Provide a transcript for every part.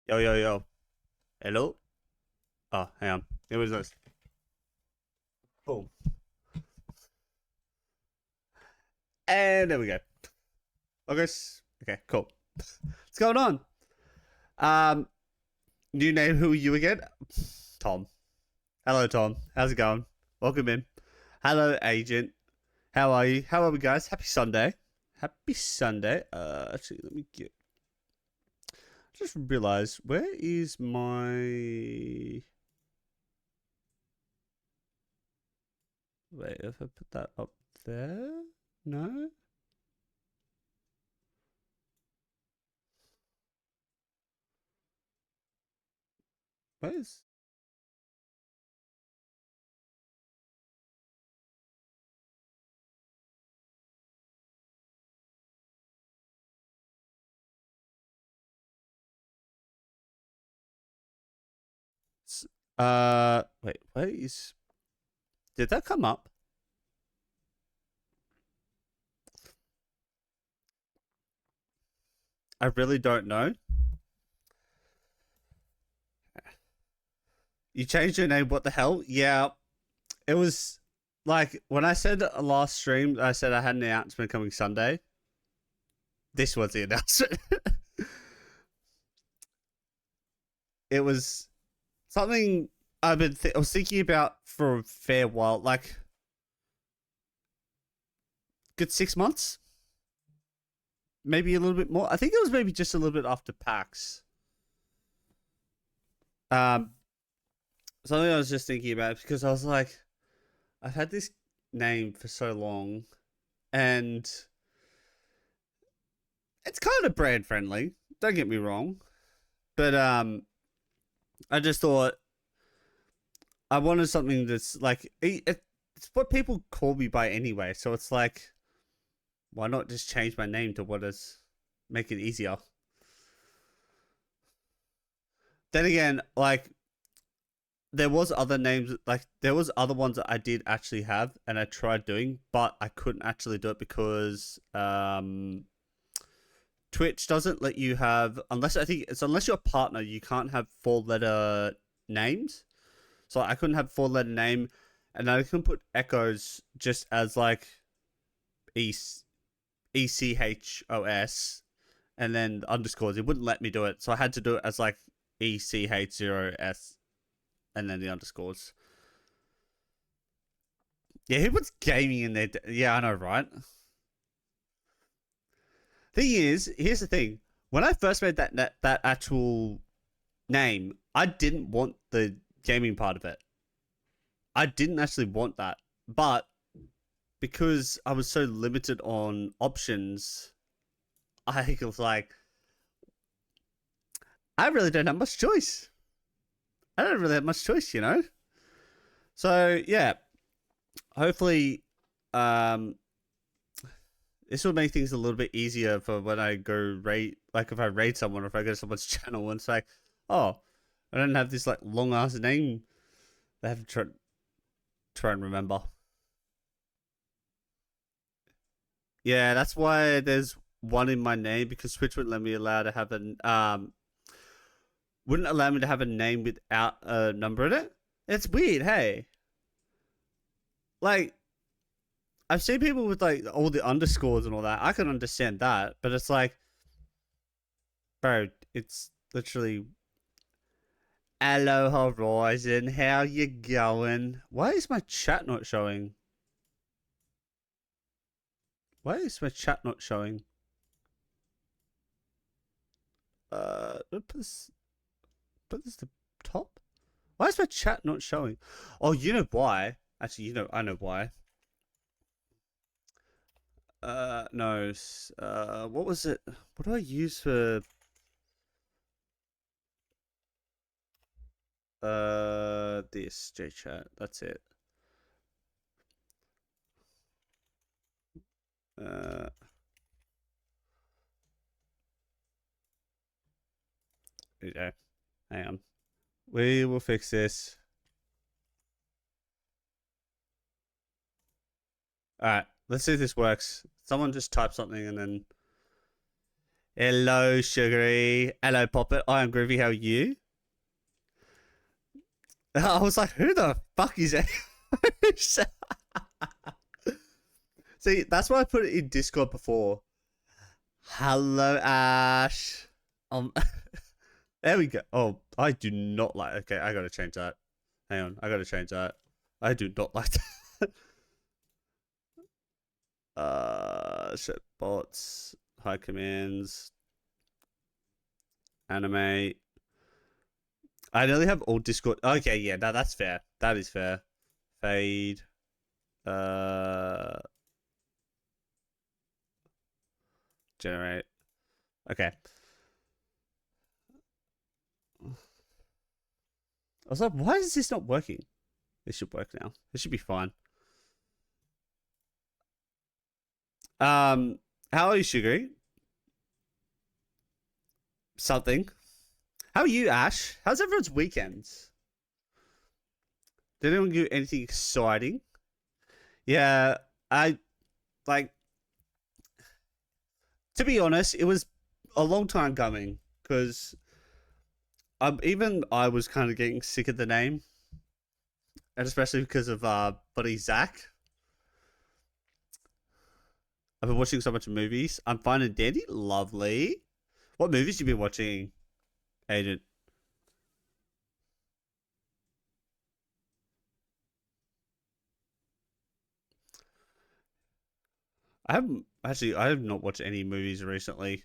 Yo, yo, yo. Hello? Oh, hang on. It was this. Boom. And there we go. August. Okay, cool. What's going on? Um, new name who are you again? Tom. Hello, Tom. How's it going? Welcome in. Hello, agent. How are you? How are we, guys? Happy Sunday. Happy Sunday. Actually, let me get. Just realized, where is my. Wait, if I put that up there? No? Where's. Wait, where is. Did that come up? I really don't know. You changed your name. What the hell? Yeah, it was like when I said last stream, I said I had an announcement coming Sunday. This was the announcement. It was something I was thinking about for a fair while, like good 6 months, maybe a little bit more. I think it was maybe just a little bit after PAX. Um, Something I was just thinking about because I was like, I've had this name for so long, and it's kind of brand friendly. Don't get me wrong, but I just thought I wanted something that's like it's what people call me by anyway. So it's like, why not just change my name to what is make it easier? Then again, like there was other names, like there was other ones that I did actually have, and I tried doing, but I couldn't actually do it because Twitch doesn't let you have unless I think it's unless you're a partner, you can't have 4 letter names. So I couldn't have 4 letter name, and I couldn't put echoes just as like E C H O S, and then underscores. It wouldn't let me do it, so I had to do it as like ECH0S, and then the underscores. Yeah, who puts gaming in there? Yeah, I know, right? Thing is, here's the thing: when I first made that actual name, I didn't want the gaming part of it. I didn't actually want that, but because I was so limited on options, I was like, I really don't have much choice. I don't really have much choice, you know? So, yeah, hopefully, um, this will make things a little bit easier for when I go raid, like if I raid someone or if I go to someone's channel and it's like, oh, I don't have this like long ass name. They have to try and remember. Yeah, that's why there's one in my name because Twitch wouldn't let me allow to have an wouldn't allow me to have a name without a number in it. It's weird, hey. Like I've seen people with like all the underscores and all that. I can understand that, but it's like, bro, it's literally hello Horizon, how you going? Why is my chat not showing? Why is my chat not showing? Put this to top. Why is my chat not showing? Oh, you know why? Actually, I know why. No. What was it? What do I use for? This JChat. That's it. Uh, yeah. Hang on. We will fix this. All right. Let's see if this works. Someone just type something and then. Hello, Sugary. Hello, Poppet. I am Groovy. How are you? I was like, who the fuck is that? See, that's why I put it in Discord before. Hello, Ash. Um, there we go. Oh, I do not like. Okay, I gotta change that. Hang on, I gotta change that. I do not like that. Shit bots, high commands, animate. I nearly have all Discord. Okay, yeah, no, that's fair. That is fair. Fade. Uh, Generate. Okay. I was like, why is this not working? This should work now. This should be fine. How are you, Sugary? Something. How are you, Ash? How's everyone's weekends? Did anyone do anything exciting? Yeah, I like. To be honest, it was a long time coming because even I was kind of getting sick of the name, and especially because of buddy Zach. I've been watching so much movies. I'm fine and dandy. Lovely. What movies you been watching, Agent? I have not watched any movies recently.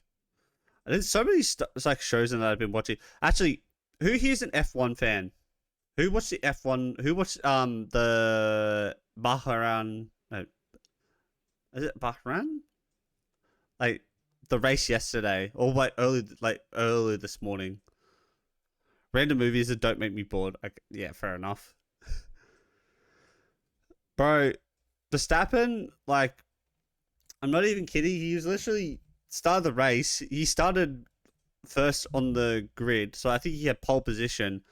There's so many like shows that I've been watching. Actually, who here's an F1 fan? Who watched the F1? Who watched the Bahrain? No, is it Bahrain? Like the race yesterday, or like early this morning. Random movies that don't make me bored. Like, yeah, fair enough, bro. Verstappen, like, I'm not even kidding. He was literally started the race. He started first on the grid, so I think he had pole position.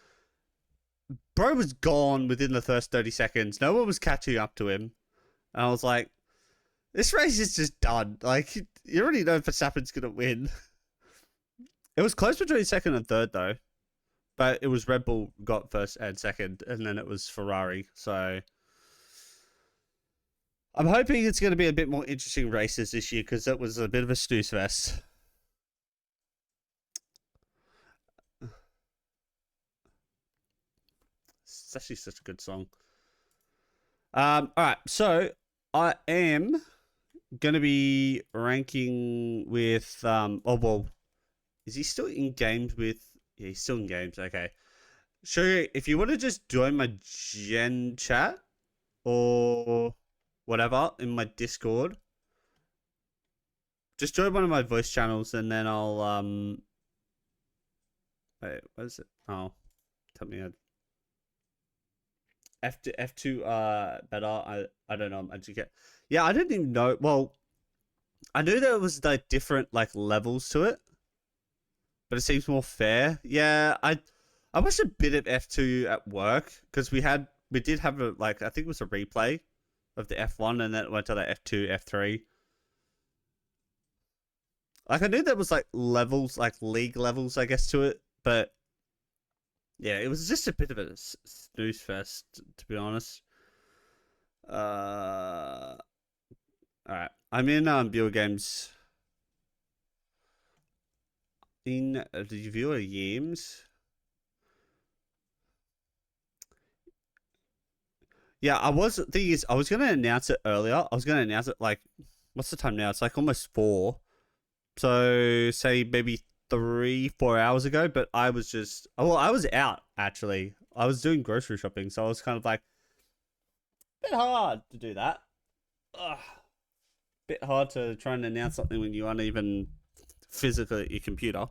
Bro was gone within the first 30 seconds. No one was catching up to him. And I was like, this race is just done. Like, you already know Verstappen's going to win. It was close between second and third, though. But it was Red Bull got first and second, and then it was Ferrari. So I'm hoping it's going to be a bit more interesting races this year because it was a bit of a snooze fest. It's actually such a good song. All right, so I am gonna be ranking with oh well, is he still in games with? Yeah, he's still in games. Okay, sure. If you want to just join my gen chat or whatever in my Discord, just join one of my voice channels and then I'll wait, what is it? Oh, tell me F2 better. I don't know. Yeah, I didn't even know. Well, I knew there was like different like levels to it, but it seems more fair. Yeah, I watched a bit of F2 at work because we did have a like I think it was a replay of the F1 and then it went to the F2, F3. Like I knew there was like levels, like league levels, I guess, to it, but yeah, it was just a bit of a snooze fest, to be honest. All right, I'm in Bureau Games in the viewer games. Yeah, thing is, I was gonna announce it earlier. I was gonna announce it like, what's the time now? It's like almost 4. So say maybe 3-4 hours ago. But I was just, well, I was out actually. I was doing grocery shopping, so I was kind of like, bit hard to do that. Ugh. Bit hard to try and announce something when you aren't even physically at your computer.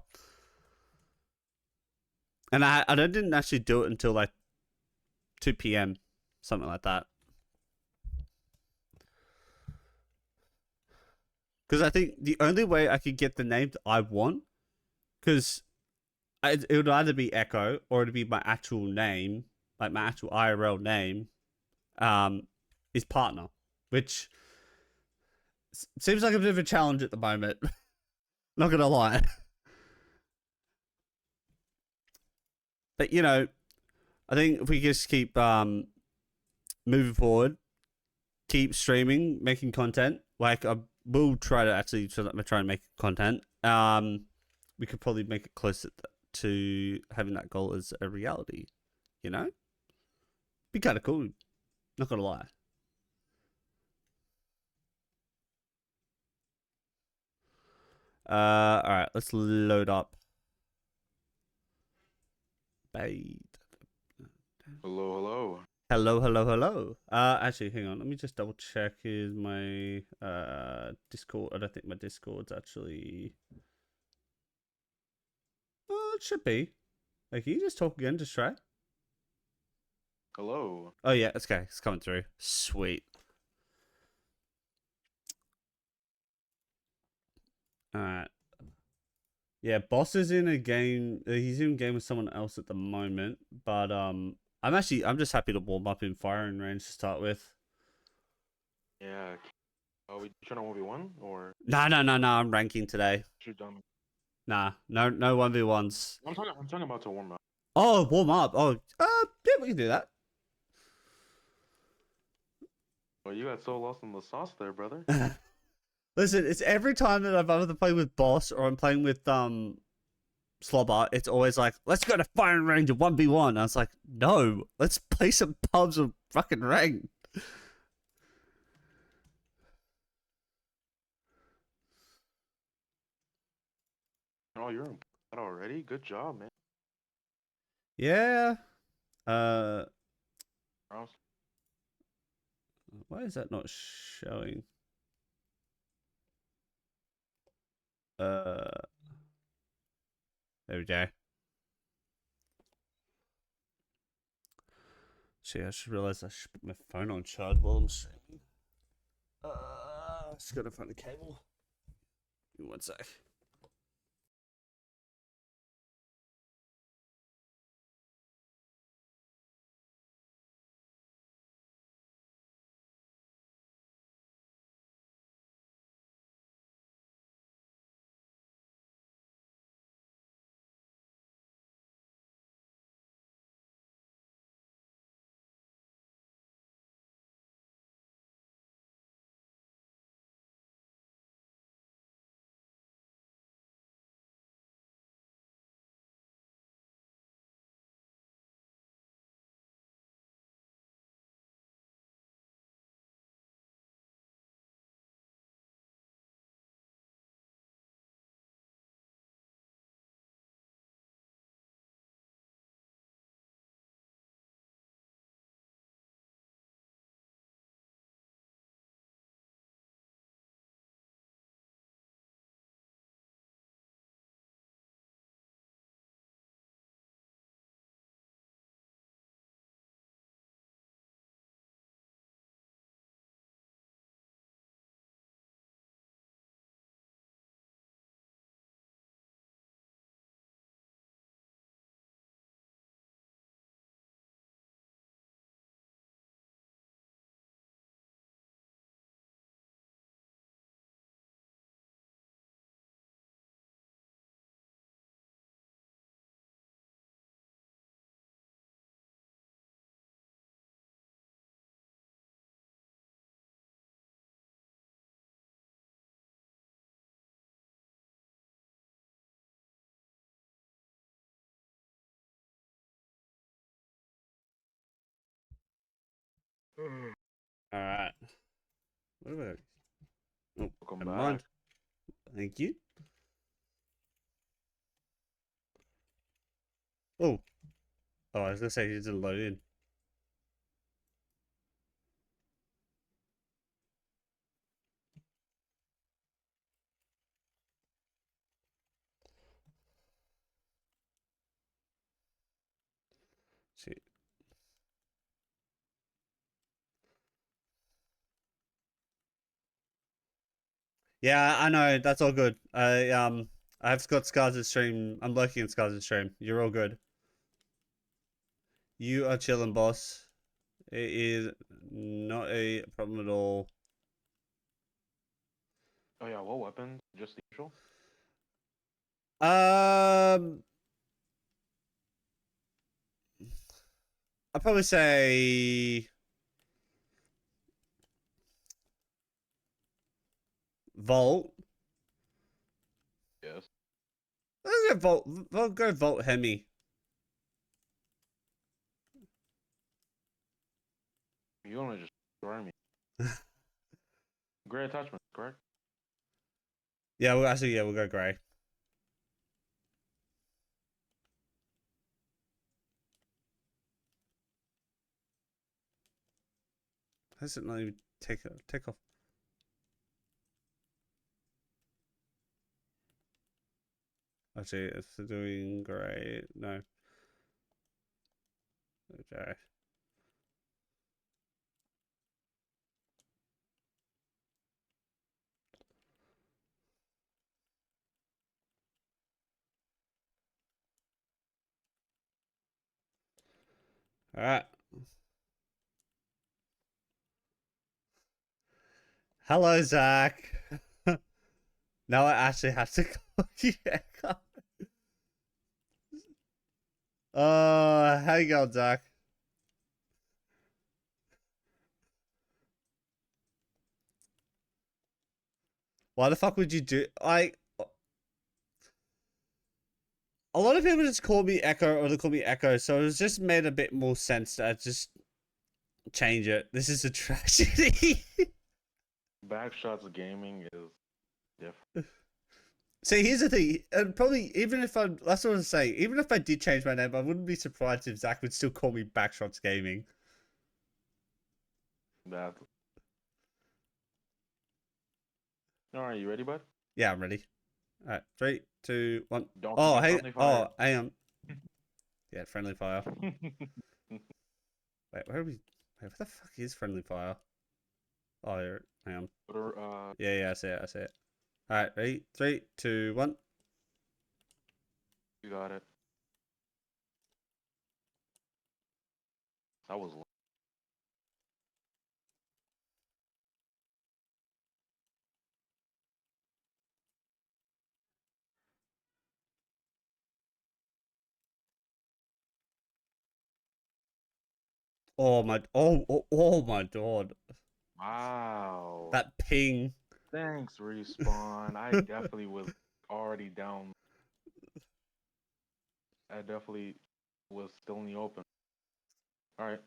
And I didn't actually do it until like 2 p.m. Something like that. Because I think the only way I could get the name that I want, because it would either be Echo or it'd be my actual name, like my actual IRL name, is partner, which seems like a bit of a challenge at the moment. Not gonna lie. But you know, I think if we just keep moving forward, keep streaming, making content. Like I will try to actually try and make content. We could probably make it closer to having that goal as a reality. You know, be kind of cool. Not gonna lie. All right, let's load up. Bait. Hello, hello. Hello. Actually, hang on. Let me just double check. Is my Discord? I don't think my Discord's actually. Oh, it should be. Like, can you just talk again? Just try. Hello. Oh yeah, it's okay. It's coming through. Sweet. All right. Yeah, boss is in a game. He's in a game with someone else at the moment, but I'm just happy to warm up in firing range to start with. Yeah. Are we trying to 1v1 or No. I'm ranking today. shoot done? Nah, no 1v1s. I'm talking about to warm up. Oh, warm up. Oh, yeah, we can do that. Well, you got so lost in the sauce there, brother. Listen, it's every time that I've either played with boss or I'm playing with Slobber, it's always like, let's go to firing range of 1v1. I was like, no, let's play some pubs of fucking rank. Oh, you're in that already? Good job, man. Yeah. Rouse. Why is that not showing? There we go. See, I just realized I should put my phone on charge while I'm streaming. Just gotta find the cable. Give me one sec. All right. What about? Oh, Welcome never back. mind. Thank you. Oh. Oh, I was gonna say he didn't load in. See. Yeah, I know. That's all good. I've got Scars' stream. I'm lurking in Scars' stream. You're all good. You are chilling, boss. It is not a problem at all. Oh yeah, what weapons? Just the usual? Um, I'd probably say Volt. Yes. Let's go Volt. Go Volt Hemi. You want to just destroy me? Great attachment, correct? Yeah, well, actually, yeah, we'll go Grey. Has it not even take off? Actually, it's doing great. No. Okay. All right. Hello, Zach. Now I actually have to call you Echo. How you going, Zach? Why the fuck would you do like? A lot of people just call me Echo or they call me Echo, so it's just made a bit more sense to just change it. This is a tragedy. Backshots gaming is different. See, here's the thing, and probably even if that's what I'm saying. Even if I did change my name, I wouldn't be surprised if Zach would still call me Backshots Gaming. That. All right, you ready, bud? Yeah, I'm ready. All right, 3, 2, 1. Don't Oh, forget hey, friendly fire. hang on. Yeah, friendly fire. Wait, where are we? Wait, where the fuck is friendly fire? Oh, here, hang on. Yeah, I see it. I see it. All right, ready? 3, 2, 1. You got it. That was. Oh my god. Wow. That ping. Thanks, respawn. I definitely was already down. I definitely was still in the open. All right,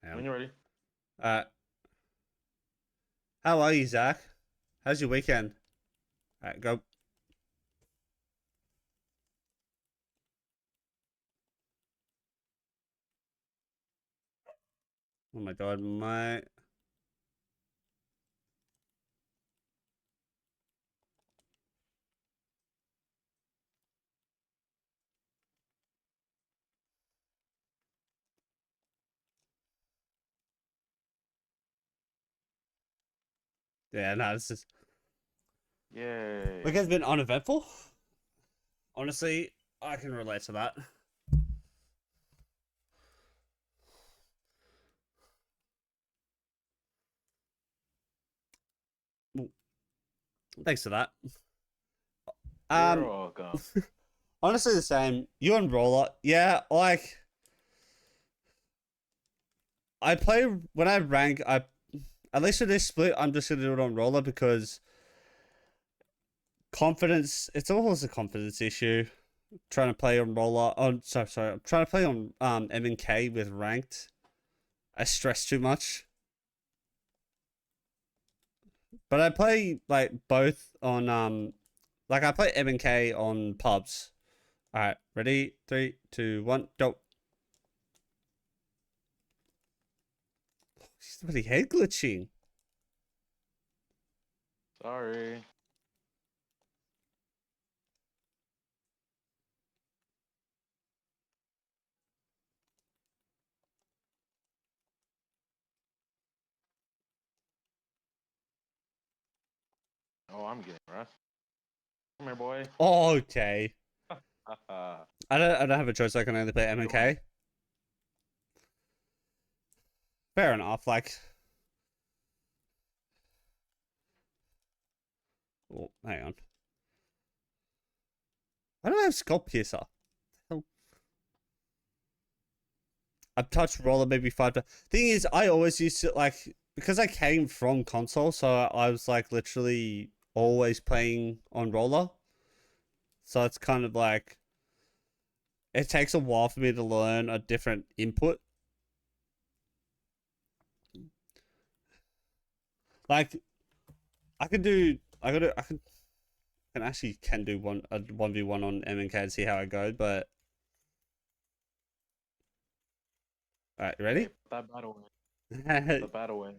when you're ready. Uh, how are you, Zach? How's your weekend? All right, go. Oh my god, my. Yeah, no, this is. Yay. Weekend's been uneventful. Honestly, I can relate to that. Well, thanks for that. You're Um, welcome. honestly, the same. You and Roller, yeah. Like, I play when I rank. I at least for this split, I'm just gonna do it on Roller because confidence. It's always a confidence issue. Trying to play on Roller. On sorry. I'm trying to play on M and K with ranked. I stress too much. But I play like both on like I play M and K on pubs. Alright, ready? 3, 2, 1, go. He's really head glitching. Sorry. Oh, I'm getting rest. Come here, boy. Okay. Haha. I don't have a choice, I can only play M and Doing. K. Fair enough, like oh, hang on. I don't have Skull Piercer. Hell. I've touched roller maybe 5 times. Thing is, I always used to like because I came from console, so I was like literally always playing on roller. So it's kind of like it takes a while for me to learn a different input. Like I could do, I can actually can do a 1v1 on MNK and see how I go. But all right, you Hey, ready? put that battle in. All The battle in.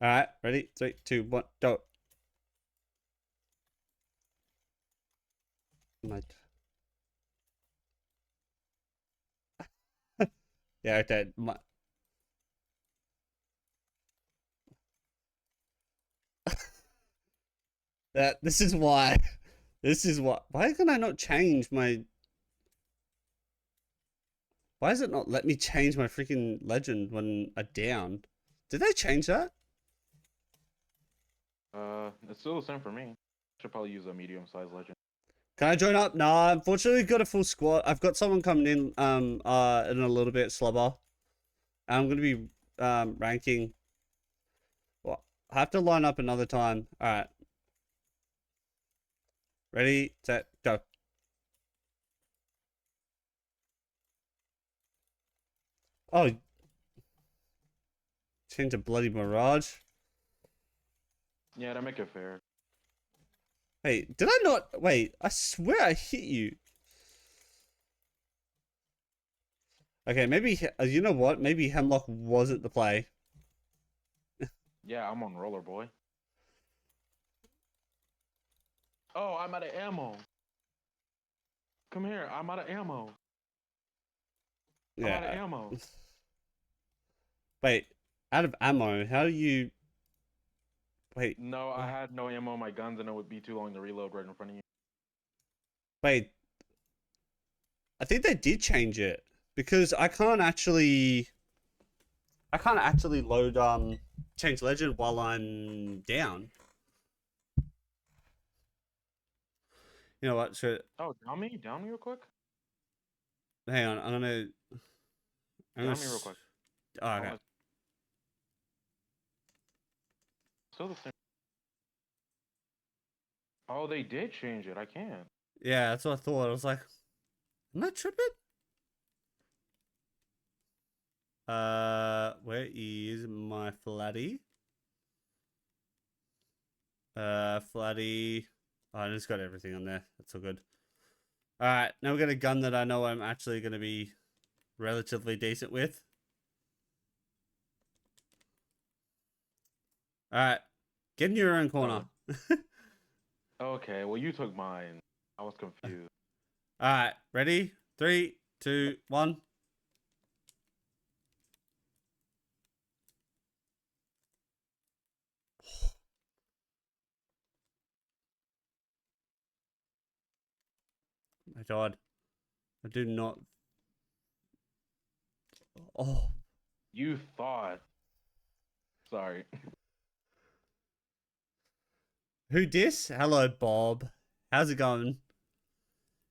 right, ready? 3, 2, 1, go. My yeah, okay. That this is why. This is what. Why can I not change my? Why does it not let me change my freaking legend when I down? Did they change that? It's still the same for me. Should probably use a medium-sized legend. Can I join up? No, unfortunately, we've got a full squad. I've got someone coming in a little bit slobber. I'm gonna be ranking. Well, I have to line up another time. All right, ready, set, go. Oh, change a bloody Mirage. Yeah, to make it fair. Hey, did I not? Wait, I swear I hit you. Okay, maybe you know what? Maybe Hemlock wasn't the play. Yeah, I'm on roller, boy. Oh, I'm out of ammo. Come here, I'm out of ammo. I'm out of Yeah. ammo. Wait, out of ammo. How do you? Wait, No, I had no ammo on my guns, and it would be too long to reload right in front of you. wait. I think they did change it because I can't actually. I can't actually load change legend while I'm down. You know what? So Oh, down me real quick. hang on. I'm gonna. Down me real quick. Oh, I okay. want still the same. Oh, they did change it. I can't. Yeah, that's what I thought. I was like, am I tripping? Where is my flatty? Flatty. Oh, I just got everything on there. That's all good. All right, now we got a gun that I know I'm actually gonna be relatively decent with. All right, get in your own corner. Okay, well you took mine. I was confused. All right, ready? 3, 2, 1. My God, I do not. Oh, You thought. Sorry. who dis? Hello, Bob. How's it going?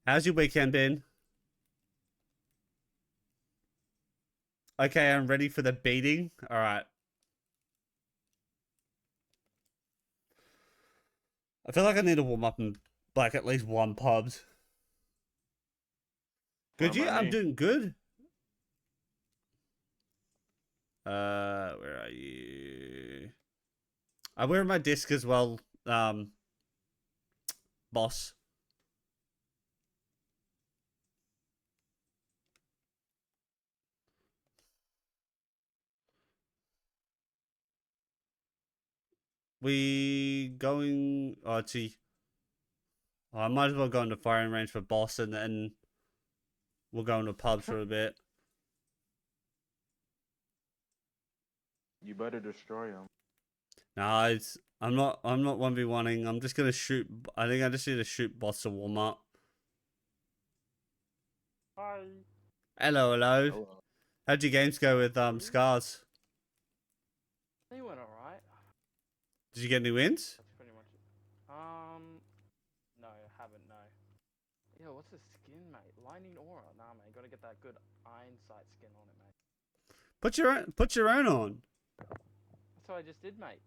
How's your weekend been? Okay, I'm ready for the beating. All right. I feel like I need to warm up in like at least one pubs. Good Fine you? by I'm me. doing good. Where are you? I wear my disc as well, boss. We going? Oh, gee. Oh, I might as well go into firing range for boss, and then we'll go into pubs for a bit. You better destroy him. Nah, it's I'm not. I'm not 1v1ing. I'm just gonna shoot. I think I just need to shoot boss to warm up. Hi. Hello, hello. Hello. How'd your games go with How are you? scars? They went alright. Did you get any wins? That's pretty much it. No, I haven't, no. Yo, what's the skin, mate? Lightning aura. Nah, man, gotta get that good iron sight skin on it, mate. Put your own on. That's what I just did, mate.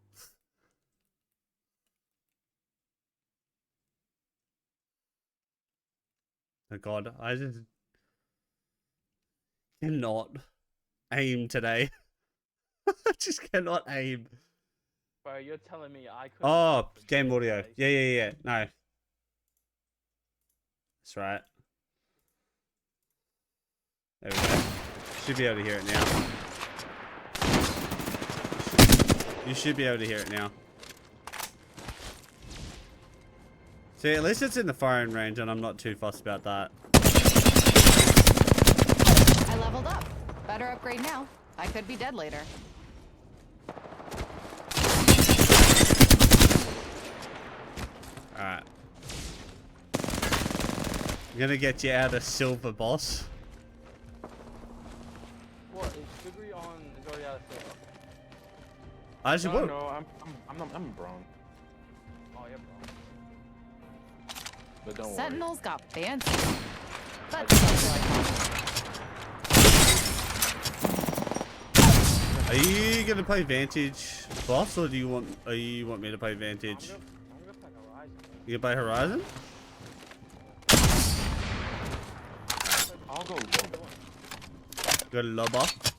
Oh god, I just cannot aim today. I just cannot aim. Bro, you're telling me I couldn't. Oh, game audio. Yeah. No. That's right. There we go. Should be able to hear it now. You should be able to hear it now. See, at least it's in the firing range and I'm not too fussed about that. I leveled up. Better upgrade now. I could be dead later. Alright. I'm gonna get you out of silver, boss. What is Sugary on? Is already out of silver. I should No, would. no, I'm bronze. Oh, yeah, bro. But don't Sentinels got fancy. I But just feel Are you gonna play Vantage, boss, or do you want? Or you want me to play Vantage? I'm gonna play Horizon. You gonna play Horizon? I'll go low. Go to Loba.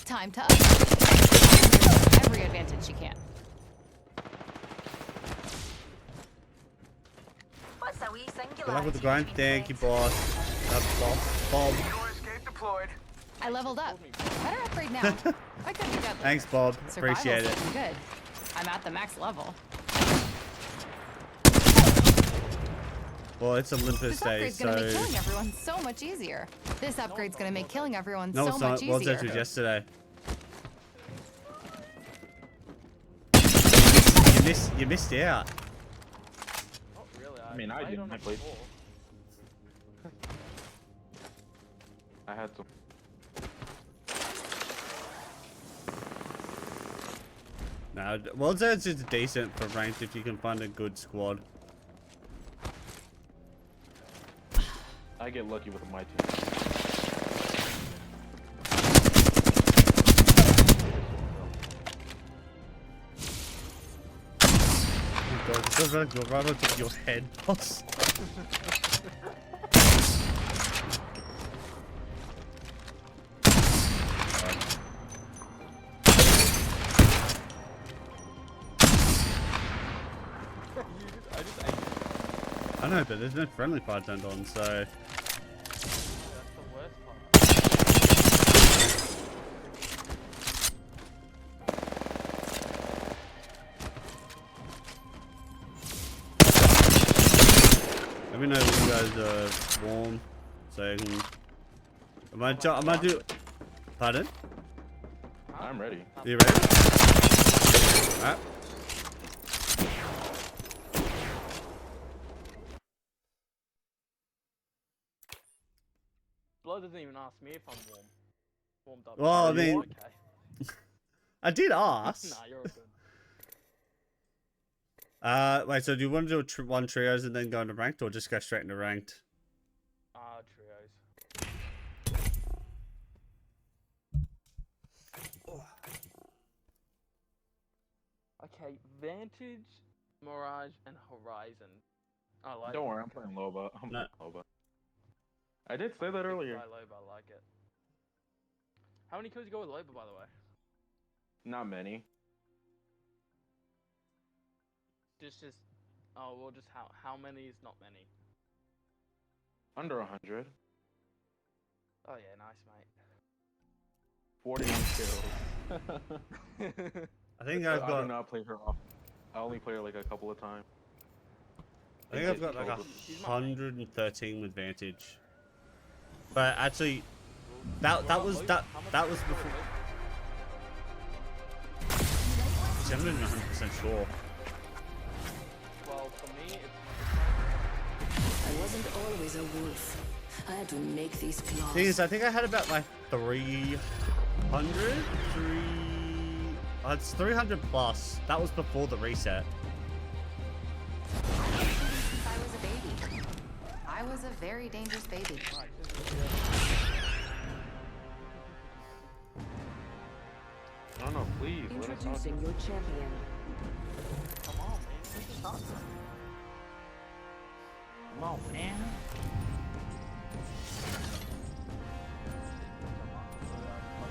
time to upgrade. Every advantage you can. What's a wee Good luck with the singularity grind. between Thank you, planes? boss. That's Bob. Escape deployed. I leveled up. Better upgrade now. I could be dead later. Thanks, Bob. Survival's Appreciate it. looking good. I'm at the max level. Well, it's Olympus This Day, upgrade's gonna make so killing everyone so much easier. This upgrade's gonna make killing everyone no, so it's much not. Well, easier. it was yesterday. You missed out. Not really. I mean, I played didn't. on I it played. before. I had to. No, well, it's just decent for ranked if you can find a good squad. I get lucky with my team. Oh God, it does that go right onto your head, boss. I just ate it. I know, but there's no friendly fire turned on, so That's the worst part. let me know when you guys are warm, so I can. I might do. Pardon? I'm ready. Are you ready? Alright. Blood doesn't even ask me if I'm warmed up. Well, I Are you mean- okay? I did ask. Nah, you're all good. Wait, so do you want to do one trios and then go into ranked, or just go straight into ranked? Trios. Okay, Vantage, Mirage, and Horizon. I like Don't it. worry, I'm playing Loba. I'm No. playing Loba. I did say that earlier. Try Loba, I like it. How many kills you go with Loba, by the way? Not many. Just, oh, well, just how many is not many? Under 100. Oh yeah, nice, 41 kills. mate. I think I I've do got. not play her off. I only play her like a couple of times. I think I've got like She's my main. 113 with Vantage. But actually, that was How much that was do you before. go with Loba? I'm not 100% sure. Well, for me, it's I wasn't always a wolf. I had to make these claws. Thing is, I think I had about like 300, it's 300 plus. That was before the reset. Since I was a baby. I was a very dangerous baby. No, no, please. Let us talk. Introducing your champion. Come on, man. What you talking about? Come on, man.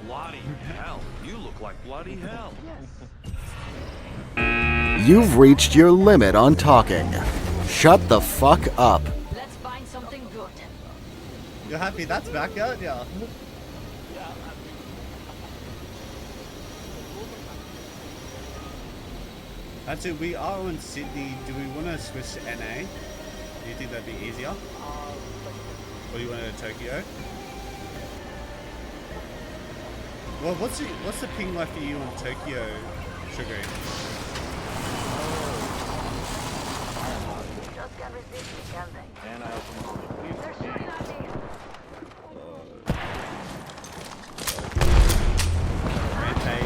Bloody hell. You look like bloody hell. You've reached your limit on talking. Shut the fuck up. Let's find something good. You're happy that's back, aren't ya? Actually, we are in Sydney. Do we want to switch to NA? Do you think that'd be easier? Or do you want to go to Tokyo? Well, what's the ping like for you on Tokyo, Sugary? And I also Rampage.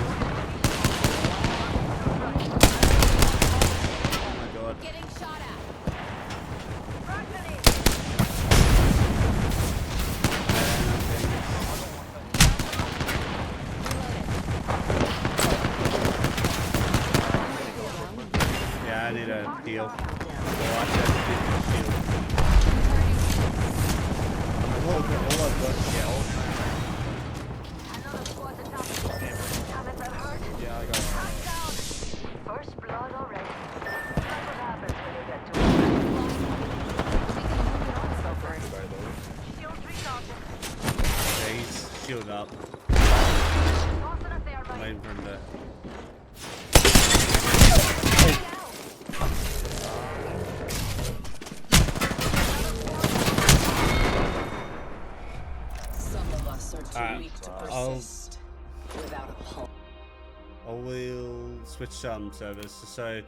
Oh my god. Getting shot at. Yeah, I need a heal. Oh, I said I need a shield. All I've got is yells. yeah, I got First blood already. That's what happens when you get to Go first. by those. Shield recharging. Yeah, he's shielded up. Tossing it there, I'm right? waiting for him to... Some of us are too Alright, weak to I'll- persist without a pulse. I will switch servers. So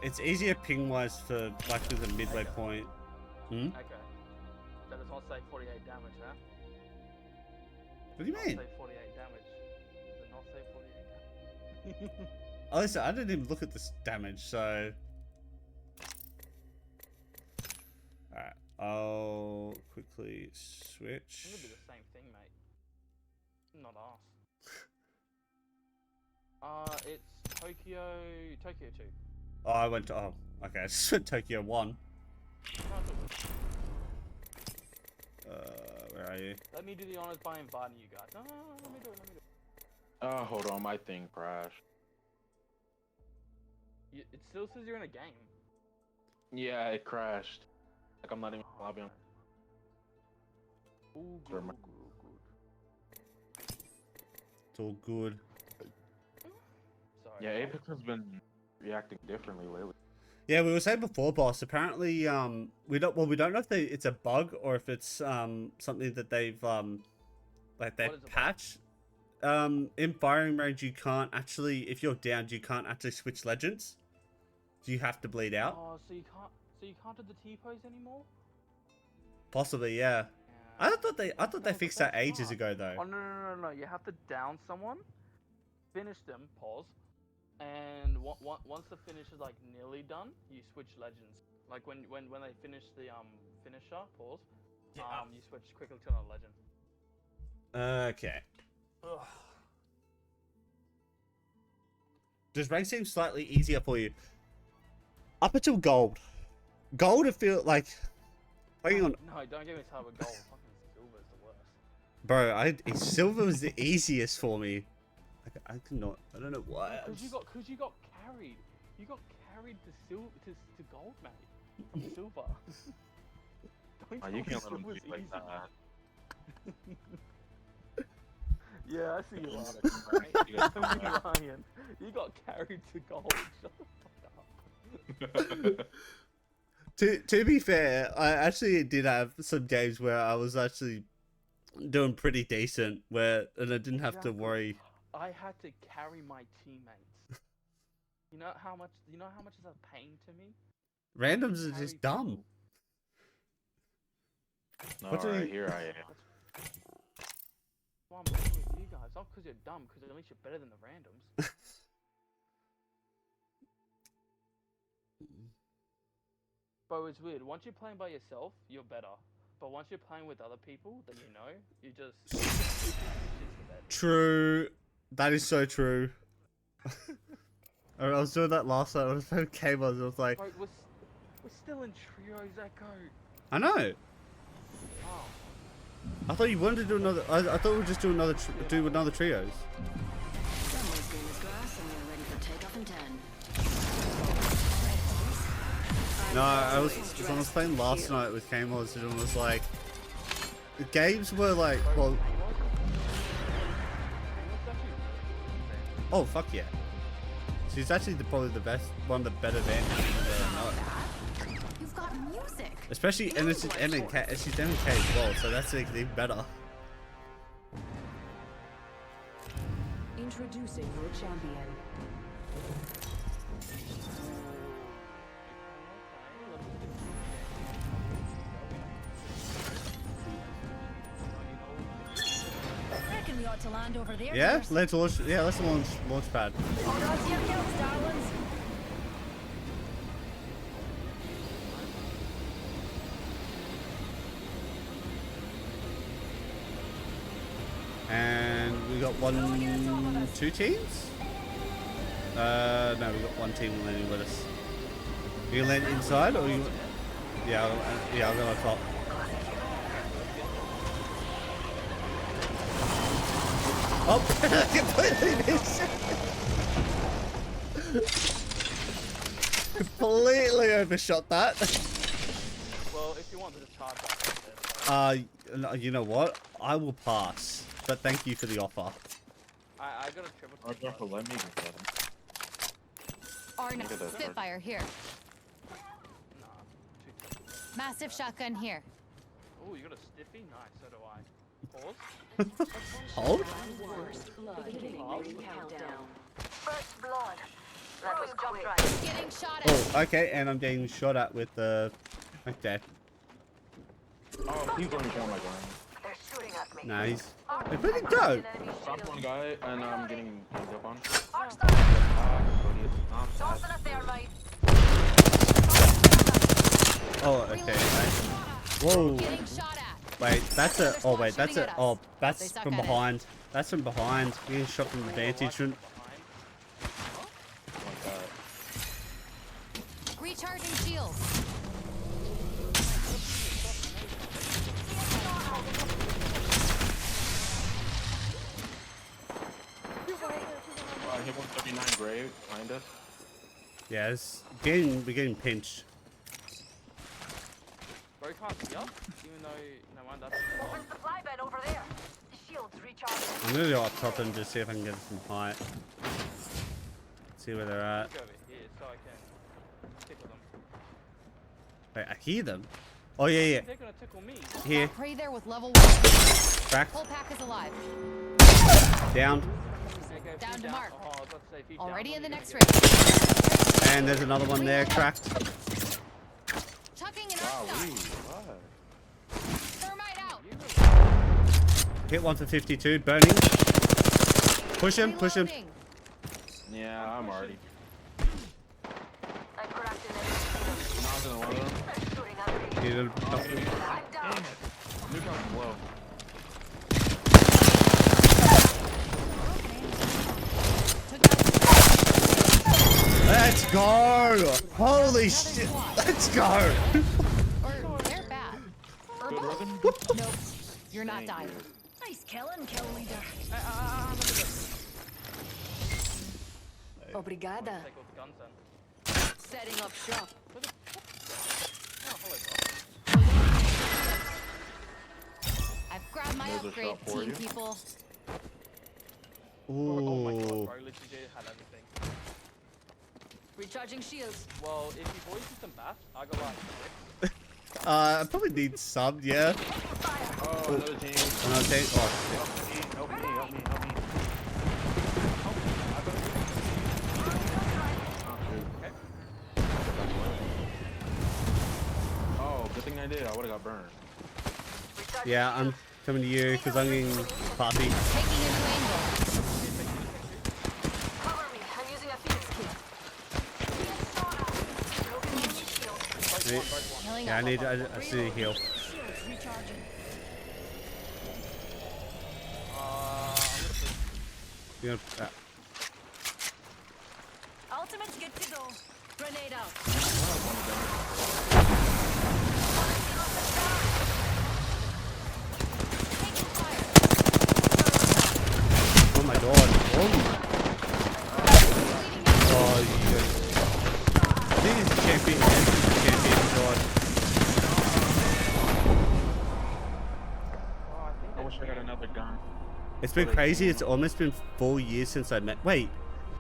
it's easier ping wise for like with the midway point. Hmm? Okay. That does not say 48 damage, huh? What do you Not mean? say 48 damage. Did not say 48 damage. Oh, listen, I didn't even look at this damage, so. Alright, I'll quickly switch. It's gonna be the same thing, mate. Not us. It's Tokyo 2. Oh, I went to. Oh, okay, I just went Tokyo 1. Where are you? Let me do the honors by inviting you guys. No, let me do it. Oh, hold on, my thing crashed. It still says you're in a game. Yeah, it crashed. Like I'm not even lobbying. Ooh, Sure, good, ma- good. It's all good. Sorry. Yeah, Apex has been reacting differently lately. Yeah, we were saying before, boss. Apparently, we don't know if it's a bug or if it's something that they've like they What is a bug? patch. In firing range, you can't actually, if you're downed, you can't actually switch legends. You have to bleed out. Oh, so you can't do the T-pose anymore? Possibly, yeah. I thought they No, fixed but that ages that's ago smart. though. Oh no! You have to down someone, finish them, pause, and once the finish is like nearly done, you switch legends. Like when they finish the finisher, pause, you switch quickly to another legend. Okay. Does rank seem slightly easier for you? Up until gold. Gold, I feel like. Hang on, No, don't get me started with gold. Fucking silver is the worst. bro. Silver was the easiest for me. I cannot. I don't know why. Because you got carried. You got carried to gold, mate. From silver. Don't Oh, tell you me can't let them silver's be like easy. that. Yeah, I see you lying. You guys Don't be lying. You got carried to gold. Shut the fuck up. To be fair, I actually did have some games where I was actually doing pretty decent, and I didn't have to Exactly. worry. I had to carry my teammates. You know how much is a pain to me? Randoms are Carry just dumb. people. No, What do right you- here I am. Why I'm playing with you guys? Not because you're dumb, because at least you're better than the randoms. Bro, it's weird. Once you're playing by yourself, you're better. But once you're playing with other people that you know, you just shit's the bed. True. That is so true. I was doing that last night. I was playing K-Mods. I was like, Bro, we're still in trios, Echo. I know. Oh. I thought you wanted to do another. I thought we'd just do another trios. Someone's green as grass and we're ready for takeoff in 10. No, I was playing last night with K-Mods and it was like, the games were like, well, oh fuck yeah. She's actually probably the best, one of the better bands I know. You've got music. Especially, and she's MK as well, so that's even better. Introducing your champion. Reckon we ought to land over there. Yeah, first. let's launch. Yeah, let's launch pad. Hold on to your kilts, darlings. And we got two teams. No, we got one team landing with us. You land inside, or you? Yeah, I'll go on top. Oh, completely missed. Completely overshot that. Well, if you want to just charge that, You know what? I will pass, but thank you for the offer. I got a triple. Oh, Jeff, let me get that. Arn, Look at that Spitfire here. Nah, too tough. Massive shotgun here. Oh, you got a stiffy? Nice, so do I. Pause. Hold. First blood beginning countdown. First blood. That was jump right. Getting shot at. Oh, okay, and I'm getting shot at with the. Okay. Oh, he's going down my gun. They're shooting at me. Nice. Hey, where'd he go? Dropped one guy, and I'm getting ganged up on. Arkstar. Tossing a thermite. Oh, okay. Nice. Whoa. Getting shot at. Wait, that's a. Oh, wait, that's Shooting a. at us. Oh, They that's suck from at it. behind. That's from behind. Getting shot from the vantage. Shouldn't. Like that. Recharging shields. I hit 139 grave behind us. Yeah, we're getting pinched. Bro, you can't see us, even though no one does. Open supply bin over there. The shields recharging. I'm gonna go up top and just see if I can get some height. See where they're at. Go over here so I can tickle them. Wait, I hear them. Oh yeah, yeah. They're gonna tickle me. Here, Prey there with level 1. cracked, Whole pack is alive. down, Okay, if Down he's to mark. Oh, I was about to say, if he's Already down, in the you're next gonna ring. and there's another one there, cracked. Chucking an Wow, arc what? Thermite out. Hit one for 52, burning. Push him, push him. Reloading. Yeah, I'm already. I cracked an enemy. Knocked in one of them. They're shooting at me. Need a- Oh, dude. I'm down. Dang it. New count's low. Let's go! Holy shit! Let's go! Or they're bad. Good, Rogan? Nope. You're not Thank dying. you. Nice killing, kill leader. Obrigada. take all the guns then. Setting up shop. Oh, hello, bro. I've grabbed my There's a upgrade, shot for team you. people. Oh my god, Ooh. bro, literally had everything. Recharging shields. Well, if you boys need some baths, I got like 6. I probably need some, yeah. Oh, another team. Another team. Oh, shit. Help me, help me, help me. Oh, good thing I did. I would have got burned. Yeah, I'm coming to you because I'm getting puffy. Taking a new angle. Cover me. I'm using a Phoenix kit. Healing Yeah, I up. need I see a heal. Shields recharging. You know, Ultimate's good to go. Grenade out. Taking fire. oh my god. Oh, you I think he's champion. Champion god. I wish I got another gun. It's been crazy. It's almost been 4 years since I met. Wait,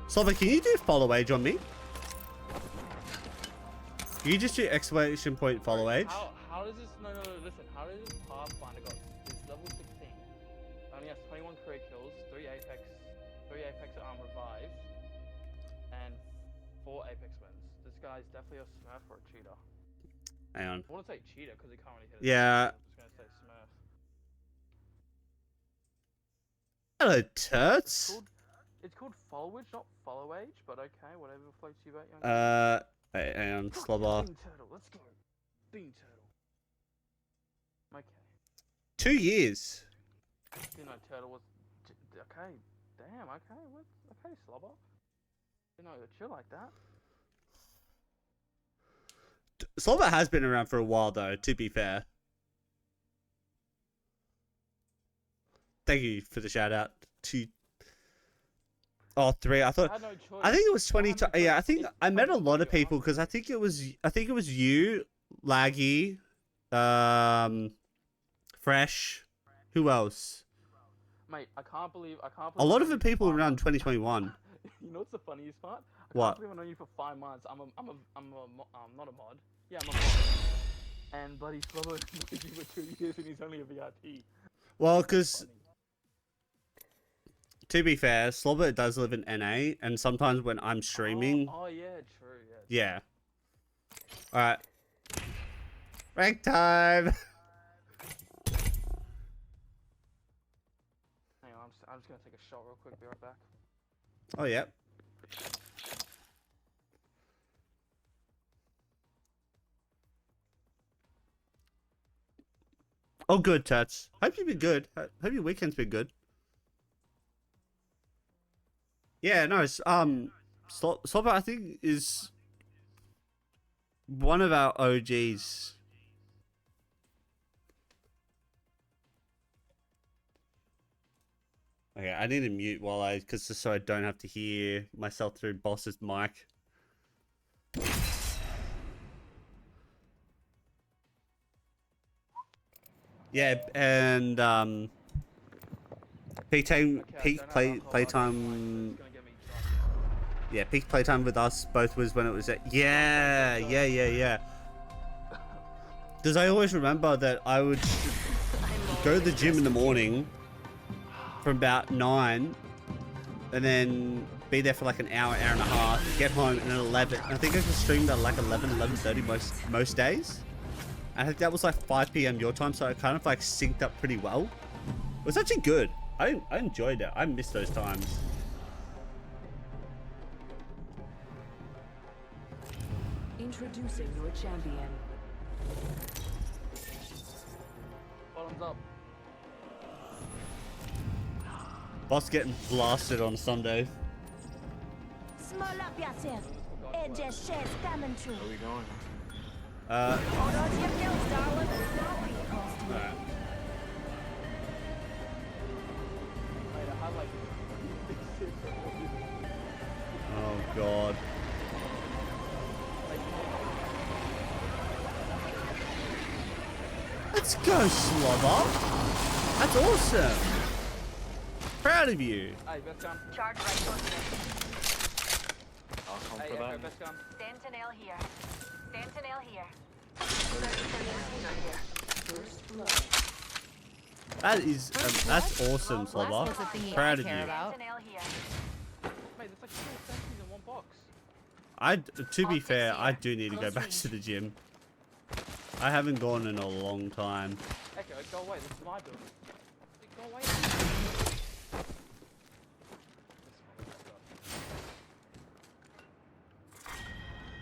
Slova, can you do follow age on me? Can you just do exclamation point follow age? How does this? No, listen. How does this Pathfinder got? It's level 16. Only has 21 career kills, 3 apex revives, and 4 apex wins. This guy's definitely a smurf or a cheater. Hang on. I want to say cheater because he can't really hit. Yeah. I'm just gonna say smurf. Hello, turds. It's called followage, not follow age, but okay, whatever floats you boat, young. Wait, hang on, Slobber. Bean turtle, let's go. Bean turtle. Okay. 2 years. You know, turtle was. Okay, damn, okay, what? Okay, slobber. You know, chill like that. Slobber has been around for a while, though, to be fair. Thank you for the shout out to. Oh, 3. I thought. I had no choice. I think it was 20. had no Yeah, I choice. think It's I met a 20, lot of 20, people because I think it was you, Laggy, Fresh. Who else? Mate, I can't believe. A lot of I the know you people for 5 around months. 2021. You know what's the funniest part? I What? can't believe I've known you for 5 months. I'm not a mod. Yeah, I'm a mod. And bloody Slobber knows you for 2 years and he's only a VIP. Well, because Funny. to be fair, Slobber does live in NA, and sometimes when I'm streaming, Oh yeah, true. yeah. Yeah. All right. Rank time. Hang on, I'm just gonna take a shot real quick. Be right back. Oh yeah. Oh, good, Tats. Hope you've been good. Hope your weekend's been good. Yeah, no, it's, Slobber, I think, is one of our OGs. Okay, I need to mute because just so I don't have to hear myself through Boss's mic. Yeah, and peak playtime. Yeah, peak playtime with us both was when it was at yeah. Because I always remember that I would go to the gym in the morning from about 9, and then be there for like an hour and a half, get home, and then 11. I think I could stream at like 11:30 most days. I think that was like 5 PM your time, so it kind of like synced up pretty well. It was actually good. I enjoyed it. I missed those times. Introducing your champion. Bottoms up. Boss getting blasted on Sunday. Small up yourself. Edge chest coming through. Where are we going? Hold on to your kills, darling. Alright. Wait, I had like. Oh god. Let's go, Slobber. That's awesome. Proud of you. Hey, best gun. Charge right towards me. I'll come Hey, for Echo, that. best gun. Sentinel here. Sentinel here. That is that's awesome, Last Slobber. was the thingy Proud I of care you. about. Sentinel here. Mate, there's like 2 sentries in one box. To be fair, I do need to go back to the gym. I haven't gone in a long time. Echo, go away. This is my building. Go away.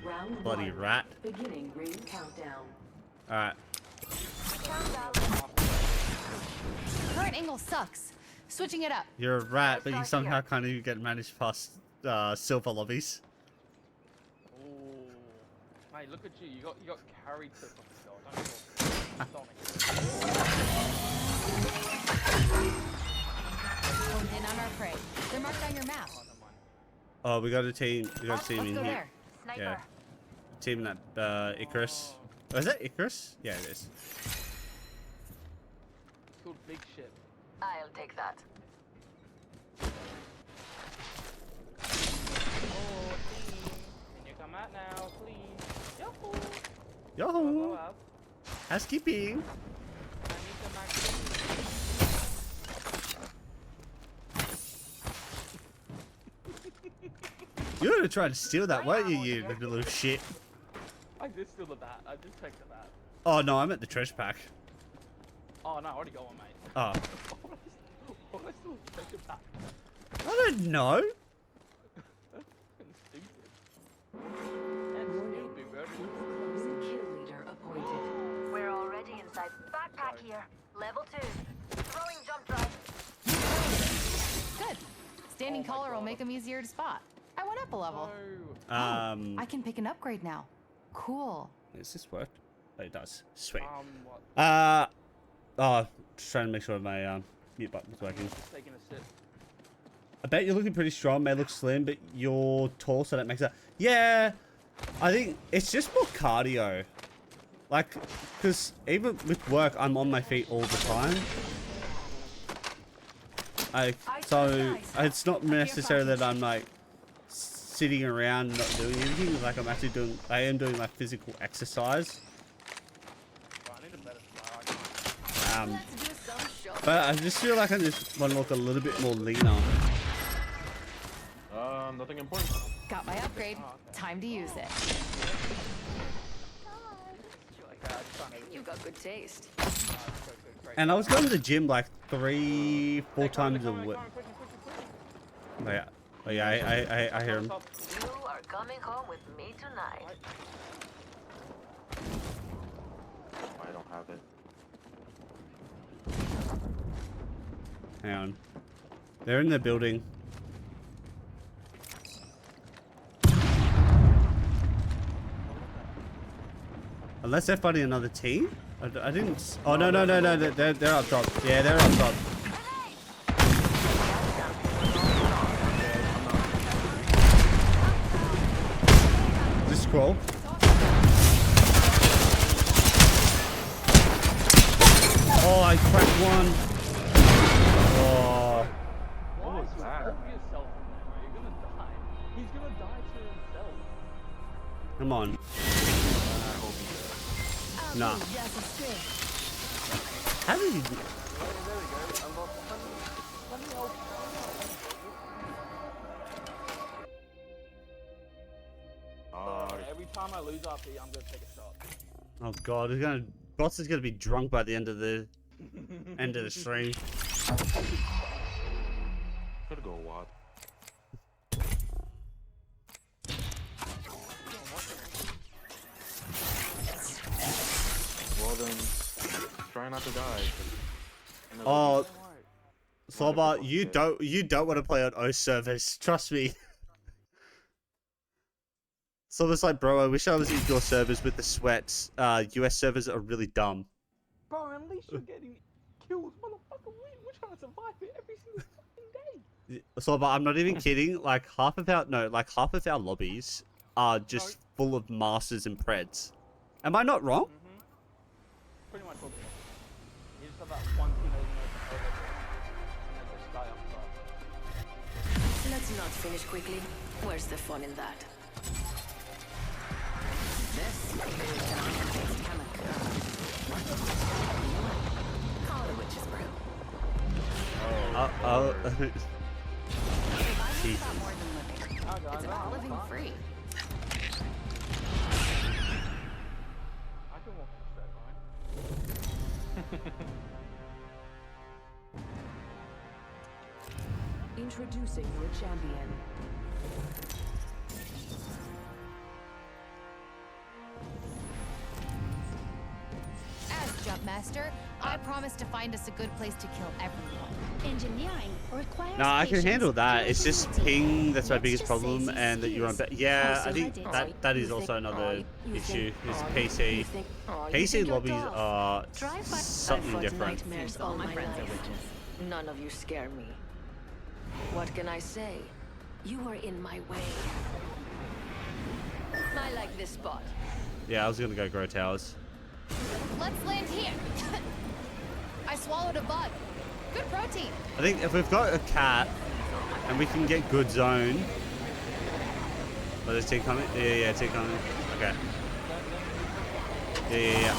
Round Bloody one. rat. Beginning ring countdown. Alright. Current angle sucks. Switching it up. You're a rat, but you somehow kind of get managed past silver lobbies. Ooh. Mate, look at you. You got carried to fucking goal. Don't Honed in on our prey. They're marked on your map. Oh, never mind. Oh, we got a team. We got a team Let's in go here. there. Sniper. Yeah. Team that Icarus. Oh, is that Icarus? Yeah, it is. It's called big ship. I'll take that. Oh, team. Can you come out now, please? Yahoo! Go Yo, out. housekeeping. I need some activity. You were trying to steal that, weren't you, you little shit? I did steal the bat. I did take the bat. Oh no, I'm at the treasure pack. Oh no, I already got one, mate. Oh, Why would I still take a bat? I don't know. Fucking stupid. That's stupid, bro. New kill leader appointed. We're already inside. Backpack here. Level 2. Throwing jump drive. Good. Standing Oh my collar will God. make them easier to spot. I went up a level. No. I can pick an upgrade now. Cool. Does this work? Oh, it does. Sweet. What? Oh, just trying to make sure my mute button's working. Just taking a sip. I bet you're looking pretty strong. May look slim, but you're tall, so that makes it. Yeah, I think it's just more cardio. Like, because even with work, I'm on my feet all the time. So it's not necessarily that I'm like sitting around and not doing anything. Like I am doing like physical exercise. Bro, I need a better flower. Let's do some shopping. But I just feel like I just want to look a little bit more leaner. Nothing important. Got my upgrade. Time to use it. You got good taste. And I was going to the gym like 3-4 times a week. Oh yeah, oh yeah, I hear him. You are coming home with me tonight. I don't have it. Hang on. They're in the building. Unless they're fighting another team? I didn't... Oh, no. They're up top. Yeah, they're up top. Just scroll. Oh, I cracked one. Oh. What was that? Hold yourself in there, bro. You're gonna die. He's gonna die to himself. Come on. Nah. How did he... There we go. I lost 20 health. Every time I lose RP, I'm gonna take a shot. Oh god, Boss is gonna be drunk by the end of the stream. Could go what? Well then, try not to die. Oh, Soba, you don't want to play on O servers. Trust me. Soba's like, bro, I wish I was in your servers with the sweats. US servers are really dumb. Bro, at least you're getting kills, motherfucker. We're trying to survive it every single fucking day. Soba, I'm not even kidding. Like half of our lobbies are just full of masters and preds. Am I not wrong? Pretty much all the time. You just have that one team that doesn't know the and then just die off top. Let's not finish quickly. Where's the fun in that? This is an unfixed chemical. Call it a witch's brew. Surviving's about more than living. It's about living free. I can walk the stretch. Introducing your champion. As Jumpmaster, I promise to find us a good place to kill everyone. Engineering requires No, I can patience handle that. and It's just creativity. ping that's my Let's biggest just say problem, these and that you're on. skills Yeah, I also think credit. that is You also think- another you issue. think- Is you PC. think- you PC think you're lobbies tough. are Try fight- something I've fought different. nightmares all my life. None of you scare me. What can I say? You are in my way. I like this spot. Yeah, I was gonna go grow towers. Let's land here. I swallowed a bug. Good protein. I think if we've got a cat and we can get good zone. Oh, there's T coming? Yeah, T coming. Okay. Yeah.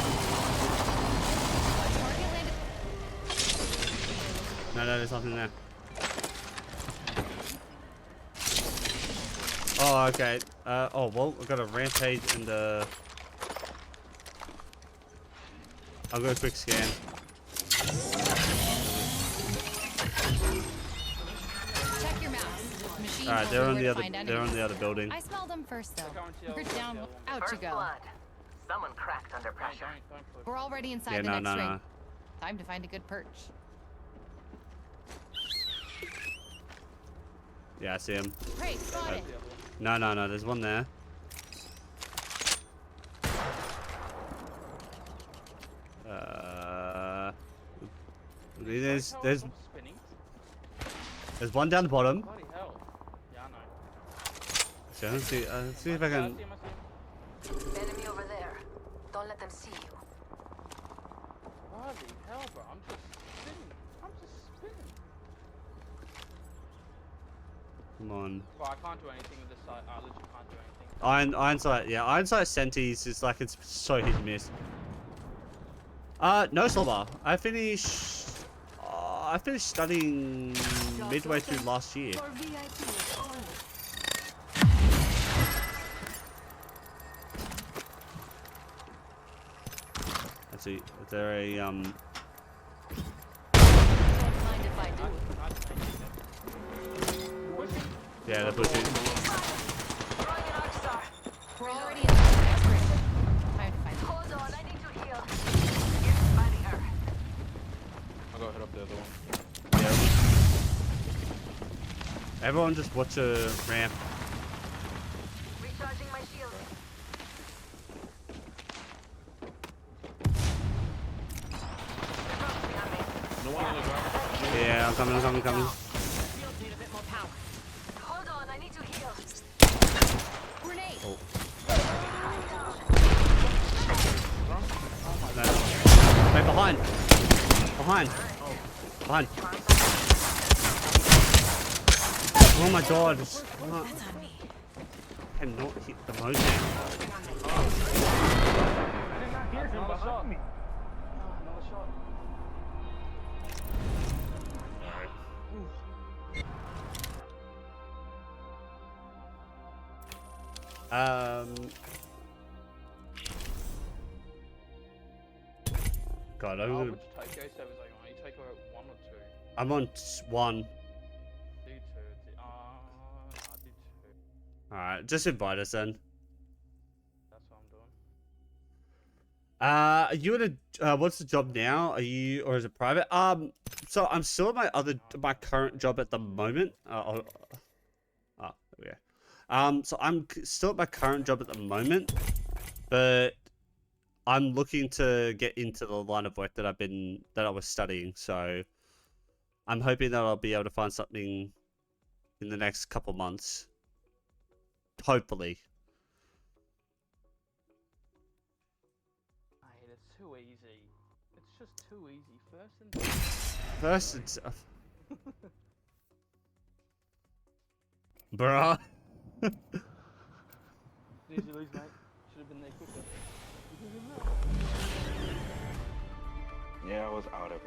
Target landed. No, there's nothing there. Oh, okay. Oh, well, I've got a rampage and I'll go a quick scan. Check your maps. Machine Alright, told they're me on where the to other. find They're on enemies. the other building. I smelled them first, though. We're down. Out you First go. blood. Someone cracked under pressure. We're already inside Yeah, the no, next no, ring. no. Time to find a good perch. Yeah, I see him. Great, spotted. No, there's one there. There's one down the bottom. Bloody hell. Yeah, I know. So let's see if I can. Enemy over there. Don't let them see you. Bloody hell, bro. I'm just spinning. Come on. Bro, I can't do anything with this side. I literally can't do anything. Iron sight. Yeah, iron sight senties is like it's so hit and miss. No slobber. I finished studying midway through last year. For VIPs only. Let's see. Is there a Don't mind if I do. Yeah, they're pushing. We're already inside the next ring. Time to find Hold on, I need to heal. Get by the earth. I'll go hit up the other one. Yeah. Everyone just watch a ramp. Recharging my shield. No one on the ground. Yeah, I'm coming. Shields need a bit more power. Hold on, I need to heal. grenade. Oh. No. Wait, behind. Oh my god. I cannot hit the motion. Another shot. Another shot. God, Which Tokyo servers are you on? Are you Tokyo 1 or 2? I'm on 1. D2. D2. Alright, just invite us then. That's what I'm doing. Are you in a what's the job now? Are you, or is it private? So I'm still at my current job at the moment. There we go. So I'm still at my current job at the moment, but I'm looking to get into the line of work that I was studying. So I'm hoping that I'll be able to find something in the next couple months. Hopefully. It's too easy. It's just too easy. First it's bruh. Easy lose, mate. Should have been there quicker. Yeah, I was out of it.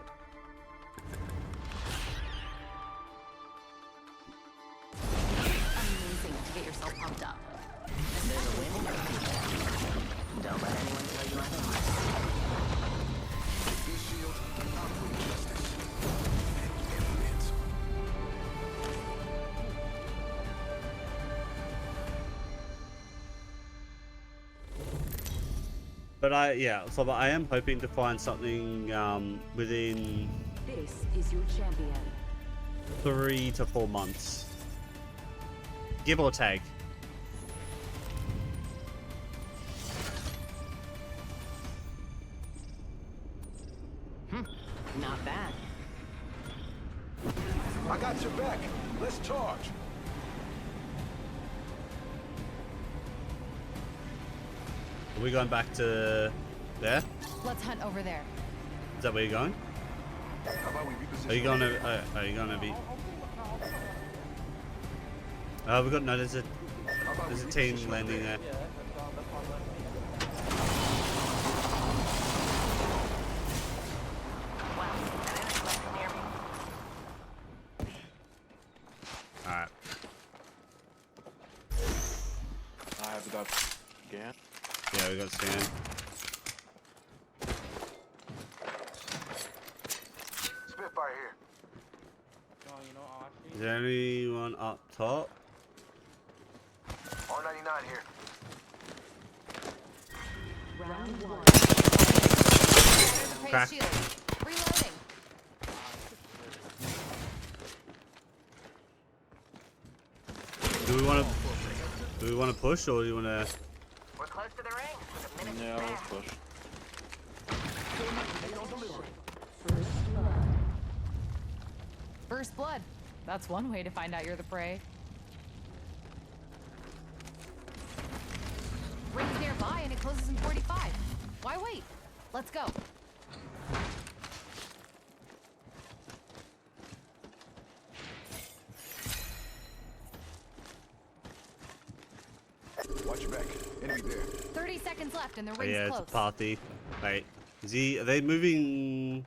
Amazing to get yourself pumped up. And there's a win in every Don't let anyone tell you otherwise. But so I am hoping to find something within This is your champion. 3 to 4 months, give or take. Not bad. I got your back. Let's charge. Are we going back to there? Let's hunt over there. Is that where you're going? How about we reposition? Are you going to? Are you going to be? We got no. There's a team landing there. Yeah, that's all All right. I have got scan. Yeah, we got scan. Spitfire here. Oh, you know, I'll actually. Is there anyone up top? R99 here. Round one. Praise Crack. shield. Reloading. Do we want to push, or do you want to? We're close to the ring. With a minute Yeah, to let's spare. push. First blood. First blood. That's one way to find out you're the prey. Ring's nearby and it closes in 45. Why wait? Let's go. Watch your back. Enemy there. 30 seconds left and the Oh, ring's yeah, close. it's a party. Wait, are they moving?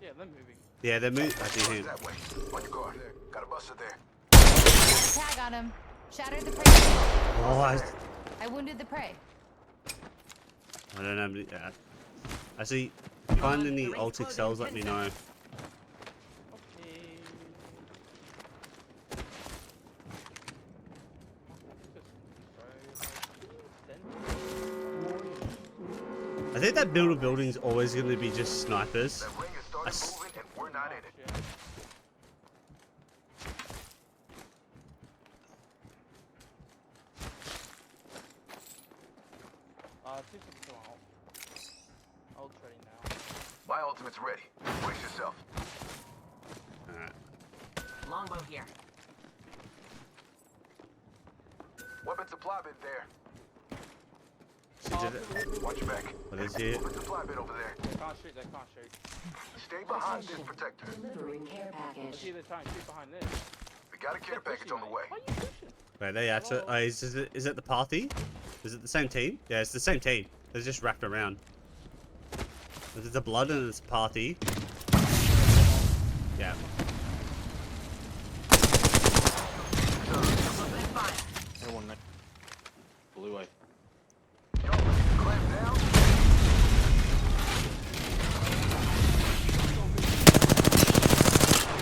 Yeah, they're moving. Yeah, they're moving. I see him. That way. On your guard. Got a buster there. Got a tag on him. Shattered the prey. Oh, I wounded the prey. I don't know. Yeah. Actually, if you find any ultic cells, let me know. Okay. I think that build of building's always going to be just snipers. That ring has started moving and we're not in it. Yeah. Two seconds to out. I'll trade now. My ultimate's ready. Brace yourself. Alright. Longbow here. Weapon supply bin there. She did it. Watch your back. What is it? Weapon supply bin over there. They can't shoot, they can't shoot. Stay behind this protector. Delivering care I package. see they're trying to shoot behind this. We got a care package on the way. Why are you pushing? Wait, they actually. Is it the party? Is it the same team? Yeah, it's the same team. They're just wrapped around. There's the blood and it's party. Yeah. Hey, one next. Blue eye. Clamp down.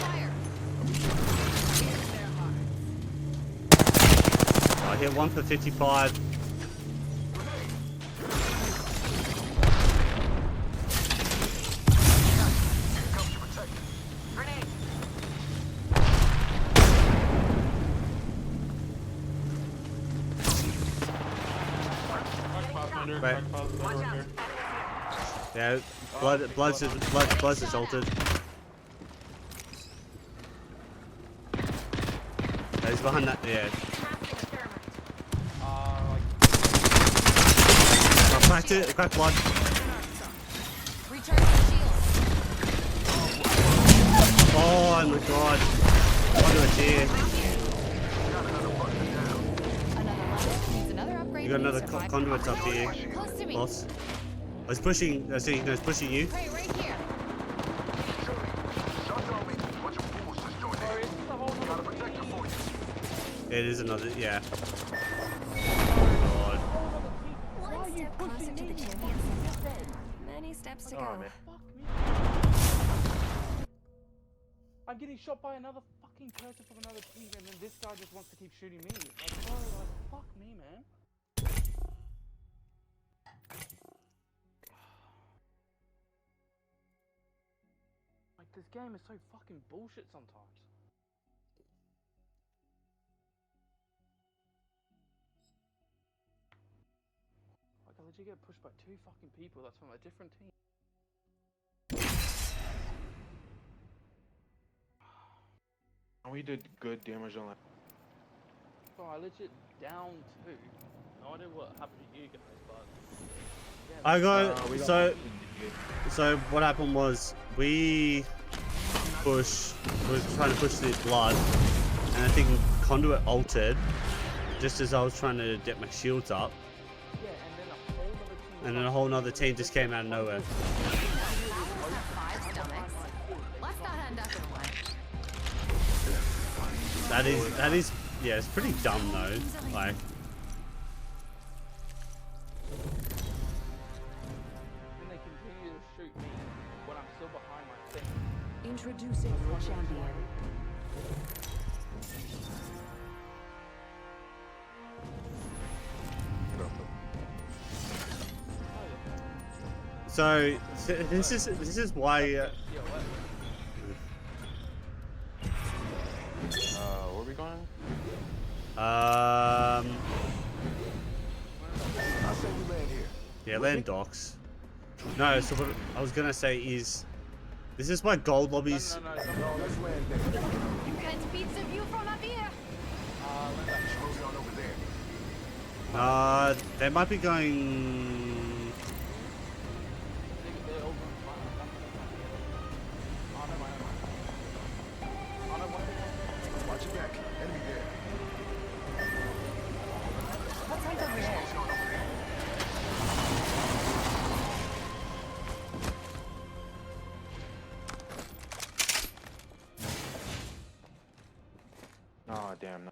Fire. I hit one for 55. Comes your protector. Grenade. Crack Pathfinder, Right. crack Pathfinder Watch right out. here. Yeah, blood's assaulted. He's behind that. Yeah. Crafting experiment. Oh, crack blood. Recharge the shield. Oh my god. What a tear. Another level needs another upgrade. You got to another survive. conduit up here. Close to me. Boss. I was pushing. I see. He's pushing you. Prey right here. Sugary. Shots on me. Bunch of fools just joined Sorry, in. this is a whole Got a nother protector team. for you. It is another. Yeah. God. One step closer to the champion. Many steps to Oh, go. man. Fuck I'm getting shot by another fucking person from another team, and then this guy just wants to keep shooting me. Like, bro, like, fuck me, man. Like, this game is so fucking bullshit sometimes. Like, I legit get pushed by 2 fucking people that's from a different team. We did good damage on that. Bro, I legit down 2. No idea what happened to you guys, but... Yeah, I got we don't- so what happened was we were trying to push the blood, and I think Conduit altered just as I was trying to get my shields up, yeah, and then a whole nother team just came out of nowhere. Let's not end up in one. That is yeah, it's pretty dumb though. Like, Then they continue to shoot me when I'm still behind my thing. Introducing your champion. so this is why. Yeah, what? Where are we going? I say we land here. Yeah, land docks. No, so what I was gonna say is, this is why gold lobbies. No, No, let's land there. You can't beat the view from up here. Close on over there. They might be going. Watch your back. Enemy there. What's right over here? Close on over there. Oh, damn. No.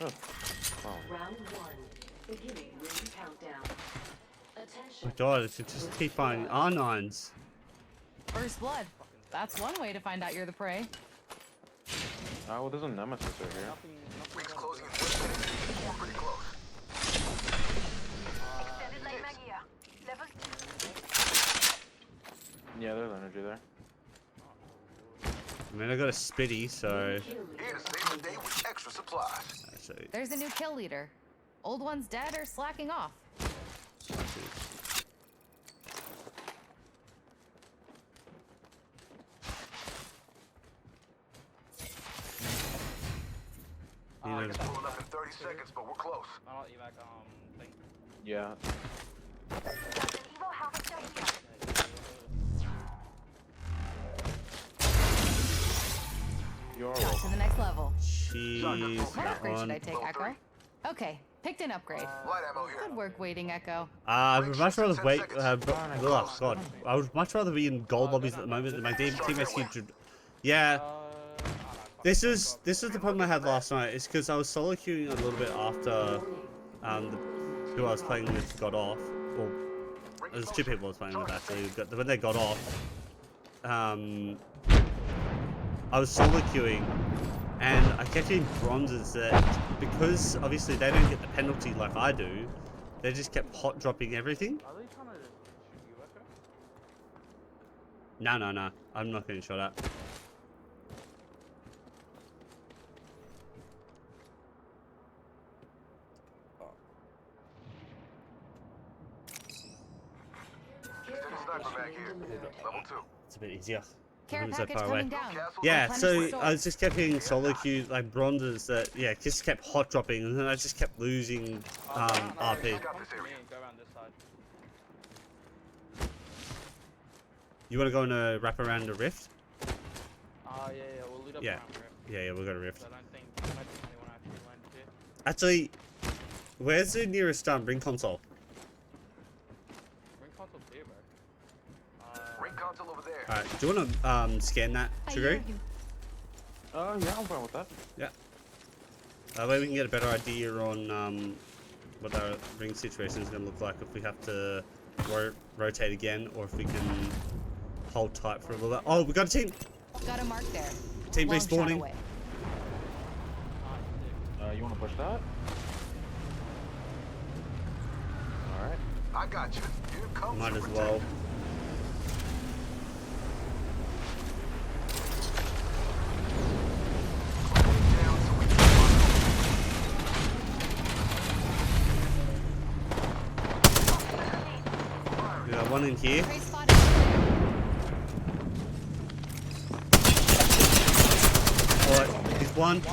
Oh. Oh. Round 1. Beginning ring countdown. Oh Attention. my god, it's just keep finding R9s. First blood. That's one way to find out you're the prey. Oh, well, there's a nemesis right here. Ring's closing in 1 minute. We're pretty close. Extended light mag here. Level 2. Yeah, there's energy there. I mean, I got a spitty, so. Here to save the day with extra supplies. Actually, There's a new kill leader. Old one's dead or slacking off. you know, Pulling up in 30 seconds, but we're close. I'll let you back, thing. Yeah. Captain Evo Harvester here. You're Got to welcome. the next level. jeez, What that upgrade should I one. take, Echo? Okay, picked an upgrade. Light ammo here. Good work waiting, Echo. I would much rather wait. 10 seconds. Oh god, I would much rather be in gold lobbies at the moment than my teammates keep. Yeah, this is the problem I had last night. It's because I was solo queuing a little bit after who I was playing with got off. Well, there's 2 people I was playing with actually. But when they got off, I was solo queuing, and I kept getting bronzes that, because obviously they don't get the penalty like I do, they just kept hot dropping everything. Are they trying to shoot you, Echo? No, I'm not getting shot at. Steady sniper back here. Level 2. It's a bit easier. Care Everyone's so package far away. coming down. Yeah, Replenish so the I just kept getting solo queued like bronzes that just kept hot dropping, and then I just kept losing RP. Come to me and go around this side. You want to go on a wrap around a rift? Yeah, we'll lead up Yeah. around Rift. Yeah, we'll go to rift. I don't think anyone actually landed here. Actually, where's the nearest ring console? Ring console's here, bro. Ring console over there. Alright, do you want to scan that, I Sugary? hear you. Yeah, I'm fine with that. Yeah. That way we can get a better idea on what our ring situation is going to look like if we have to rotate again, or if we can hold tight for a little bit. Oh, we got a team! Got a mark there. Team Long shot respawning. away. You want to push that? All right. I got you. Here comes Might the as well. We got one in here. Prey spotted. Alright, he's one. Hey.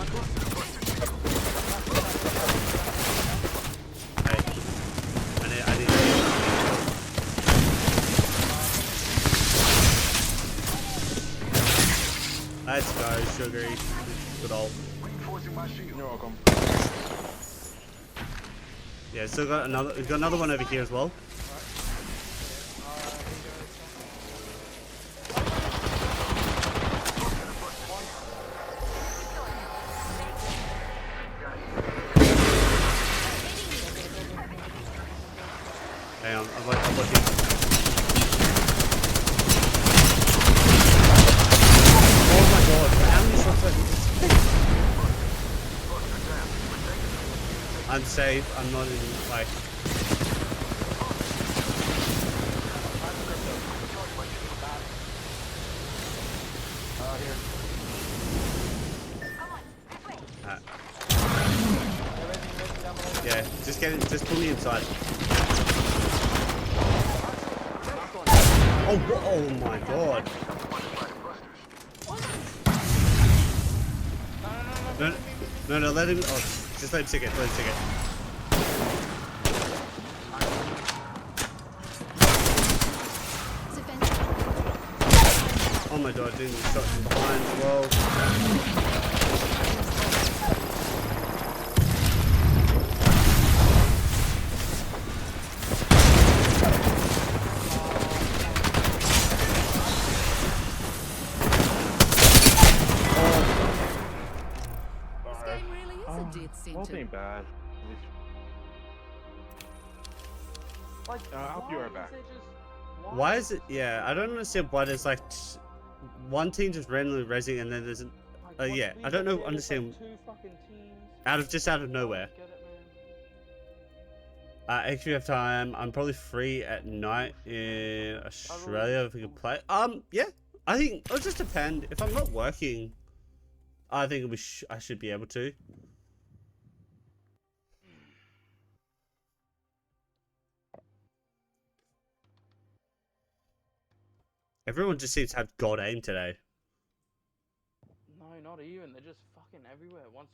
I need Let's go, Sugary. Good old. You're welcome. Yeah, still got another. We've got another one over here as well. Hang on, I'm looking. Oh my god, how many shots have you just... I'm safe, I'm not in, like... Yeah, just pull me inside. Oh my god. No, let him, oh, just let him take it, Oh my god, dude, he's shot from behind as well. Both ain't bad. Like, I'll be right back. Why is it? Yeah, I don't understand why there's like one team just randomly raising and then there's an. Yeah, I don't know. Understand. Out of nowhere. If you have time, I'm probably free at night in Australia if we can play. Yeah, I think it'll just depend. If I'm not working, I think I should be able to. Everyone just seems to have god aim today. No, not even. They're just fucking everywhere. Once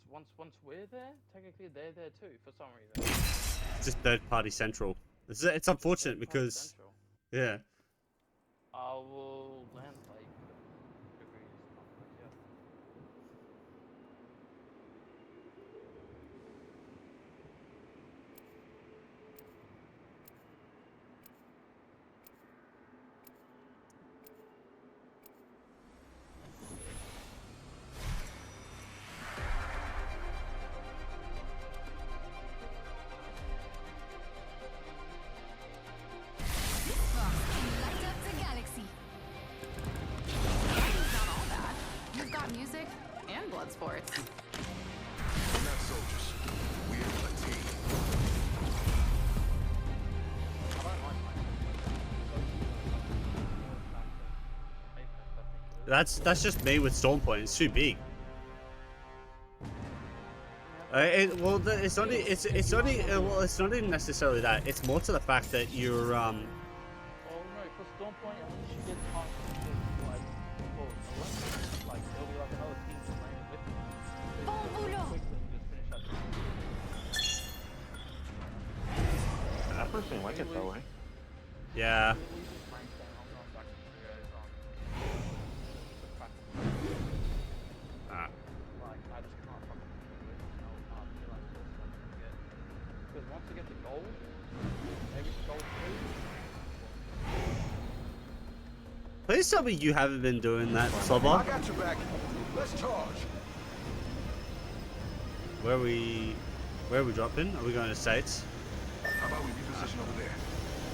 we're there, technically they're there too for some reason. It's just third party central. It's unfortunate because, yeah. I will land like degrees. Yeah. Music and blood sports. We're not soldiers. We're a team. That's just me with Storm Point. It's too big. It's not even necessarily that. It's more to the fact that you're Oh no, for Storm Point, at least you get constant like people, like there'll be like another team just playing with you. Bon boulot. Quickly just finish up. I personally like it that way. yeah. Like I just can't fucking do it. No, can't realize this stuff to get. Because once you get the gold, maybe it's gold 3. Please tell me you haven't been doing that, Slobber. I got your back. Let's charge. Where are we dropping? Are we going to States? How about we reposition over there?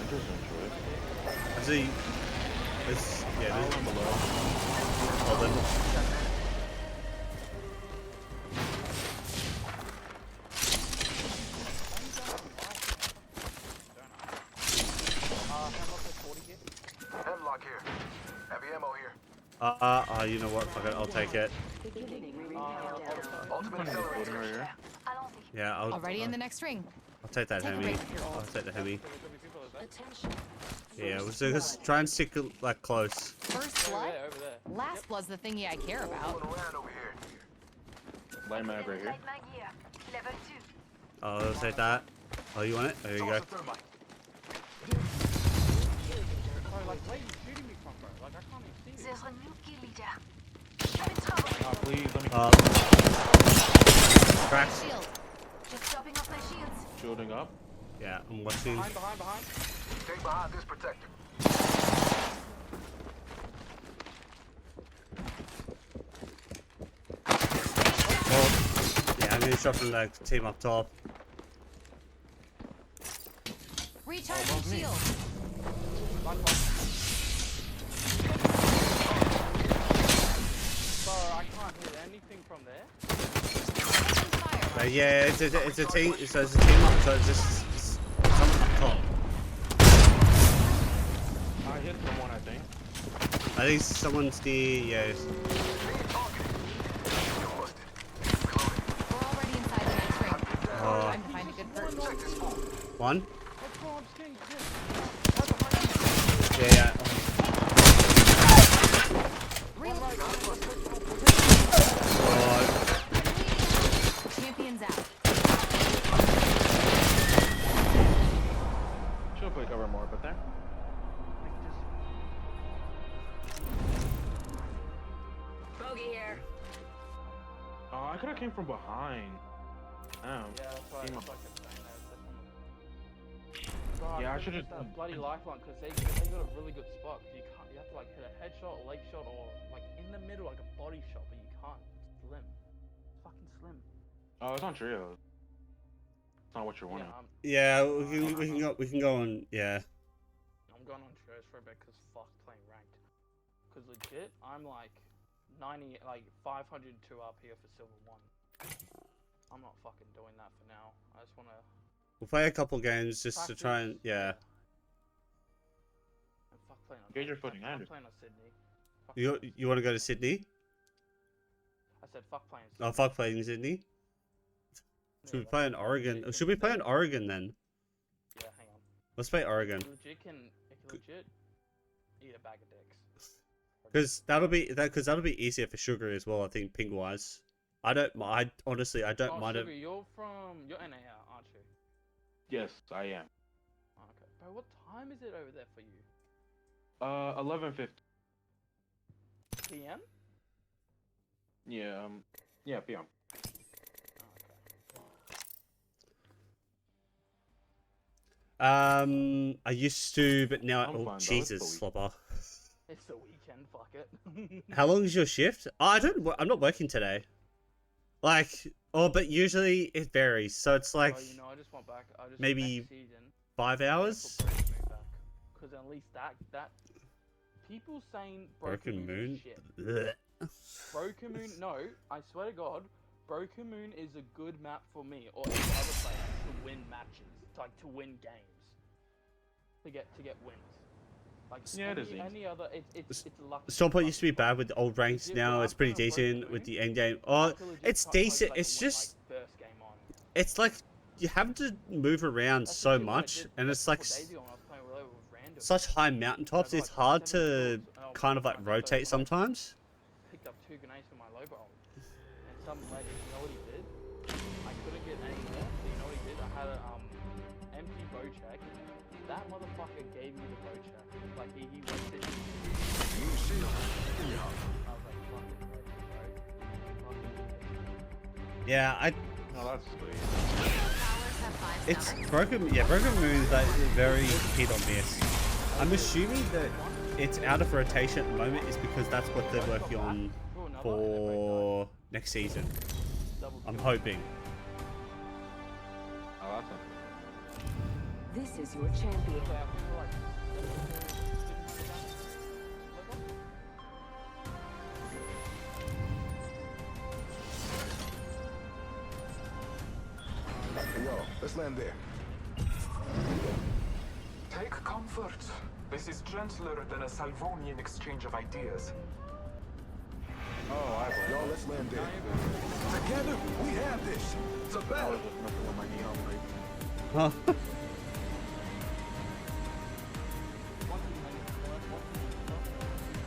Interesting choice. I see. Yeah. I'll run below. Well then. You know what? Fuck it, I'll take it. Ultimate accelerator right here. Yeah, Already in the next ring. I'll take that Take a Hemi. break if you're old. I'll take the Hemi. Attention. Yeah, we'll just try and stick like close. First blood? Last blood's the thingy I care about. Around over here. Light mag right here. Level 2. Oh, I'll take that. Oh, you want it? There you go. Sorry, like, where are you shooting me from, bro? Like, I can't even see you. There's a new kill leader. I'm in trouble. Please let me Crack. Shield. Just chopping off my shields. shielding up. Yeah, I'm watching. Behind. Stay behind this protector. Oh, yeah, I'm gonna shot from the team up top. Recharging shield. Bro, I can't hit anything from there. Taking fire. Yeah, it's a team. So it's a team up. So it's just someone up top. I hit someone, I think. I think someone's near. Yeah. We're already inside the next ring. Oh. I can find a good perch. One. Let's go, I'm scared. Yeah. Oh, Champions out. Should play cover more, but there. Bogey here. Oh, I could have came from behind. Damn. Yeah, that's why Team it's up. like a thing there. God, Yeah, I could've should've- hit that bloody lifeline because they got a really good spot. You can't. You have to like hit a headshot, leg shot, or like in the middle like a body shot, but you can't. It's slim. It's fucking slim. Oh, it's on trio. It's not what you're wanting. Yeah, yeah. We can go on. Yeah. I'm going on trios for a bit because fuck playing ranked. Because legit, I'm like 90, like 502 up here for silver 1. I'm not fucking doing that for now. I just wanna. We'll play a couple games just to try and And fuck playing on. Gauge your footing, I Fuck understand. playing on Sydney. Fuck You want to go to Sydney? I said fuck playing. Oh, fuck playing Sydney. Should we play in Oregon? Should we play in Oregon then? Yeah, hang on. Let's play Oregon. It can legit eat a bag of dicks. Because that'll be easier for Sugary as well. I think ping wise. I honestly I don't mind Sugar, it. you're NAR, aren't you? Yes, I am. Oh, okay. Bro, what time is it over there for you? 11:50. PM? Yeah. Yeah, PM. I used to, but now I'm fine, though. It's Jesus, the week. slobber. It's the weekend, fuck it. How long is your shift? Oh, I'm not working today. Like, but usually it varies. So it's like I just want back. maybe next season, 5 hours. Because at least that people saying Broken Moon. is shit. Blech. Broken Moon, no, I swear to God, Broken Moon is a good map for me or any other player to win matches, to win games, to get wins. Like Yeah, it is easy. any other, it's lucky. Stormport used to be bad with the old ranks. Legit, Now when it's I'm pretty playing on Broken decent with Moon, the end game. I Oh, have to legit it's play decent. like It's win, just first game on. it's like you have to move around That's so legit what I much, did and a it's like couple days ago when I was playing with random. such high mountaintops. I'd It's like hard 7 to kills, and I was kind of like like, rotate sometimes. Picked up 2 grenades for my low barrel. And some lady, you know what he did? I couldn't get anywhere, so you know what he did? I had an empty bow check. That motherfucker gave me the bow check. Like he wasted it. I was like, fucking great, bro. Fucking Yeah, No, that's sweet. Powers have 5 it's stomachs. Broken Moon is like very hit or miss. I'm assuming that it's out of rotation at the moment is because that's what they're working on for next season. double I'm kill. hoping. Oh, that's a... This is your champion. So I think we're like, Yo, let's land there. Take comfort. This is gentler than a Salvonian exchange of ideas. Oh, I believe. Y'all, let's land there. Together, we have this. It's a I battle. was just messing with my neon break. Huh?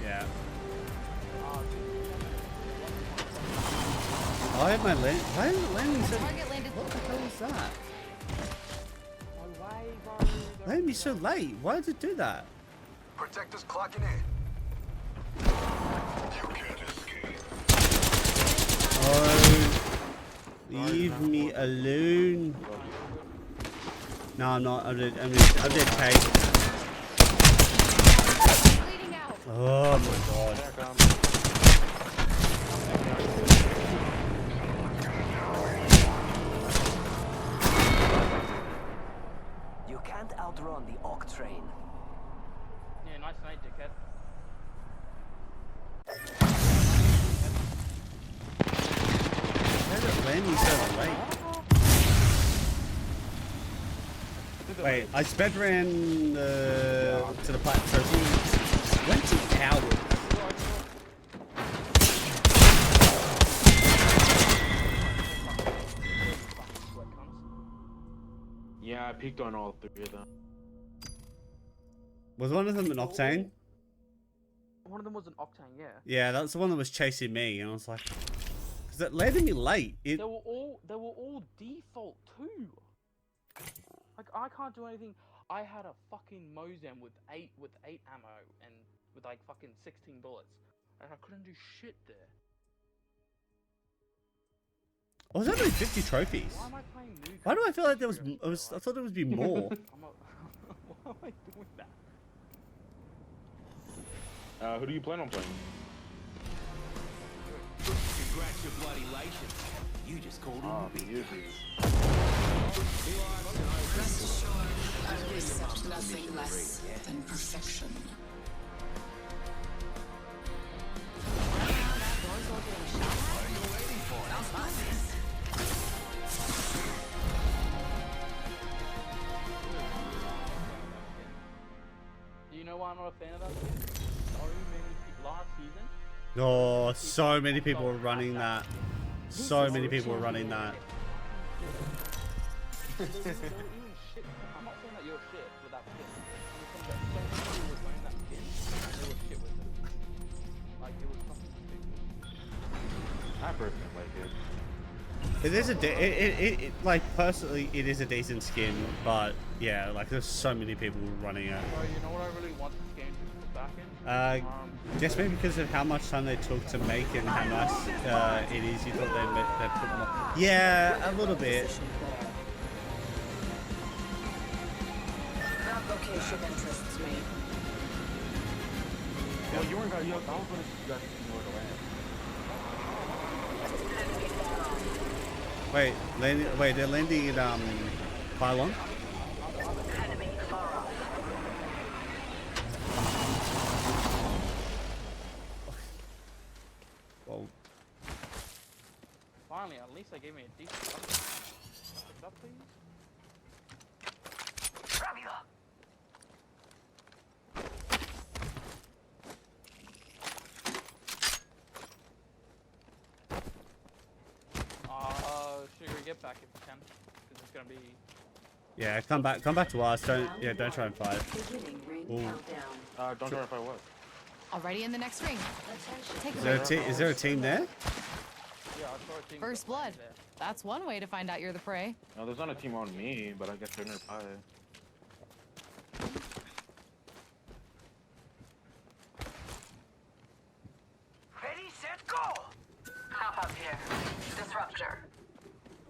Yeah. Why am I landing? Why is it landing so? Target landed. What the hell is that? Why, bro? Landing me so late. Why did it do that? Protectors clocking in. You can't escape. Oh, leave me alone. No, I'm not. I'm dead. I'm dead. Kate. Bleeding out. Oh my god. There comes. You can't outrun the Ock train. Yeah, nice night, dickhead. Why is it landing so late? Wait, I sped ran to the platform. So 20 hours. Yeah, I peeked on all three of them. Was one of them an Octane? One of them was an Octane, yeah. Yeah, that's the one that was chasing me, and I was like, because it landed me late. It. They were all default too. Like I can't do anything. I had a fucking Mozam with eight ammo and with like fucking 16 bullets, and I couldn't do shit there. Oh, was only 50 trophies. Why am I playing new? Why do I feel like there was? I thought there would be more. Why am I doing that? Who do you plan on playing? Congratulations. You just called in the big Rest assured, I will accept nothing less than perfection. Do you know why I'm not a fan of that skin? So many people last season. Oh, so many people were running that. So many people were running that. They were even shit. I'm not saying that you're shit with that skin. I'm saying that so many people were wearing that skin and they were shit with it. Like it was fucking ridiculous. I personally like it. It is a like personally, it is a decent skin, but yeah, like there's so many people running it. So you know what I really want this game to put back in? Just maybe because of how much time they took to make and how nice it is. You thought they put more. Yeah, a little bit. That location interests me. Well, you weren't gonna. I was gonna you guys know where to land. Wait, they're landing at Pylon. Enemy far off. Well, Finally, at least they gave me a decent cover. Pick it up, please. Sugary, get back if you can, because it's gonna be. yeah, come back to us. Don't try and fight. Ooh. Don't try to fight what? Already in the next ring. Take a Is there a team there? Yeah, I saw a team. First blood. There. That's one way to find out you're the prey. No, there's not a team on me, but I guess they're nearby. Ready, set, go! Hop up here. Disruptor.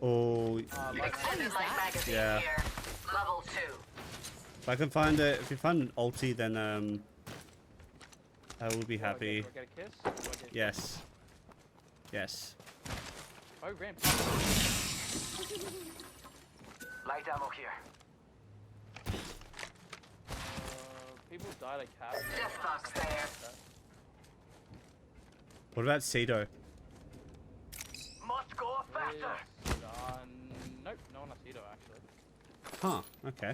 Oh, Extended light magazine yeah. here. Level 2. If I can find it, if you find an ulti, then I will be happy. Do I get a kiss? Do I get a kiss? Yes. Yes. Oh, ramp. Light ammo here. People died at cap. Death box there. What about Cedo? Must go faster. Nope, no one has Cedo actually. Huh. Okay.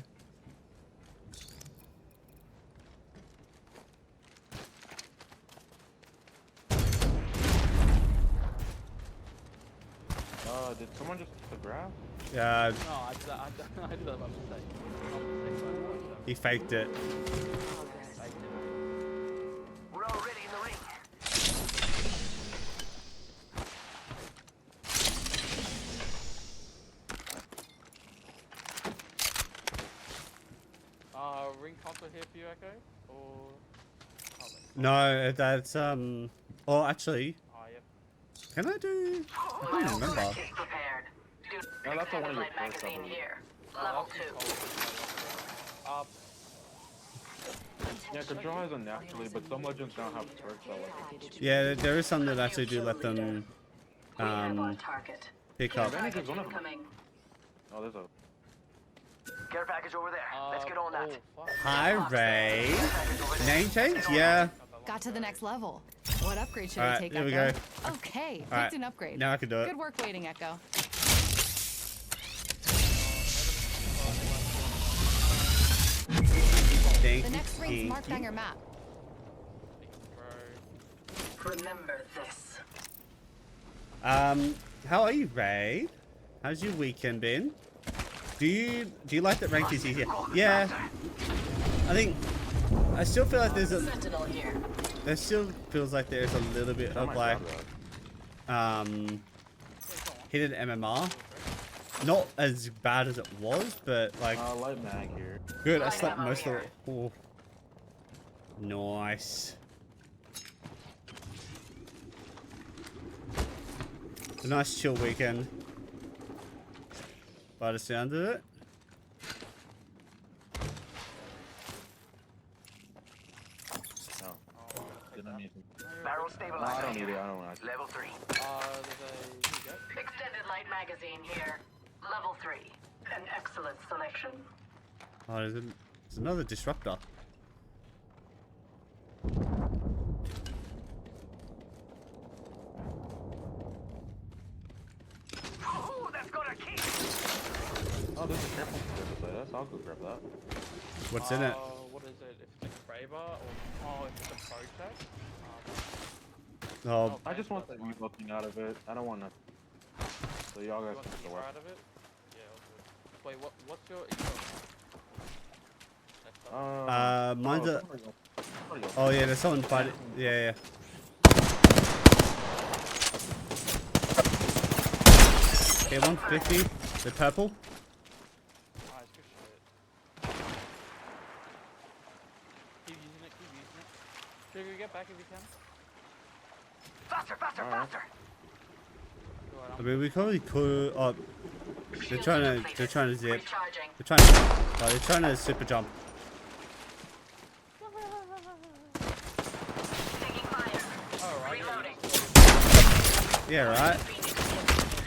Did someone just hit the grass? Yeah, No, I did that. I did that by mistake. Not mistake, he faked it. but faked it. We're already in the ring. Ring console here for you, Echo? Or... Oh, No, that's oh, actually, oh, yep. can I do? I don't remember. Prepared. No, that's the one of your Light first magazine ever. here. Oh, Level that's 2. cool. Yeah, control has a naturally, but some legends don't have perks that let them. Yeah, there is some that actually do let them We have our target. pick up. Advantage is one of them. Incoming. Oh, there's a. Care package over there. Let's get on that. Oh, fuck. Hi, Ray. Name change? Yeah. Got to the next level. What upgrade should I Alright, take, here we Echo? go. Okay, Alright, picked an upgrade. now I can do it. Good work waiting, Echo. Thank The you, next ring's thank marked you. on your map. Remember this. How are you, Ray? How's your weekend been? Do you like that ranked is easier? Yeah. I think I still feel like Sentinel here. there still feels like there's a little bit of like hidden MMR. Not as bad as it was, but like Light mag here. good. I slept most of it. Oh. Nice. It's a nice chill weekend. By the sound of it. No. Didn't need it. Barrel No, stabilizer. I don't need it. I don't want it. Level 3. There's a... Here you go. Extended light magazine here. Level 3. An excellent selection. Oh, there's another disruptor. Ooh, that's got a key. Oh, there's a careful play this. I'll go grab that. What's in it? What is it? If it's a spray bar or... Oh, if it's a pro check? Oh, I just want the evil thing out of it. I don't want to. So y'all You guys want can the go out of it? Yeah, all good. Wait, what's your... mine's a. somebody go. Somebody go. Oh yeah, there's someone fighting. Yeah, yeah. Okay, 150. The purple. Nice, good shit. Keep using it, keep using it. Sugar, get back if you can. Faster, faster, Alright. faster. Go right I on. mean, we probably could. Oh, they're trying to zip. Recharging. They're trying to super jump. Taking fire. Alright. Reloading. Yeah, right.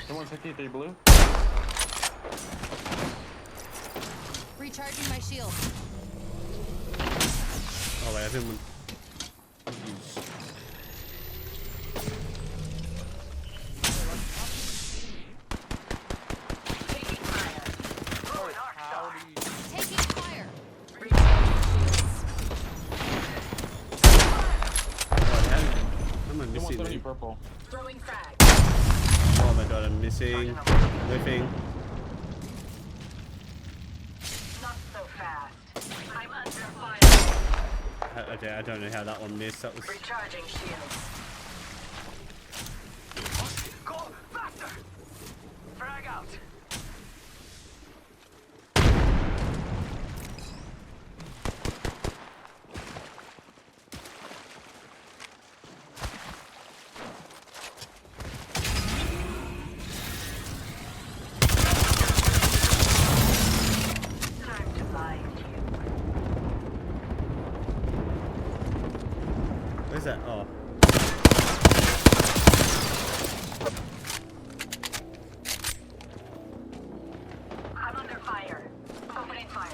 Someone 53 blue. Recharging my shield. Oh wait, I didn't. Taking fire. How do you... Taking fire. Recharging shields. How am I missing? 170 purple. Throwing frag. Oh my god, I'm missing. Whipping. Not so fast. I'm under fire. Okay, I don't know how that one missed. That was. Recharging shields. Go faster. Frag out. Time to blind you. Where's that? Oh. I'm under fire. Opening fire.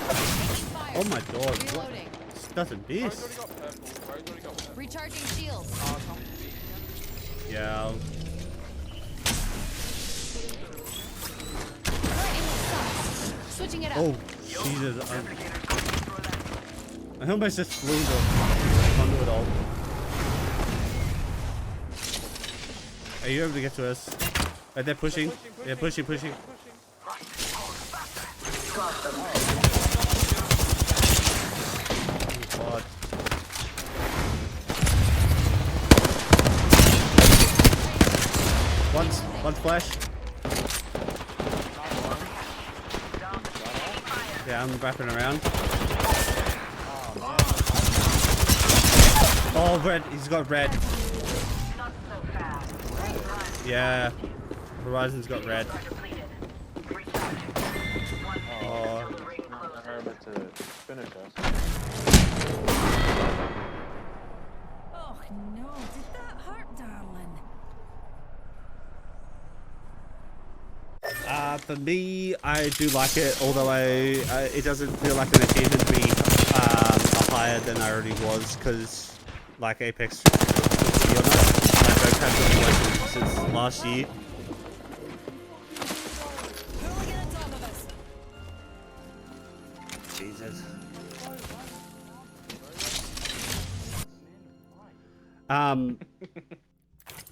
Taking fire. Oh my god. What? Reloading. This doesn't Ro's miss. already got purple. Ro's already got purple. Recharging shields. Come to me again. Yeah. I'll... Current angle sucks. Switching it up. Oh, Jesus. I almost just flew the conduit ult. Are you able to get to us? They're pushing. They're pushing. God. One's flash. Yeah, I'm wrapping around. Oh, red. He's got red. Yeah. Horizon's got red. Oh. To finish us. Oh no, did that hurt, darling? For me, I do like it, although it doesn't feel like an achievement to be higher than I already was, because like Apex, to be honest, I don't have the work since last year. Jesus.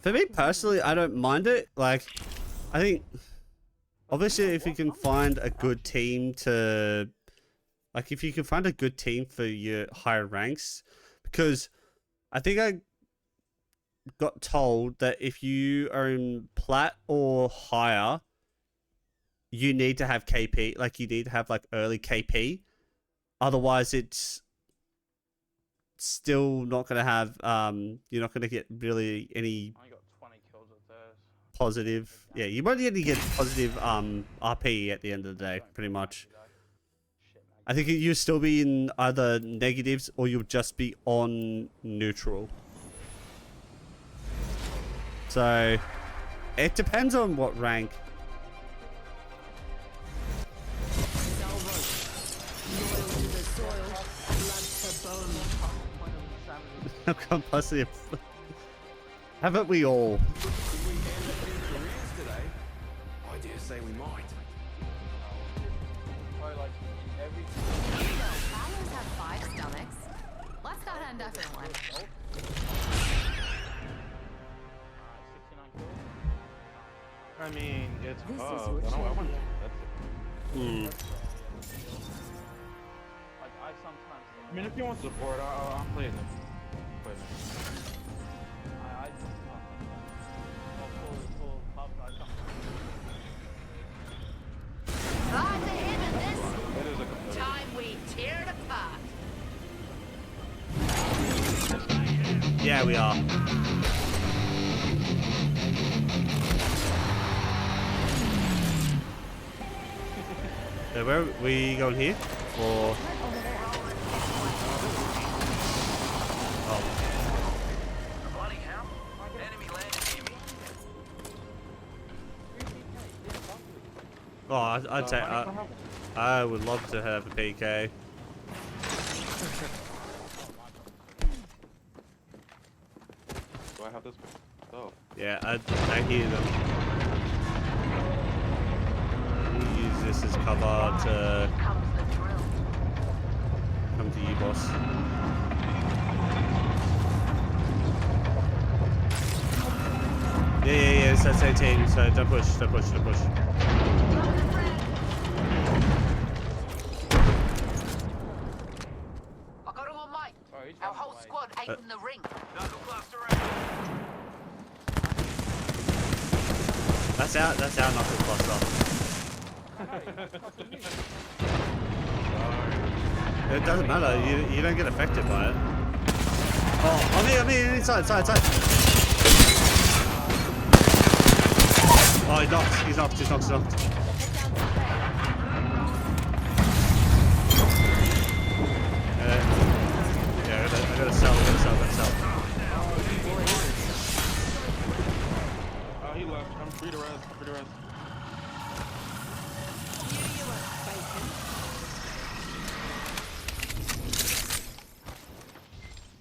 For me personally, I don't mind it. Like, I think obviously if you can find a good team to, like, if you can find a good team for your higher ranks, because I think I got told that if you are in plat or higher, you need to have KP, like you need to have like early KP. Otherwise, it's still not going to have, you're not going to get really any I got 20 kills with theirs. positive. Yeah, you won't really get positive RP at the end of the day, pretty much. I think you'll still be in either negatives or you'll just be on neutral. So, it depends on what rank. How come positive? Haven't we all? I dare say we might. Lions have 5 stomachs. Let's not end up in one. I mean, it's This is I your don't know. champion. That's it. Like I sometimes. I mean, if you want support, I'll play them. I just full pub. I come. Right to him in this. It is a competitive. Time we tear it apart. Yeah, we are. So where are we going here? Or Bloody hell. Enemy landing near me. oh, I'd say I would love to have a PK. Do I have this? Oh. Yeah, I hear them. Use this as cover to Comes the drill. come to you, boss. Yeah, it's that same team, so don't push. I got him on mic. Sorry, he's Our running whole away. squad ain't in the ring. Knuckle cluster out. That's our knuckle cluster. It doesn't matter, you don't get affected by it. Oh, I mean, inside. Oh, he's knocked. Yeah, I gotta sell. He left. I'm free to rest.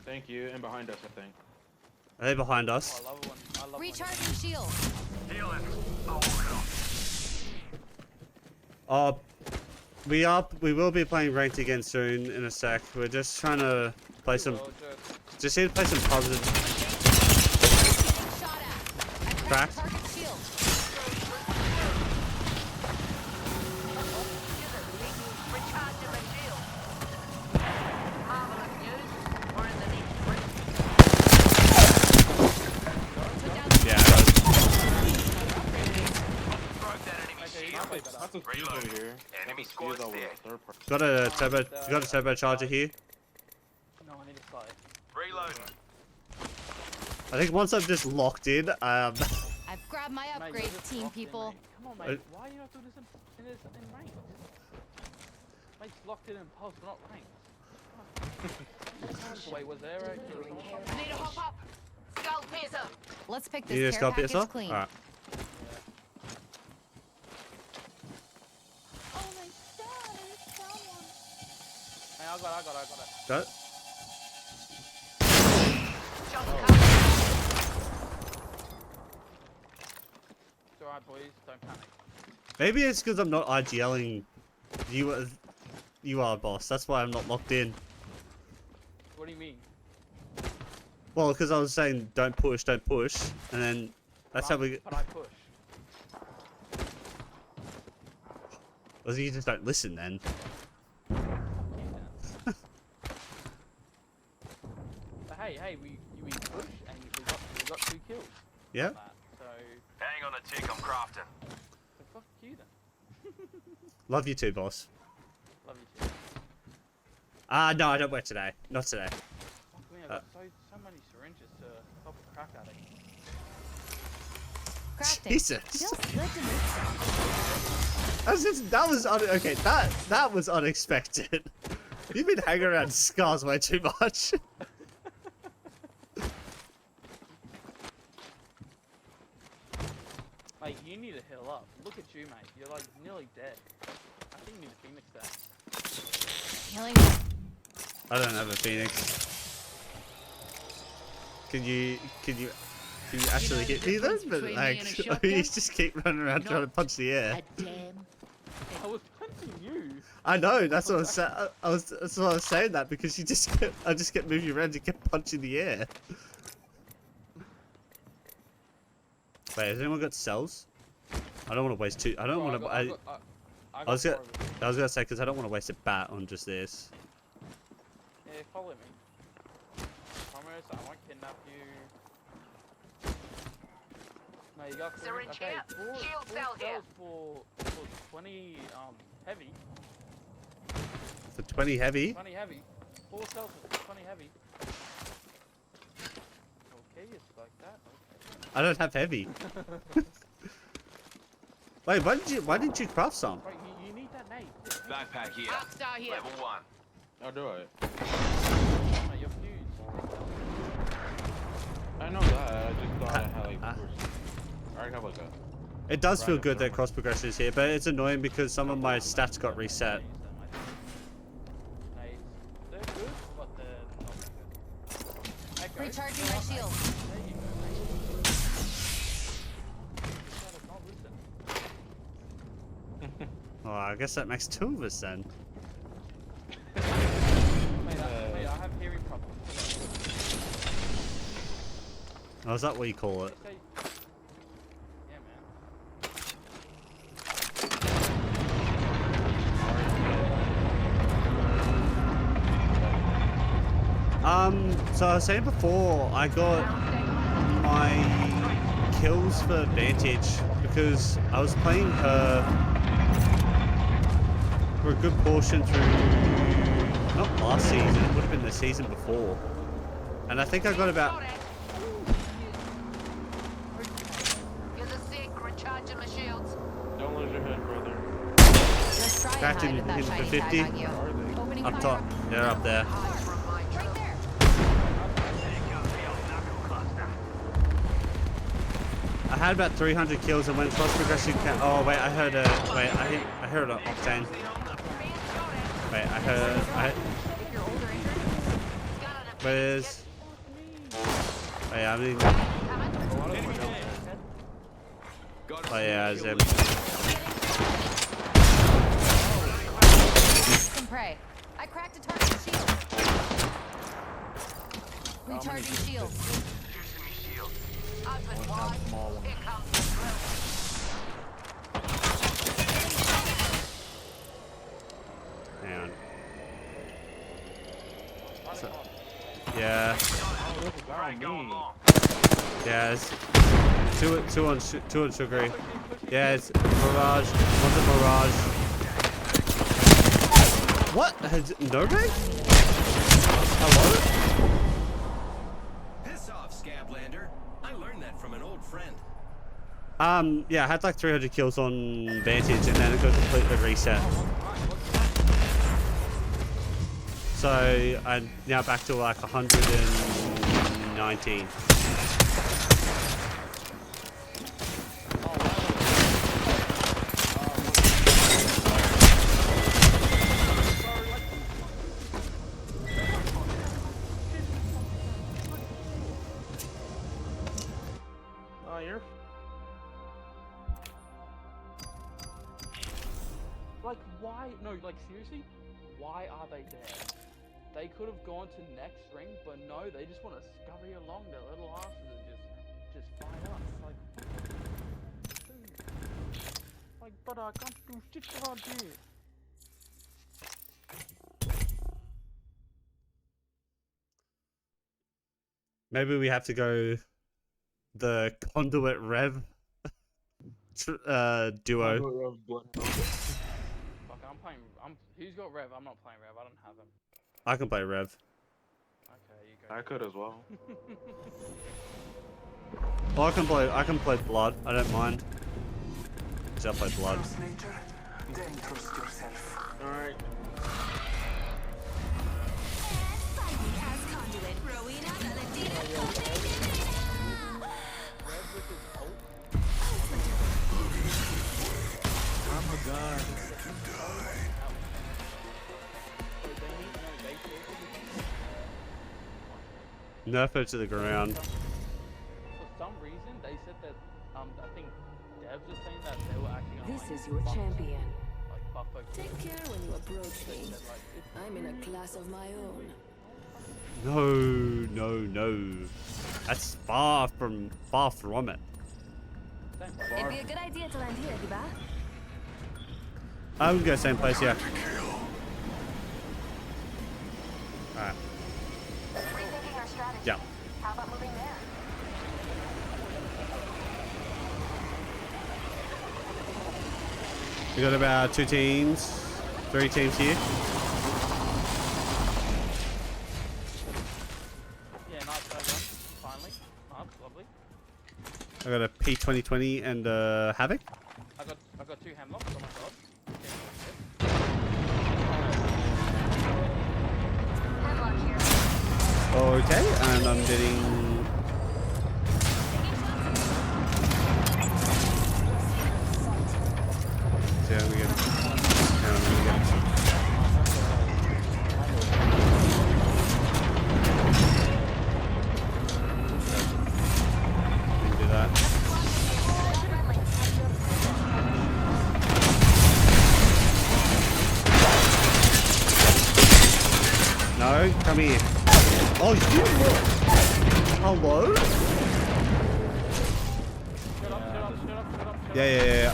Thank you. And behind us, I think. Are they behind us? I love it when Recharging shield. Healing. Oh, we will be playing ranked again soon in a sec. We're just trying to play some. Just need to play some positive. cracked. Target shield. Recharging my shield. Marvelous news. We're in the next ring. Yeah. Broke that enemy shield. That's a fuse over here. Enemy Fuse squad's over there. the third part. Got a turbocharger here. No, I need a sight. Reloading. I think once I'm just locked in, I've grabbed my Mate, you're upgrade, just team locked in, people. mate. Come on, mate. Why are you not doing this in rank? Mate's locked in pulse, not ranked. Wait, was there a... Need to hop up. Skull piercer. Let's pick you this just care got package yourself. clean. All right. Oh my god, there's someone. Hey, I got it. Got it? Jump Oh. cover. It's alright, boys. Don't panic. Maybe it's because I'm not IGLing you are, boss. That's why I'm not locked in. What do you mean? Well, because I was saying don't push, and then that's how we. But I push. Well, you just don't listen then. But hey, we push and we got 2 kills. Yeah. on that, so Hang on a tick, I'm crafting. fuck you then. Love you too, boss. Love you too. No, I don't work today. Not today. Fuck me, I've got so many syringes to help a crack addict. Crafting. Jesus. Feels good to move That was okay. That was unexpected. You've been hanging around scars way too much. Mate, you need to heal up. Look at you, mate. You're like nearly dead. I think you need a Phoenix there. healing. I don't have a phoenix. Can you actually hit me then? But like, you just keep running around trying to punch the air. I was punching you. I know. That's what I was saying that because I just kept moving around. You kept punching the air. Wait, has anyone got cells? I don't want to waste two. I don't want to. I was gonna say because I don't want to waste a bat on just this. Yeah, follow me. Promise, I won't kidnap you. No, you got Syringe okay, here. four Shield cell here. cells for 20 heavy. For 20 heavy. 20 heavy. 4 cells for 20 heavy. Okay, it's like that. Okay. I don't have heavy. Wait, why didn't you craft some? Right, you need that nade. Backpack here. Rockstar here. Level 1. I'll do it. No, you're fused. I know that. I just thought I had like I already have like a. It does feel good that cross progression is here, but it's annoying because some of my stats got reset. Nades. They're good, but they're not good. Echo. Recharging my shield. There you go, mate. This guy does not listen. Oh, I guess that makes 2 of us then. Mate, I have hearing problems. Oh, is that what you call it? Yeah, man. So I was saying before, I got my kills for Vantage because I was playing her for a good portion through, not last season, it would have been the season before. And I think I got about, You're the sick. Recharging my shields. Don't lose your head, brother. Let's try and Back hide in- with that in the shiny 50? tag on you. Opening up fire. top, they're up there. Right there. I had about 300 kills and when cross progression oh wait, I heard a, wait, I heard an octane. Wait, I heard, where's, wait, I mean, oh yeah, Zeb. Some prey. I cracked a target shield. Recharging shield. Open I'll wide. have small ones. Here comes the drill. Hang on. Run So- across. Yeah. Oh, there's a guy on me. Yeah. It's two on Sugary. Yeah, it's Mirage. One's a Mirage. What? Has no bag? Hello? Piss off, Scablander. I learned that from an old friend. Yeah, I had like 300 kills on Vantage and then it got completely reset. So I'm now back to like 119. Oh, you're. Like, why? No, like, seriously? Why are they there? They could have gone to next ring, but no, they just want to scurry along their little asses and just fight us. Like, dude. Like, but I can't do shit around here. Maybe we have to go the Conduit Rev duo. Fuck, I'm playing. Who's got Rev? I'm not playing Rev. I don't have him. I can play Rev. Okay, you go. I could as well. Oh, I can play Blood. I don't mind. 'Cause I play Blood. nature, then trust yourself. Alright. Rev with his ult. I'm a gun. Nerf it to the ground. For some reason, they said that, I think devs were saying that they were actually gonna, This like, is your buff- champion. like, buff her Take kills. care when you approach They me. said, like, it's I'm in a class of my own. No, no, no. That's far from it. It'd be a good idea to land here, diba? I would go same place, yeah. Alright. Rethinking our strategy. Yeah. How about moving there? We got about 3 teams here. Yeah, nice done. Finally. Nice, lovely. I got a P2020 and a Havoc. I got 2 hemlocks, oh my god. Headlock here. Okay, and I'm getting... So we get... Do that. No, come here. Oh, you look. Hello? Shut up. Yeah.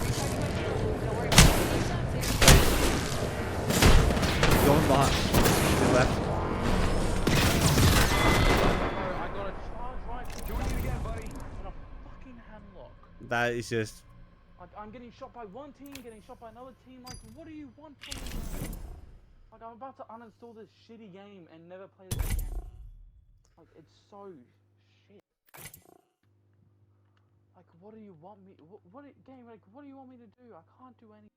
Going behind. To the left. I got a charge right. Doing it again, buddy. And a fucking hemlock. That is just... Like, I'm getting shot by one team, getting shot by another team. Like, what do you want from me? Like, I'm about to uninstall this shitty game and never play this again. Like, it's so shit. Like, what do you want me? Game? Like, what do you want me to do? I can't do anything.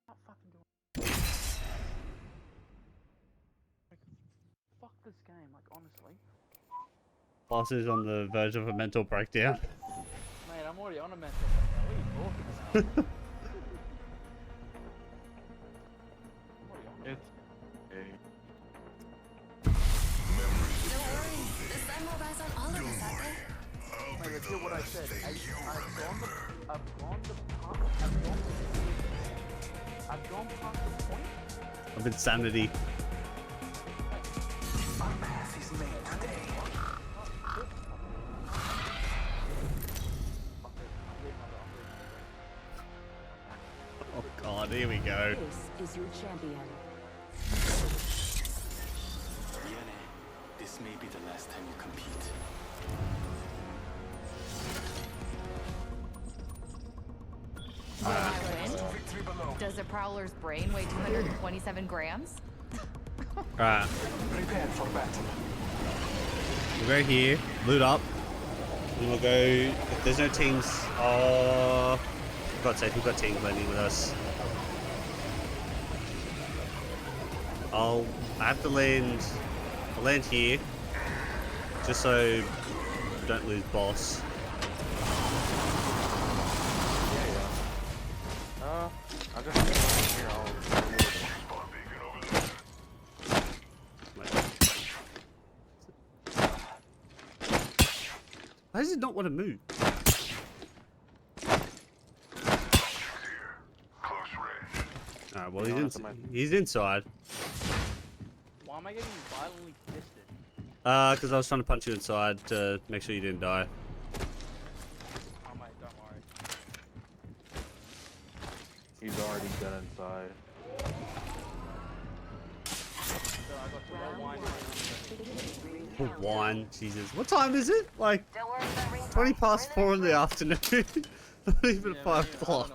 I can't fucking do anything. Like, fuck this game. Like, honestly. Boss is on the verge of a mental breakdown. Mate, I'm already on a mental breakdown. What are you talking about? It's. Don't worry, this time mobile's on all of us, aren't they? Like, repeat what I said. I've gone past the point. Of insanity. Our path is made today. god, here we go. This is your champion. This may be the last time you compete. Does the Prowler's brain weigh 227 grams? Alright. Prepare for battle. We'll go here, loot up, and we'll go. If there's no teams, oh, for God's sake, we've got teams landing with us. I have to land. I'll land here, just so we don't lose boss. I just here. Why does it not want to move? Alright, well he's inside. Why am I getting violently fisted? Because I was trying to punch you inside to make sure you didn't die. Oh mate, don't worry. He's already got inside. So I got to rewind. Wine, Jesus. What time is it? Like Don't worry about ring 20 pop. past 4 in the afternoon. Not even 5 o'clock.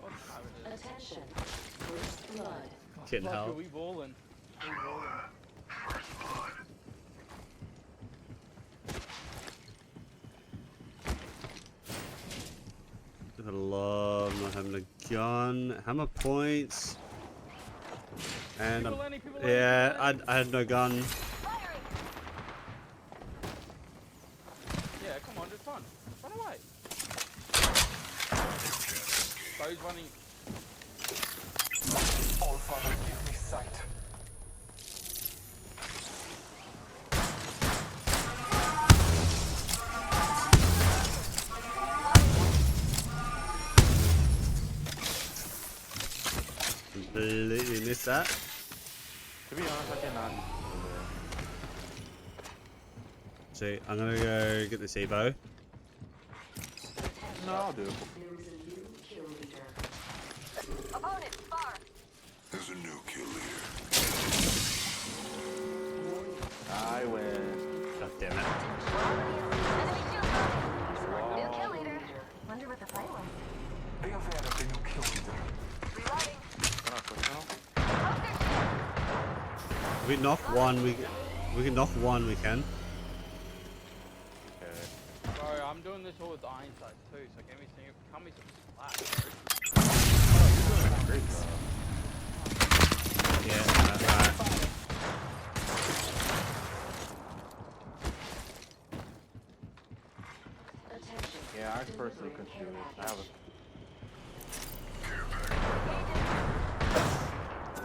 Attention. First blood. Kidding hell. We balling. We balling. I love not having a gun. Hammer points. And yeah, I had no gun. Yeah, come on, just run. Run away. So he's running. All father, give me sight. Completely missed that. To be honest, I cannot. So I'm gonna go get this Evo. No, I'll do it. Opponent, far. There's a new kill leader. I win. God damn it. Enemy shield. New kill leader. Wonder what the fight was. Be aware of the new kill leader. Reloading. Can I push now? If we knock one, we can knock one, we can. Okay. Bro, I'm doing this all with iron sights too, so give me some slack. Great job. Yeah, alright. Yeah, I personally couldn't shoot it. I have a.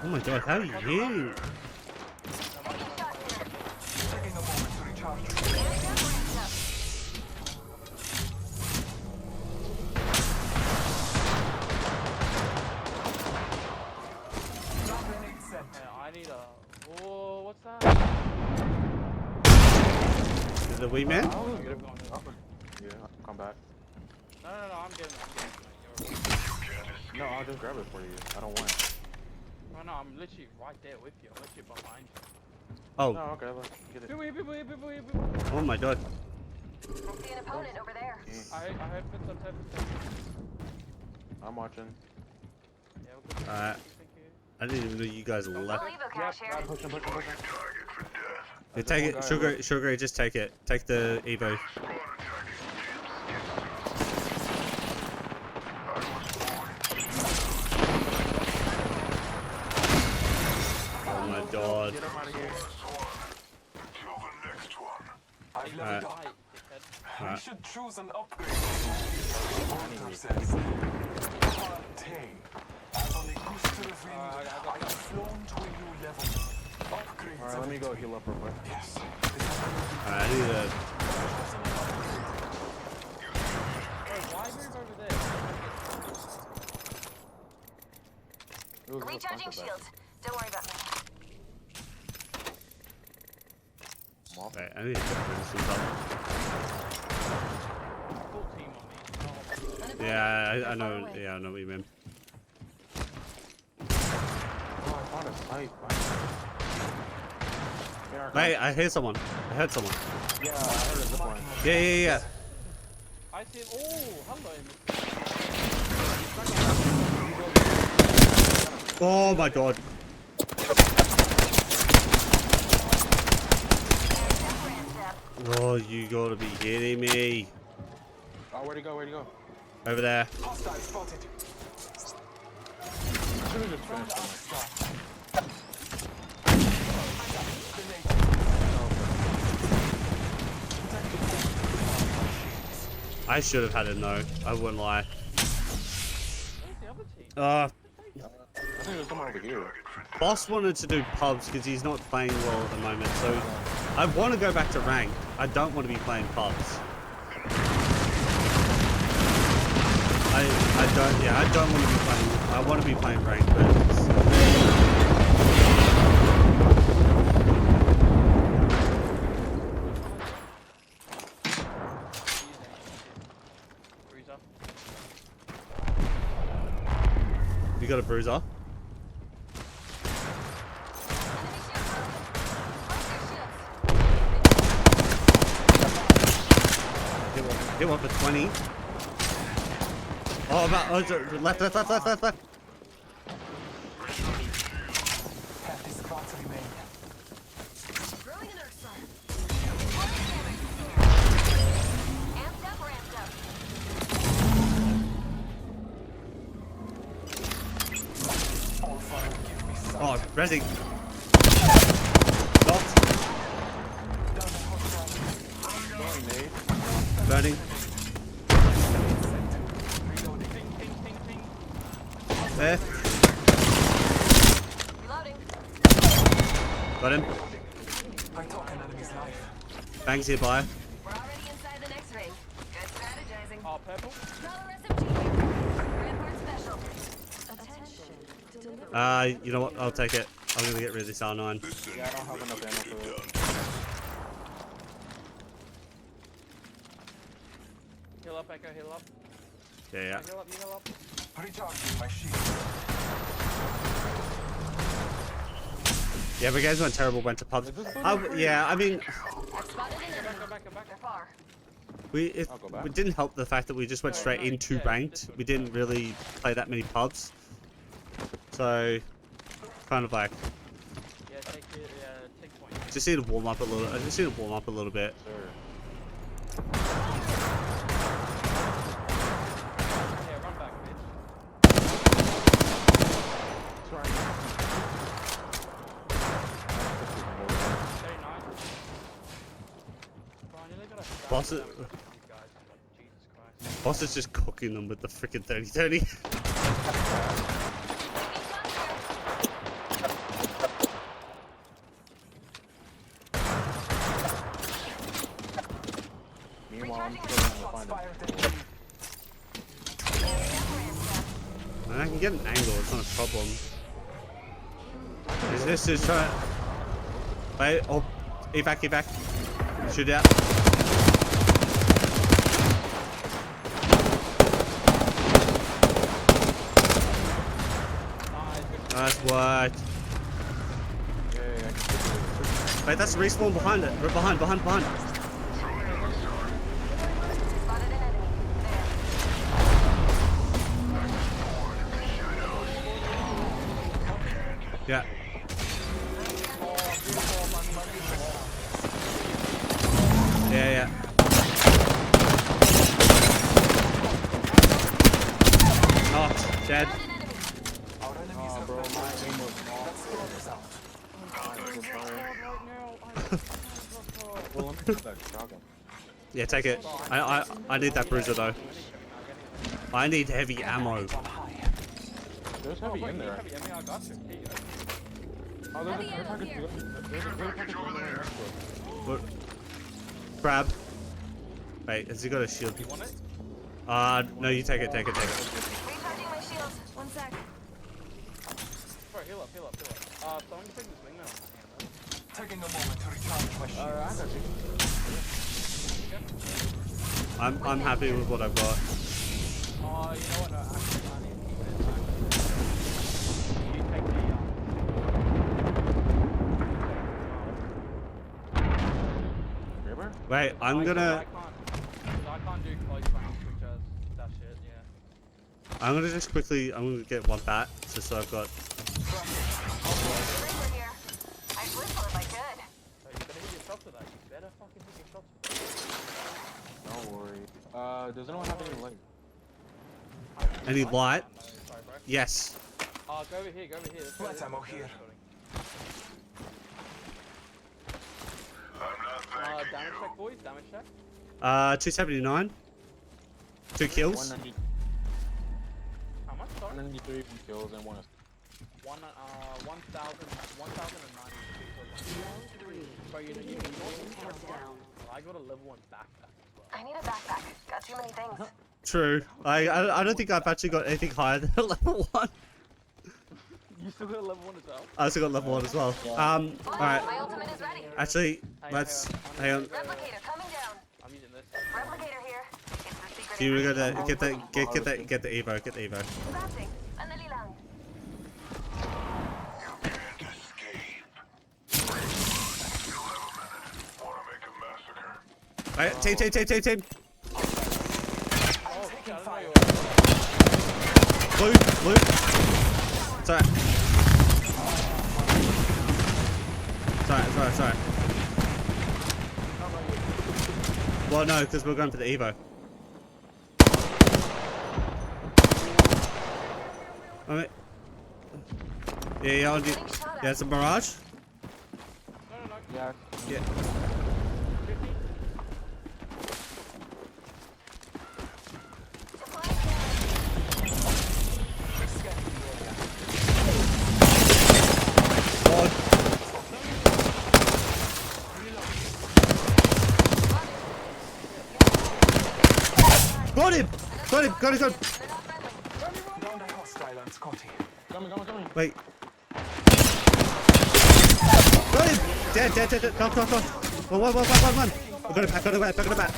Oh my god, how are you? Taking a moment to recharge. Grenade sent. Yeah, I need a. Oh, what's that? Is it a wee man? I'll get it. Yeah, I'll come back. No, I'm getting it. No, I'll just grab it for you. I don't want it. No, I'm literally right there with you. I'm literally behind you. Oh, No, okay, look, get it. People here. oh my god. I see an opponent over there. I heard footsteps. I'm watching. Yeah, we're good. Alright. Thank you. I didn't even know you guys We'll left. leave a cash here. Push him. Yeah, take it, Sugary, just take it. Take the Evo. Oh my god. Get him out of here. Kill the next one. I've Alright. leveled up. We Alright. should choose an upgrade. Porter says, Partay. As on the Guster of Wind, I've flown to a new level. Upgrades. Alright, let me go heal up real quick. Yes. Alright, I need a. Why move over there? It was a Recharging bunch of shields. Don't worry about me. Right, I need to get rid of some stuff. Full team on me. Yeah, I know. Yeah, I know what you mean. Wait, I hear someone. I heard someone. Yeah, I heard a zip line. Yeah. I see him. Oh, hello. Oh my god. Oh, you gotta be kidding me. Oh, where'd he go? Where'd he go? Over there. Hostile spotted. I should have just finished him. I should have had a no. I wouldn't lie. Where's the other team? I think there's someone over here. Boss wanted to do pubs because he's not playing well at the moment, so I want to go back to rank. I don't want to be playing pubs. I don't want to be playing. I want to be playing ranked matches. Bruiser. You got a bruiser? Hit one for 20. Oh, left. Half the squads remain. Throwing an arc star. Amped up, ramped up. All fire will give me some. Oh, Resi. Knocked. Down the hostile. Going, Nate. Burning. Reloading. Ping. There. Reloading. Got him. I took an enemy's life. Bangs here, by. We're already inside the next ring. Good strategizing. Oh, purple. Color SMG here. Rampart special. Attention. You know what? I'll take it. I'm gonna get rid of this R9. Yeah, I don't have enough ammo for it. Heal up, Echo. Heal up. Yeah. Heal up. You heal up. Recharging my shield. Yeah, but guys went terrible. Went to pubs. Yeah, I mean, I've spotted an enemy. Go back. They're far. I'll go back. it didn't help the fact that we just went straight into ranked. We didn't really play that many pubs. So, kind of like, Yeah, take point. just need to warm up a little. I just need to warm up a little bit. Sure. Yeah, run back, bitch. Sorry. 39. Brian, you gotta stop Boss with it- these guys. Jesus Christ. Boss is just cooking them with the freaking 30-30. Meanwhile, I'm still trying to find Fire him. the enemy. And I can get an angle. It's not a problem. Is this just trying? Wait. Oh, evac. Shoot out. Nice work. Yeah, I can still do it. Wait, that's the respawn behind it. Right behind. Spotted an enemy. There. Yeah. Yeah. Oh, dead. Our enemies Oh, have bro, been my aim was Let's off. throw this out. Well, let me get that shotgun. Yeah, take it. I need that bruiser though. I need heavy ammo. There's heavy in there. Heavy, I got you. Here you go. Oh, there's a care package. There's a care package right there next to us. What? Grab. Wait, has he got a shield? You want it? No, you take it. Recharging my shields. One sec. Bro, heal up. Someone's taking this wing now. Taking a moment to recharge my shield. I got you. I'm happy with what I've got. Oh, you know what? No, actually, I need to keep it in time. You take the River? Wait, I'm gonna. I can't do close range, which that shit, yeah. I'm gonna just quickly. I'm gonna get one bat just so I've got. River here. I'd whistle if I could. So you better hit your shots with that. You better fucking hit your shots with that. Don't worry. Does anyone have any light? Any light? Sorry, bro. Yes. Go over here, go over here. Light ammo here. Damage check, boys, damage check. 279. 2 kills. 190, How much, sorry? 193 kills and 1 1,090. Bro, you know, I got a level 1 backpack as well. I need a backpack. Got too many things. True. I don't think I've actually got anything higher than level 1. You still got a level 1 as well? I also got level 1 as well. Alright. My ultimate is ready. Actually, let's. Hang on. Replicator coming down. I'm using this. Replicator here. It's the secret. Do you go to get the Evo? Get the Evo. Crafting. Andali lang. Right, team. Blue. Sorry. Well, no, because we're going for the Evo. Alright. Yeah, it's a Mirage? Yeah. Yeah. Got him! Got him! Down a hostile on Scotty. Coming. Wait. Got him! Dead. Knock. One. I got it back.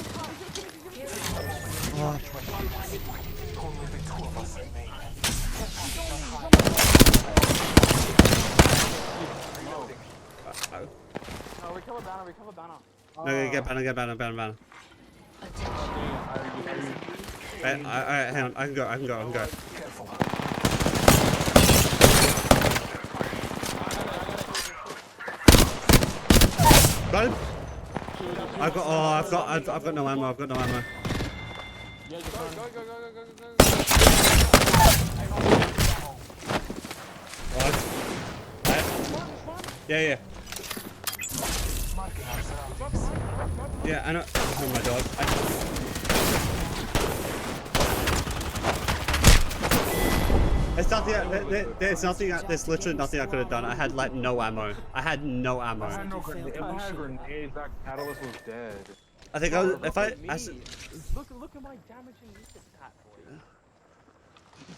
Oh. Only the two of us remain. Recover banner. No, get banner. Alright, hang on. I can go. Careful. Got him? I've got no ammo. Yeah, Go. Yeah. Marking our surroundings. Yeah, I know. Oh my god. There's literally nothing I could have done. I had like no ammo. I had no grenades. If I had grenades, that catalyst was dead. I think Look at my damage and use stat, boy.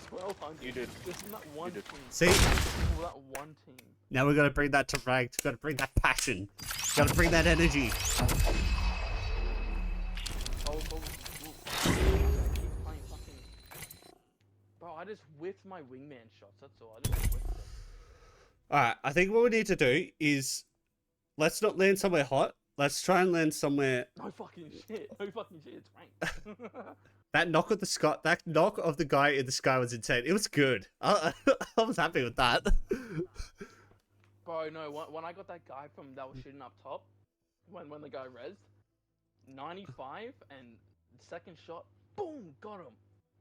1200. You did. Just in that one team. See? That one team. Now we gotta bring that to ranked. We gotta bring that passion. Gotta bring that energy. Bro, I just whiffed my wingman shots. That's all. I just whiffed them. Alright, I think what we need to do is let's not land somewhere hot. Let's try and land somewhere. No fucking shit. It's ranked. That knock of the guy in the sky was insane. It was good. I was happy with that. Bro, no. When I got that guy that was shooting up top, when the guy rezzed, 95 and second shot, boom, got him.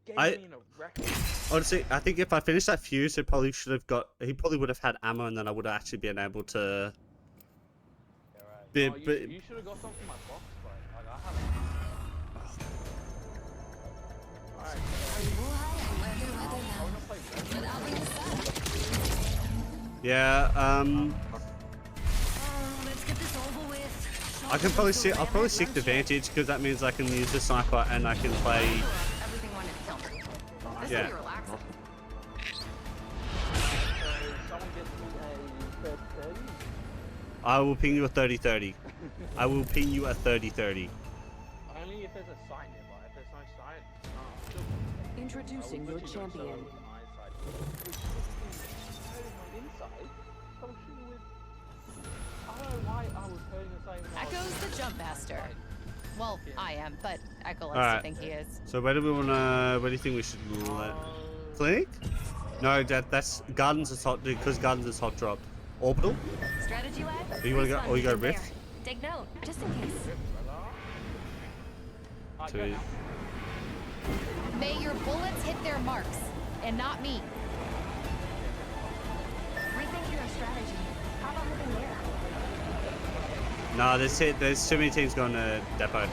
Gave me in a record. Honestly, I think if I finished that fuse, he probably would have had ammo, and then I would have actually been able to. Yeah, right. You should have got something from my box, bro. Like I haven't. Yeah, Let's get this over with. I can probably see. I'll probably seek the Vantage because that means I can use the sniper and I can play. Everything wanted to kill me. This Yeah. will be relaxing. Someone gets me a 30. I will ping you a 30-30. I will ping you a 30-30. Only if there's a sign nearby. If there's no sign, Introducing your champion. I don't know why I was Echo's the jump master. Well, I am, but Echo likes Alright. to think he is. So where do we wanna? Where do you think we should let? Clinic? No, that's Gardens is hot because Gardens is hot dropped. Orbital? Strategy lab? Or you wanna go? Or you go There. Rift? Take note, just in case. Sweet. May your bullets hit their marks, and not me. Rethink your strategy. How about moving there? No, there's too many teams going to depot. It'd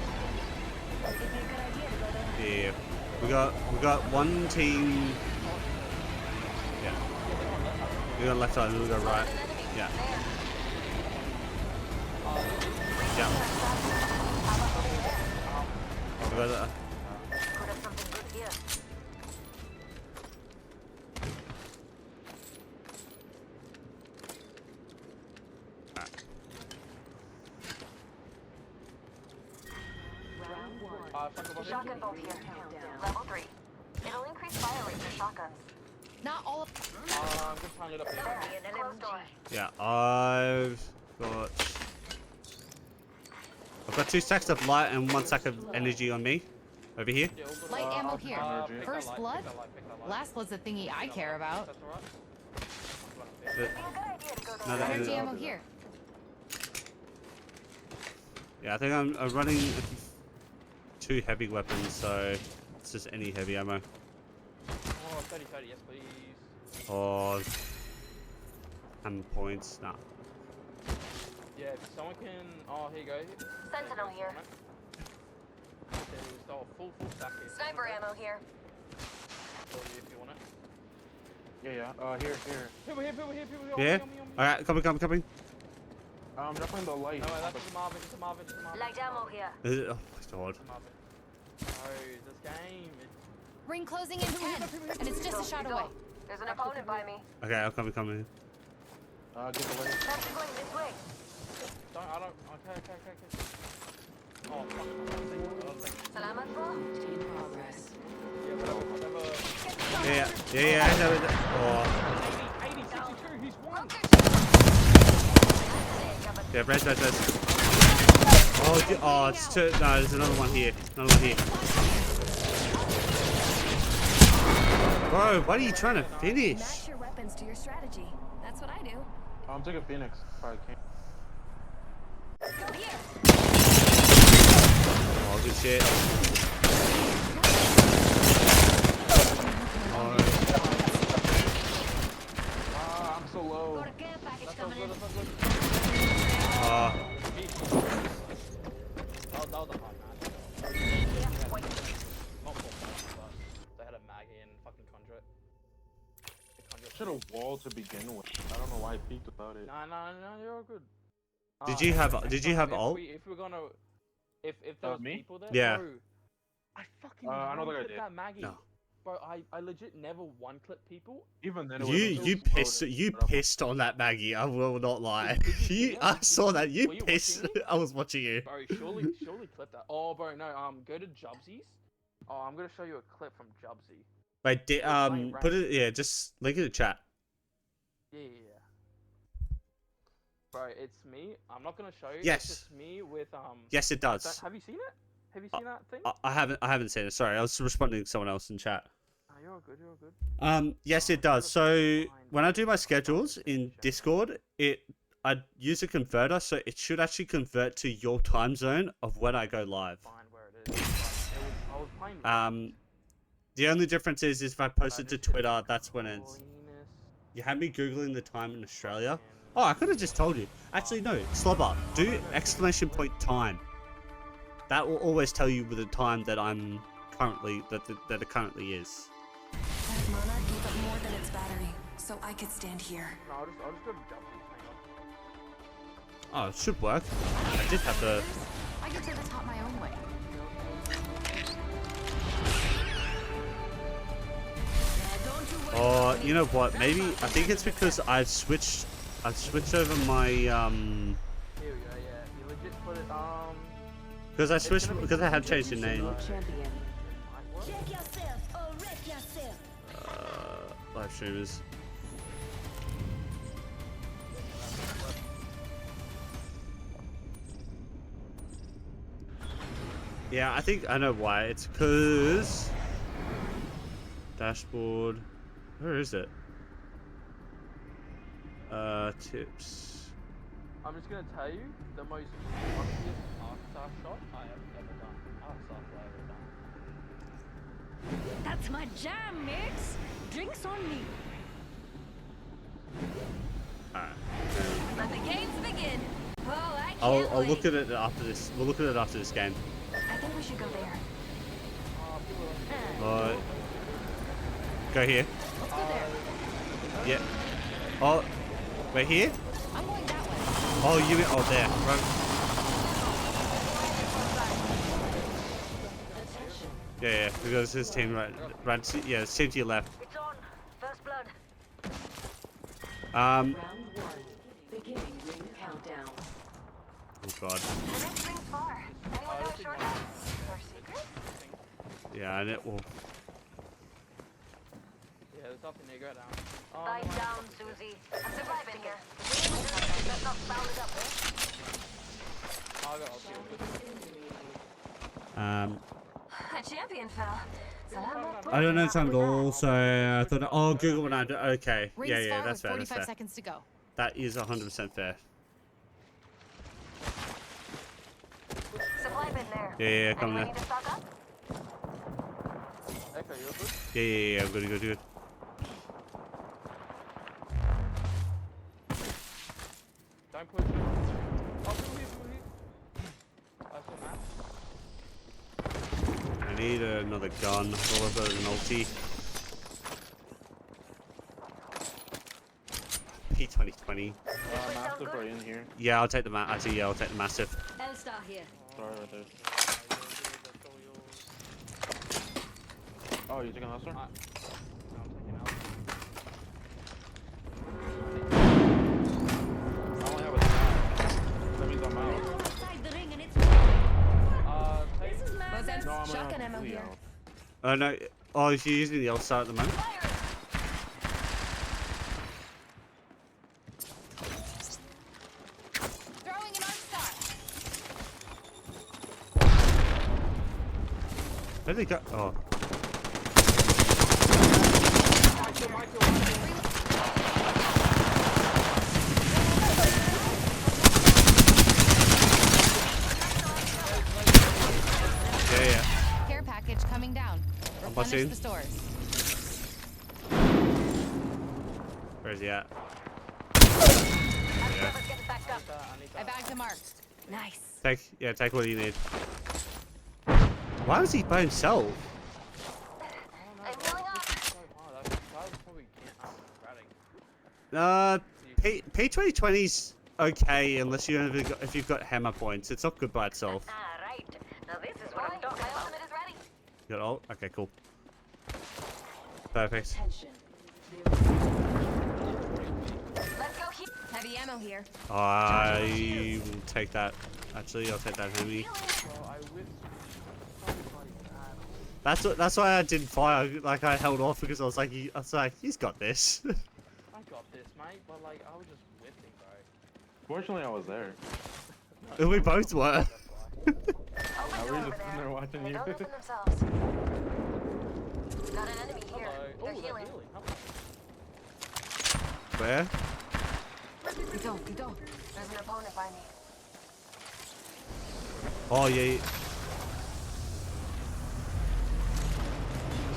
be a good idea to go there. Yeah, we got one team. Yeah, we got left side, we got right. Yeah. Yeah. We got that. Could have something good here. Shotgun bolt here. Level 3. It'll increase fire rate for shotguns. Not all of. I'm just trying it up here. Closed door. Yeah, I've got 2 stacks of light and 1 stack of energy on me. Over here. Light ammo here. Pick First blood? Last blood's the thingy I care about. That's alright. The- It'd be a good idea to go there. no, Energy ammo here. Yeah, I think I'm running 2 heavy weapons, so it's just any heavy ammo. Oh, 30, yes please. Or and points. Nah. Yeah, if someone can... Oh, here you go. Sentinel here. There's full stack here. Sniper ammo here. For you if you want it. Yeah. Here. People here. Yeah. On me. Alright, coming. Definitely the light. No, that's just a Marvin. Light ammo here. Oh my god. Marvin. Oh, this game. Ring closing in 10, and it's just a shot away. There's an opponent by me. Okay, I'll come in. Get the light. Traffic going this way. Okay. Oh, fuck. Salamat po. In progress. Yeah, whatever. Yeah. I know it. Oh. 80, 62, he's won. Yeah, res. Oh, it's 2. No, there's another one here. Bro, what are you trying to finish? Match your weapons to your strategy. That's what I do. I'm taking Phoenix. If I can. Oh, good shit. Oh, I'm so low. Got a care package coming in. That was a hard match. Not full match, but they had a Maggie and fucking Conjure. Should have walled to begin with. I don't know why I peeked without it. No, you're all good. Did you have ult? If we're gonna, if there was me? people there, Yeah. bro, I fucking I don't think I one-clipped did. that Maggie. No. Bro, I legit never one-clip people. Even then, it You pissed on that Maggie. I will not lie. I saw that. You Were you pissed. watching me? I was watching you. Bro, surely clip that. Oh, bro, no. Go to Jubsies. Oh, I'm gonna show you a clip from Jubsy. Wait, playing put it. Yeah, just link it in the chat. Yeah. Bro, it's me. I'm not gonna show you. Yes. It's just me with Yes, it does. Have you seen it? Have you seen that thing? I haven't seen it. Sorry, I was responding to someone else in chat. You're all good. Yes, it does. So when I do my schedules in Discord, I use a converter, so it should actually convert to your time zone of when I go live. Find where it is. I was playing. The only difference is if I post it to Twitter, that's when it's. You had me googling the time in Australia. Oh, I could have just told you. Actually, no, Slobber, do exclamation point time. That will always tell you with the time that I'm currently that it currently is. That Monarch gave up more than its battery, so I could stand here. No, I'll just go to Jubsies. Hang on. Oh, it should work. I did have to. I get to the top my own way. Oh, you know what? Maybe I think it's because I've switched over my Here we go. Yeah, you legit put it because I have changed the name. Champion. Check yourself or wreck yourself. Live streamers. Yeah, I think I know why. It's because dashboard. Where is it? Tips. I'm just gonna tell you the most luckiest Arcstar shot I have ever done. Arcstar play ever done. That's my jam, mates. Drinks on me. Alright. Let the games begin. Oh, I can't I'll wait. look at it after this. We'll look at it after this game. I think we should go there. Go here. Let's go there. Yeah. Oh, we're here? I'm going that way. Oh, you mean, oh, there. Right. Yeah, because his team right, yeah, it's team to your left. It's on. First blood. Round 1. Beginning ring countdown. Oh god. The next ring's far. Anyone know a shortcut? Or secret? Yeah, and it will. Yeah, there's nothing there. Go down. Oh, Lie no, down, Susie. I'm surviving here. Let's not foul it up, eh? I'll go. A champion fell. I don't understand at all, so I thought, oh, Google when I do. Okay. Rings Yeah, far that's with fair. That's 45 fair. seconds to go. That is 100% fair. Supply bin there. Yeah, come Anyone there. need to stock up? Echo, you're good? Yeah, good. Don't push it. Oh, do it. I saw that. I need another gun. All of an ulti. P2020. Mastiff are in here. Yeah, I'll take the actually, yeah, I'll take the massive. L-Star here. Sorry, right there. Oh, you taking Lester? No, I'm taking out. I only have a stack. That means I'm out. Outside the ring and it's Take. This is madness. No, I'm Shotgun gonna ammo have here. Oh no. Oh, is she using the L-Star at the moment? Throwing an arc star. Where did they go? Oh. Yeah. Care package coming down. Replenish watching. the stores. Where is he at? Yeah. Let's get it back up. I bagged a mark. Nice. Take what you need. Why was he by himself? I'm healing up. P2020's okay unless you if you've got hammer points. It's not good by itself. Ah, right. Now this is what I'm talking about. My ultimate is ready. You got ult? Okay, cool. Perfect. Attention. Let's go here. Heavy ammo here. I will take that. Actually, I'll take that heavy. That's why I didn't fire. Like I held off because I was like, he's got this. I got this, mate. But like, I was just whipping, bro. Fortunately, I was there. We both were. Open I door was over just sitting there there. watching They you. don't open themselves. Got an enemy here. Hello. They're Oh, healing. Where? There's an opponent by me. Oh yeah.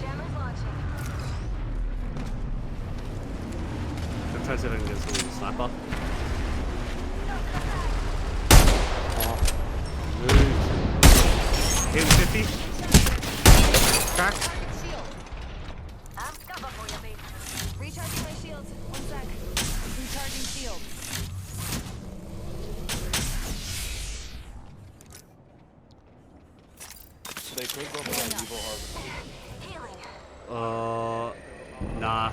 Jammer's launching. I'm trying to see if I can get some sniper. Move. Hit 50. Crack. Shield. I'm cover for you, mate. Recharging my shields. 1 sec. Recharging shield. They could go for that evil harvest. Healing. Nah.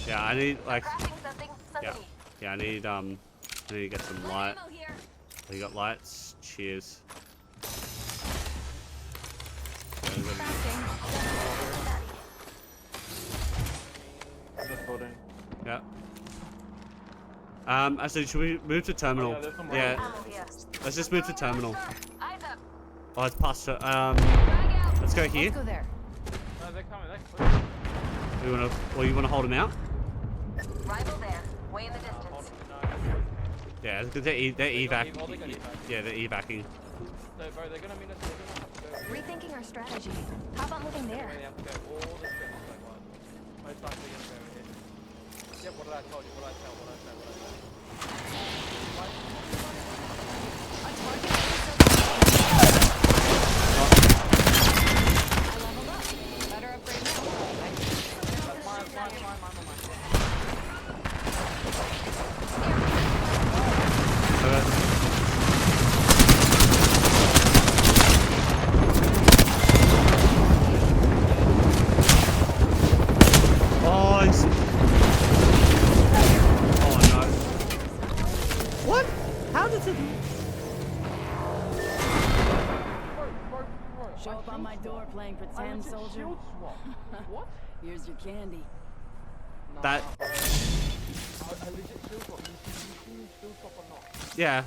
Yeah, I need like. Crafting something. Somebody. Yeah, I need to get some light. Ammo here. Oh, you got lights? Cheers. Crafting. Just voting. Yeah. Actually, should we move to terminal? Oh, yeah, there's some more. Yeah. Ammo here. Let's just move to terminal. Eyes up. Oh, it's past her. Drag out. Let's go here. Let's go there. No, they're coming. They're clear. We wanna, or you wanna hold him out? Rival there. Way in the distance. Yeah, because they're evac. Oh, they got evac. Yeah, they're evacing. So, bro, they're gonna mean us. They're gonna have to go. Rethinking our strategy. How about moving there? They have to go all the steps like what? Most likely gonna go here. Yep, what did I tell you? What did I tell? What did I say? What did I say? A target is I leveled up. Better upgrade now. Mine. Oh, oh no. What? How does it? Show up on my door playing pretend soldier. What? Here's your candy. That. I legit shield swap. You shield swap or not? Yeah.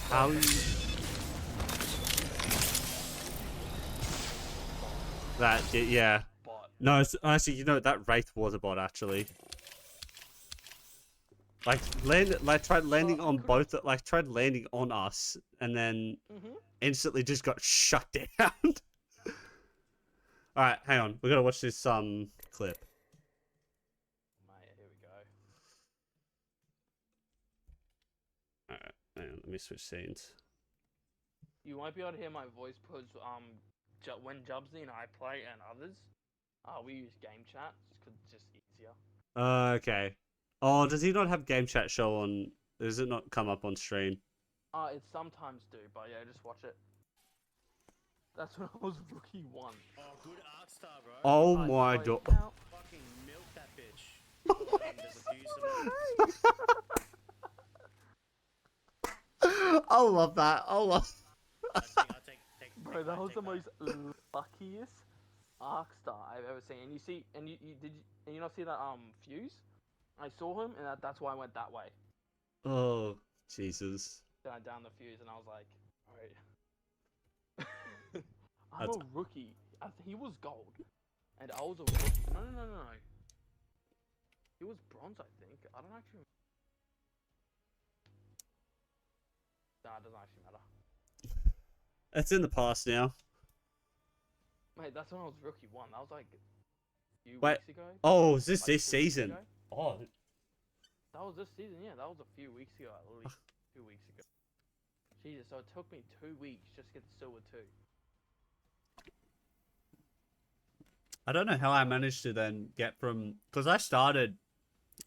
How? That, yeah. No, actually, you know, that Wraith was a bot, actually. Like, tried landing on both, like, tried landing on us, and then instantly just got shut down. Alright, hang on. We gotta watch this, clip. Mate, here we go. Alright, hang on, let me switch scenes. You won't be able to hear my voice because when Jubsy and I play and others, we use game chat because it's just easier. Okay. Oh, does he not have game chat show on? Does it not come up on stream? It sometimes do, but yeah, just watch it. That's when I was rookie 1. Oh, good art star, bro. Oh my god. Fucking milk that bitch. I love that. I love. Bro, that was the most luckiest arc star I've ever seen. And you see, and you not see that fuse? I saw him, and that's why I went that way. Oh, Jesus. Then I downed the fuse, and I was like, alright. I'm a rookie. He was gold, and I was a rookie. No. He was bronze, I think. I don't actually. Nah, it doesn't actually matter. It's in the past now. Mate, that's when I was rookie 1. That was like a few Wait. weeks ago. Oh, is this Like this 2 weeks season? ago. Oh. That was this season, yeah. That was a few weeks ago, at least 2 weeks ago. Jesus, so it took me 2 weeks just to get the silver 2. I don't know how I managed to then get from, because I started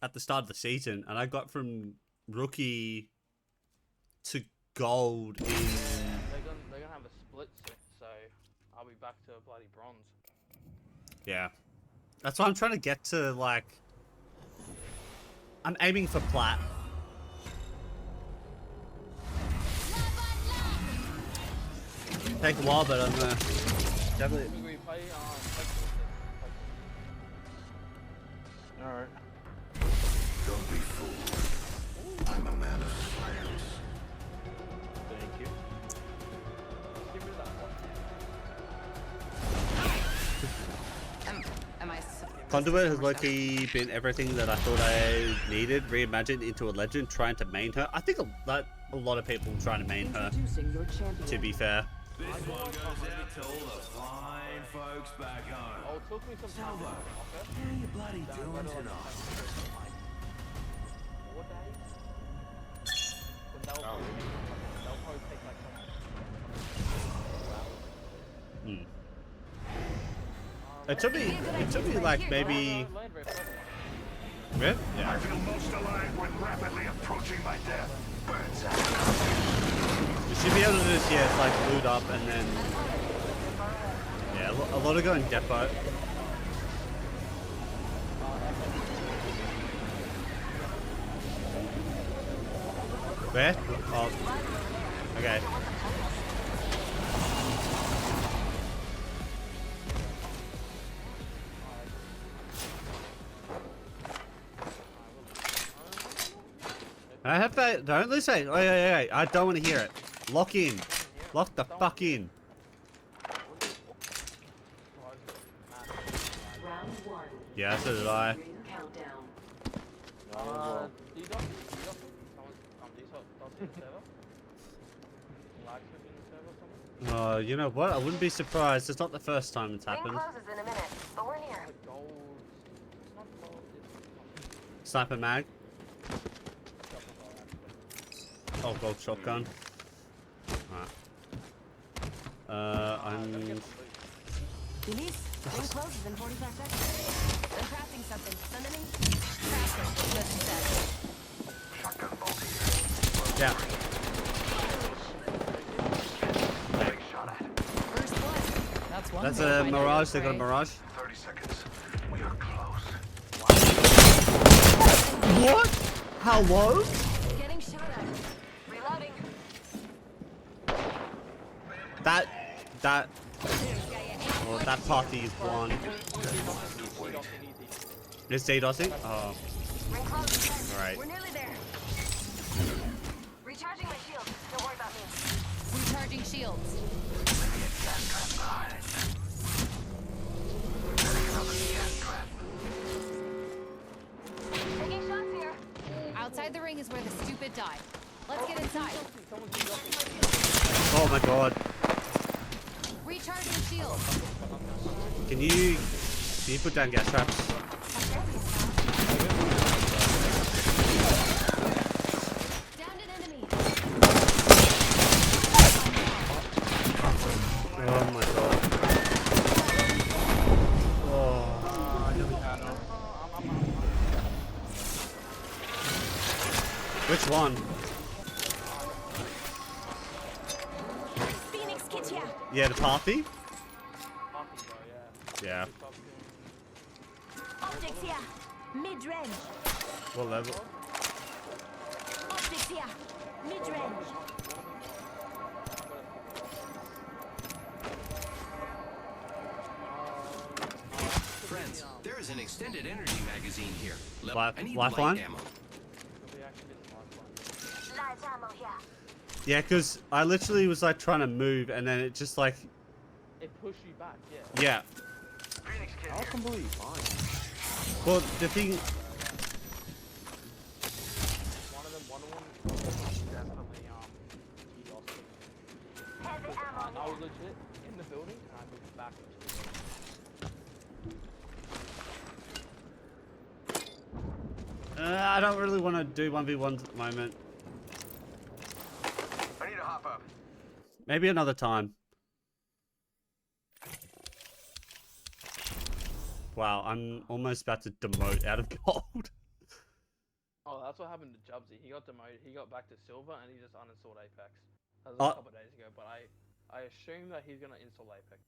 at the start of the season and I got from rookie to gold in. They're gonna have a split soon, so I'll be back to bloody bronze. Yeah, that's why I'm trying to get to, like, I'm aiming for plat. Take a while, but I'm definitely. Alright. Don't be fooled. I'm a man of science. Thank you. Am I Conduit has low-key been everything that I thought I needed, reimagined into a legend, trying to main her. I think a lot of people trying to main her, to be fair. This one goes out to all the fine folks back home. Oh, it took me some time. Silver, what are you bloody doing tonight? 4 days? But that'll probably take like It took me like maybe. Yeah? Yeah. I feel most alive when rapidly approaching my death. Burns out. You should be able to just, yeah, it's like loot up and then. Yeah, a lot of going depot. Where? Oh. Okay. I have that. Don't listen. Wait. I don't want to hear it. Lock in. Lock the fuck in. Yeah, so did I. Oh, you know what? I wouldn't be surprised. It's not the first time it's Ring happened. closes in a minute, but we're near. Sniper mag. Oh, gold shotgun. Alright. I'm. Denise, ring closes in 45 seconds. I'm crafting something. Send me. Crafting. Just said. Shotgun bolt here. Yeah. Getting shot at. First blood. That's one. That's way to a find out mirage. your They got a prey. mirage. 30 seconds. We are close. What? Hello? Getting shot at. Reloading. That. Well, that party is one. Is DDoSing? Oh. Ring closes. Alright. We're nearly there. Recharging my shield. Don't worry about me. Recharging shields. Taking shots here. Outside the ring is where the stupid die. Let's get inside. Oh my god. Recharging shield. Can you put down gas traps? Downed an enemy. Oh my god. Oh. Which one? Phoenix Kit here. Yeah, the party? Yeah. Optics here. Mid-range. What level? Optics here. Mid-range. Friends, there is an extended energy magazine here. I need Lifeline? light ammo. Light ammo here. Yeah, because I literally was like trying to move and then it just like. It pushed you back, yeah. Yeah. Phoenix kit I was here. completely fine. Well, the thing. One of them definitely Heavy and ammo I was here. legit in the building and I moved backwards. I don't really want to do 1v1s at the moment. I need to hop up. Maybe another time. Wow, I'm almost about to demote out of gold. Oh, that's what happened to Jubsy. He got demoted. He got back to silver and he just uninstalled Apex. That was a couple of days ago, but I assume that he's gonna install Apex.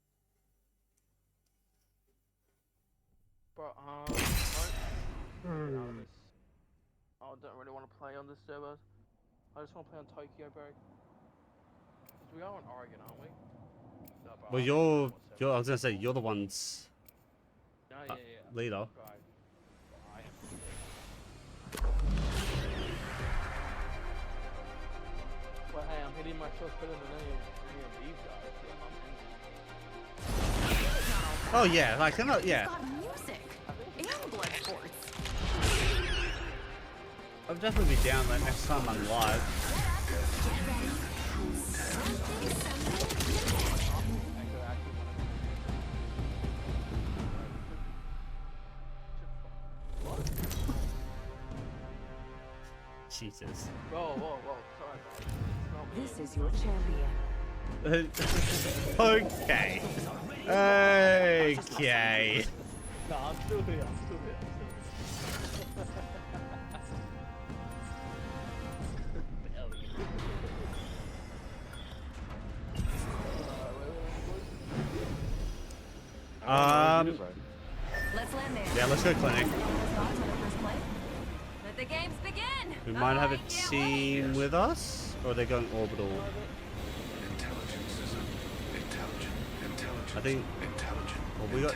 Bro, I don't really want to play on this server. I just want to play on Tokyo, bro. 'Cause we are on Oregon, aren't we? No, bro, Well, I don't know you're. what server. I was gonna say you're the one's No, yeah. leader. Right. I am. Well, hey, I'm hitting my shots better than any of these guys. Yeah, Oh yeah, like I'm not. Yeah, Got music and blood sports. I'll definitely be down like next time I'm live. Jesus. Whoa. Sorry, bro. This is your champion. Okay. Okay. No, I'm still here. Let's land there. Yeah, let's go clinic. Let the games begin. We might have a team with us, or are they going orbital? Intelligence is intelligence. I think. Intelligent. Well, we got.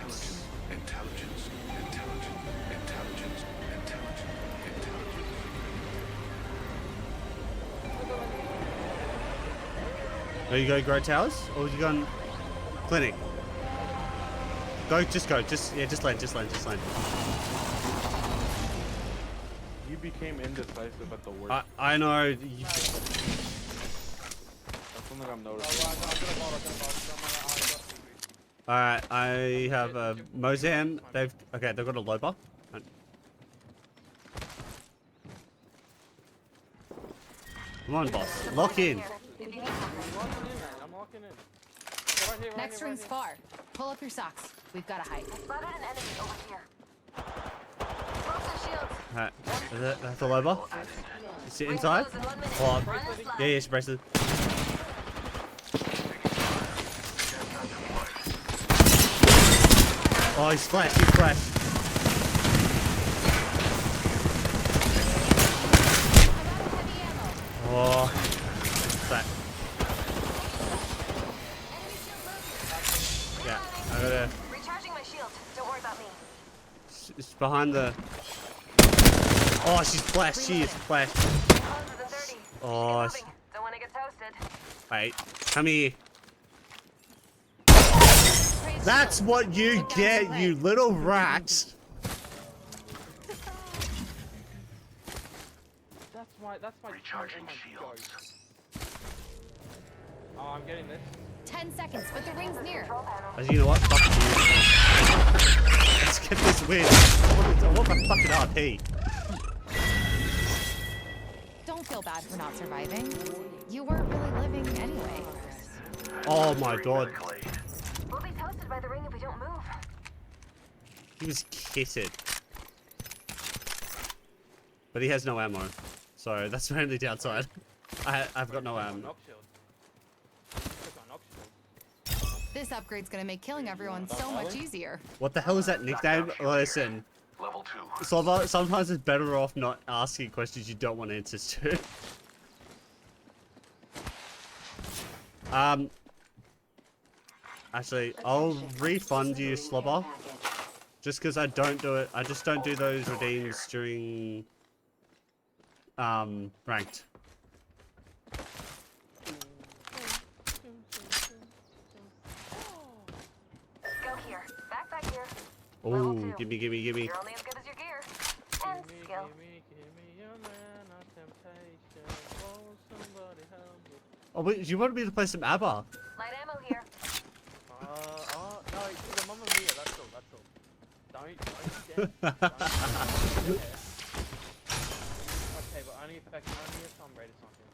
Intelligence. Are you going Grow Towers? Or are you going Clinic? Go, just go. Just land. You became indecisive at the worst. I know. That's something I'm noticing. Alright, I have Mozan. They've got a Loba. Come on, boss. Lock in. I'm locking in. Next ring's far. Pull up your socks. We've got to hide. Spotted an enemy over here. Broke some shields. Alright, that's the Loba. You sit inside. Hold on. Yeah, she braces. Oh, he's flashed. Oh, flat. Yeah, I gotta. Recharging my shield. Don't worry about me. It's behind the. Oh, she's flashed. She is flashed. Oh, Don't want to get toasted. wait. Come here. That's what you get, you little rats. That's my recharging shields. Oh, I'm getting this. 10 seconds, but the ring's near. You know what? Fuck you. Let's get this win. I want my fucking RP. Don't feel bad for not surviving. You weren't really living anyway. Oh my god. We'll be toasted by the ring if we don't move. He was kitted. But he has no ammo. So that's my only downside. I've got no ammo. This upgrade's gonna make killing everyone so much easier. What the hell is that nickname? Listen. Level 2. Sometimes it's better off not asking questions you don't want answers to. Actually, I'll refund you, Slobber. Just because I don't do it. I just don't do those redeems during ranked. Go here. Back here. Oh, gimme. You're only as good as your gear. And skill. Oh, wait, you want me to play some ABBA? Light ammo here. No, it's the Mamma Mia, that's all. Don't get Okay, but only if I'm ready something.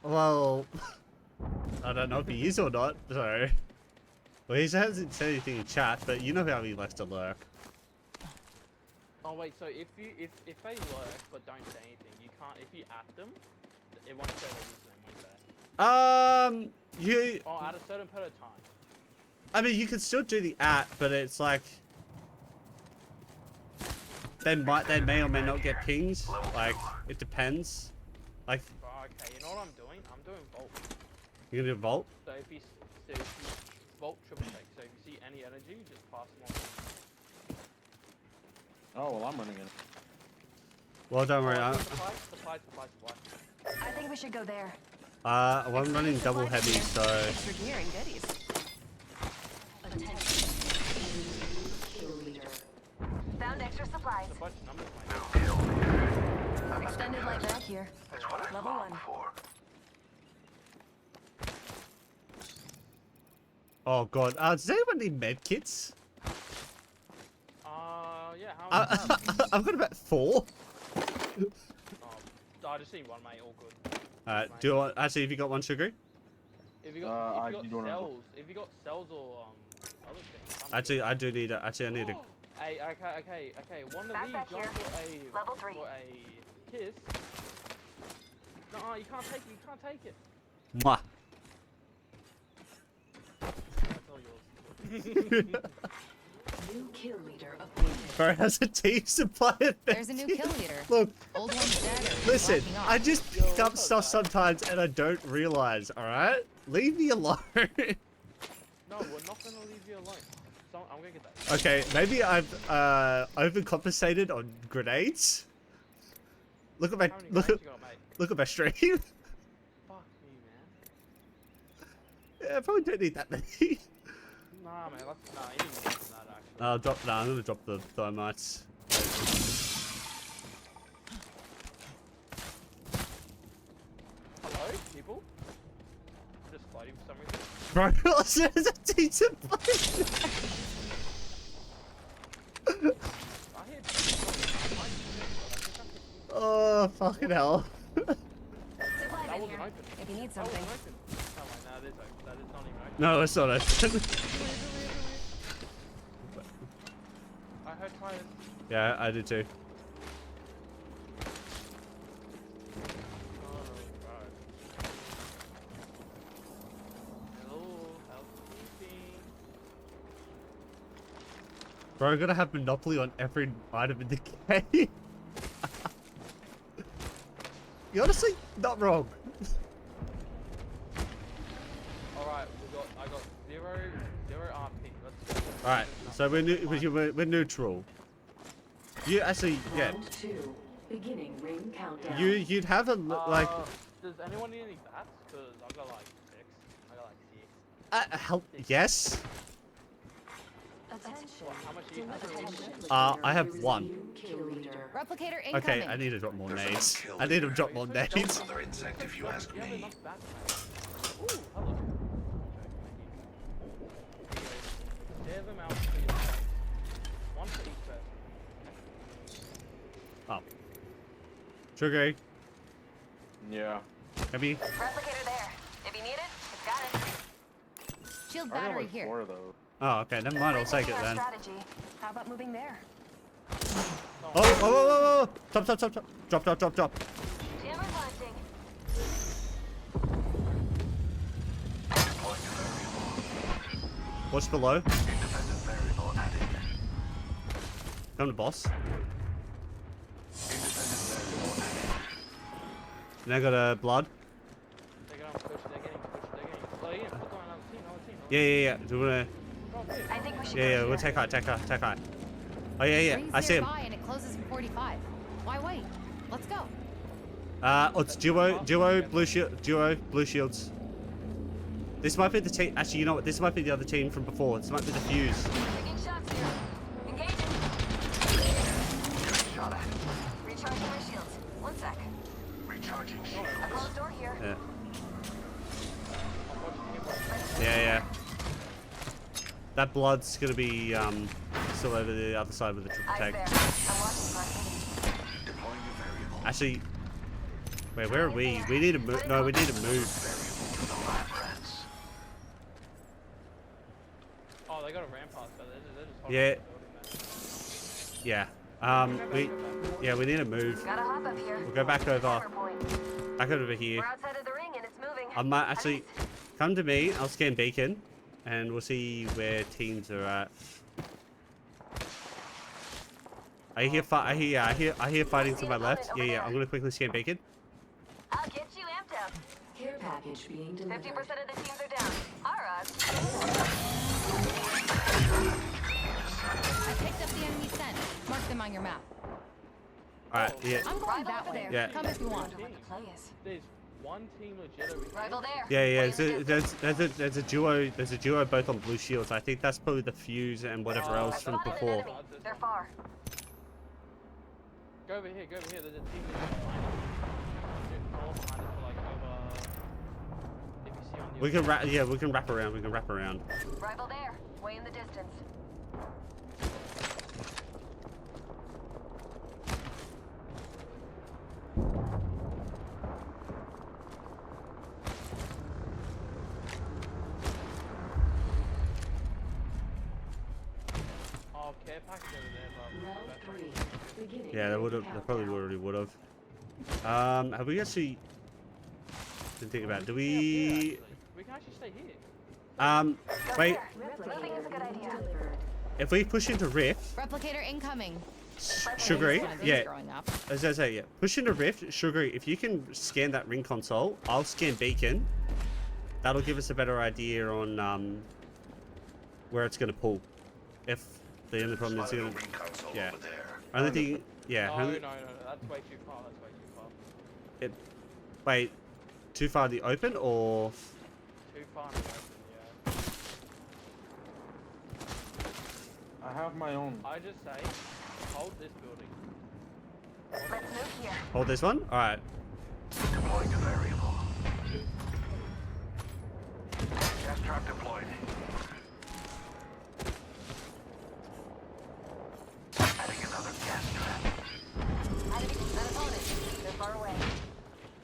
Well, I don't know if he is or not, so. Well, he hasn't said anything in chat, but you know how he likes to lurk. Oh wait, so if they lurk but don't say anything, you can't. If you at them, it won't say their username, won't it? You. Oh, at a certain period of time. I mean, you can still do the @ but it's like they may or may not get pings. Like it depends. Like. Okay, you know what I'm doing? I'm doing Volt. You gonna do Volt? So if you Volt triple check. So if you see any energy, just pass them on. Oh well, I'm running it. Well, don't worry. Supply. I think we should go there. Well, I'm running double heavy, so. Extra gear and goodies. Found extra supplies. There's a bunch of numbers, mate. Extended light back here. That's what Level 1. for. Oh god. Does anyone need med kits? Yeah. How? I've got about 4. I just need one, mate. All good. Do you want, actually, have you got one, Sugary? If you got cells or other things. Actually, I do need a. Actually, I need a. Hey, okay. One of these here. Level 3. for a kiss. No, you can't take it. You can't take it. Mwah. That's all yours. New kill leader updated. Bro has a team supply of There's a new kill leader. Look, Old one's dead. listen, Walking off. I just pick up stuff sometimes and I don't realize, alright? Leave me alone. No, we're not gonna leave you alone. So, I'm gonna get that. Okay, maybe I've overcompensated on grenades. Look at my How many grenades you got, mate? look at my stream. Fuck me, man. Yeah, I probably don't need that many. Nah, man, that's nah. You need more than that actually. I'll drop. Nah, I'm gonna drop the thermites. Hello, people. I'm just fighting for some reason. Bro, there's a decent fight. I hear people. Oh, fucking hell. That wasn't open. If you need That something. wasn't open. Oh, wait, no, it is open. That is not even open. No, it's not open. I heard tires. Yeah, I did too. Oh, God. Hello, housekeeping. Bro, I'm gonna have monopoly on every item in the game. You're honestly not wrong. Alright, I got zero RP. Let's go. Alright, so we're neutral. You actually, yeah. Round 2. Beginning ring countdown. You'd have a like. Does anyone need any bats? Cause I've got like 6. I got like 6. Help. Yes. Attention. How much do you Attention. I have 1. Kill leader. Replicator incoming. Okay, I need to drop more nades. I need to drop more nades. Another insect, if you ask You have me. enough bats, mate. Ooh, hello. Share them out for your bats. One for each person. Oh. Sugary, Yeah. have you? Replicator there. If you need it, it's got it. Shield I got battery like here. 4 of those. Oh, okay, never mind. I'll take it Rethinking our then. strategy. How about moving there? Oh! Drop. Drop. Jammer planting. What's below? Independent variable added. Come to boss. Independent variable added. Now I got a blood. They're getting pushed. They're getting. Oh, yeah, put on another team. Yeah. Do you wanna? I think we should Yeah, go we'll here. take high. Oh yeah. Rings I see him. nearby and it closes in 45. Why wait? Let's go. It's duo, blue shields. This might be the team. Actually, you know what? This might be the other team from before. This might be the fuse. Taking shots here. Engaging. Shot at. Recharging my shields. 1 sec. Recharging shield. A closed door here. Yeah. That blood's gonna be still over the other side with the triple Eyes tag. there. I'm watching front. Deploying a variable. Actually, wait, where are we? We need to move. No, we need to move. Variable for the lab rats. Oh, they got a rampart, so they're just holding Yeah. the building there. Yeah. We need to move. Gotta hop up here. We'll go back over. Timer point. Back over here. We're outside of the ring and it's moving. I might actually come to me. I'll scan beacon, and we'll see where teams are at. I hear fighting to my left. Yeah. I'm gonna quickly scan beacon. I'll get you amped up. Care package being 50% delivered. of the teams are down. Alright. I picked up the enemy scent. Mark them on your map. All right. Yeah. I'm going that way. Yeah. Come if you want. There's one team legit over here. Rival there. Yeah. Playing the There's a duo. There's a duo both on blue shields. I think that's probably the fuse and whatever else from Spotted an before. enemy. They're far. Go over here. There's a team that's behind us. All behind us, like over. If you see on the We can wrap. Yeah, we can wrap around. Rival there. Way in the distance. Oh, care package over there, Round but 3. Beginning Yeah, they ring would have. They probably countdown. already would have. Have we actually? Didn't think about it. Do we? we can actually stay here. Go Wait. there. Moving is a good idea. Delivered. If we push into Rift, Replicator incoming. Sugary. One of these Yeah. growing up. As I say, yeah. Push into Rift, Sugary. If you can scan that ring console, I'll scan beacon. That'll give us a better idea on where it's gonna pull. If the only problem is Spotted a gonna. ring console Yeah. over there. Only thing. Yeah. No, only- no, that's way too far. Wait, too far in the open or? Too far in the open. I have my own. I just say, hold this building. Let's move here. Hold this one. All right. Deploying a variable. Gas trap deployed. Adding another gas trap. Enemies and opponents. They're far away.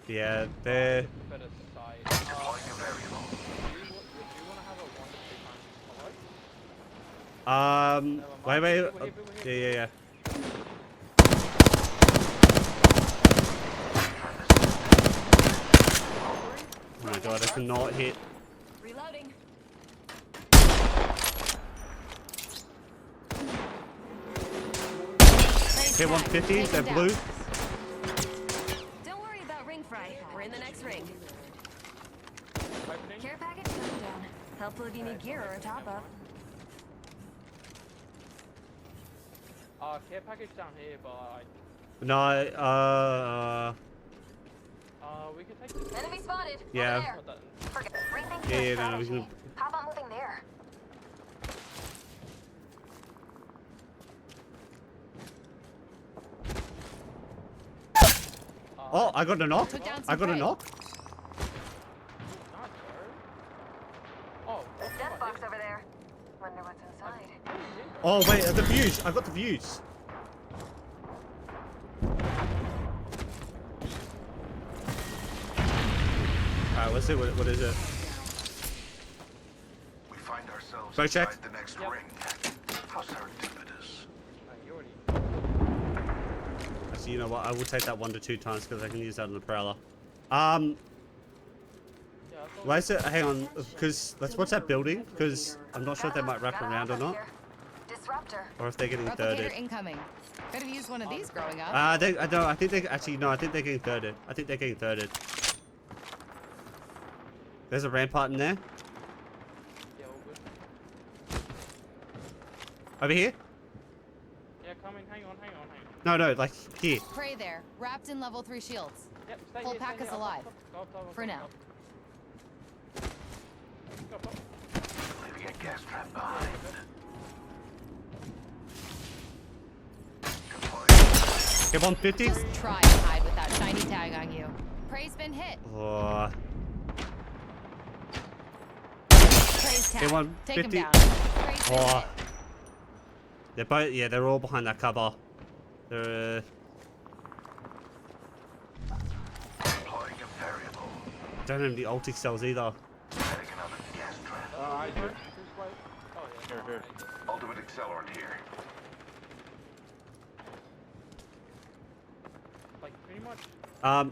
Yeah, they're. Better side. Deploying a variable. Would you want to have a 1 to 2 times follow? Wait. We're here. Yeah. Oh my god, I cannot hit. Reloading. Hit 150, they're blue. Don't worry about ring fry. We're in the next ring. Opening. Care package coming down. Helpful if you need gear or a top up. Care package down here, but No, we can take this. Enemy spotted. Yeah. Over there. Put that in. Forget. Rethink Yeah, your no, we strategy. can- How about moving there? oh, I got a knock. Took down I some got a prey. knock. Nice, bro. Oh, There's death box over there. Wonder what's inside. Oh wait, the views. I got the views. Alright, let's see what is it. We find ourselves Go check. inside the next ring. How serendipitous. you already. Actually, you know what? I will take that 1 to 2 times because I can use that on the prowler. Yeah, I thought Why is it? Hang on, because let's watch that building because I'm not sure if they might wrap around or not, Disruptor. or if they're getting Replicator thirded. incoming. Could have used one of these growing up. I think they actually no. I think they're getting thirded. I think they're getting thirded. There's a rampart in there. Yeah, all good. Over here? Yeah, coming. Hang on. No, like here. Prey there, wrapped in level 3 shields. Yep, stay Whole here, pack stay is here. alive. Go up. For now. Go up. Leaving a gas trap behind. Hit 150. Just try and hide with that shiny tag on you. Prey's been hit. Oh, Prey's tag. hit Take him 150. down. Prey's been Oh, hit. they're both. Yeah, they're all behind that cover. They're. Deploying a variable. Don't have the ulti cells either. Adding another gas trap. I do. Who's way? Oh yeah. Here. Ultimate accelerant here. Like pretty much.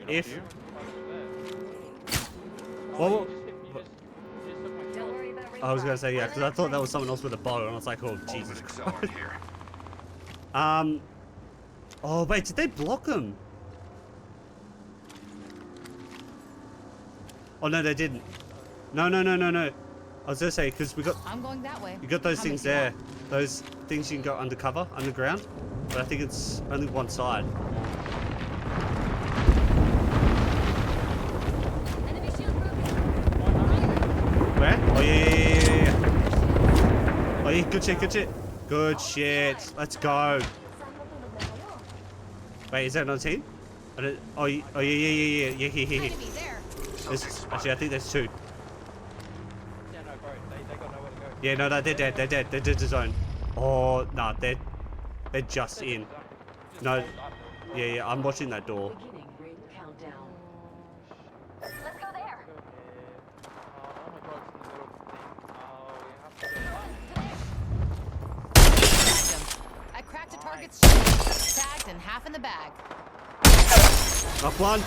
If. Like there. Well, You just took my Don't kill. worry about ring I was fry. gonna say yeah, because I thought that was someone else with a bow, and I was like, oh Jesus. Ultimate accelerant here. Oh wait, did they block them? Oh no, they didn't. No. I was gonna say because we got I'm going that way. you got those Come things if you there, want. those things you can go underground. But I think it's only one side. Enemy shield broken. Where? Oh yeah. Oh yeah, good shit. Good shit. Let's go. Wait, is that another team? I don't, oh yeah. Here. Enemy there. Actually, I think there's 2. Yeah, no, bro. They got nowhere to go. Yeah, no, they're dead. They're dead the zone. Oh, no, they're just in. No, yeah, I'm watching that door. Beginning ring countdown. Let's go there. Oh my god, it's in the middle of the thing. Oh, we have Cracked him. I cracked a target's shield. Tagged and half in the bag. Knock one.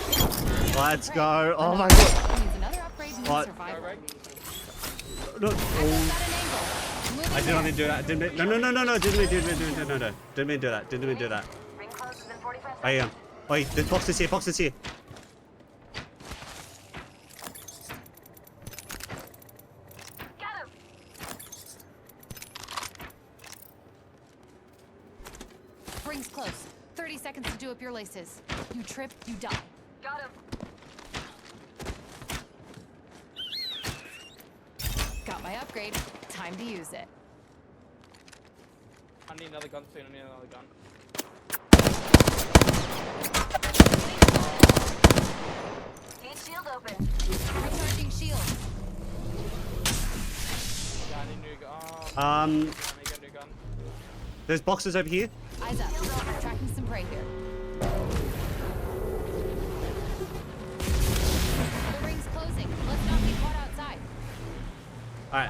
Let's go. Oh my Another god. one needs another upgrade and What? survival. No. Got Oh. an angle. Moving I did not mean to do that. Didn't mean. No. Didn't mean to do that. Ring closes in 45 seconds. I am. Wait, the box is here. Got him. Rings close. 30 seconds to do up your laces. You trip, you die. Got him. Got my upgrade. Time to use it. need another gun soon. I need another gun. Gate shield open. Recharging shield. Yeah, I need a new gun. Oh, I need a new gun. There's boxes over here. Eyes up. Tracking some prey here. The ring's closing. Let's not be caught outside. Alright.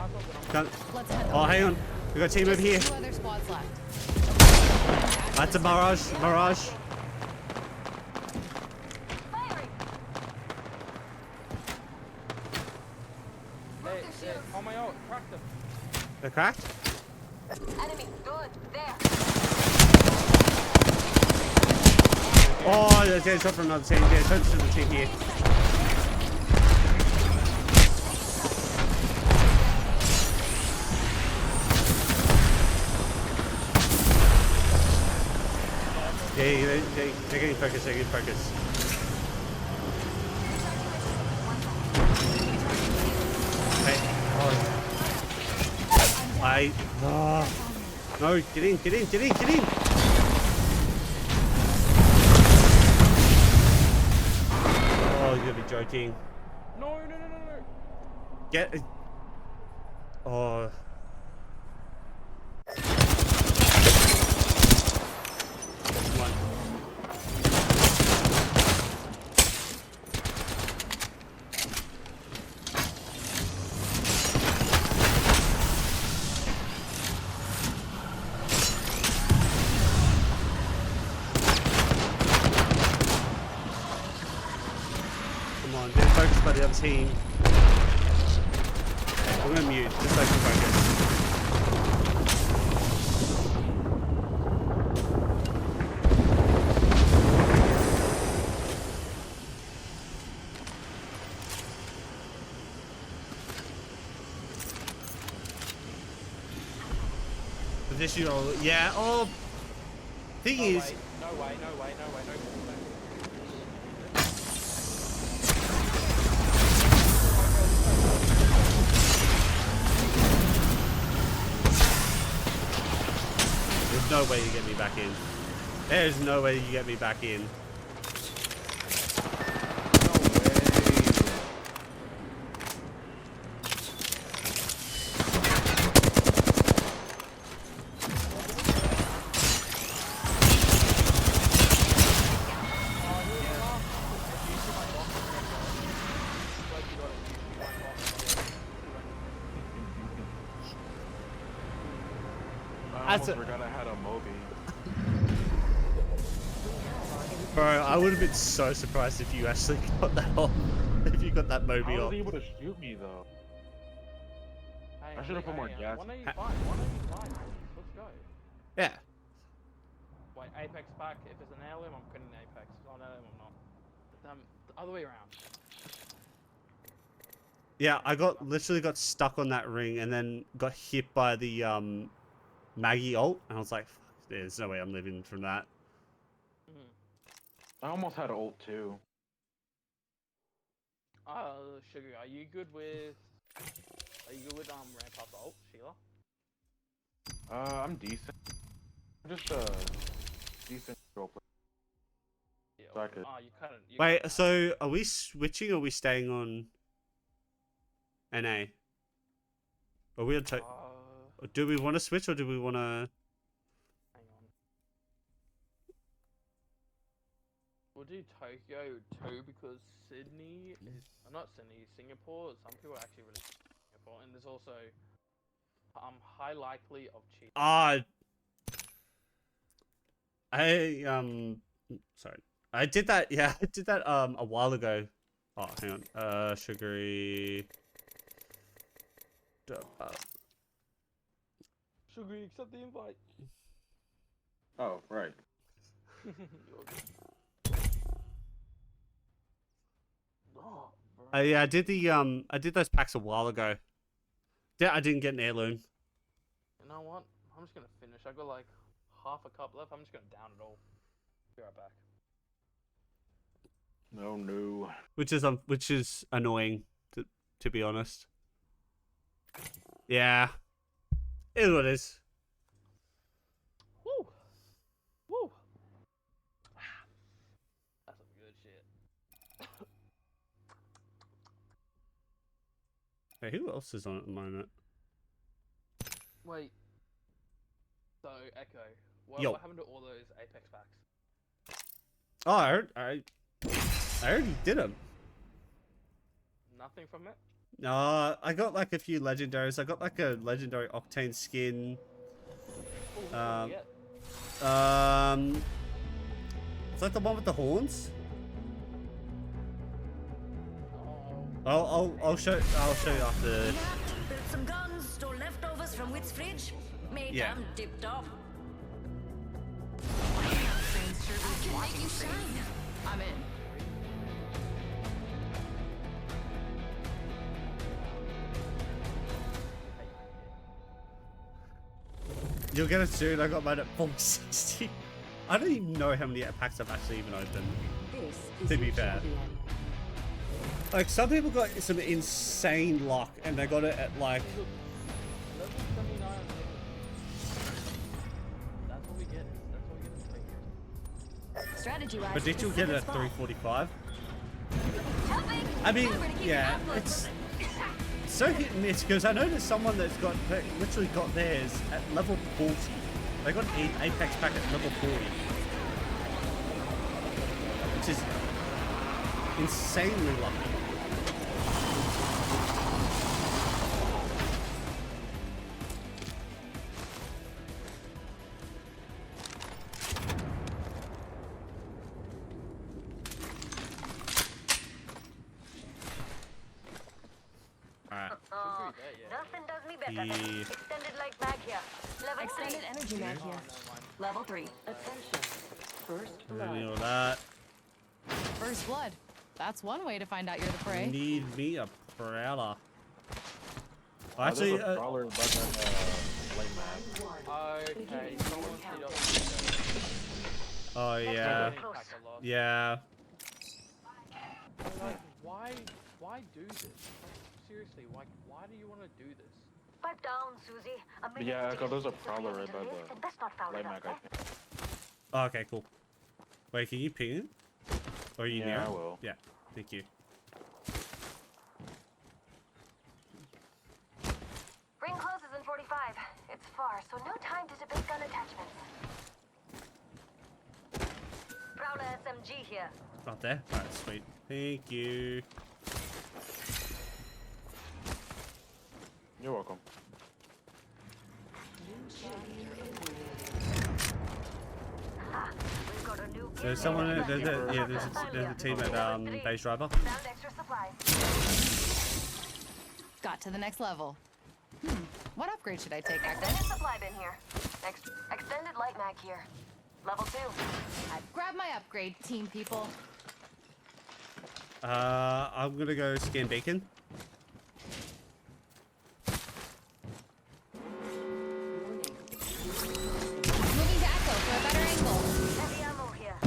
Let's head Oh, hang on. We got a team over here. Two other squads left. That's a Mirage. Mirage. Hey, oh my god, crack them. They're cracked? Enemy. Good. There. Oh, there's shot from another team. Yeah, shot from the team here. Yeah, they're getting focused, they're getting focused. Hey, oh. No, get in. Oh, you're gonna be joking. No. Get. Oh. Come on. Come on, get focused by the other team. I'm gonna mute, just so I can focus. Additional, yeah, oh, thing is... No way. There's no way you get me back in. There's no way you get me back in. I almost forgot I had a Moby. Bro, I would have been so surprised if you actually got that off. If you got that Moby How off. was he able to shoot me though? I should have put more gas. One of you fine. Let's go. Yeah. Wait, Apex pack. If it's an heirloom, I'm putting Apex. If it's not an heirloom, I'm not. The other way around. Yeah, I literally got stuck on that ring and then got hit by the Maggie ult, and I was like, fuck, there's no way I'm living from that. I almost had ult too. Sugar, are you good with ramp up ult, Sheila? I'm decent. I'm just a decent role player. Yeah. So I could... you couldn't. Wait, so are we switching or are we staying on NA? Are we on do we want to switch or do we want to... Hang on. We'll do Tokyo too because Sydney is... not Sydney, Singapore. Some people are actually really Singapore. And there's also high likely of cheating. Sorry. I did that, yeah, I did that a while ago. Oh, hang on. Sugary... Sugary, accept the invite. Oh, right. Yeah, I did those packs a while ago. Yeah, I didn't get an heirloom. You know what? I'm just gonna finish. I got like half a cup left. I'm just gonna down it all. Be right back. No. Which is annoying, to be honest. Yeah. It is what it is. Hey, who else is on at the moment? Wait. So Echo, Yo. what happened to all those Apex packs? Oh, I already did them. Nothing from it. I got like a few legendaries. I got like a legendary Octane skin. Oh, what did you get? Is that the one with the horns? Oh. I'll show you after. Built some guns, stole leftovers from Witt's fridge, made Yeah. them tipped off. I can make you shine. I'm in. You'll get it soon. I got mine at 460. I don't even know how many packs I've actually even opened. To be fair. Like, some people got some insane luck and they got it at like... Level 79. That's what we get. That's what we get. Strategy wise. But did you get it at 345? I mean, yeah, it's so hit and miss because I know there's someone that's got literally got theirs at level 40. They got an Apex pack at level 40. Which is insanely lucky. Nothing does me better than Yeah. extended light mag here. Level Extended 3. energy mag here. Level 3. Attention. First Any of that. First blood. That's one way to find out you're the prey. Need me a prowler. Actually, Actually, crawler above that light mag. Okay, someone hit up. oh yeah, yeah. Like, why do this? Like, seriously, why do you want to do this? Pipe down, Susie. A minute Yeah, to Echo, there's a get prowler to right by live, the and let's not foul light it mag, up. I think. Oh, okay, cool. Wait, can you ping it? Or are you near? Yeah, I it? will. Yeah, thank you. Ring closes in 45. It's far, so no time to debate gun attachments. Prowler SMG here. Not there? Alright, sweet. Thank you. You're welcome. We've got a new There's someone, there's a team at base driver. Found extra supplies. Got to the next level. What upgrade should I take, Echo? Extended supply bin here. Extended light mag here. Level 2. I've grabbed my upgrade, team people. I'm gonna go scan beacon. Moving to Echo for a better angle. Heavy ammo here.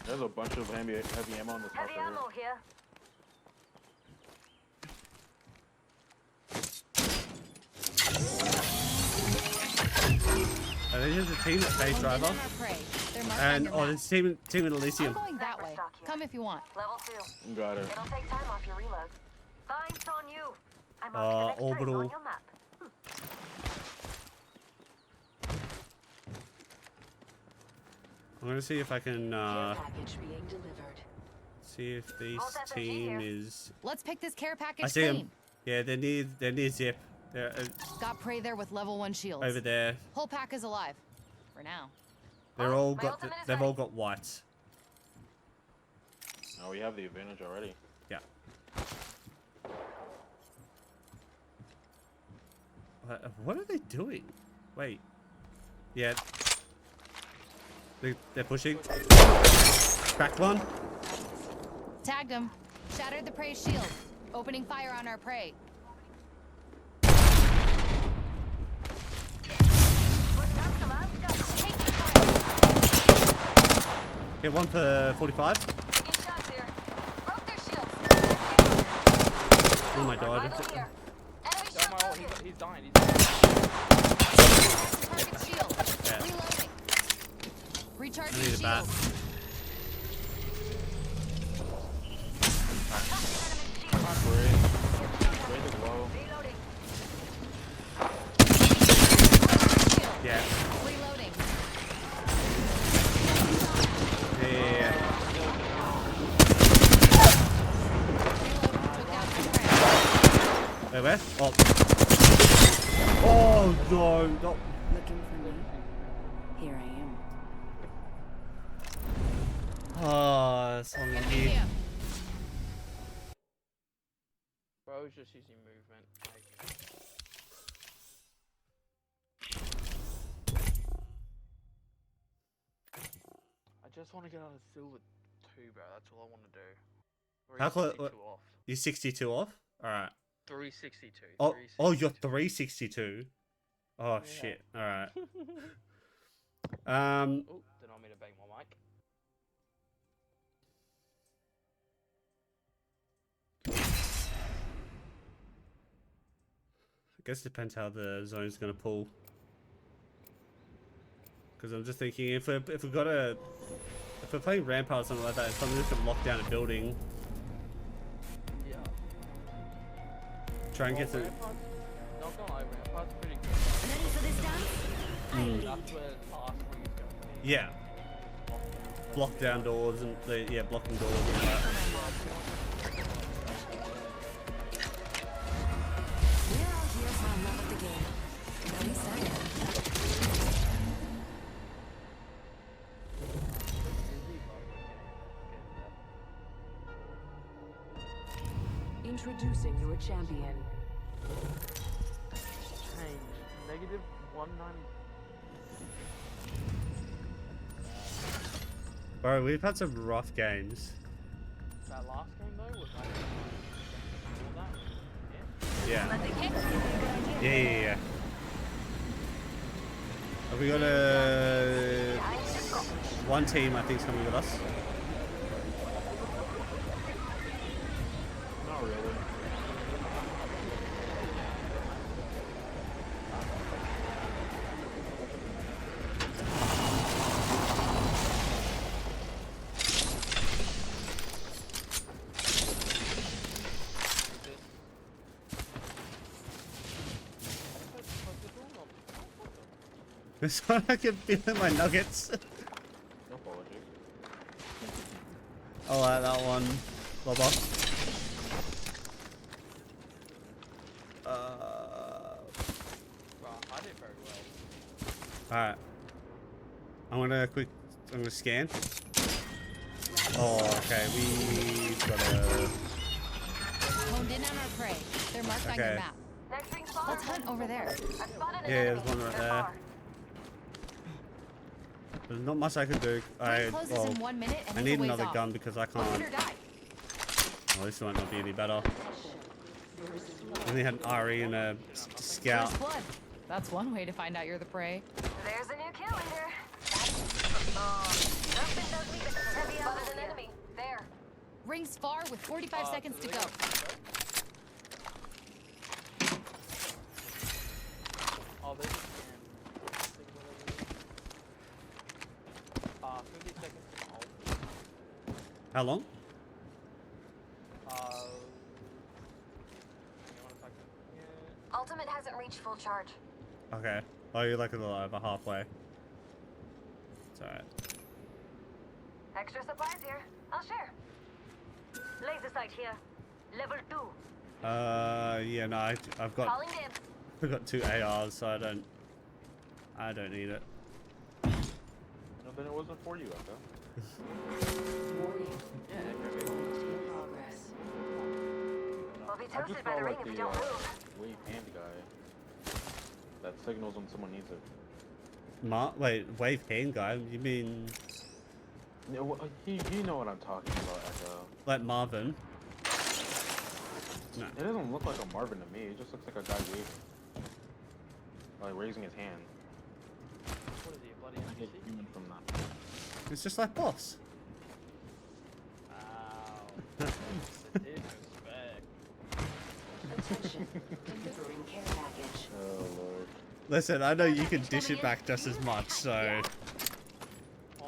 There's a bunch of heavy ammo on this house Heavy right ammo here. I think there's a team at base driver. Our prey. They're marked on And, your oh, map. there's a team at I'm Elysium. going that way. Come if you want. Level 2. here. Got it. It'll take time off your reload. Fine's on you. I'm marking the next orbital. trace on your map. I'm gonna see if I can, package being delivered. see if this Alt SMG team here. is... Let's pick this care package I see clean. them. Yeah, they're near Zip. They're Got prey there with level 1 shields. over there. Whole pack is alive. For now. They're Oh, all my got, ultimate is they've ready. all got whites. Oh, we have the advantage already. Yeah. What are they doing? Wait. Yeah. They're pushing. Cracked one. Tagged him. Shattered the prey's shield. Opening fire on our prey. Hit one for 45. Get shots here. Broke their shields. Oh my god. Rival here. Enemy Oh shield my, broken. he's dying. He's dying. Target shield. Yeah. Reloading. I Recharging need a bat. shield. Not great. Great is low. where? Oh. Oh no, not. Looking for me? Here I am. Oh, it's unlucky. Bro, I was just using movement. Like... I just want to get out of silver 2, bro. That's all I want to do. How close? 362 off. You're 62 off? Alright. 362. Oh, 362. oh, you're 362. Oh, Yeah. shit. Alright. Oh, didn't want me to bang my mic. I guess it depends how the zone's gonna pull. Because I'm just thinking if we're playing Rampart or something like that, if something just can lock down a building. Yeah. Try and get to. Rampart's, not gonna lie, Rampart's pretty good. Ready for this dance? That's where fast league's gonna be. Yeah. Block down doors and blocking doors and all that. We're all here for our love of the game. At least I am. Introducing your champion. Change. Negative 190. Bro, we've had some rough games. That last game though was like all that. Yeah. Yeah. Have we got a one team I think's coming with us? Not really. This one I can feel in my nuggets. No apologies. I like that one, Bubba. Bro, I did very well. Alright. I'm gonna scan. Oh, okay, we've got a... Honed in on our prey. They're marked on your Okay. map. Next ring spawner. Let's hunt over there. I've spotted an Yeah, enemy. there's one right They're there. far. There's not much I can do. Ring closes in 1 minute and I he's need a ways another off. gun because I Hunt can't... or die. Oh, this might not be any better. I only had an RE and a scout. First blood. That's one way to find out you're the prey. There's a new kill leader. Nothing does me but heavy ammo. Spotted an enemy. There. Rings far with 45 seconds to go. Oh, they just can. 50 seconds to ult. How long? Hang on a second. Yeah. Ultimate hasn't reached full charge. Okay. Oh, you're like a little over halfway. It's alright. Extra supplies here. I'll share. Laser sight here. Level 2. Yeah, no, I've got Calling dibs. I've got 2 ARs, so I don't need it. No, then it wasn't for you, Echo. We'll be I just toasted by felt the ring like if the you don't move. wave hand guy that signals when someone needs it. Wait, wave hand guy? You mean Yeah, well, you know what I'm talking about, Echo. like Marvin? No. It doesn't look like a Marvin to me. It just looks like a guy waving, like raising his hand. What is he, a bloody I get NPC? human from that. It's just like boss. Wow. Disrespect. Attention. Delivering care package. Oh lord. Listen, I know you can dish it back just as much, so Well,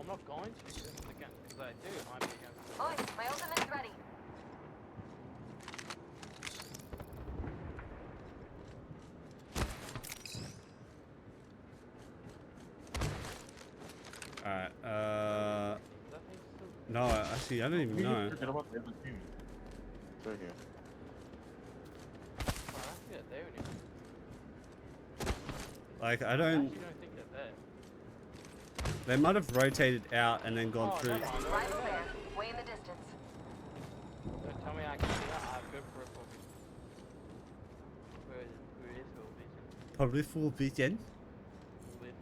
I'm not going to just again because I do. I'm against. Boys, my ultimate's ready. alright. That makes sense. No, actually, I don't even know. Forget about the other team. It's right here. Oh, that's Like, I I don't... actually don't think they're there. They might have rotated out and then gone through... Never mind, they're over Rival there. there, way in the distance. Don't tell me I can see that. I have good peripheral vision. Where is full vision? Probably full vision. Full vision.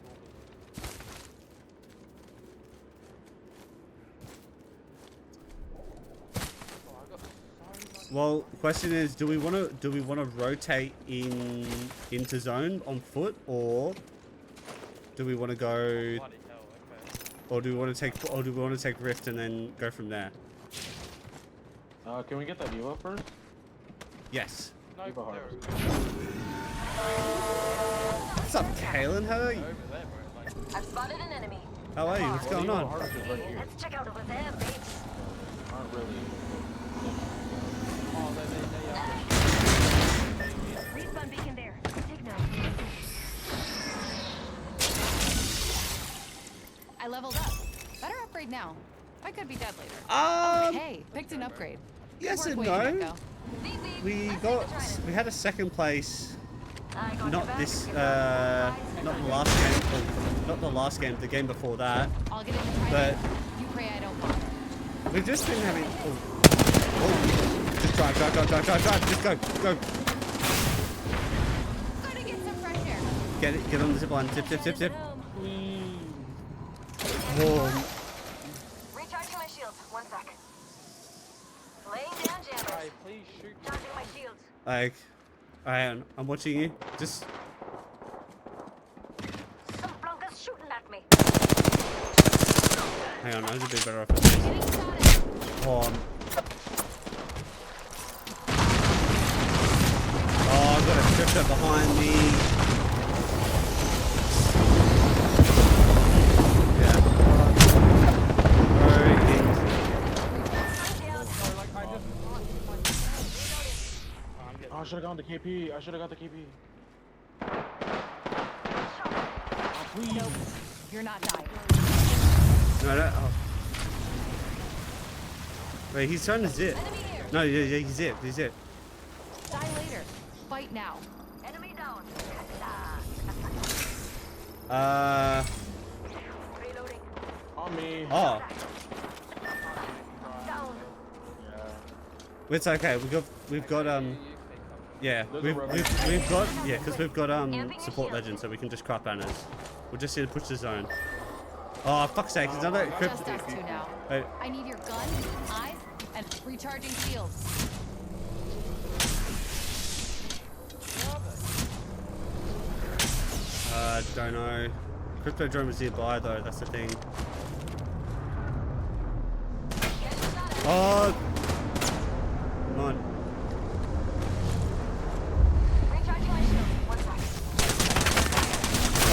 Oh, I got so much. Well, question is, do we want to rotate into zone on foot, or do we want to go, Bloody hell, okay. or do we want to take rift and then go from there? Can we get that Evo first? Yes. No, Keep it hard. What's up, Kaylin? How are you? Over there, bro. Like, I've spotted an enemy. How are you? What's going on? Harvest is right here. Let's check out over there, babes. Aren't really. oh, they Respawn beacon there. Take note. I leveled up. Better upgrade now. I could be dead later. Okay, picked an upgrade. Yes Good and work, Wade no. Echo. We had a second place. I got Not your back. this. Not the last game. Oh, not the last game. The game before that. I'll get in and try But it. You pray I don't bother. we've just been having. Just drive. Just go. Gotta get some fresh air. Get on the zip line. Zip. Oh, Recharging my shields. 1 sec. Laying down jammers. Hey, please shoot me. Charging my shields. like, I'm watching you. Just. Some flunkers shooting at me. Hang on. I was a bit better off at this. Getting shot at. Oh, I've got a drifter behind me. Oh, I should have gone to KP. I should have got the KP. Nope. You're not dying. No. Oh. Wait, he's trying to zip. Enemy here. No, yeah, he's zip. Die later. Fight now. Enemy down. Reloading. On me. Oh, Down. Yeah. it's okay. We've got yeah, we've got because we've got support legends, so we can just craft banners. We'll just need to push the zone. Oh, fuck's sake! It's another crypt. Just us two now. Wait, I need your gun, eyes, and recharging shields. don't know. Cryptodrome is nearby though. That's the thing. Oh, come on. Recharging my shield. 1 sec.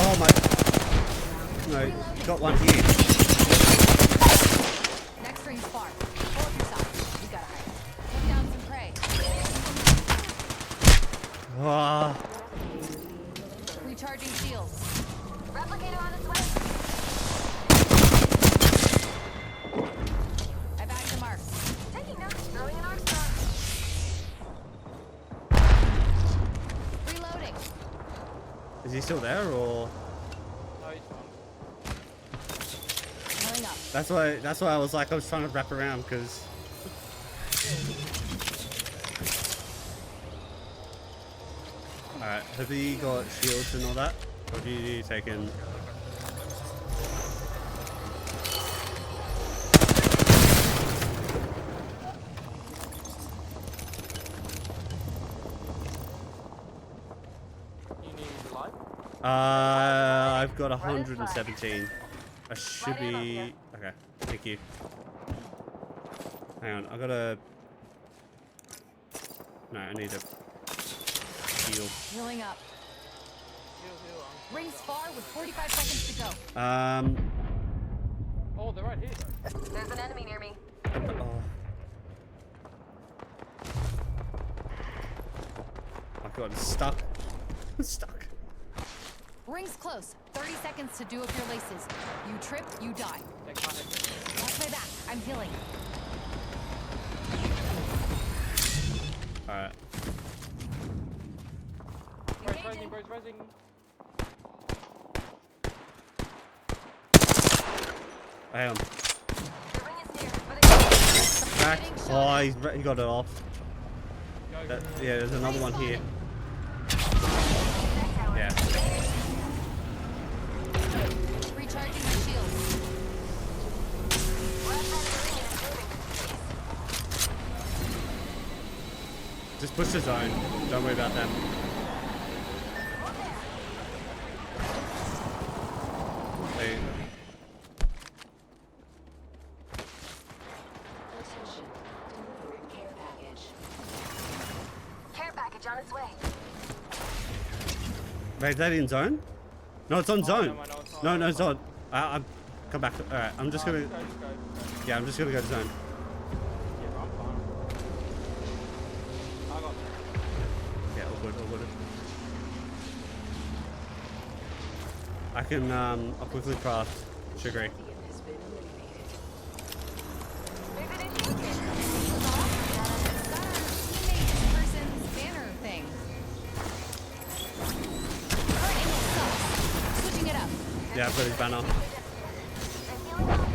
Oh my. No, got one here. Next ring's far. Hold yourself. You gotta hide. Put down some prey. Ah. Recharging shields. Replicator on its way. I bagged the marks. Taking notes. Throwing an arc star. Reloading. Is he still there or? No, he's fine. Healing up. That's why I was like I was trying to wrap around because. Alright, have you got shields and all that? Or do you take in? You need light? I've got 117. I should be okay. Thank you. Hang on, I gotta. No, I need a heal. Healing up. Heal. Rings far with 45 seconds to go. Oh, they're right here though. There's an enemy near me. Oh. My God, it's stuck. It's stuck. Rings close. 30 seconds to do up your laces. You trip, you die. Take my head. Watch my back. I'm healing. Alright. Bro's rising. I am. The ring is near, but it's Back. Oh, he got it off. Go. Yeah, there's another one here. Yeah. Recharging my shields. we're outside of the ring and it's moving. Just push the zone. Don't worry about them. Hey. Attention. Delivering care package. Care package on its way. Wait, is that in zone? No, it's on zone. No, No, it's on. I'm come back. All right, I'm just gonna. Go. Yeah, I'm just gonna go to zone. Yeah, I'm fine. I got this. Yeah, all good, all good. I can I'll quickly craft Sugary. Guardian has been eliminated. Maybe they should get Teammate person's banner thing. Current angle sucks. Switching it up. Yeah, I've got his banner. I'm healing up.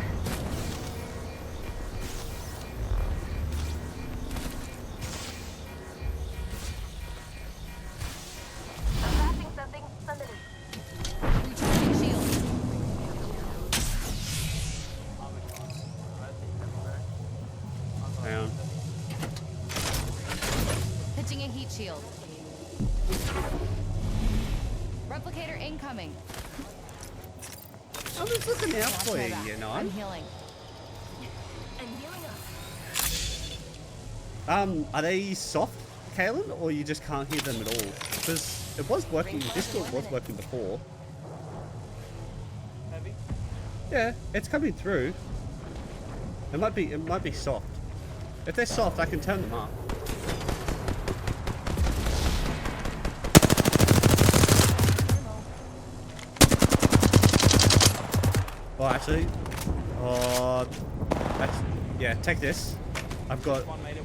I'm crafting something. Somebody. Recharging shields. I'll be fine. I think that's fair. Hang on. Pitching a heat shield. Replicator incoming. I'm just looking out Watch for my you, back. you know. I'm healing. I'm healing up. Are they soft, Kaylin, or you just can't hear them at all? Because it was working. Discord was working before. Heavy. Yeah, it's coming through. It might be soft. If they're soft, I can turn them up. Oh, actually, yeah, take this. I've got. One made it.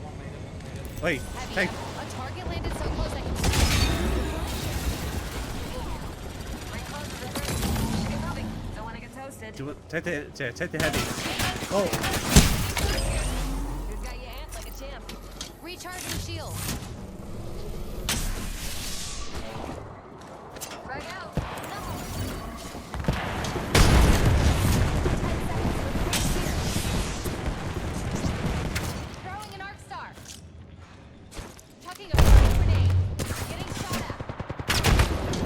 Wait, Heavy. take. A target landed so close I can Ring close to the ring. Should be moving. Don't want to get toasted. Do it, take the heavy. Oh, Who's got your aunt like a champ? recharging shield. Frag out. Throwing an arc star. Chucking a fire grenade. Getting shot at.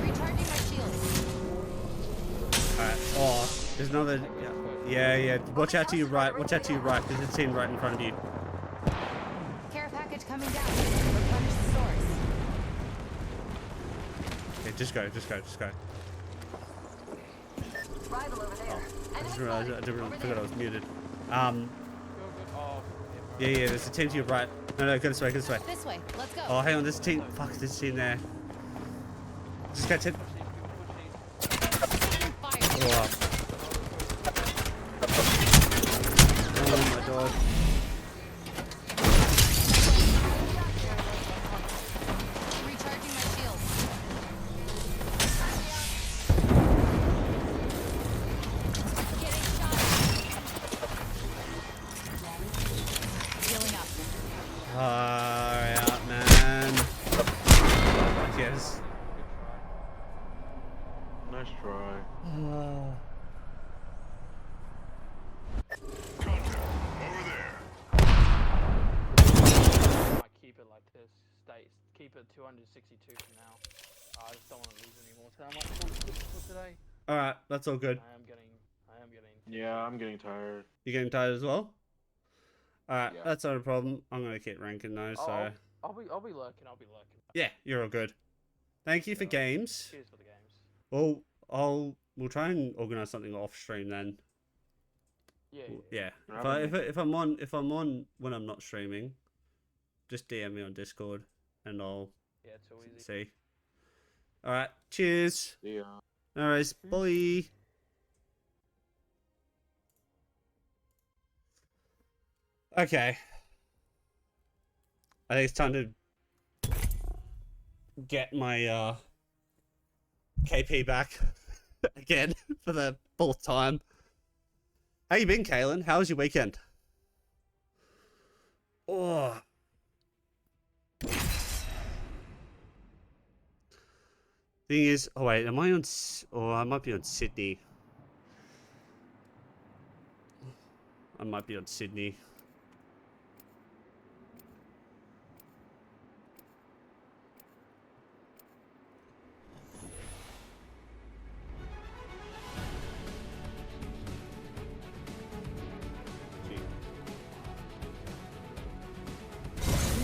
Recharging my shields. alright. Oh, there's another. Yeah. Watch out to your right. Watch out to your right. There's a team right in front of you. Care package coming down. Replenish the source. Yeah, just go. Rival over there. I Enemy just realized spotted. I didn't Over forgot there. I was muted. Good. Oh, Yeah, there's a team to your right. No, go this way. This way. Let's go. Oh, hang on, there's a team. Fuck, there's a team there. Just get it. Taking fire. Oh, oh my god. Recharging my shields. Getting shot at. Healing up. Far out, man. Yes. Nice try. I keep it like this. Keep it 262 for now. I just don't want to lose any more time for today. Alright, that's all good. I am getting. Yeah, I'm getting tired. You getting tired as well? Alright, Yeah. that's not a problem. I'm gonna keep ranking those, so. I'll be lurking. Yeah, you're all good. Thank you for games. Cheers for the games. Well, we'll try and organize something off stream then. Yeah. Yeah. Yeah. If I'm on when I'm not streaming, just DM me on Discord and I'll Yeah, it's all easy. see. Alright, cheers. Yeah. Alright, bye. Okay. I think it's time to get my KP back again for the fourth time. How you been, Kaylin? How was your weekend? Oh. Thing is, oh wait, am I on? Oh, I might be on Sydney. I might be on Sydney.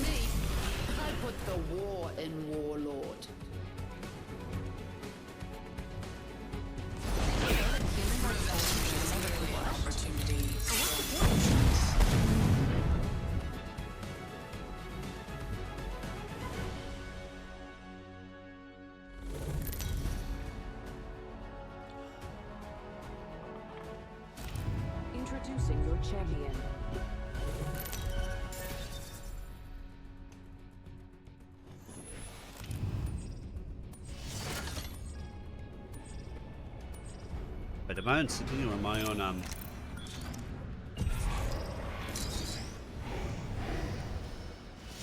Me, I put the war in Warlord. Introducing your champion. But am I on Sydney or am I on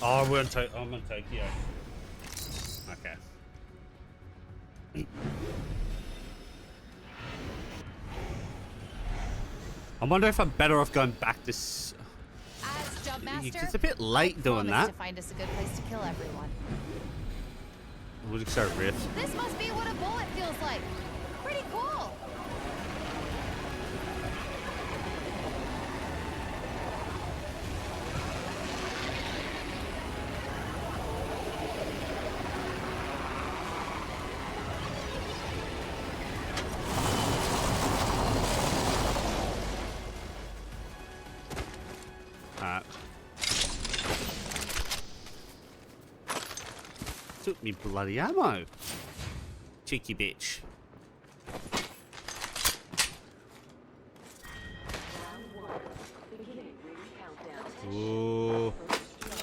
Oh, we're on I'm on Tokyo. Okay. I wonder if I'm better off going back to. As jump master, It's a bit late doing promise that. to find us a good place to kill everyone. We'll just start riff. This must be what a bullet feels like. Pretty cool. Took me bloody ammo. Cheeky bitch. Ooh.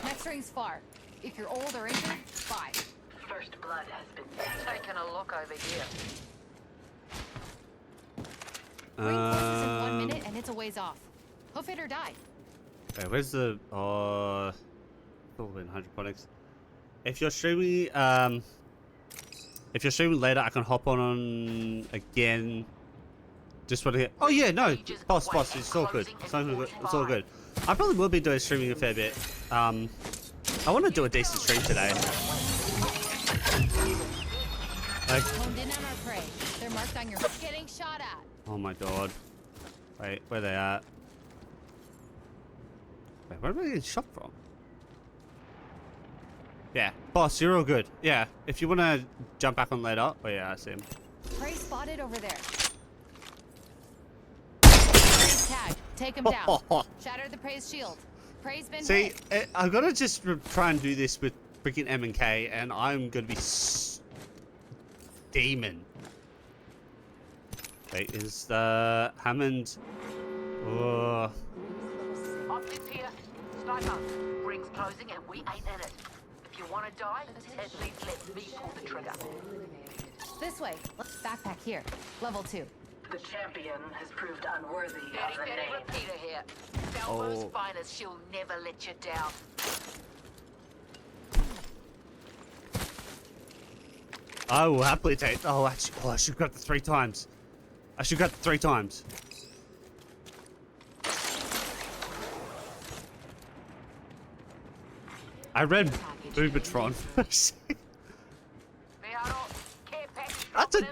Next ring's far. If you're old or injured, 5. First blood has been taking a look over here. Ring closes in 1 minute and it's a ways off. Hoof it or die. Okay, where's the probably 100 points. If you're streaming later, I can hop on again. Just want to get. Oh yeah, no, boss, it's all good. It's all good. I probably will be doing streaming a fair bit. I want to do a decent stream today. Like, Honed in on our prey. They're marked on your getting shot at. oh my god. Wait, where they at? Wait, where am I getting shot from? Yeah, boss, you're all good. Yeah, if you want to jump back on later. Oh yeah, I see him. Prey spotted over there. Prey's tag. Take him down. Shatter the prey's shield. Prey's been See, hit. I've got to just try and do this with freaking M&K, and I'm going to be demon. Wait, is the Hammond? Oh. Optics here. Sniper. Ring's closing and we ain't in it. If you want to die, at least let me pull the trigger. This way. Backpack here. Level 2. The champion has proved unworthy of the name. Repeater here. Salvo's finest. She'll never let you down. I will happily take. Oh, actually, I should grab the 3 times. I should grab the 3 times. I read Boobatron.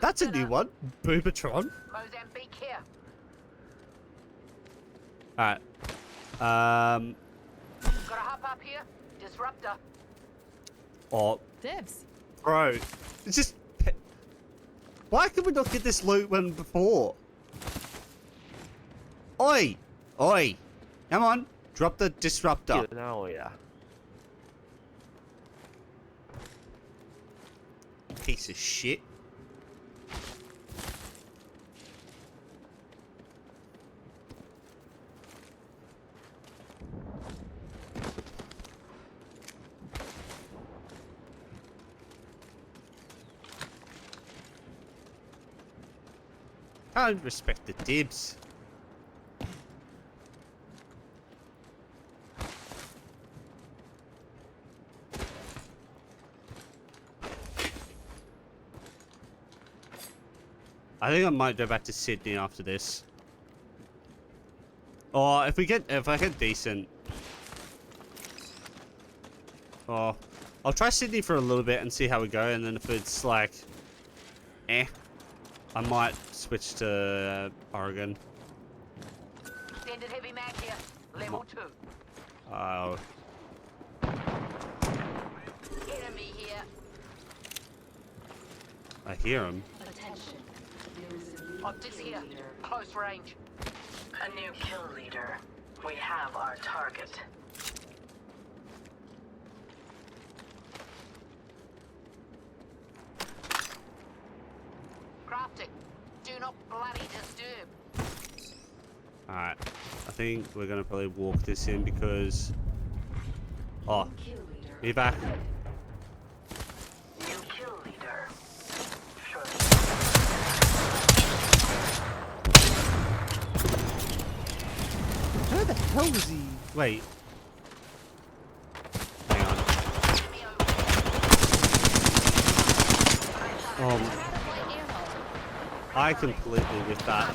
That's a new one. Boobatron. Mozambique here. Alright. Gotta hop up here. Disruptor. Oh, Dibs. bro. It's just. Why could we not get this loot when before? Oi! Oi! Come on. Drop the disruptor. No, yeah. Piece of shit. I respect the dibs. I think I might go back to Sydney after this. Or if I get decent. Oh, I'll try Sydney for a little bit and see how we go, and then if it's like, I might switch to Oregon. Standard heavy mag here. Level 2. Oh. Enemy here. I hear him. Optics here. Close range. A new kill leader. We have our target. Crafting. Do not bloody disturb. Alright. I think we're gonna probably walk this in because... Oh. Be back. New kill leader. Sure. Where the hell was he? Wait. Hang on. I completely with that.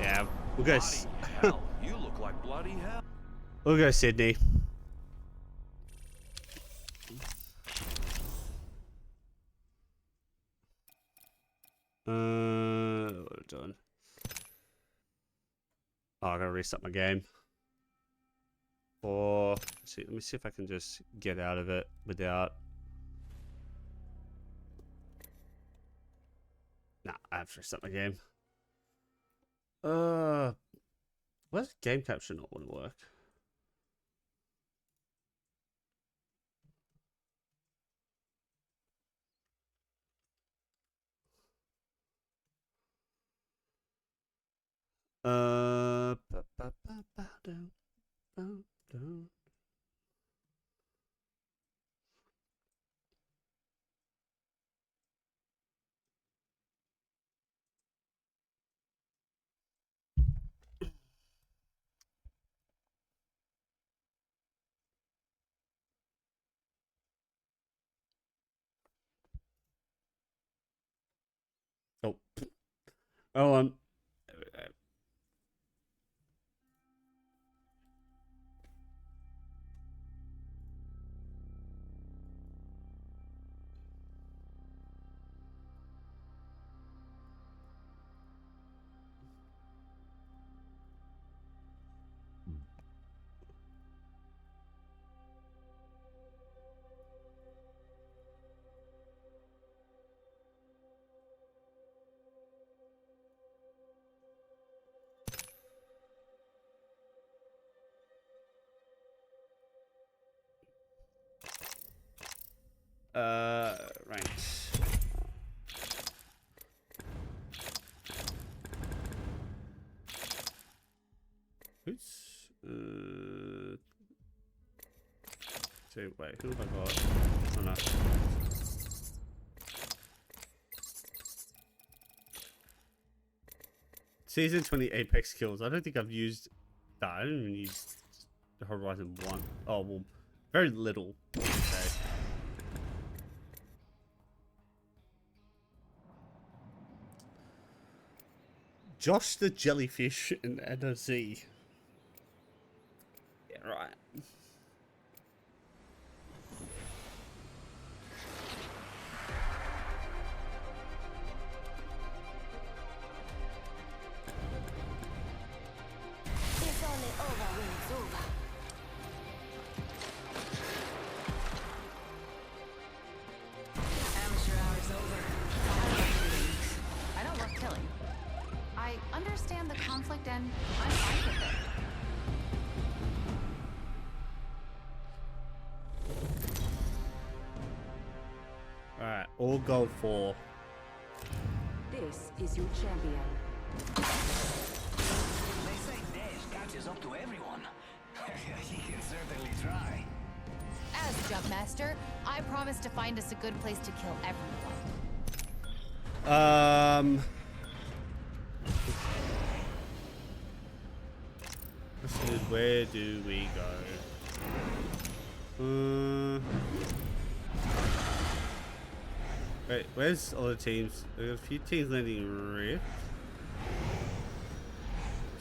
Yeah, we'll go. Hell, you look like bloody hell. We'll go Sydney. What are we doing? Oh, I gotta reset my game. Or see, let me see if I can just get out of it without. Nah, I have to reset my game. Why does game capture not want to work? Oh. Oh, right. Who's so wait, who have I got? Oh no. Season 20 Apex kills. I don't think I've used that. I didn't even use the Horizon 1. Oh well, very little. Okay. Josh the Jellyfish in NOC. Yeah, right. It's only over when it's over. Amateur hour's over. I don't love killing. I understand the conflict and I'm fine with it. Alright, all go for. This is your champion. They say death catches up to everyone. He can certainly try. As Jump Master, I promise to find us a good place to kill everyone. Where do we go? Wait, where's all the teams? There's a few teams landing in Rift.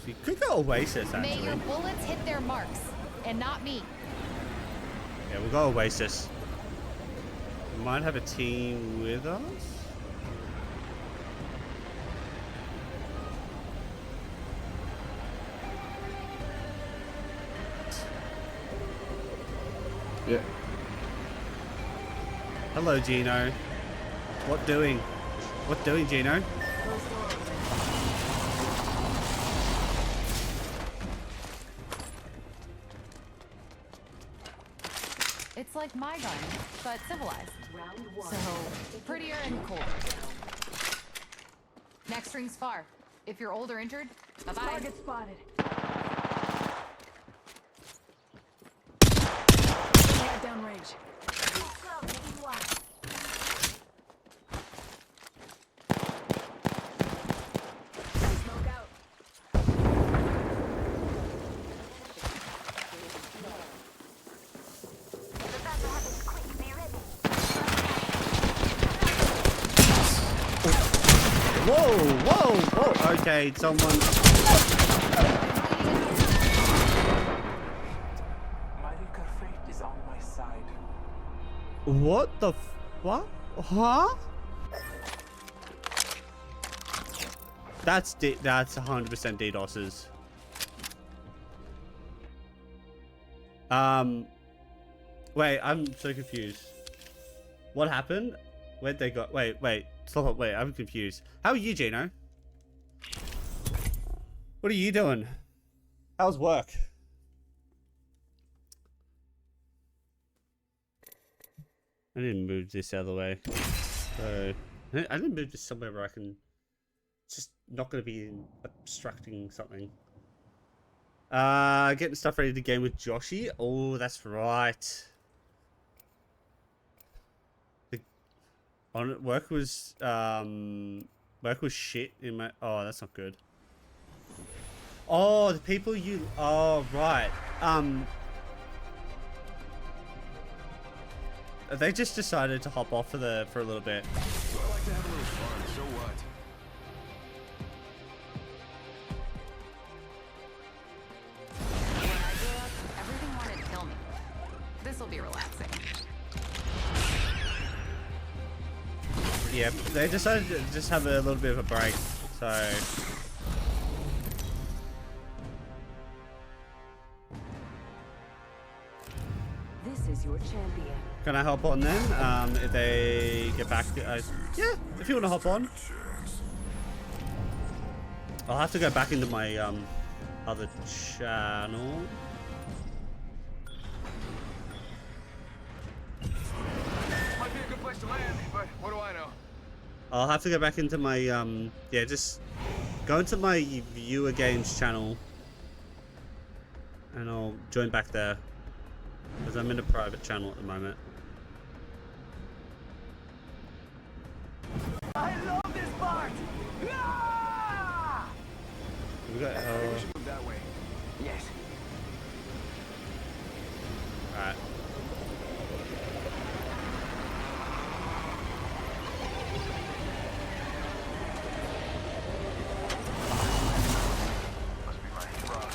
So you could go Oasis, actually. May your bullets hit their marks, and not me. Yeah, we'll go Oasis. We might have a team with us. Yeah. Hello, Gino. What doing? What doing, Gino? It's like my gun, but civilized. So, prettier and cooler. Next ring's far. If you're old or injured, bye-bye. Target spotted. Head downrange. Smoke out. The battle happens quick. Be ready. Whoa! Okay, someone. My liquor fate is on my side. What the what? Huh? That's 100% DDoS's. Wait, I'm so confused. What happened? Where'd they go? Wait, stop it. Wait, I'm confused. How are you, Gino? What are you doing? How's work? I didn't move this out of the way. So, I didn't move this somewhere where I can... It's just not going to be obstructing something. Getting stuff ready to game with Joshy. Oh, that's right. Work was shit in my... Oh, that's not good. Oh, the people you... Oh, right. They just decided to hop off for a little bit. So I like to have a little fun, so what? When I grew up, everything wanted to kill me. This'll be relaxing. Yeah, they decided to just have a little bit of a break, so... This is your champion. Can I hop on then? If they get back... yeah, if you want to hop on. I'll have to go back into my other channel. Might be a good place to land, but what do I know? I'll have to go back into my, yeah, just go into my Viewer Games channel. And I'll join back there. Because I'm in a private channel at the moment. I love this part! Ah! We got, We should move that way. Yes. alright. Must be my frog.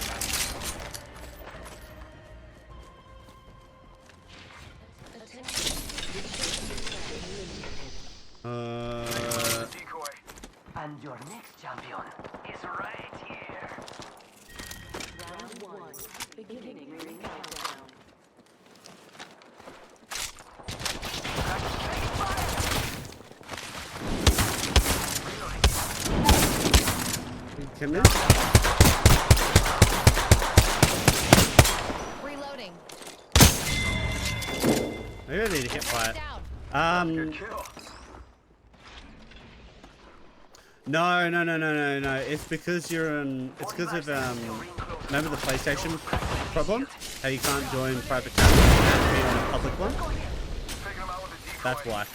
Decoy. And your next champion is right here. Round one. Beginning ring countdown. Come in. Reloading. Maybe I need to get quiet. Down. Good kill. No. It's because you're on. It's because of remember the PlayStation problem? How you can't join private channels and be on a public one? That's why.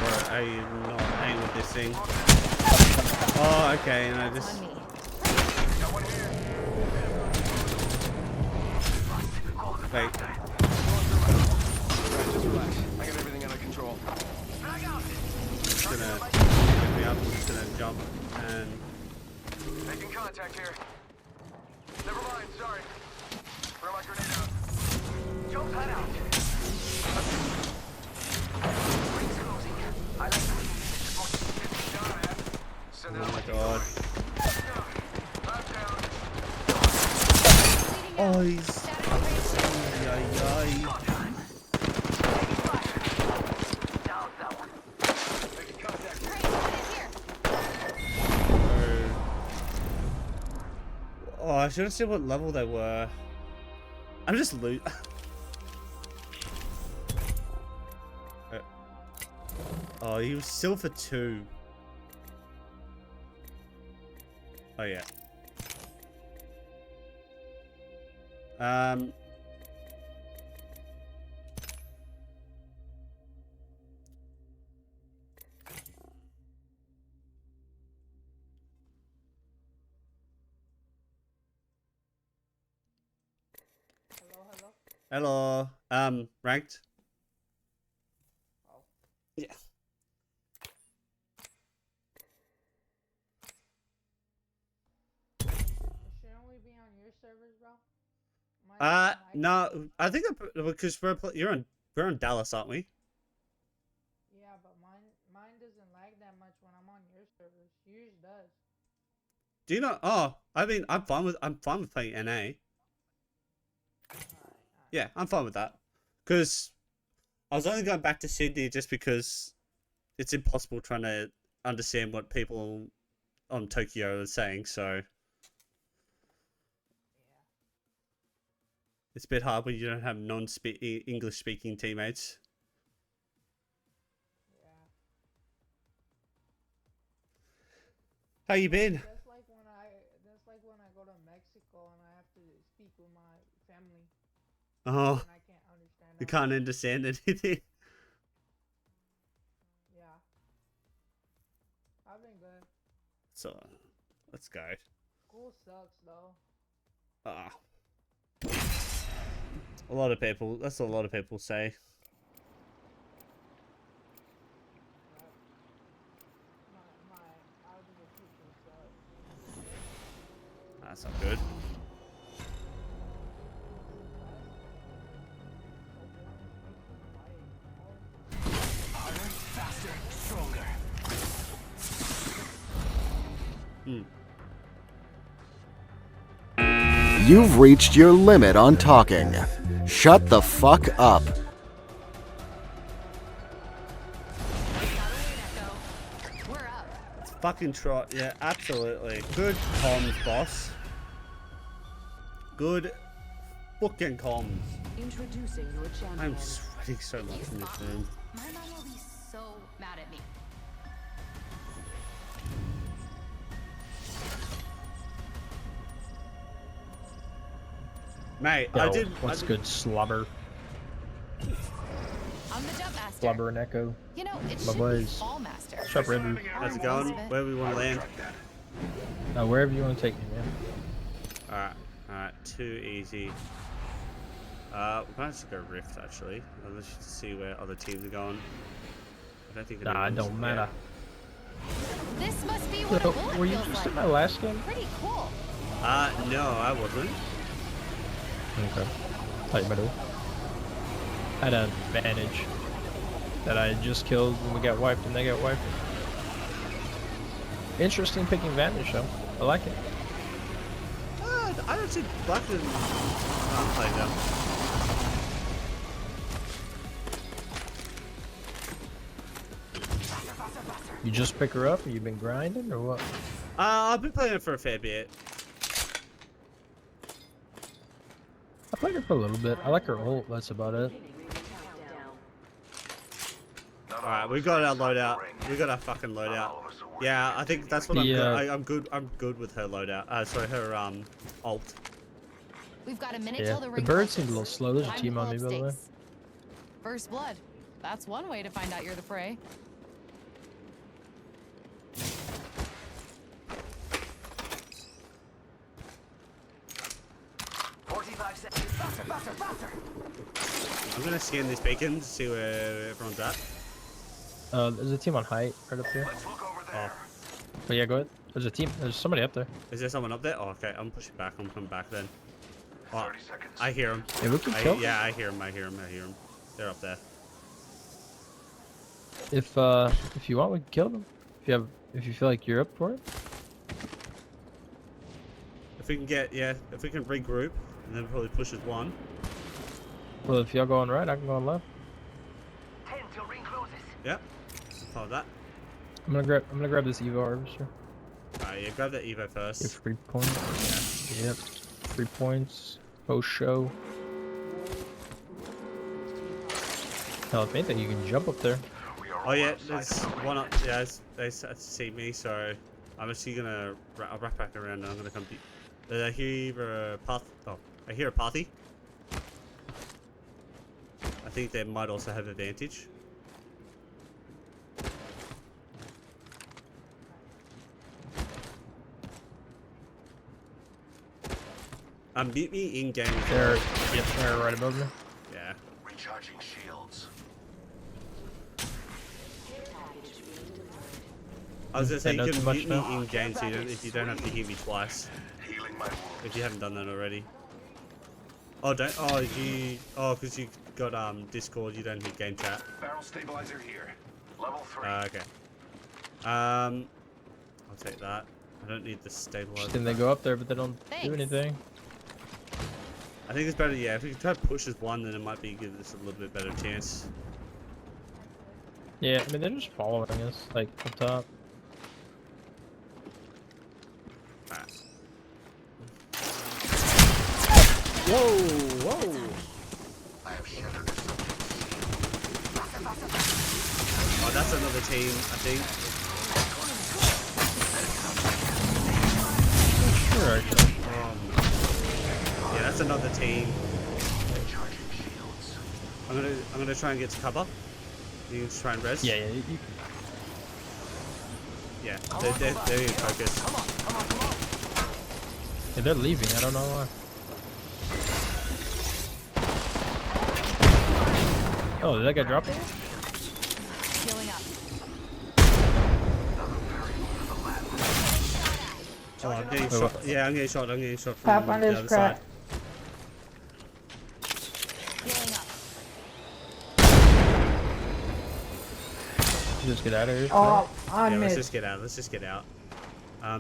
Or are you not playing with this thing? Oh, okay, and I just. Wait. Just relax. I got everything under control. Just gonna pick me up. I'm just gonna jump and. Making contact here. Never mind, sorry. Throw my grenade out. Joe's head out. Rings closing. I like Oh my god. Oh, he's. Ay. Oh, I should have seen what level they were. I'm just loot. Oh, he was silver 2. Oh yeah. Hello. Ranked? Oh. Yeah. It should only be on your servers, bro. No, I think because we're on Dallas, aren't we? Yeah, but mine doesn't lag that much when I'm on your servers. Yours does. Do you not? Oh, I mean, I'm fine with playing NA. Alright. Yeah, I'm fine with that. Because I was only going back to Sydney just because it's impossible trying to understand what people on Tokyo are saying, so it's a bit hard when you don't have English speaking teammates. Yeah. How you been? That's like when I go to Mexico and I have to speak with my family. Oh, And I can't understand. you can't understand anything. Yeah. I've been good. So, let's go. School sucks though. A lot of people. That's what a lot of people say. My algebra teacher sucks. That's not good. Harder, faster, stronger. You've reached your limit on talking. Shut the fuck up. It's fucking trot. Yeah, absolutely. Good comms, boss. Good fucking comms. Introducing your champion. I'm sweating so much in this room. My mom will be so mad at me. Mate, Yo, I did. What's good, slobber? I'm the jump master. Slobber and Echo. You know, it My should boys. be fall master. Shut River. How's it going? Where we want to land? Wherever you want to take me, man. Alright, too easy. We're going to go Rift actually. Let's just see where other teams are going. I don't think Nah, it anyone's- don't matter. This must be what So, a bullet were you feels just like. in my last game? Pretty cool. No, I wasn't. Okay. Thought you might have. Had an advantage that I had just killed when we got wiped and they got wiped. Interesting picking advantage though. I like it. I don't see Black and play them. You just pick her up or you been grinding or what? I've been playing it for a fair bit. I played her for a little bit. I like her ult, that's about it. Alright, we got our loadout. We got our fucking loadout. Yeah, I think that's what I'm good. I'm good. I'm good with her loadout. Sorry, her ult. We've got a minute Yeah, till the the ring bird closes. seemed a little slow. There's a Time to team pull on me, up by the way. stakes. First blood. That's one way to find out you're the prey. I'm gonna scan this beacon to see where everyone's at. There's a team on height right up here. Oh, But yeah, go ahead. There's a team. There's somebody up there. is there someone up there? Oh, okay. I'm pushing back. I'm coming back then. Oh, I hear him. Yeah, we can kill them. Yeah, I hear him. I hear him. I hear him. They're up there. If you want, we can kill them. If you feel like you're up for it. If we can if we can regroup and then probably push as one. Well, if y'all go on right, I can go on left. 10 till ring closes. Yep. Follow that. I'm gonna grab this Evo harvester. Alright, yeah, grab that Evo first. Get 3 points. Yep. 3 points. Post show. Hell, if anything, you can jump up there. Oh yeah, there's one up. Yeah, they see me, so I'm actually gonna. I'll wrap back around and I'm gonna come. I hear a path. Oh, I hear a party. I think they might also have advantage. Meet me in game. They're right above me. Yeah. Recharging shields. I was gonna say Yeah, you not can too meet much me in game, so if you don't have to hear me twice. Healing my wounds. If you haven't done that already. Oh, don't. Oh, because you got Discord. You don't need game chat. Barrel stabilizer here. Level 3. Okay. I'll take that. I don't need the stabilizer. Then they go up there, but they don't Thanks. do anything. I think it's better. Yeah, if we can try to push as one, then it might be give us a little bit better chance. Yeah, I mean they're just following us, like up top. Whoa! Oh, that's another team, I think. Sure, actually. Yeah, that's another team. I'm gonna try and get to cover. You can just try and res. Yeah, you can. Yeah, they're in focus. Yeah, they're leaving. I don't know why. Oh, did that guy drop it? Healing up. Oh, I'm getting shot. Yeah, I'm getting shot. I'm getting shot from Tap on the this other crack. side. Healing up. Just get out of here. Oh, I Yeah, let's missed. just get out. Let's just get out.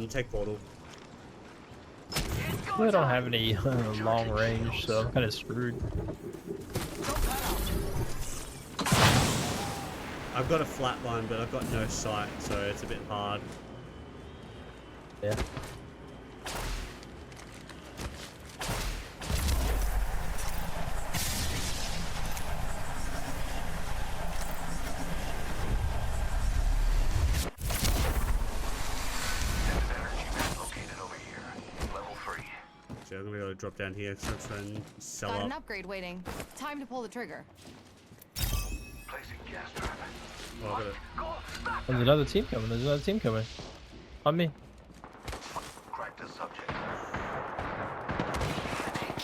Take portal. I don't have any long range, so I'm kind of screwed. I've got a flat line, but I've got no sight, so it's a bit hard. Yeah. So I'm gonna go drop down here so try and sell Got up. an upgrade waiting. Time to pull the trigger. Placing gas trap. Oh, I got it. There's another team coming. There's another team coming. On me. Crack the subject.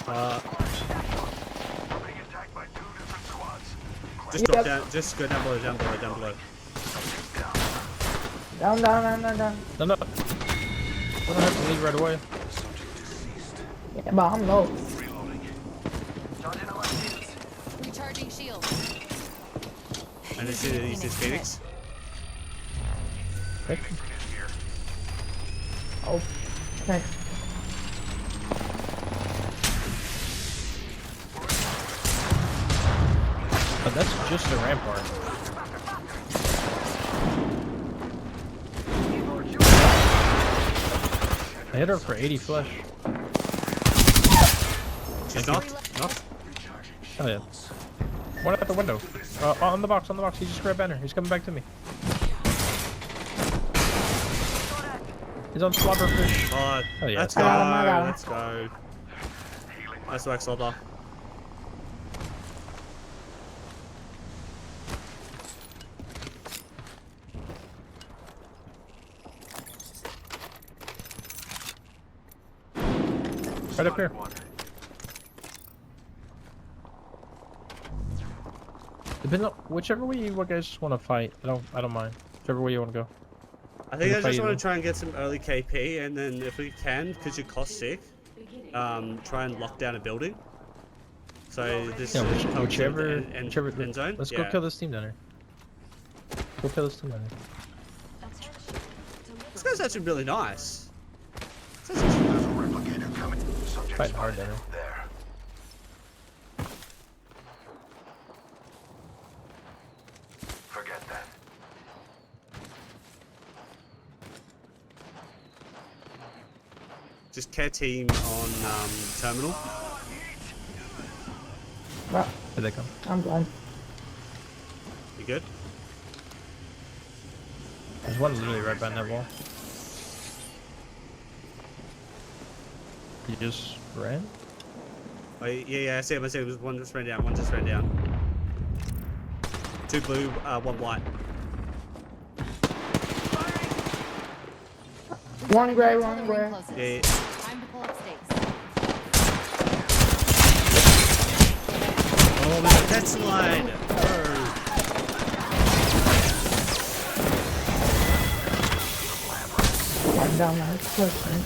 Being attacked by 2 different squads. Just drop down. Just go down below. Down below. Down below. Down, down, down, down, down. No, no. We don't have to leave right away. Yeah, but I'm low. Recharging shields. And this is Phoenix. Oh, okay. But that's just a rampart. I hit her for 80 flesh. She He's knocked. Knocked. Oh yeah. One at the window. On the box. He just grabbed banner. He's coming back to me. He's on slobberfish. Oh yeah. Let's go. Let's go. Nice work, Slobber. Right up here. Depending on whichever way you guys just want to fight. I don't mind. Whichever way you want to go. I think I just want to try and get some early KP, and then if we can, because you cost sick, try and lock down a building. So this whichever end zone. Let's go kill this team down here. Go kill this team down here. This guy's actually really nice. Fighting hard down here. Forget that. Just care team on terminal. Right. Here they come. I'm blind. You good? There's one literally right behind that wall. He just ran? Oh, yeah, I see him. There's one just ran down. One just ran down. 2 blue, 1 white. One gray, one gray. Yeah. Time to pull up stakes. Oh, man, that slide. I'm down there. It's close, man.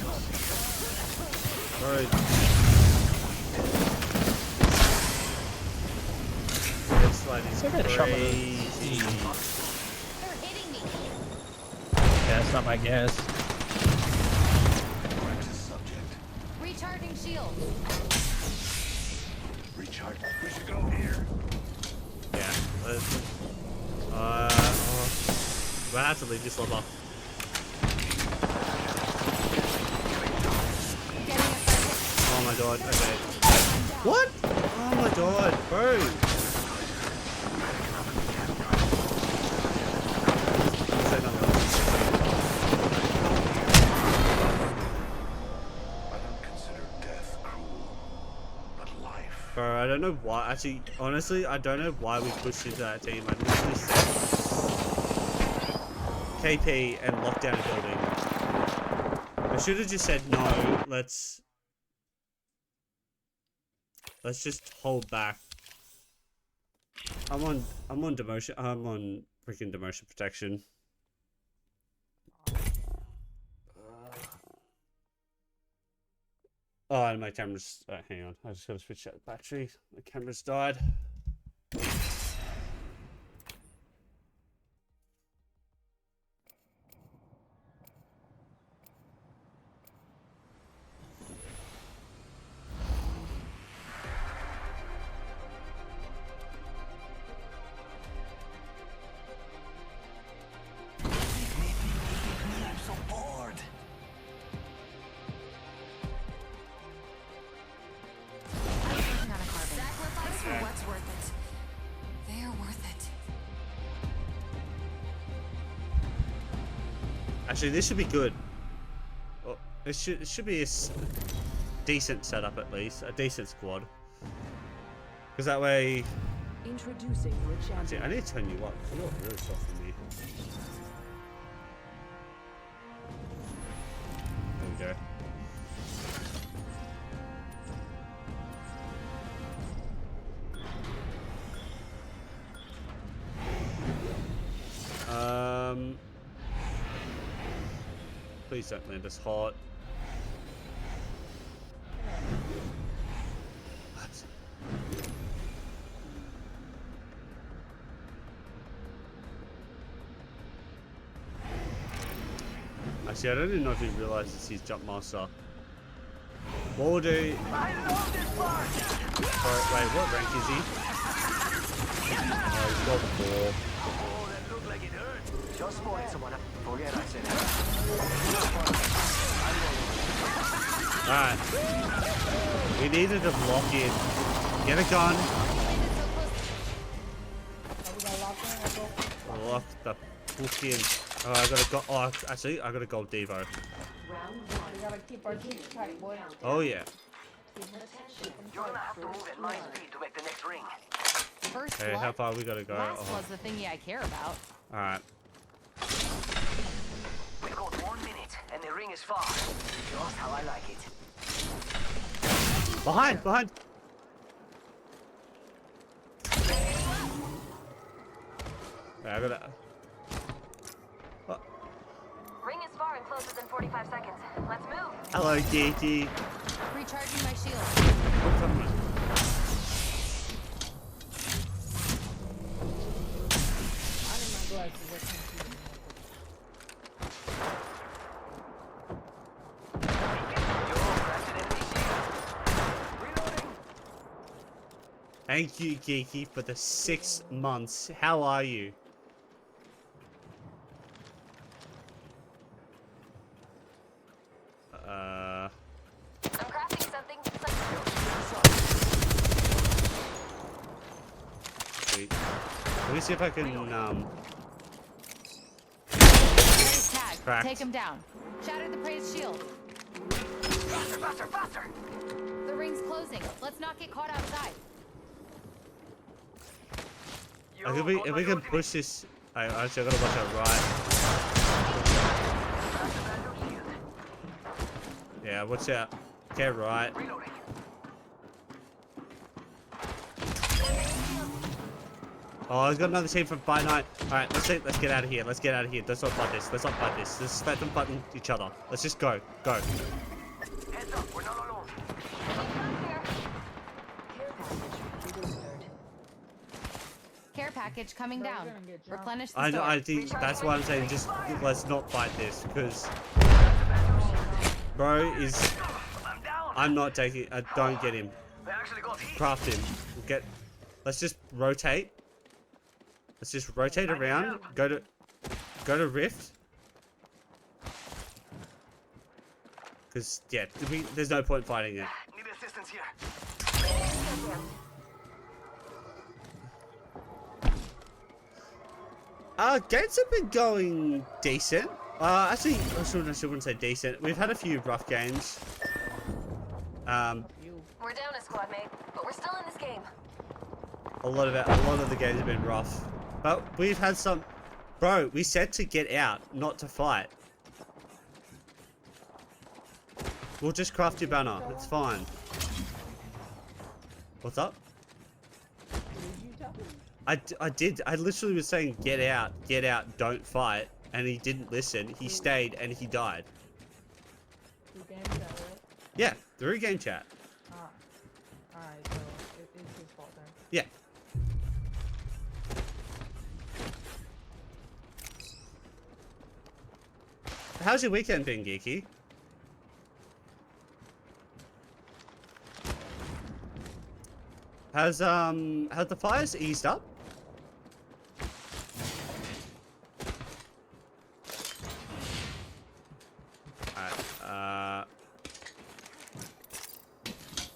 Alright. That slide is crazy. They're hitting me. Yeah, that's not my gas. Recharging shield. Recharge. We should go here. Yeah. We'll have to leave this level. Oh my god, okay. What? Oh my god, bro. Bro, I don't know why. Actually, honestly, I don't know why we pushed into that team. I literally said KP and lock down a building. I should have just said no. Let's just hold back. I'm on demotion. I'm on freaking demotion protection. Oh, and my camera's... hang on. I just gotta switch out the battery. My camera's died. I'm so bored. Sacrifice for what's worth it. They're worth it. Actually, this should be good. Oh, it should be a decent setup at least. A decent squad. Because that way... Introducing your champion. Actually, I need to turn you up. You're really soft for me. There we go. Please don't land us hot. What? Actually, I don't even know if he realizes he's jump master. What will do? Wait, what rank is he? Oh, he's got 4. Oh, that looked like it hurt. Just spotted someone. Forget I said that. Alright. We needed to lock in. Get a gun. Lock the fuck in. Oh, I gotta go. Oh, actually, I gotta go Devo. We gotta keep our cheeks tight, boy. Oh, yeah. You're gonna have to move at light speed to make the next ring. First Hey, blood. how far we gotta go? Last blood's the thingy I care about. Alright. We've got 1 minute, and the ring is far. Just how I like it. Behind! Behind! I gotta... Oh. Ring is far and closer than 45 seconds. Let's move. Hello, Geeky. Recharging my shield. What's up, man? I need my glasses. I can't see them. Thank you, Geeky, for the 6 months. How are you? I'm crafting something. Sweet. Let me see if I can, Tag. Cracked. Take him down. Shatter the praise shield. Faster, faster, faster! The ring's closing. Let's not get caught outside. if we can push this... Actually, I gotta watch out right. Yeah, watch out. Okay, right. Oh, I've got another team from By Night. Alright, let's get out of here. Let's get out of here. Let's not fight this. Let's not fight this. Let's let them fight each other. Let's just go. Go. Heads up, we're not alone. Care package coming down. Replenish the I store. I think that's why I'm saying just let's not fight this because bro is I'm not taking don't get him. Craft him. Let's just rotate. Let's just rotate around. Go to Rift. Cause yeah, there's no point fighting it. Need assistance here. Games have been going decent. Actually, I shouldn't say decent. We've had a few rough games. We're down a squad mate, but we're still in this game. A lot of the games have been rough, but we've had some. Bro, we said to get out, not to fight. We'll just craft your banner. It's fine. What's up? I did. I literally was saying, get out, don't fight. And he didn't listen. He stayed and he died. Through game chat, right? Yeah, through game chat. Alright, so it's his fault then. Yeah. How's your weekend been, Geeky? Has the fires eased up? Alright,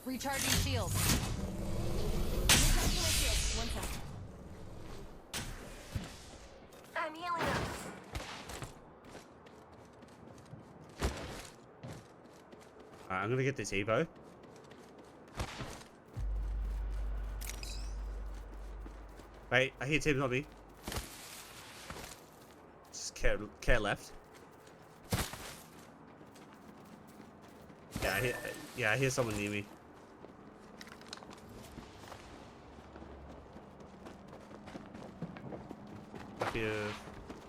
Recharging shield. Recharging my shield. 1 second. I'm healing up. alright, I'm gonna get this Evo. Wait, I hear teams on me. Just care left. Yeah, I hear someone near me.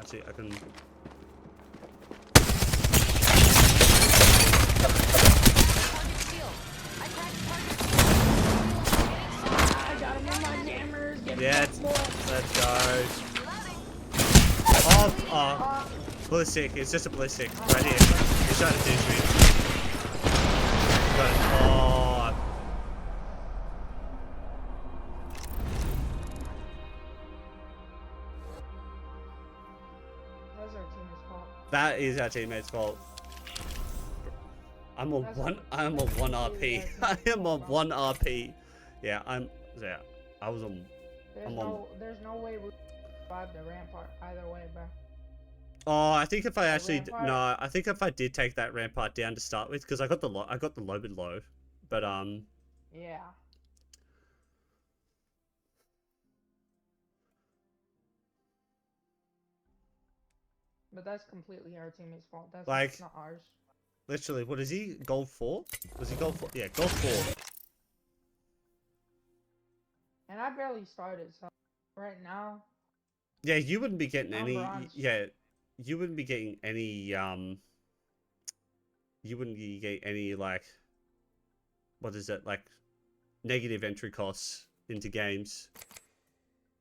Actually, I can. Yeah, let's go. Oh, ballistic. It's just a ballistic right here. He's trying to finish me. But, oh. That's our teammate's fault. That is our teammate's fault. I'm on one RP. I am on one RP. Yeah, I was on. There's no way we survive the rampart either way, bro. Oh, I think if I actually no, I think if I did take that rampart down to start with, because I got the low bit low, but Yeah. But that's completely our teammate's fault. That's like not ours. Literally, what is he? Gold 4? Was he gold 4? Yeah, gold 4. And I barely started, so right now. Yeah, you wouldn't be getting I'm any. bronze. Yeah, you wouldn't be getting any. You wouldn't be getting any like. What is it like? Negative entry costs into games.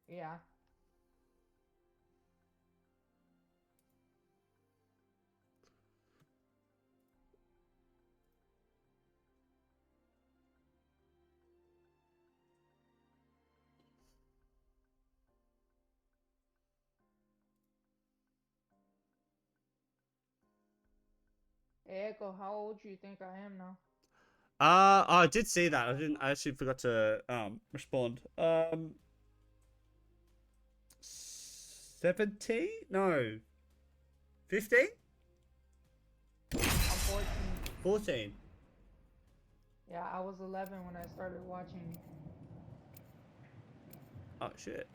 Yeah. Hey, Echo, how old do you think I am now? Oh, I did see that. I actually forgot to respond. 17? No. 15? I'm 14. 14. Yeah, I was 11 when I started watching. Oh shit.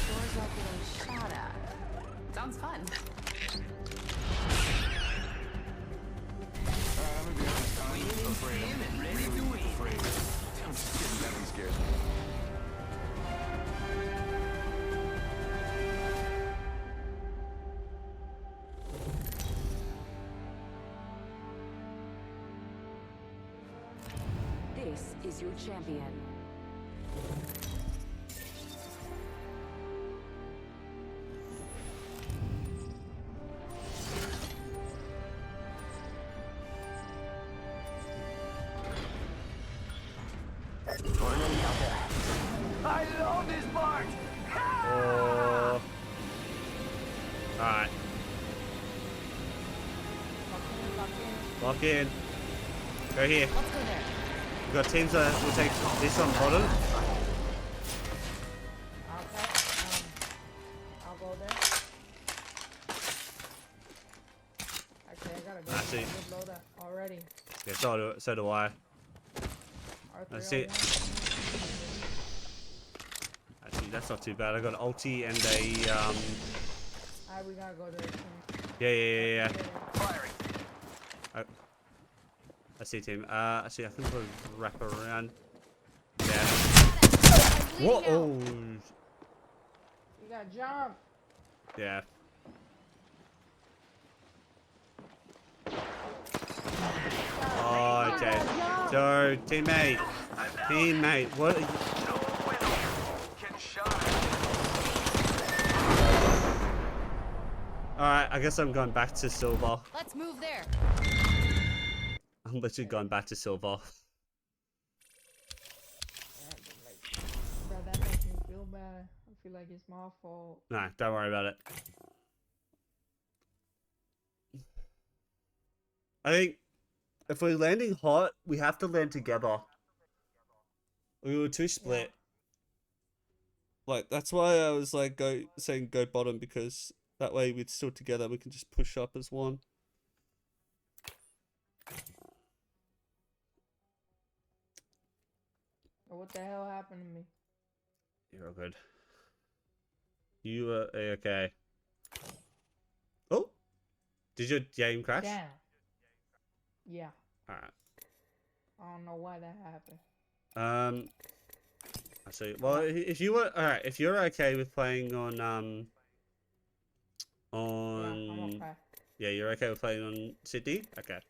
Doors are getting shot at. Sounds fun. I'm gonna be honest, I'm afraid. I'm really afraid. I'm just getting that scared. This is your champion. I love this part! Oh. Alright. Lock in. Go here. Let's go there. We've got teams that will take this on bottom. Okay. I'll go there. Actually, I gotta go. I see. Good load up already. Yeah, so do I. That's it. Actually, that's not too bad. I got an ulti and a Alright, we gotta go there soon. Yeah. I see team. Actually, I think we'll wrap around. Yeah. Whoa! Oh. You gotta jump. Yeah. Oh, okay. So, teammate, what? Are you... Alright, I guess I'm going back to silver. Let's move there. I'm literally going back to silver. Bro, that makes me feel bad. I feel like it's my fault. Nah, don't worry about it. I think if we're landing hot, we have to land together. We were too split. Like, that's why I was like saying go bottom, because that way we'd still together. We can just push up as one. What the hell happened to me? You're all good. You are okay. Oh, did your game crash? Damn. Yeah. Alright. I don't know why that happened. I see. Well, if you were alright, if you're okay with playing on Yeah, I'm okay. yeah, you're okay with playing on Sydney? Okay.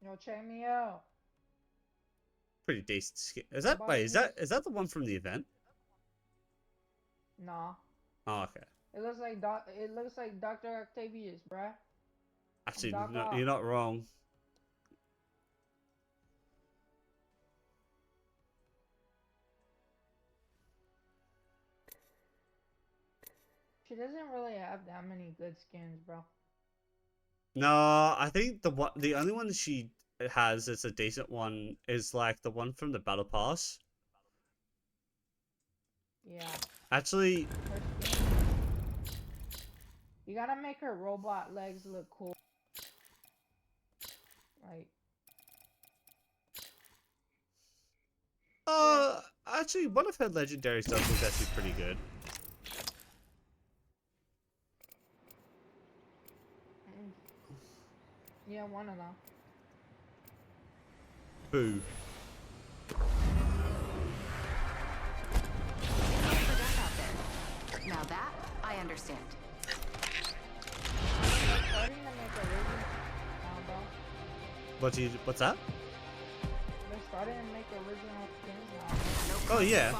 Yo, check me out. Pretty decent skin. Is that Nobody wait? Is that the one from the event? Nah. Oh, okay. It looks like Dr. Octavius, bruh. Actually, Doc no, Ock. you're not wrong. She doesn't really have that many good skins, bro. No, I think the only one she has that's a decent one is like the one from the battle pass. Yeah. Actually, Her skin. You gotta make her robot legs look cool. Like. actually, one of her legendary stuff was actually pretty good. Yeah, one of them. Boo. Now that, I understand. Starting to make original combo. What's that? They're starting to make original skins now. Oh yeah. I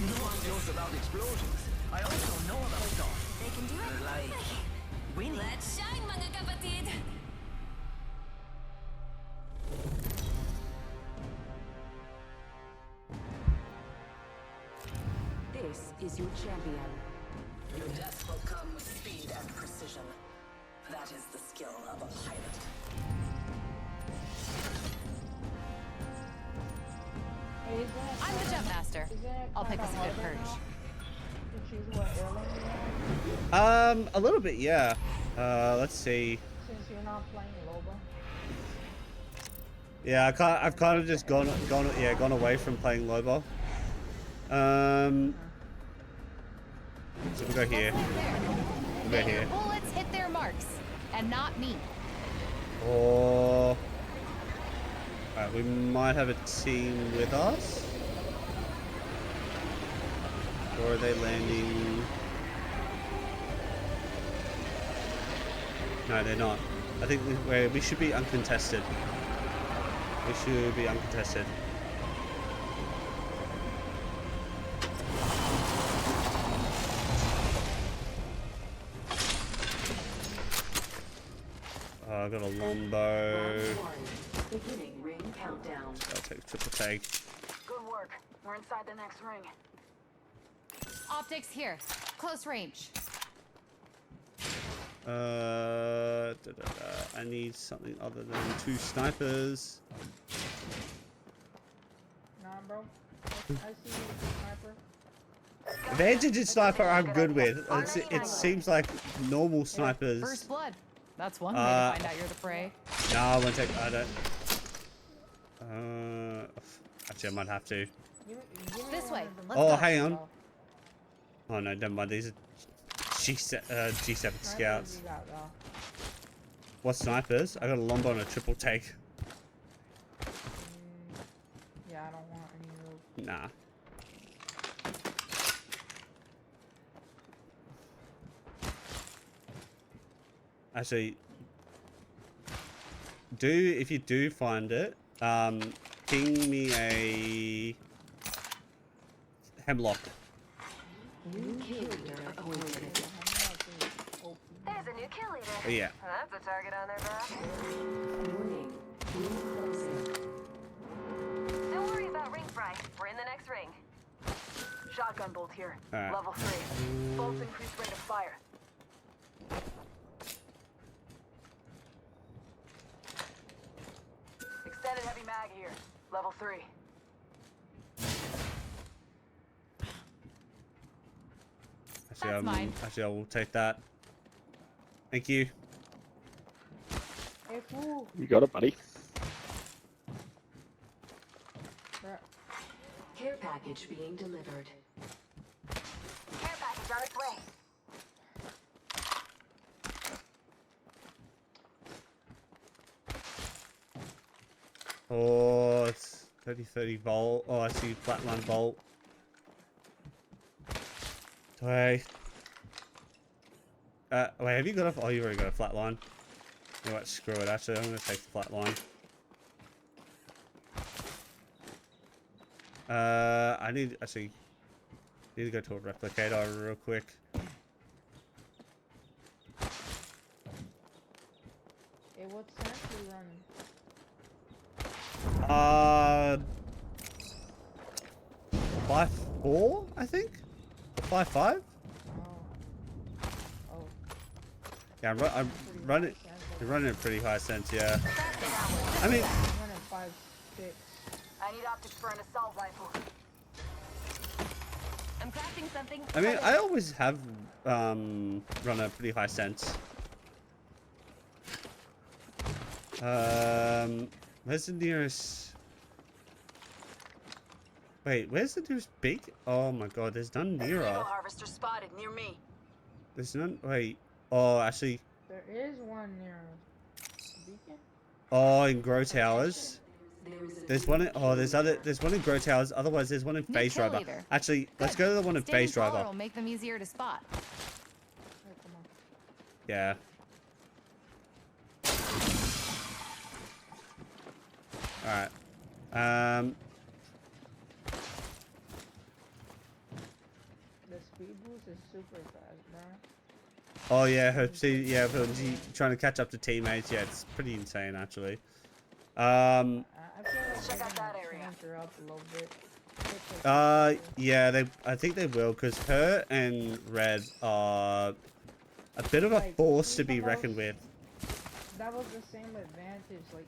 know about explosions. I also know about stuff. They can do it. Like winning. Let's shine, mga kapatid. This is your champion. Your death will come with speed and precision. That is the skill of a pilot. Hey, isn't it I'm the jump master. Isn't it I'll pick us a kinda good harder purge. now to choose what airline you want? A little bit, yeah. Let's see. Since you're not playing Loba. Yeah, I've kind of just gone away from playing Loba. So we go here. We go May here. your bullets hit their marks, and not me. Or alright, we might have a team with us. Or are they landing? No, they're not. I think we should be uncontested. We should be uncontested. I got a longbow. Beginning ring countdown. I'll take triple take. Good work. We're inside the next ring. Optics here. Close range. I need something other than 2 snipers. Nah, bro. I see you, sniper. Advantage and sniper I'm good with. It seems like normal snipers. First blood. That's one way to find out you're the prey. No, I won't take. I don't. Actually, I might have to. This way. Let's Oh, go. hang on. Oh no, never mind. These are G7 scouts. What snipers? I got a longbow and a triple take. Yeah, I don't want any of those. Nah. Actually, if you do find it, ping me a hemlock. New kill leader appointed. There's a new kill leader. Oh, yeah. That's a target on their back. Warning. Ring closing. Don't worry about ring fry. We're in the next ring. Shotgun bolt here. Alright. Level 3. Bolts increase rate of fire. Extended heavy mag here. Level 3. Actually, I will take that. Thank you. Hey, fool. You got it, buddy. Care package being delivered. Care package on its way. Oh, it's 30 volt. Oh, I see flatline bolt. Wait. Wait, have you got a... Oh, you already got a flatline. You know what? Screw it. Actually, I'm gonna take the flat line. I need to go to a replicator real quick. Hey, what sense are you running? 5.4, I think? Or 5.5? Oh. Yeah, I'm running. You're running a pretty high sense, yeah. I mean, I'm running 5.6. I need optics for an assault rifle. I'm crafting something. I mean, I always have run a pretty high sense. Where's the nearest? Wait, where's the nearest big? Oh my god, there's none near Eagle us. harvester spotted near me. There's none. Wait. Oh, actually. There is one near us. Beacon? Oh, in Grow Towers. There's one in, there's one in Grow Towers, otherwise there's one in New Phase kill Driver. leader. Actually, let's go to the one in Staying Phase Driver. taller will make them easier to spot. Oh, come on. Yeah. Alright. The speed boost is super fast, bro. Oh yeah, yeah, but trying to catch up to teammates, yeah, it's pretty insane actually. I feel like Check out that area. her up a little bit. Yeah, I think they will, because her and Red are a bit of a force to be reckoned with. That was the same advantage, like,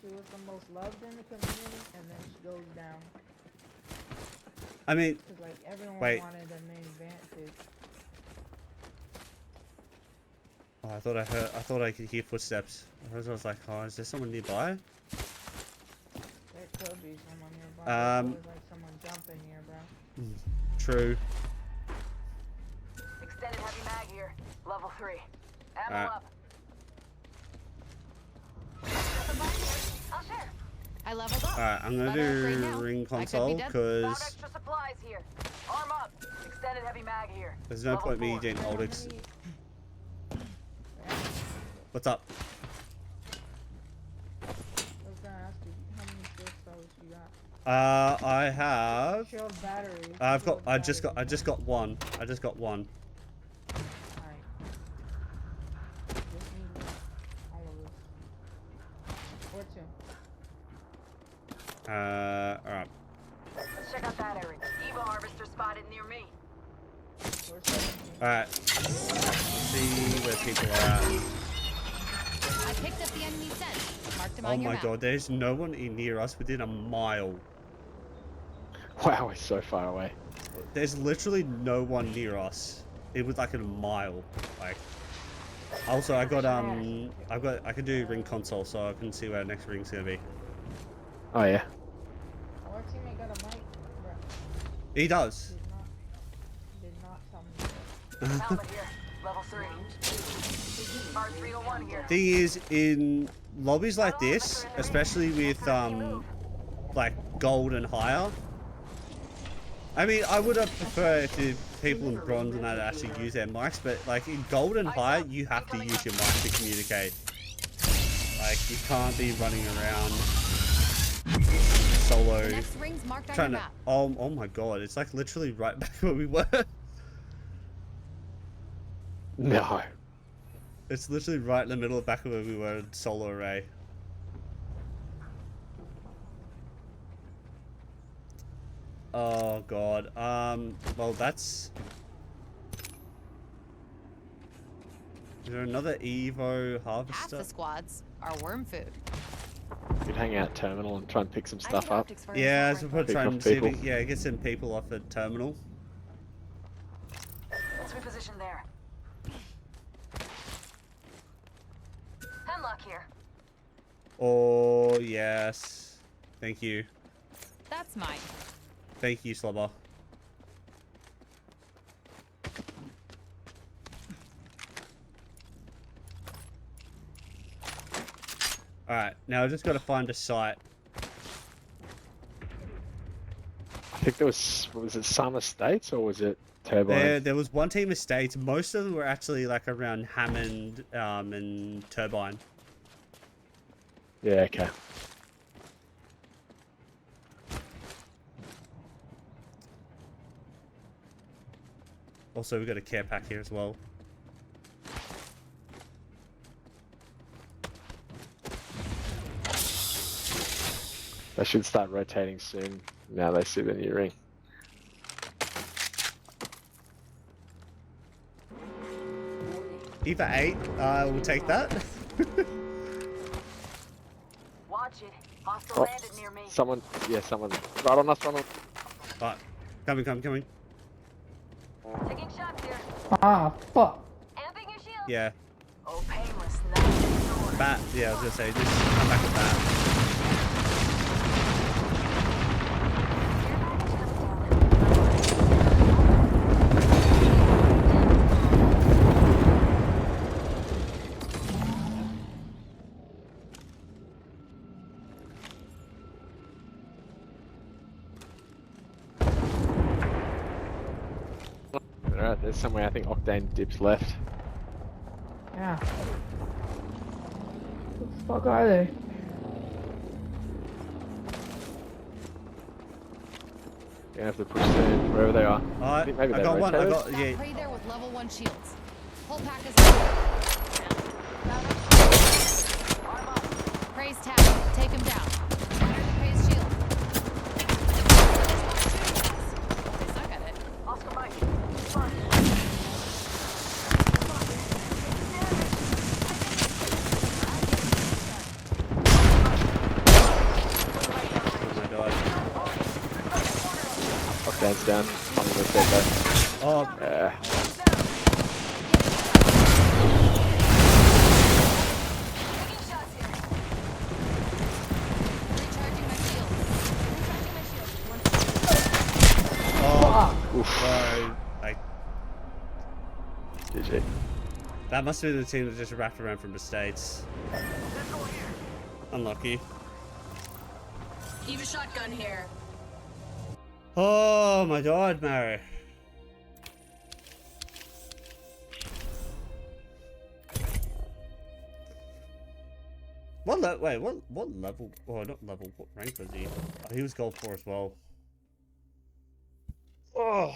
she was the most loved in the community, and then she goes down. I mean, Cause, like, everyone wait. wanted the main advantage. Oh, I thought I could hear footsteps. I was like, oh, is there someone nearby? There could be someone nearby. There's always, like, someone jumping here, bro. True. Extended heavy mag here. Level 3. Ammo Alright. up. I'll share. I leveled up. Alright, I'm gonna do ring console, Found because extra supplies here. Arm up. Extended heavy mag here. there's no point me getting Oldix. What's up? I was gonna ask you, how many shield cells you got? I have. Shield battery. I just got one. I just got one. Alright. Just need all of this. Or two. Alright. Let's check out that area. Evo harvester spotted near me. Alright. See where people are at. I picked up the enemy scent. Marked them Oh on your my map. god, there's no one near us within a mile. Wow, it's so far away. There's literally no one near us. It was like a mile. Like. Also, I can do ring console, so I can see where our next ring's gonna be. Oh yeah. Our teammate got a mic, bro. He does. Did not tell me. Helmet here. Level 3. R301 here. Thing is, in lobbies like this, especially with like gold and higher. I mean, I would have preferred if the people in bronze and that actually use their mics, but like in gold and higher, you have to use your mic to communicate. Like you can't be running around solo Next ring's marked on trying your to. map. Oh my god, it's like literally right back where we were. No. It's literally right in the middle of back of where we were in solo array. Oh god. Well that's. Is there another Evo Half harvester? the squads are worm food. You'd hang out terminal and try and pick some stuff up. Yeah, so we'll try Pick and off see if people. we, yeah, get some people off at terminal. Let's reposition there. Hemlock here. Oh yes. Thank you. That's mine. Thank you, Slobber. Alright, now I just gotta find a site. I think there was it some estates or was it Turbine? There was one team estates. Most of them were actually like around Hammond and Turbine. Yeah, okay. Also, we got a care pack here as well. They should start rotating soon. Now they see the new ring. Either 8, I will take that. Watch it. Hostile landed near me. Someone, yeah, someone. Right on us, right on. Right, coming. Taking shots here. Ah, fuck. Amping your shield. Yeah. Oh, painless. Nice. Bat, yeah, I was gonna say, just come back with that. Alright, there's somewhere I think Octane dips left. Yeah. What the fuck are they? You're gonna have to push soon, wherever they are. Alright, maybe I they got one, I rotated. got, yeah. Prey there with level 1 shields. Whole pack is Prey's tagged. Take him down. Prey's shield. They suck at it. Oscar Mike. Octane's down. I'm gonna take that. Oh. Yeah. Bro, like, GG. that must have been the team that just wrapped around from the States. Unlucky. Eve a shotgun here. Oh my god, Mary. What wait, what level? Oh, not level. What rank was he? Oh, he was gold 4 as well. Oh.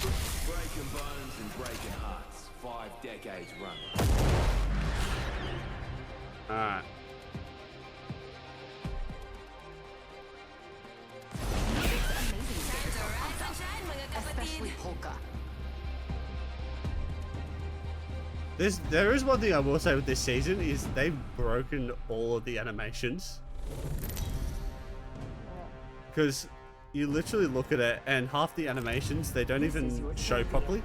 Breaking bones and breaking hearts. 5 decades running. Alright. Especially Polka. There is one thing I will say with this season is they've broken all of the animations. Because you literally look at it and half the animations they don't even show properly.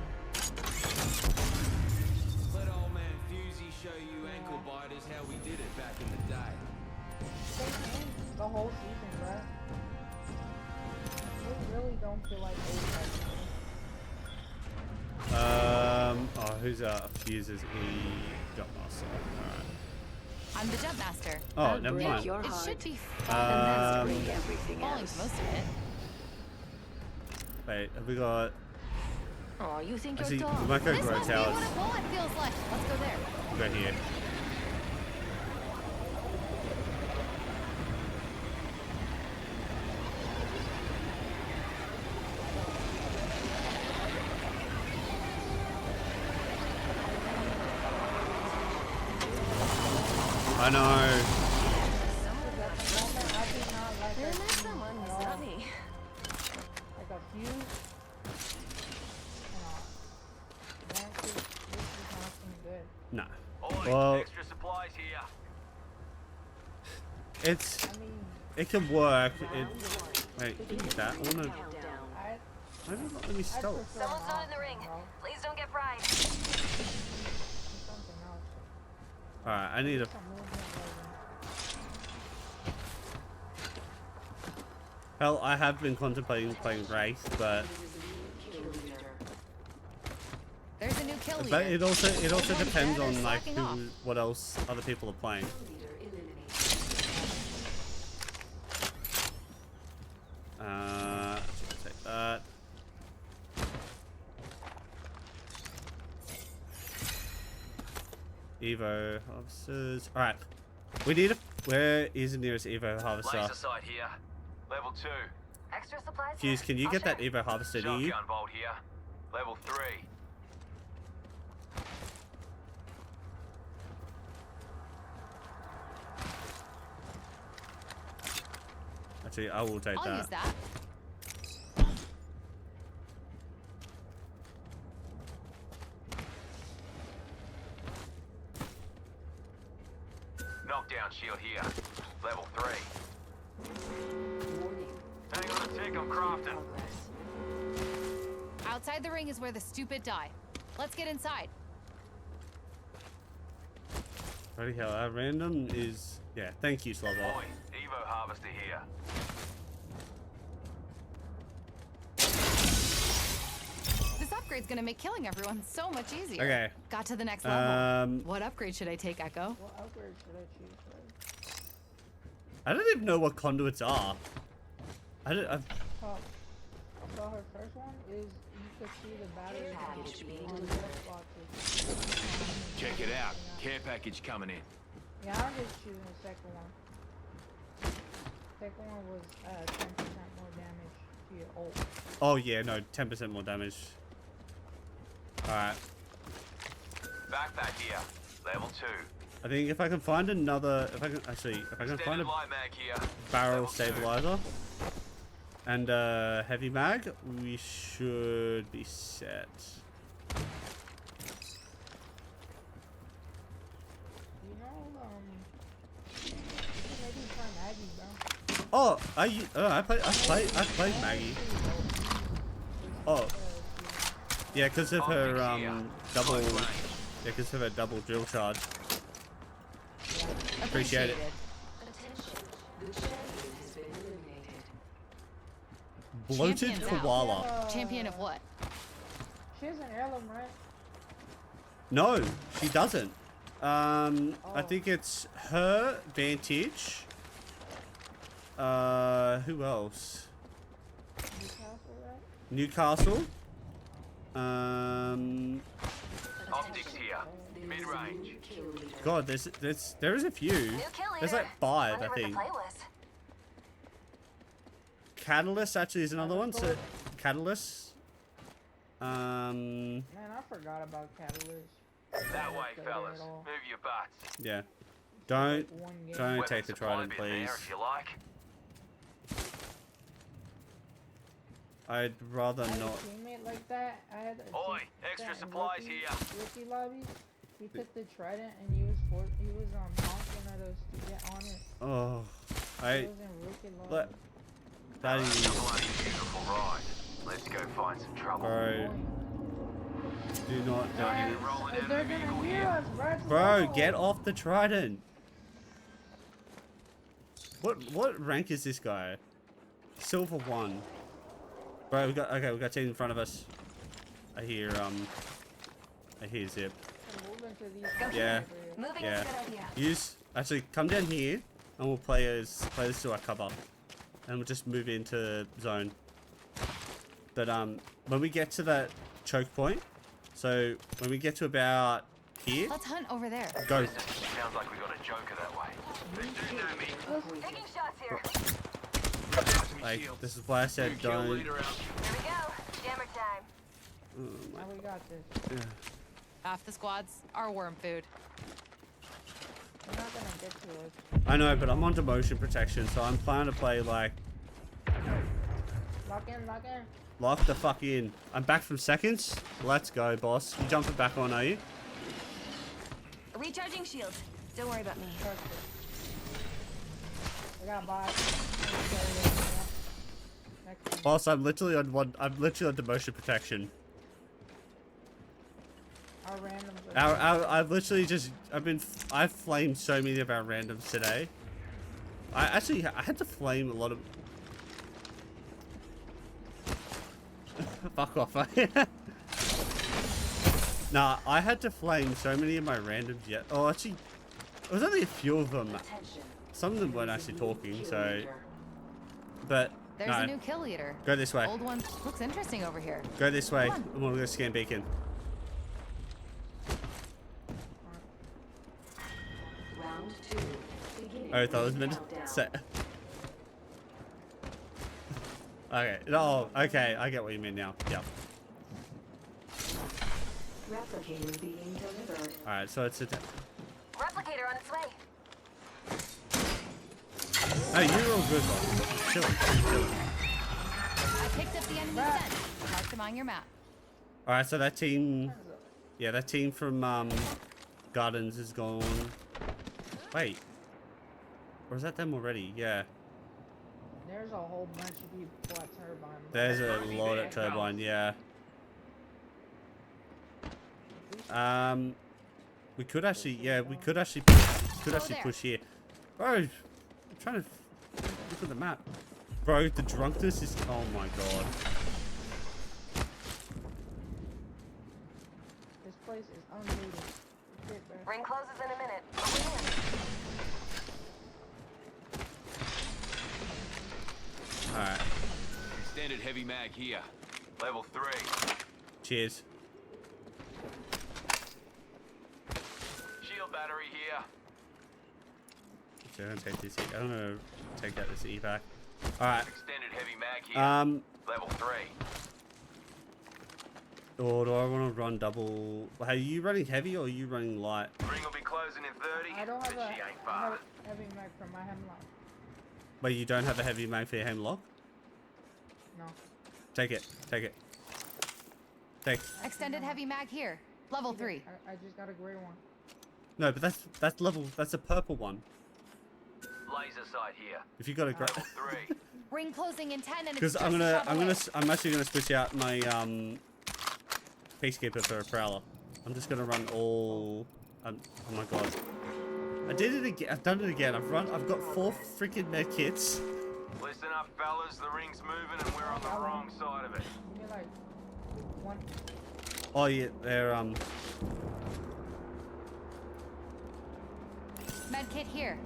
Let old man Fusey show you ankle biters how we did it back in the day. The whole season, right? They really don't feel like oh, who's Fuses? Jump Master. Alright. I'm the jump master. Oh, never mind. It should be fun. Everything Falling else. most of it. Wait, have we got... Oh, you think I you're see, tough? we might go This Grow must be Towers. what a bullet feels like. Let's go there. We'll go here. I know. Like a few. This is not good. No. Oi, Well, extra supplies here. it can work. Wait, give me that. I wanna. Why did it not let me stealth? Someone's not in the ring. Please don't get fried. Alright, I need a. Hell, I have been contemplating playing Wraith, but There's a new kill leader. it also depends on like Slacking off. what else other people are playing. Evo harvesters. All right, we need a. Where is the nearest Evo harvester? Laser sight here. Level 2. Extra supplies. Fuse, can you get that Evo harvester to you? Shotgun bolt here. Level 3. Actually, I will take I'll that. use that. Knockdown shield here. Level 3. Hang on a tick, I'm crafting. Outside the ring is where the stupid die. Let's get inside. Bloody hell, our random is... Yeah, thank you, Slugger. Oi, Evo harvester here. This upgrade's gonna make killing everyone so much easier. Okay. Got to the next level. What upgrade should I take, Echo? What upgrade should I choose first? I don't even know what conduits are. I don't... So her first one is you could see the battery on the boxes. Check it out. Care package coming in. Yeah, I'm just choosing the second one. Second one was 10% more damage to your ult. Oh, yeah, no, 10% more damage. Alright. Backpack here. Level 2. I think if I can find another... If I can find a light mag here. barrel Level 2. stabilizer and a heavy mag, we should be set. You know, maybe try Maggie, bro. Oh, I played Maggie. Oh, yeah, because of her double, yeah, because of her double drill charge. Appreciate it. Bloated koala. Champion of what? She has an heirloom, right? No, she doesn't. I think it's her, Vantage. Who else? Newcastle. Optics here. Mid-range. God, there is a few. There's like 5, I think. Catalyst actually is another one. So, Catalyst. Man, I forgot about Catalyst. That way, fellas. Move your butts. Yeah. Don't take the trident, please. If you like. I'd rather I had not. a teammate like that. I had a Oi, teammate extra that in supplies rookie- here. Rookie lobbies. He took the trident and he was bouncing at us to get on it. Oh, It was in rookie lobbies. Let. That is. A bloody beautiful ride. Let's go find some trouble. Bro. Do not. They're gonna hear us, bro. Bro, get off the trident. What rank is this guy? Silver 1. Bro, we got team in front of us. I hear Zip. Yeah. Yeah. Actually come down here and we'll play this to our cover. And we'll just move into zone. But when we get to that choke point, so when we get to about here, Let's hunt over there. go. Sounds like we got a joker that way. They do know me. Taking shots here. Like, this is why I said don't. Here we go. Jammer time. Now we got this. Half the squad's our worm food. They're not gonna get to us. I know, but I'm on demotion protection, so I'm planning to play like. Lock in, lock in. Lock the fuck in. I'm back from seconds. Let's go, boss. You jumping back on, are you? Recharging shields. Don't worry about me. I got bot. Boss, I'm literally on demotion protection. Our randoms. I've literally just I've flamed so many of our randoms today. I had to flame a lot of. Fuck off. Nah, I had to flame so many of my randoms yet. Oh, actually, it was only a few of them. Some of them weren't actually talking, so. But There's no. a new kill leader. Go this way. Old one looks interesting over here. Go this way. Come on. And we'll go scan beacon. Oh, I thought it was meant to say. Okay. No. Okay. I get what you mean now. Yeah. Replicator being delivered. All right. So it's a. Replicator on its way. Oh, you're all good, bro. Chill. I picked up the enemy scent. Mark them on your map. All right. So that team. Yeah, that team from Gardens is gone. Wait. Or is that them already? Yeah. There's a whole bunch of people at Turbine. There's a lot at Turbine, yeah. We could actually, yeah, we could actually push here. Bro, I'm trying to look at the map. Bro, the drunkenness is, oh my god. This place is unlooted. Ring closes in a minute. Alright. Extended heavy mag here. Level 3. Cheers. Shield battery here. So I'm gonna take this. I'm gonna take out this evac. Alright. Extended heavy mag here. Level 3. Or do I want to run double? Are you running heavy or are you running light? Ring will be closing in 30. I don't have but she ain't far. heavy mag from my hemlock. But you don't have a heavy mag for your hemlock? No. Take it. Take it. Take. Extended heavy mag here. Level 3. I just got a gray one. No, but that's level. That's a purple one. Laser sight here. If you got a great. Level 3. Ring closing in 10 and Because it's I'm actually gonna switch out my Peacekeeper for a Prowler. I'm just gonna run all. Oh my god. I did it again. I've done it again. I've got 4 freaking med kits. Listen up, fellas. The ring's moving and we're on the wrong side of it. Give me like one. Oh yeah, they're med kit here.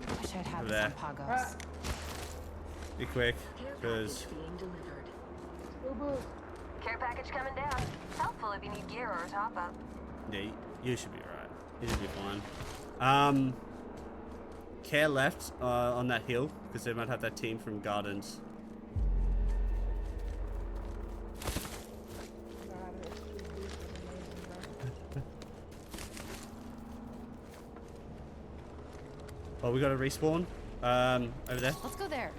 I should have there. some pagos. Be quick, because. Care package coming down. Helpful if you need gear or a top up. Yeah, you should be alright. You should be fine. Care left on that hill because they might have that team from Gardens. Oh, we got to respawn. Over there. Let's go there.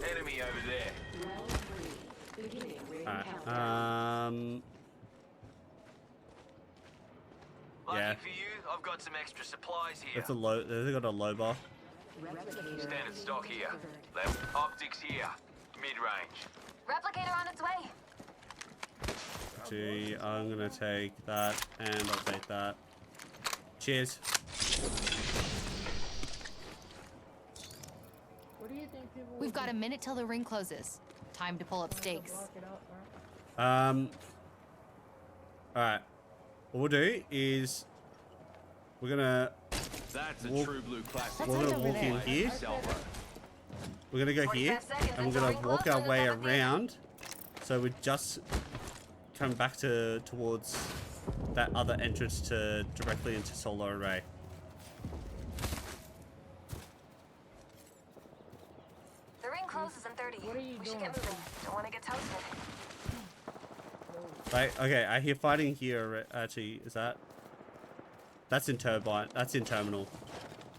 Enemy over there. Lucky Yeah. for you, I've got some extra supplies here. That's a low. They got a low bar. Standard stock here. Left. Optics here. Mid-range. Replicator on its way. Gee, I'm gonna take that, and I'll take that. Cheers. What do you think people? We've got a minute till the ring closes. Time to pull up stakes. Alright. What we'll do is we're gonna That's a walk, true blue classic. we're gonna walk in here. We're gonna go here, and we're gonna walk our way around. So we just come back towards that other entrance to directly into Solar Array. The ring closes in 30. What are you we doing? should get moving. Don't want to get toasted. Right, okay, I hear fighting here. Actually, is that? That's in Turbine. That's in Terminal.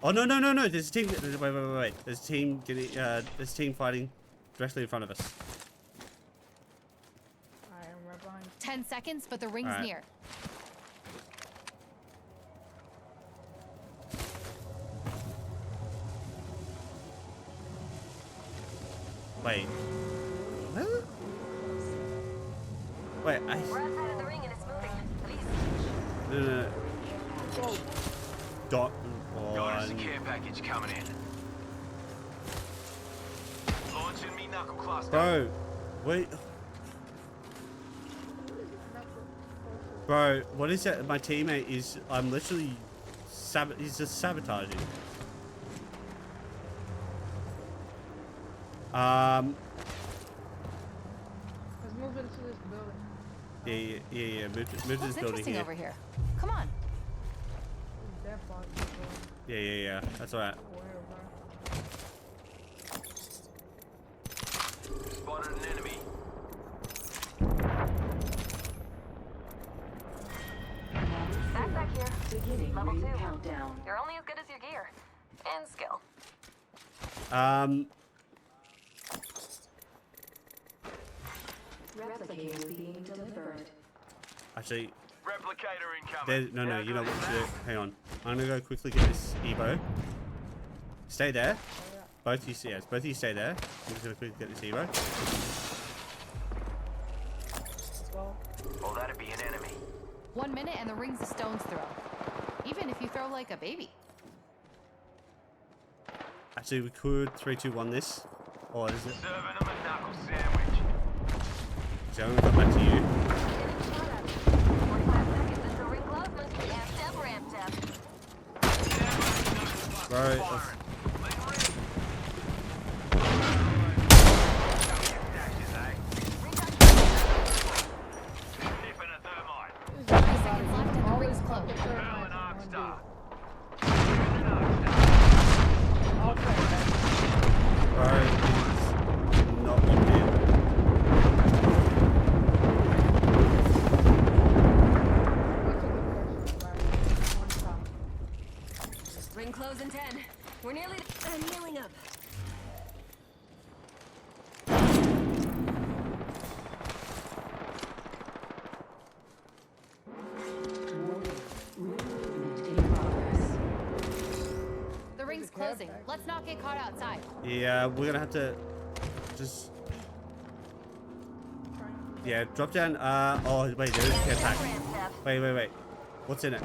Oh no! There's a team. Wait. There's a team getting. There's a team fighting directly in front of us. I am right behind. 10 seconds, but the ring's Alright. near. Wait. Huh? Wait, We're outside of the ring and it's moving. Please. No. Dot. Got us a care package coming in. Launching me knuckle cluster. Bro, wait. Bro, what is that? My teammate is. I'm literally. He's just sabotaging. Let's move into this building. Yeah. Move to this What's building interesting here. over here? Come on. There's dead bodies, bro. Yeah. That's alright. Where, bro? Spotted an enemy. Backpack here. Beginning Level ring 2. countdown. You're only as good as your gear. And skill. Replicator being delivered. Actually, Replicator incoming. no. You know what to do? Hang on. I'm gonna go quickly get this Evo. Stay there. Both of you stay there. I'm just gonna quickly get this Evo. Oh, that'd be an enemy. 1 minute and the ring's a stone's throw. Even if you throw like a baby. Actually, we could 3, 2, 1 this. Or is it? Serving them a knuckle sandwich. So I'm gonna go back to you. 45 seconds until ring closes. Amped up, ramped up. Bro, Ring close in 10. We're nearly. I'm healing up. The ring's closing. Let's not get caught outside. yeah, we're gonna have to just. Yeah, drop down. Oh, wait, there is a care pack. Wait. What's in it?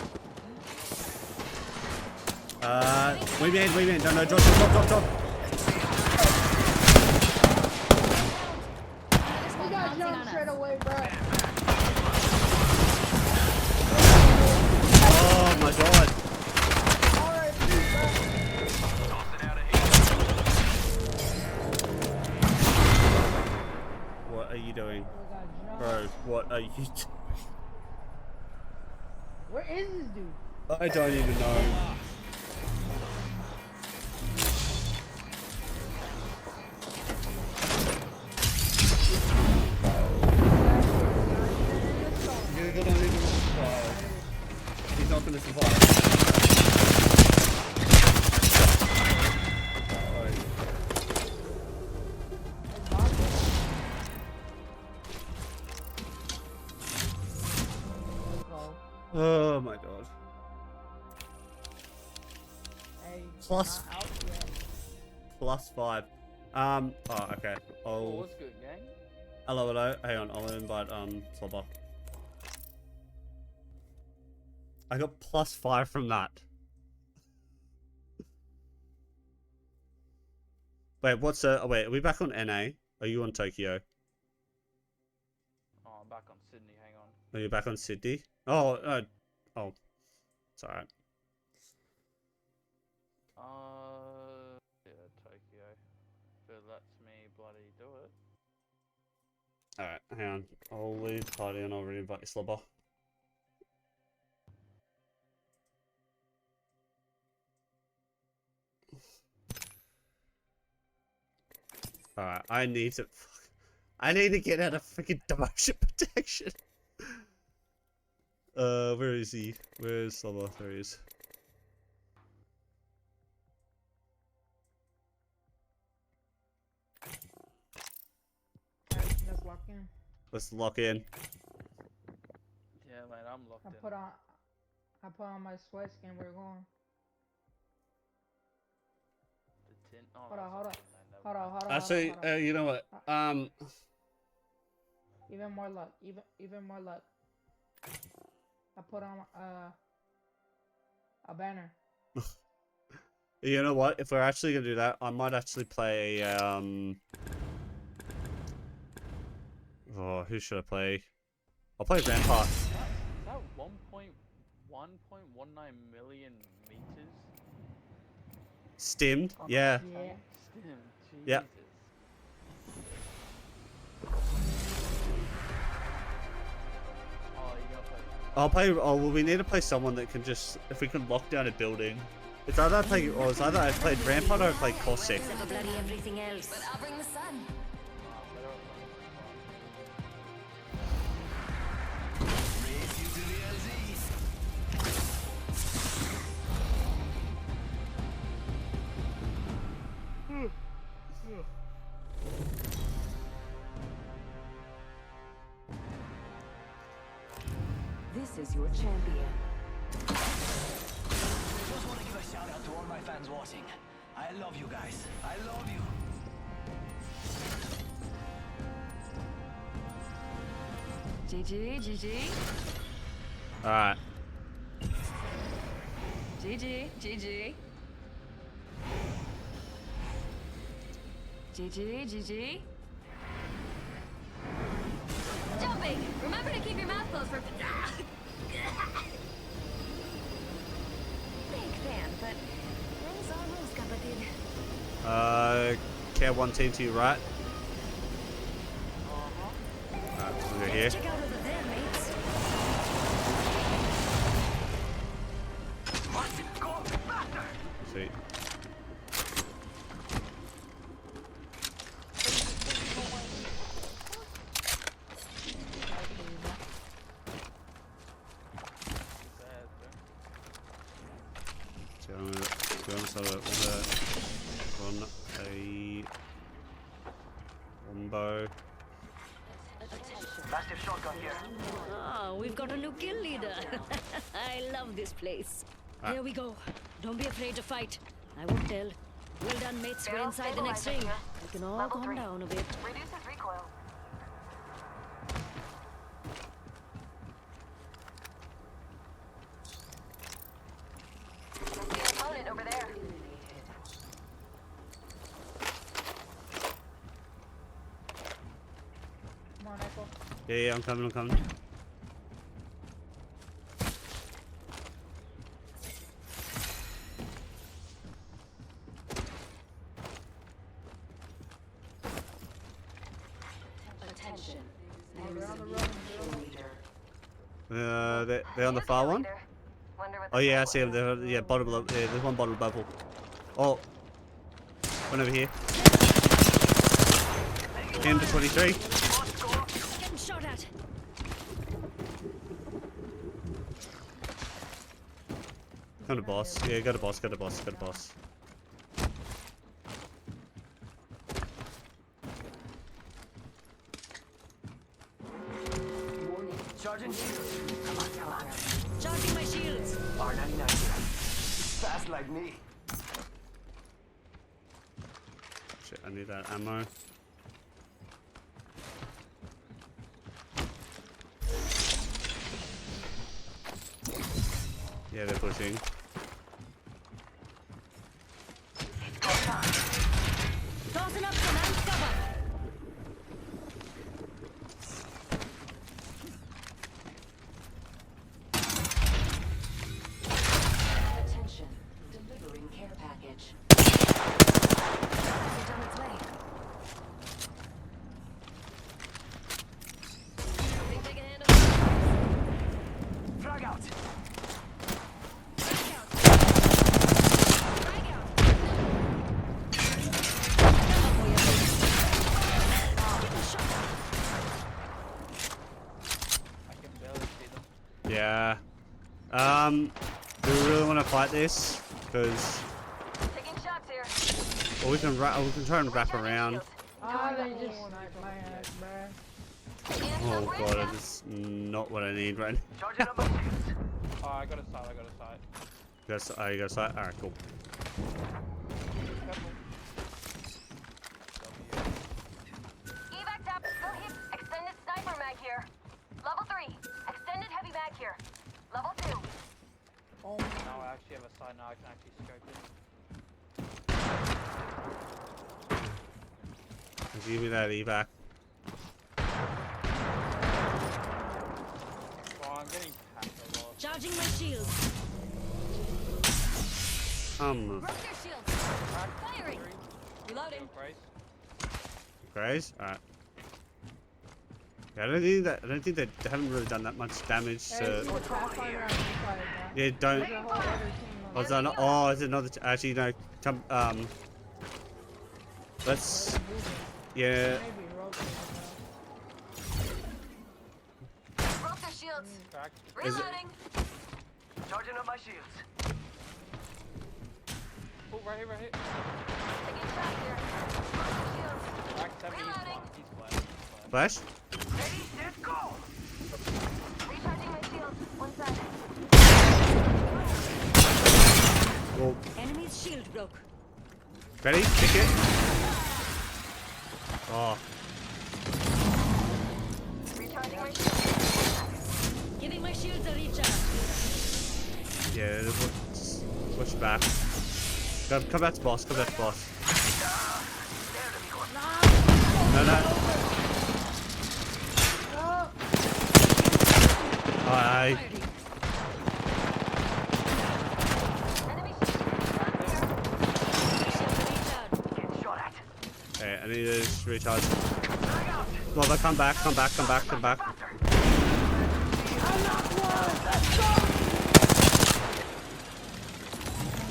Wait. No, drop. We got jumped straight away, bro. Oh my god. Alright, bro. What are you doing? Bro, what are you doing? Where is this dude? I don't even know. He's not gonna survive. Oh my god. Hey, +5. Oh, okay. What's good, gang? Hello. Hang on, I'll invite, Slobber. I got +5 from that. Wait, what's oh wait, are we back on NA? Are you on Tokyo? Oh, I'm back on Sydney. Hang on. Are you back on Sydney? Oh, it's alright. Yeah, Tokyo. If it lets me bloody do it. Alright, hang on. I'll leave party and I'll re-invite you, Slobber. Alright, I need to get out of freaking demotion protection. Where is he? Where is Slobber? There he is. Let's lock in. Let's lock in. Yeah, man, I'm locked in. I put on my sweat skin. We're going. The tin. Oh, Hold on. Actually, you know what? Even more luck. Even more luck. I put on a banner. You know what? If we're actually gonna do that, I might actually play oh, who should I play? I'll play Rampart. That 1.19 million meters. Stimmed? Yeah. Yeah. Stim, Jesus. Yeah. Oh, you gotta play. I'll play. Oh, well, we need to play someone that can just. If we can lock down a building. It's either I play. Or it's either I played Rampart or I played Cossack. Bloody everything else. But I'll bring the sun. Race you to the LZ. This is your champion. Just want to give a shout out to all my fans watching. I love you guys. I love you. GG, GG. Alright. GG, GG. GG, GG. Jumping! Remember to keep your mouth closed for. Big fan, but rules are rules, kapatid. Care one team to your right. Alright, we'll go here. Check out over there, mates. Sweet. Bow. Massive shotgun here. Oh, we've got a new kill leader. I love this place. Here we go. Don't be afraid to fight. I won't tell. Well done, mates. We're inside the next ring. We can all calm down a bit. Reduces recoil. I see an opponent over there. Come on, Echo. Yeah, I'm coming. Attention. They're on the far one. Oh yeah, I see them. They're bottom level. Yeah, there's one bottom level. Oh, one over here. Him to 23. Getting shot at. Got a boss. Yeah, got a boss. Charging shields. Come on. Charging my shields. R99. Fast like me. Shit, I need that ammo. Yeah, they're pushing. Tossing up some ant cover. Attention. Delivering care package. It's on its way. Frag out. Yeah. Do we really want to fight this? Because Taking shots here. or we can try and wrap around. Ah, they just sniped my ass, bruh. Oh god, that's not what I need right now. Charging up my shields. Oh, I got a sight. You got a sight? Alright, cool. Evac up. Go hit. Extended sniper mag here. Level 3. Extended heavy mag here. Level 2. Oh, Now I actually have a sight. Now I can actually scope it. Give me that evac. Oh, I'm getting packed a lot. Recharging my shield. Broke their shields. Firing. Reloading. Grace? Alright. Yeah, I don't think they haven't really done that much damage to. Yeah, don't. Oh, is that not, oh, is it another? Actually, no. Come, let's. Yeah. Broke their shields. Is it, Reloading. Charging up my shields. Oh, right here, right here. Taking shot here. Broke their shields. Back 70, he's Reloading. flat. Flash? Ready, set, go! Recharging my shields. One side. Well, Enemy's shield broke. ready? Pick it. Oh. Recharging my shields. Giving my shields a recharge. Yeah, push back. Come back to boss. Come back to boss. No, no. Alright. Okay, I need to recharge. Well, they'll come back.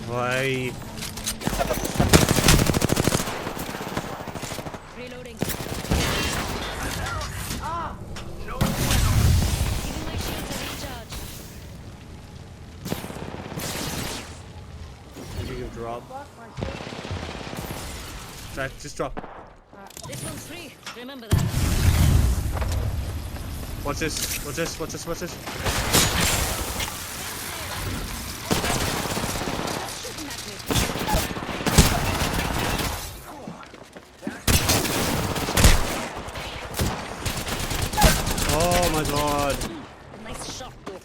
Why? Reloading. No. Giving my shields a recharge. Maybe you can drop. Right, just drop. This one's free. Remember that. Watch this. Shooting at me. Oh my god. Nice shot, though.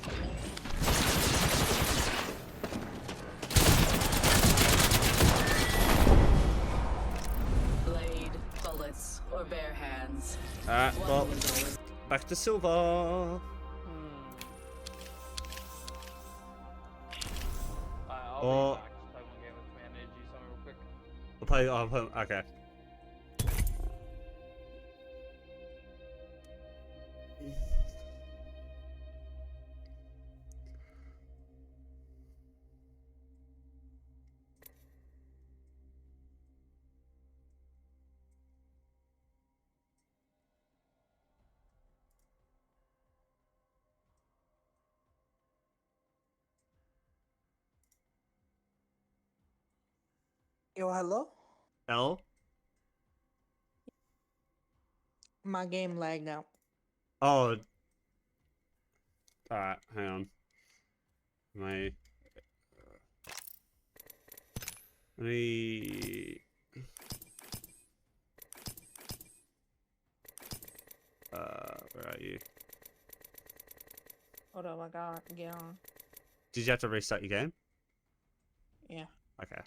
Blade, bullets, or bare hands. Alright, well, back to silver. I'll Oh. be back. Just play one game with me. I need to do something real quick. I'll play, okay. Yo, hello? L? My game lagged out. Oh. Alright, hang on. My. Let me. Where are you? Hold up, I gotta get on. Did you have to restart your game? Yeah. Okay.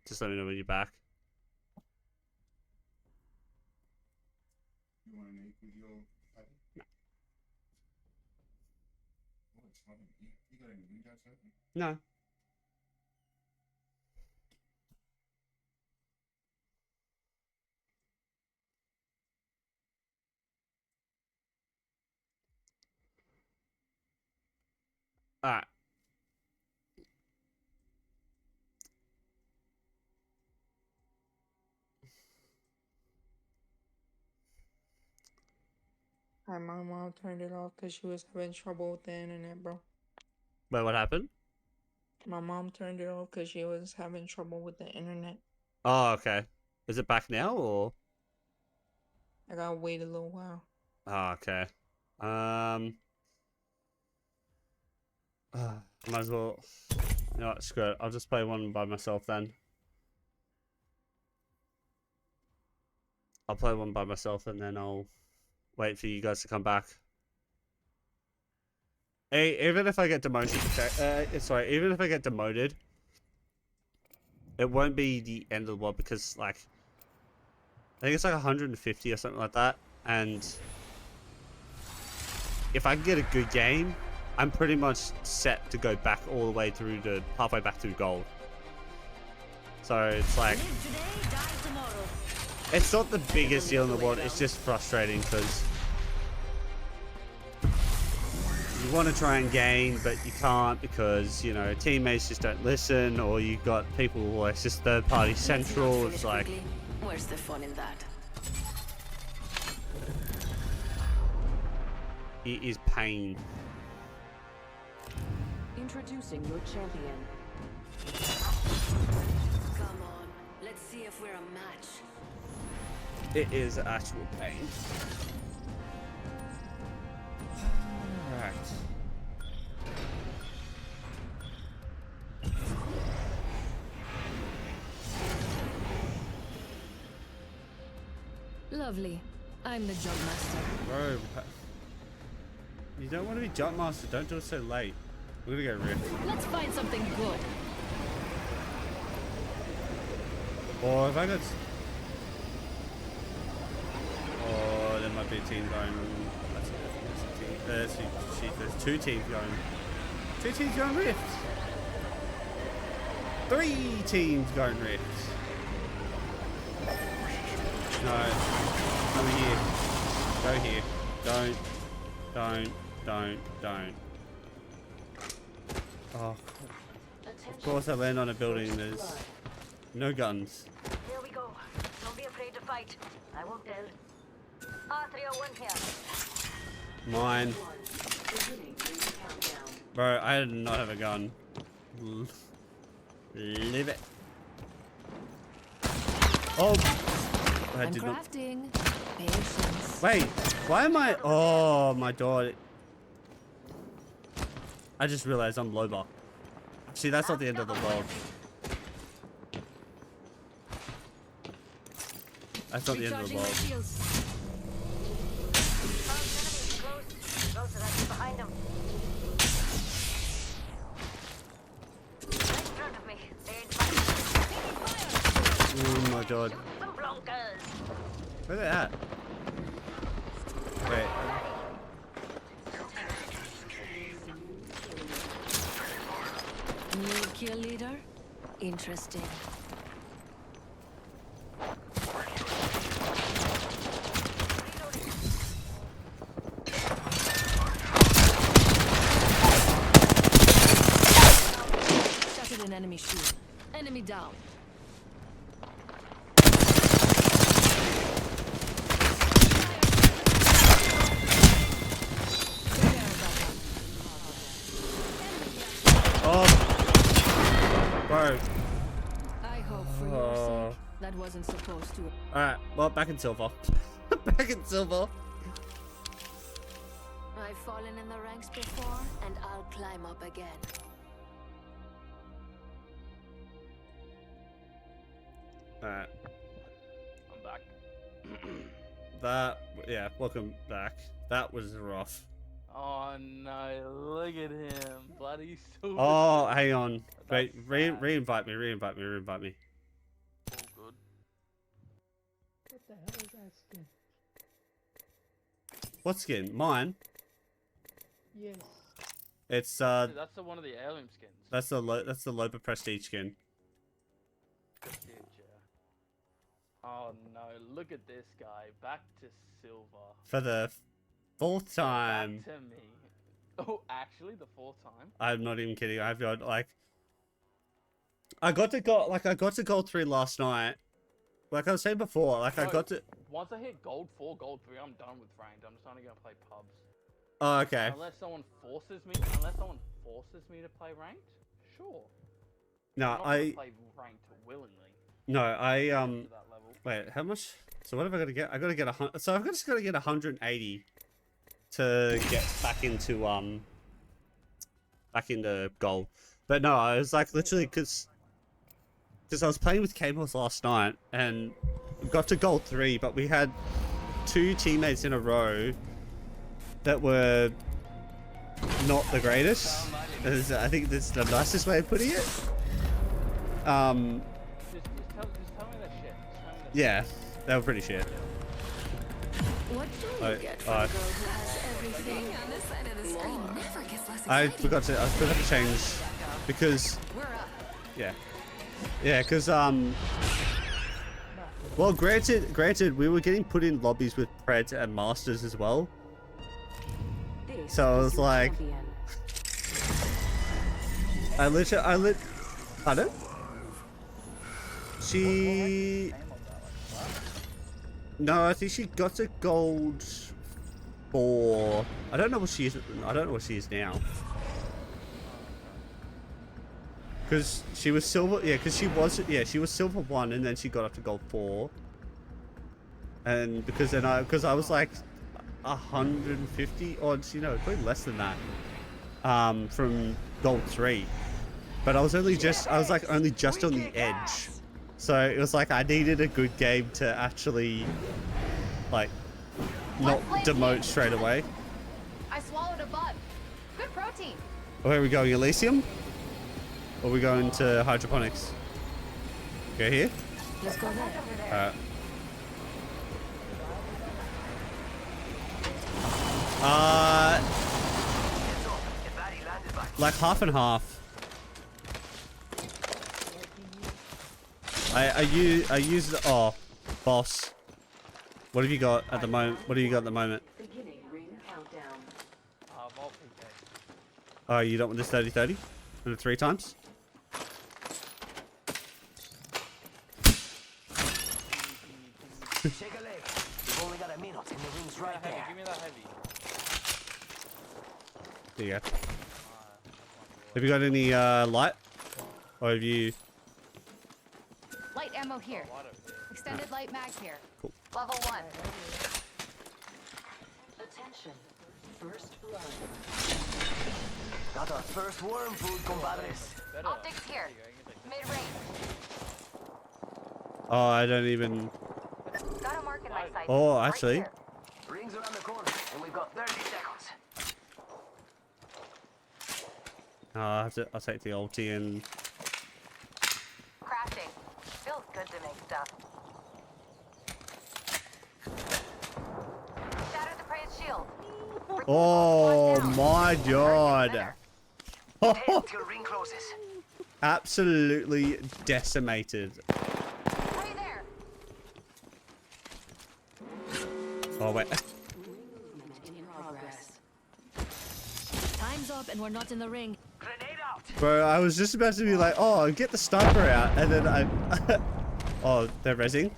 Just let me know when you're back. You want to make with your buddy? No. Oh, it's not. You got any windows open? No. Alright. Hi, my mom turned it off because she was having trouble with the internet, bro. Wait, what happened? My mom turned it off because she was having trouble with the internet. Oh, okay. Is it back now or? I gotta wait a little while. Oh, okay. Might as well. You know what? Screw it. I'll just play one by myself then. I'll play one by myself and then I'll wait for you guys to come back. Hey, even if I get demoted, even if I get demoted, it won't be the end of the world because, like, I think it's like 150 or something like that. And if I can get a good game, I'm pretty much set to go back all the way through to halfway back through gold. So it's like, it's not the biggest deal in the world. It's just frustrating because you want to try and gain, but you can't because, you know, teammates just don't listen, or you got people who are just third party central. It's like, where's the fun in that? it is pain. Introducing your champion. Come on, let's see if we're a match. It is actual pain. Alright. Lovely. I'm the jump master. Bro, you don't want to be jump master. Don't do it so late. We're gonna go rift. Let's find something good. Or if I got... Oh, there might be a team going... There's two teams going... Two teams going rift. 3 teams going rift. No. Over here. Go here. Don't. Oh. Of course I land on a building and there's no guns. Here we go. Don't be afraid to fight. I won't tell. R301 here. Mine. Bro, I did not have a gun. Leave it. Oh! I did not. Wait, why am I? Oh my god. I just realized I'm low bar. See, that's not the end of the world. That's not the end of the world. Behind him. In front of me. Oh my god. Where are they at? Wait. New kill leader? Interesting. Shattered an enemy shield. Enemy down. Bro. I hope for your sake that wasn't supposed to. Alright, well, back in silver. Back in silver. I've fallen in the ranks before, and I'll climb up again. Alright. I'm back. Yeah, welcome back. That was rough. Oh no, look at him. Bloody super. Oh, hang on. Wait, re-invite me. All good. What the hell is that skin? What skin? Mine? Yes. It's Dude, that's one of the heirloom skins. That's the Loba Prestige skin. Prestige, yeah. Oh no, look at this guy. Back to silver. For the 4th time. Back to me. Oh, actually, the 4th time? I'm not even kidding. I've got like I got to gold 3 last night. Like I was saying before, like I got to. Once I hit gold 4, gold 3, I'm done with ranked. I'm just only gonna play pubs. Oh, okay. Unless someone forces me to play ranked, sure. No, I'm not gonna play ranked willingly. No, Wait, how much? So what have I got to get? I got to get so I've just got to get 180 to get back into gold. But no, I was like literally because I was playing with Cables last night and got to gold 3, but we had 2 teammates in a row that were not the greatest. I think that's the nicest way of putting it. Just tell me that shit. Yeah, they were pretty shit. What do you get from a girl who has everything on this side of the screen? Never gets less I exciting. forgot to change because because well, granted we were getting put in lobbies with Preds and Masters as well. So I was like pardon? No, I think she got to gold 4. I don't know what she is. I don't know what she is now. Because she was silver. Yeah, because she was silver 1, and then she got up to gold 4. And because I was like 150 odds, probably less than that. From gold 3. But I was only just on the edge. So it was like I needed a good game to actually like not demote straight away. I swallowed a bug. Good protein. Where are we going, Elysium? Or are we going to hydroponics? Go here? Let's go there. Like half and half. I use oh, boss. What have you got at the moment? What do you got at the moment? Oh, you don't want this 30-30? And 3 times? Shake a leg. We've only got a minute and the ring's right there. Give me that heavy. There you go. Have you got any light? Or have you... Light ammo here. Extended light mag here. Cool. Level 1. Attention. First blood. Got our first worm food, compadres. Optics here. Mid-range. Oh, I don't even... Got a mark in my sight. Oh, actually. Right Rings around the corner, and we've got 30 seconds. I'll take the ulti and... Crafting. Feels good to make stuff. Shatter the praise shield. Oh my god. Till ring closes. Absolutely decimated. Hey there. Oh wait. Time's up and we're not in the ring. Grenade out. Bro, I was just about to be like, oh, get the sniper out, and then I... oh, they're rezzing?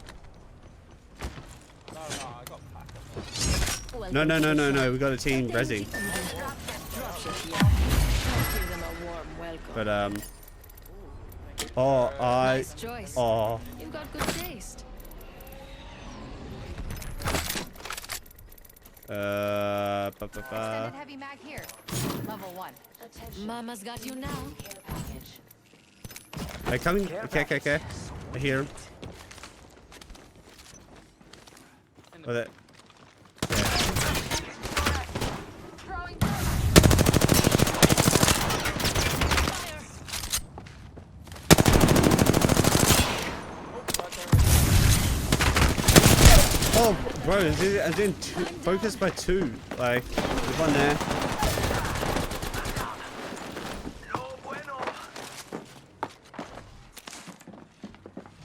No, we got a team rezzing. But, oh, Nice choice. Oh. You've got good taste. Extended heavy mag here. Level 1. Mama's got you now. Hey, coming. Okay. I hear him. Oh, that. Oh, bro, I didn't focus by 2. Like, there's one there.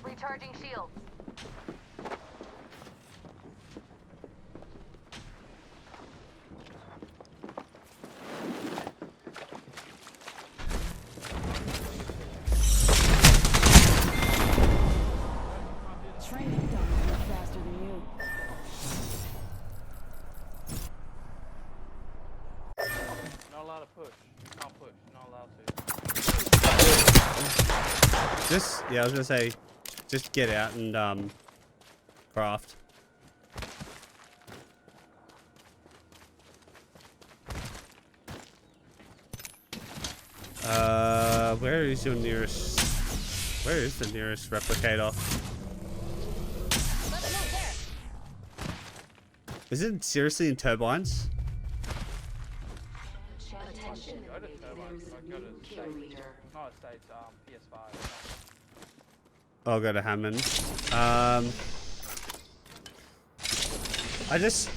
Recharging shields. Training done faster than you. Not allowed to push. Can't push. Not allowed to. Just, yeah, I was gonna say, just get out and, Craft. Where is your nearest? Where is the nearest replicator? Is it seriously in turbines? Attention. Go to turbines. Go to States. Not States. PS5. I'll go to Hammond. I just...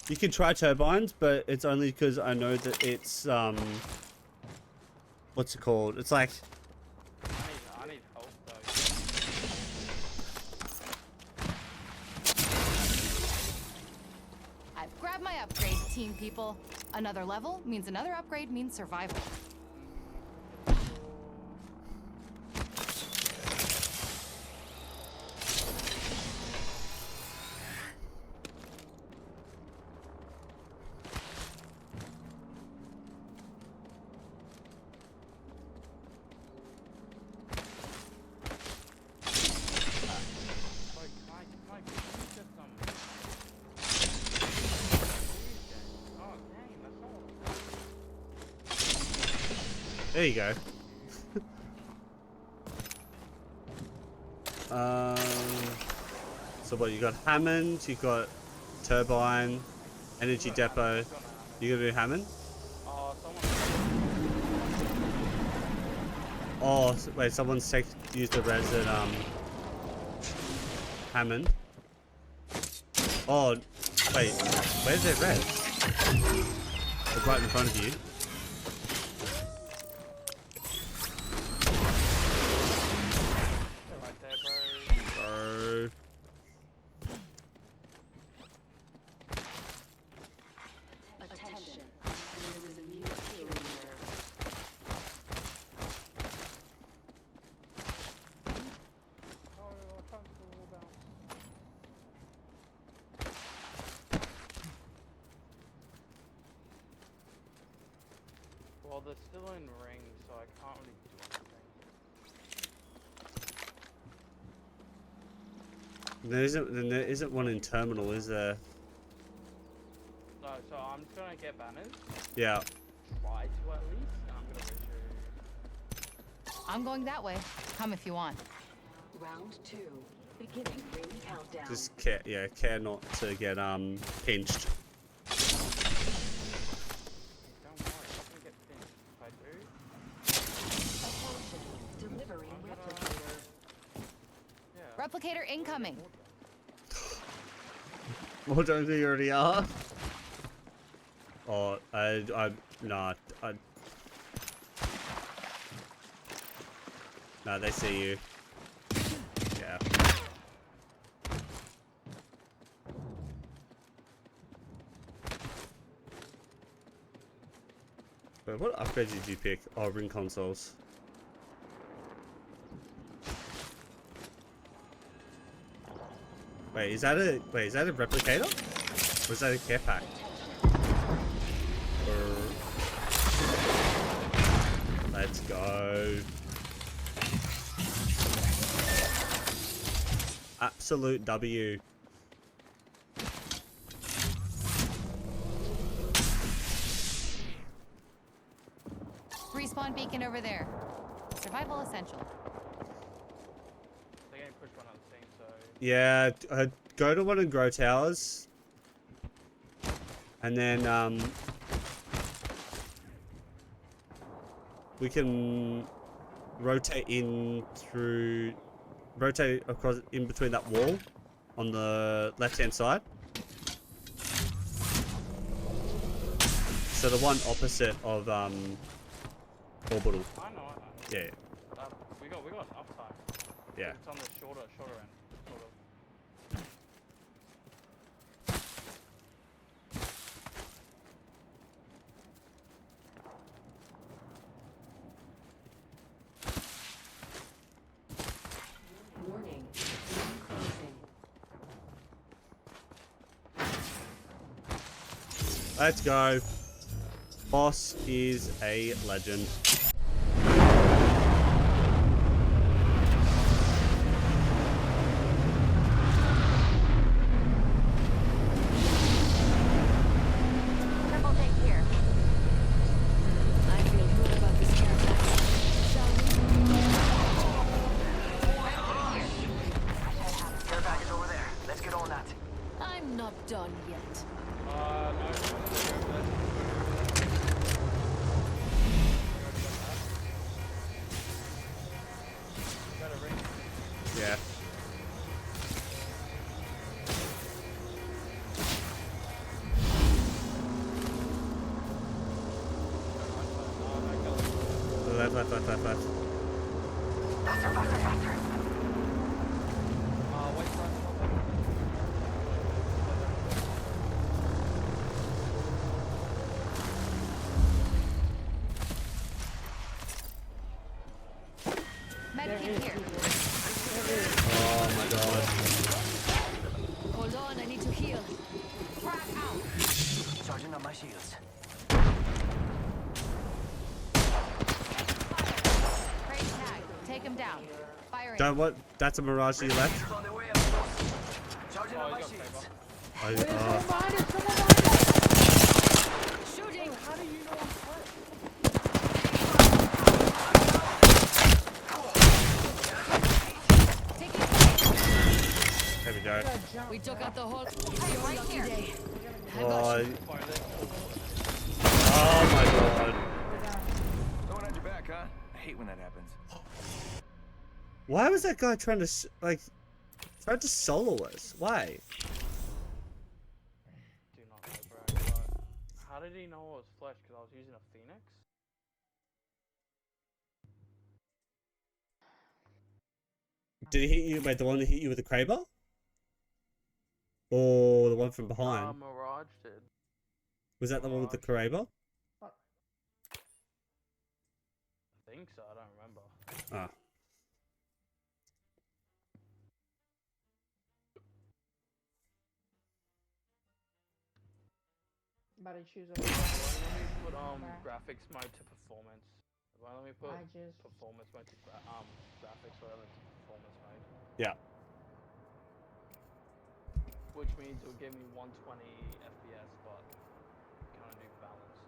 You can try turbines, but it's only because I know that it's, what's it called? It's like... I need help, though. I've grabbed my upgrade, team people. Another level means another upgrade means survival. There you go. So what, you got Hammond, you got Turbine, Energy Depot. You gonna do Hammond? Oh, wait, someone's used the res at Hammond. Oh, wait, where's their res? It's right in front of you. Well, they're still in ring, so I can't really do anything. There isn't one in terminal, is there? No, so I'm just gonna get banners. Yeah. Try to at least, and I'm gonna reach I'm going that way. Come if you want. Round 2. Beginning ring countdown. Just care not to get pinched. Replicator incoming. Well, don't you already are? Oh, nah, nah, they see you. Yeah. Wait, what upgrades did you pick? Oh, ring consoles. Wait, is that a replicator? Or is that a care pack? Let's go. Absolute W. Respawn beacon over there. Survival essential. They're getting pushed one on the team, so... Yeah, go to one of Grow Towers. And then, we can rotate across in between that wall on the left-hand side. So the one opposite of, Orbital. I know. Yeah. We got enough time. Yeah. It's on the shorter end, sort of. Warning. Closing. Let's go. Boss is a legend. left. Faster, faster, faster. White front. Medkit here. Oh my god. Hold on, I need to heal. Crack out. Charging up my shields. Crate tag. Take him down. Firing. Don't what? That's a mirage to your left. On the way, of course. Charging up my shields. Oh, Shooting! How do you know I'm hurt? there we go. We took out the whole. It's your lucky day. I Oh, got you. oh my god. Going on your back, huh? I hate when that happens. Why was that guy trying to tried to solo us? Why? Do not know, bro. But how did he know it was flesh? Because I was using a phoenix. Did he hit you? Wait, the one that hit you with the Kraber? Or the one from behind? Mirage did. Was that the one with the Kraber? I think so. I don't remember. Ah. About to choose a. Why don't we put graphics mode to performance? Why don't we put performance mode to graphics whatever to performance mode? Yeah. Which means it'll give me 120 FPS, but can I do balanced?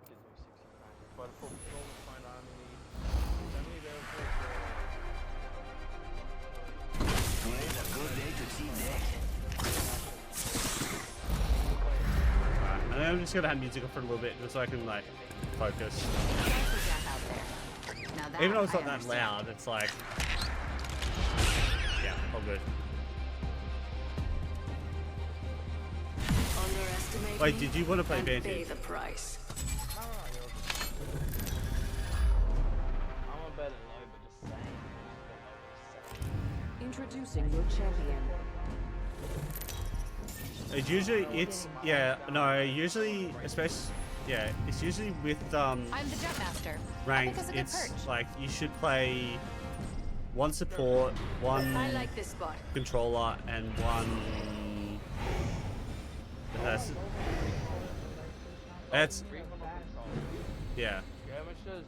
Gives me 1600. But for performance mode, I only need variables. Today's a good day to see that. I'm just gonna have music up for a little bit just so I can like focus. Even though it's not that loud, it's like yeah, all good. Underestimate Wait, did you want to play and pay Vantage? the price. I'm a better low, but just saying. Introducing your champion. It's usually it's usually with I'm the jump master. ranked. Because of good It's perch. like you should play one support, one I like this spot. controller, and one. That's yeah. Skirmish is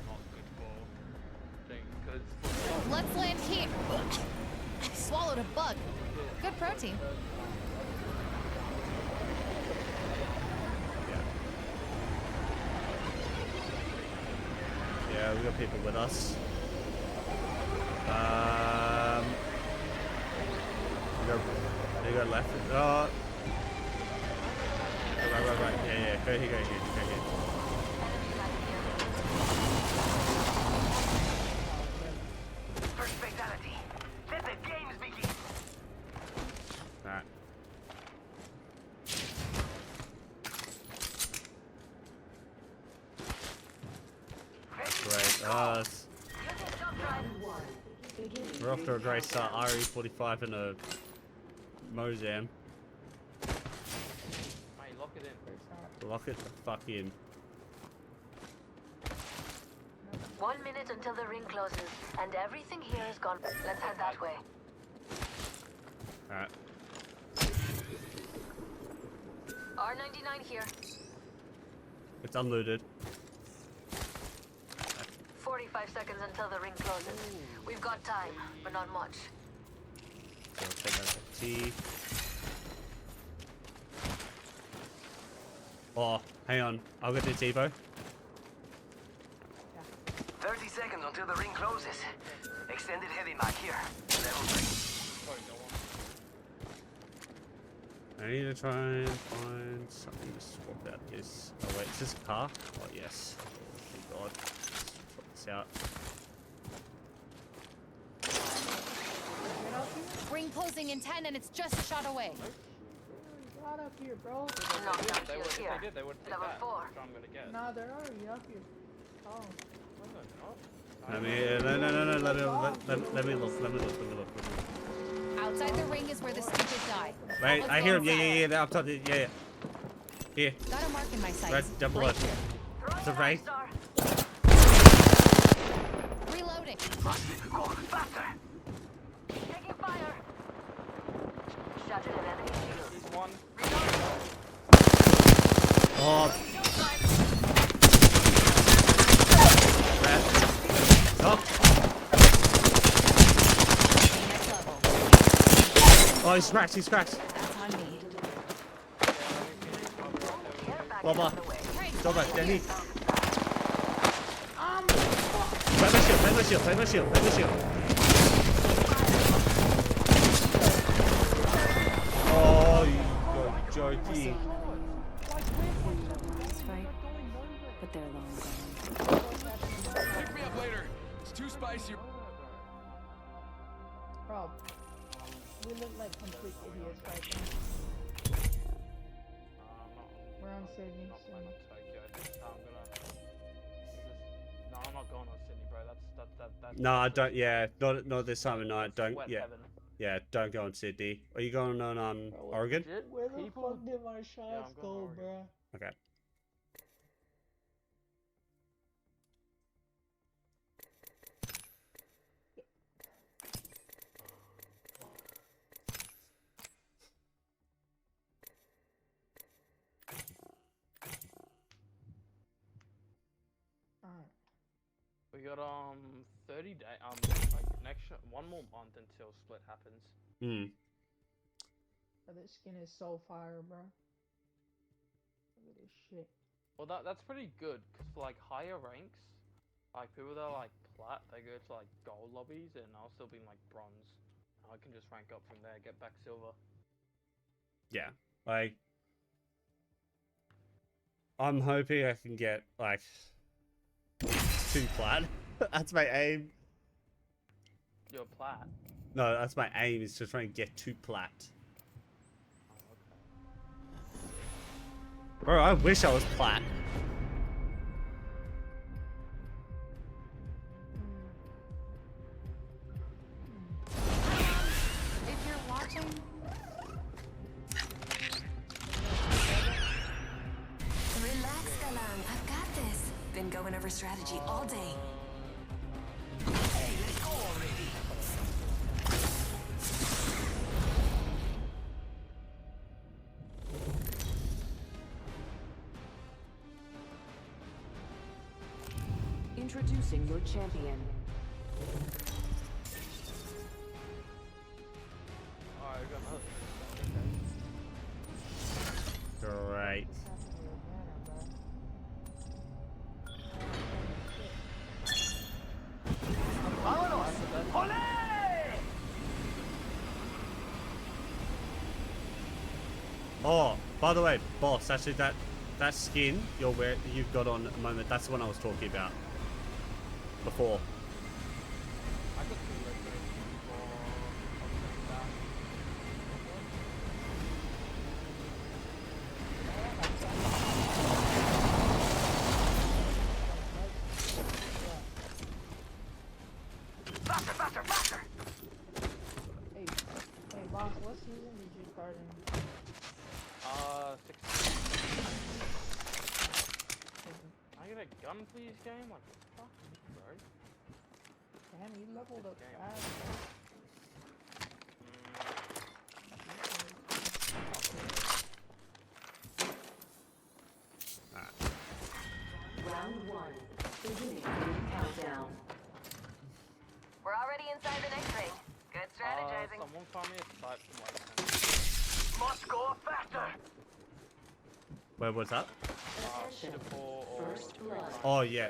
not good for thing because Let's land here. Swallowed a bug. Good protein. Yeah, we got people with us. They got left. Oh. Right. Yeah. Go here. First fatality. Let the games begin. Alright. Great. We're off to a great start. RE45 and a Mozam. mate, lock it in. Lock it the fuck in. 1 minute until the ring closes, and everything here is gone. Let's head that way. Alright. R99 here. It's unlooted. 45 seconds until the ring closes. We've got time, but not much. So take out the T. Oh, hang on. I'll get the TiVo. 30 seconds until the ring closes. Extended heavy mag here. Level 3. I need to try and find something to swap out this. Oh wait, is this a car? Oh yes. Thank God. Let's swap this out. Ring closing in 10 and it's just a shot away. Got up here, bro. They would, if they did, they would take Level that. 4. That's what I'm gonna get. Nah, they're already up here. Oh. Let me let me look. Outside the ring is where the stupid die. Right, Let's I go hear him. inside. Yeah. Up top. Yeah. Here. Got a mark in my sights. Right, down below. Right here. To the right. Reloading. Faster! Taking fire! Shot at an enemy shield. He's one. Oh. Oh. Next level. Oh, he's cracked. That's on me. Baba. Baba, Danny. Play my shield. Oh, you got joking. But they're long gone. Pick me up later. It's too spicy. Bro, we look like complete idiots right now. We're on Sydney. Not playing on Tokyo. I think no, I'm not going on Sydney, bro. That's No, I don't. Yeah, not this time of night. Don't. sweat Yeah, heaven. yeah. Don't go on Sydney. Are you going on Oregon? Where the fuck did my shots go, bro? Okay. We got 30 day like next 1 more month until split happens. Bro, this skin is so fire, bro. Look at this shit. Well, that's pretty good because for like higher ranks, like people that are like plat, they go to like gold lobbies, and I'll still be in like bronze. I can just rank up from there, get back silver. Yeah, like I'm hoping I can get like 2 plat. That's my aim. You're plat. No, that's my aim. Is to try and get 2 plat. Bro, I wish I was plat. If you're watching, Relax, Galang. I've got this. Been going over strategy all day. Hey, let's go already. Introducing your champion. Alright, we got another. Great. Oh, by the way, boss, actually that skin you've got on at the moment, that's the one I was talking about before. I got 2 red races before that. Faster! Hey, boss, what season did you start in? 16. I get a gun for this game? Like, fuck, bro. Damn, you leveled up Game. fast, bro. Round 1. Beginning countdown. We're already inside the next ring. Good strategizing. Someone find me a site from like Must go faster! Where was that? First blood. Oh yeah.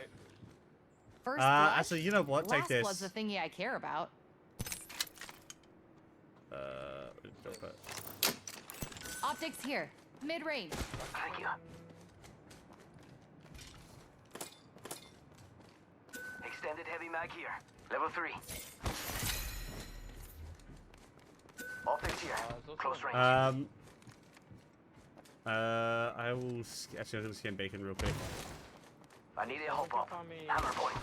First blood. Actually, you know what? Take Last this. blood's the thingy I care about. Optics here. Mid-range. Thank you. Extended heavy mag here. Level 3. Optics here. Close range. I will actually I'm gonna scan bacon real quick. I need a hop up. Hammer point.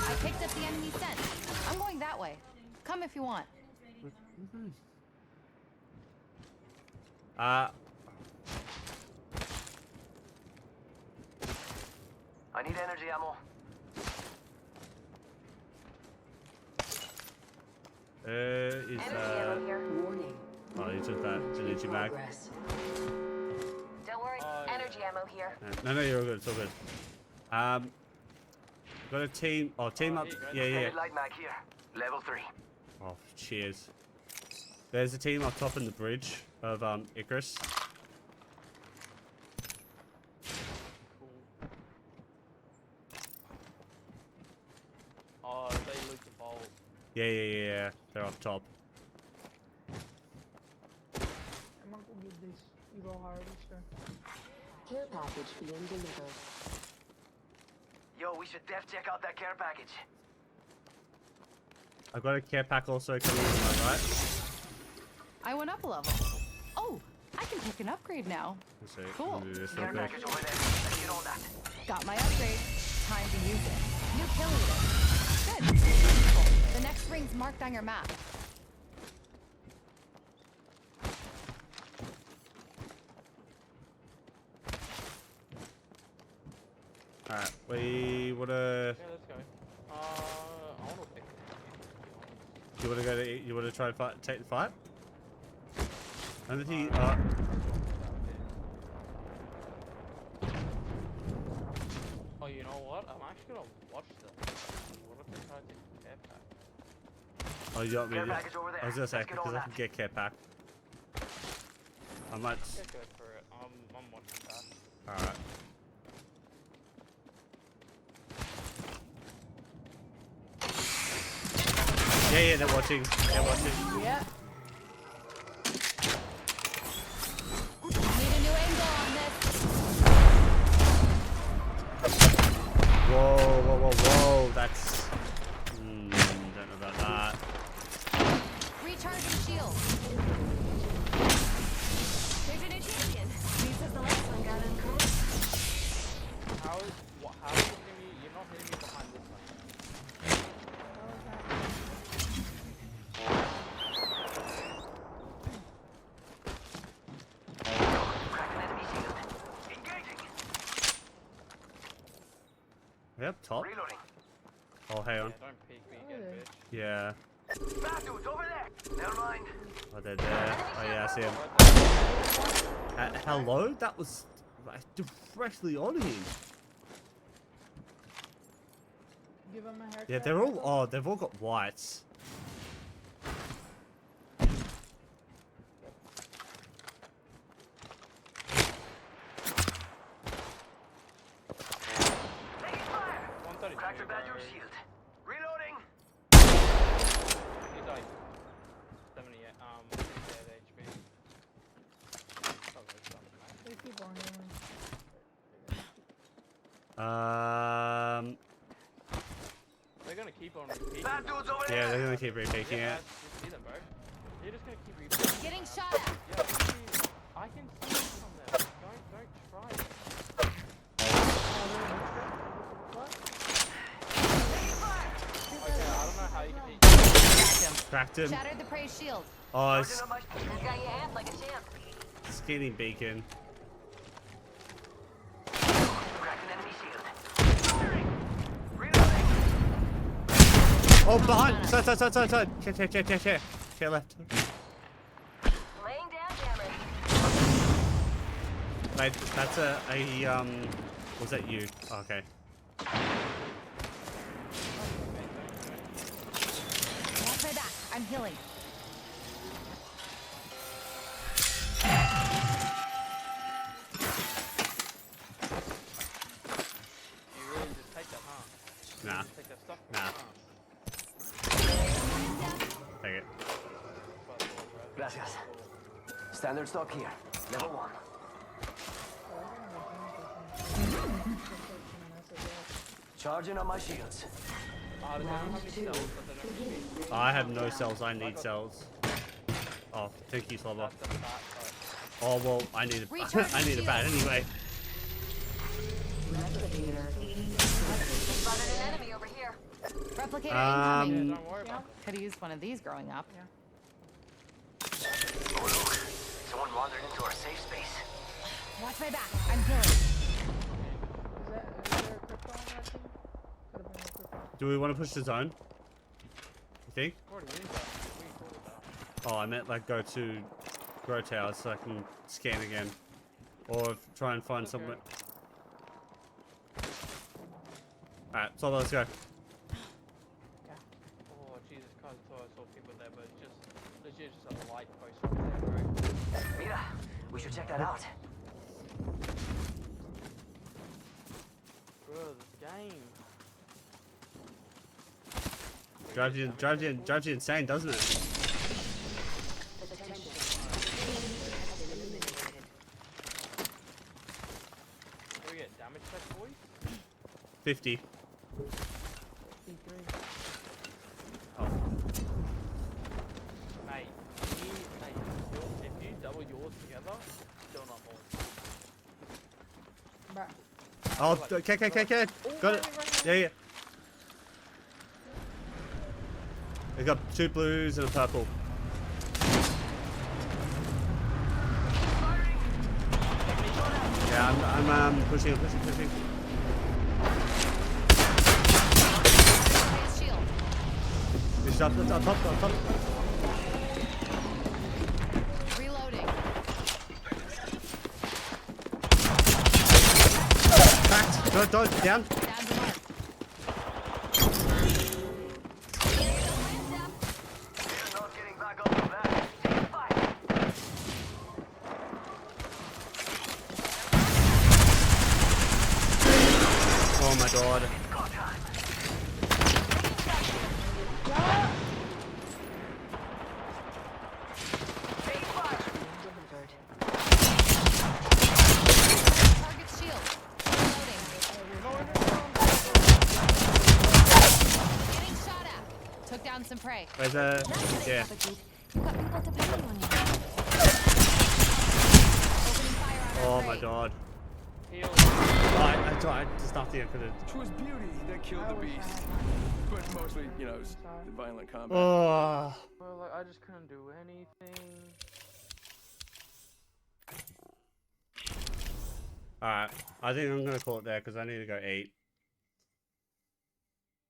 I picked up the enemy scent. I'm going that way. Come if you want. I need energy ammo. Is Warning. Oh, you took that energy bag. Don't worry, energy ammo here. No, you're all good. It's all good. Got a team. Oh, team up. Yeah. Light mag here. Level 3. Oh, cheers. There's a team up top in the bridge of Icarus. Oh, they loot the vault. Yeah. They're up top. I'm gonna go get this evil harvester. Care package being delivered. Yo, we should def check out that care package. I've got a care pack also coming in my right. I went up a level. Oh, I can pick an upgrade now. Let's see. Cool. I'm gonna do this real Care quick. package over there. Let's get on that. Got my upgrade. Time to use it. New kill leader. Good. Beautiful. The next ring's marked on your map. Alright, we wanna. Yeah, let's go. I wanna pick. You wanna go to? You wanna try and fight, take the fight? And he. Oh, you know what? I'm actually gonna watch them. What if they try to take the care pack? Oh, you want me Care to? package over there. I was gonna say Let's get on because I that. can get care pack. I might. Yeah, go for it. I'm watching that. Alright. Yeah, they're watching. They're watching. Yep. Need a new angle on this. Whoa. That's. Don't know about that. Recharging shield. There's a new champion. This is the last one got in cool. How is you hitting me? You're not hitting me behind this one. Crack an enemy shield. Engaging. Yep, top. Reloading. Oh, hang on. Yeah, don't peek me again, bitch. Yeah. Bad dudes over there. Never mind. Oh, they're there. Oh, yeah, I see him. Hello? That was directly on him. Give him a haircut. Yeah, they're all. Oh, they've all got whites. Taking fire. Cracked a bad dude shield. Reloading. He's like 78 HP. They keep on healing. They're gonna keep on repeating. Bad dudes over there. Yeah, they're gonna keep repeating Yeah, it. you see them, bro. You're just gonna keep repeating. Getting shot at. Yeah, I can see it from there. Don't try it. Okay, I don't know how you can beat. Cracked him. Shattered the prey shield. Oh, it's Got your hands like a champ. skinny beacon. Cracked an enemy shield. Firing. Reloading. Oh, behind! Side. Chair left. Laying down damage. Wait, that's was that you? Oh, okay. Watch my back. I'm healing. You really just take that, huh? Nah. Just take that stuff. Nah. Take it. Gracias. Standard stock here. Level 1. Charging on my shields. Oh, they don't have any cells, but they don't need me. I have no cells. I need cells. Oh, thank you, Slobber. That's a bat, but Oh well, I need a Recharging I need a bat shields. anyway. Spotted an enemy over here. Replicator yeah, incoming. don't worry about that. Could have used one of these growing up. Oh look, someone wandered into our safe space. Watch my back. I'm healing. Is there a crypto on that team? Could have been a crypto. Do we want to push the zone? You think? Already used that. We called that. Oh, I meant like go to grow towers so I can scan again, or try and find somewhere. All right, so let's go. Oh Jesus Christ! I thought I saw people there, but it's just legit just a light post right there, bro. Mira, we should check that out. Bro, this game. Drives you insane, doesn't it? Do we get damage check, boys? 50. Oh. Mate, if you double yours together, still not more. Bruh. Oh, okay. Got it. Yeah. We got 2 blues and a purple. Yeah, I'm pushing. Shield. It's up. Reloading. Cracked. Dodge, down. Down to mark. Not getting back up on that. Take fire. Oh my god. Target shield. Reloading. Getting shot at. Took down some prey. Where's yeah. You've got people depending on you. Opening fire on Oh our my prey. god. Heal. I tried. There's nothing I could have. Twas beauty that killed the beast. But mostly, you know, the violent combat. Oh. Bro, like I just couldn't do anything. Alright. I think I'm gonna call it there because I need to go eat.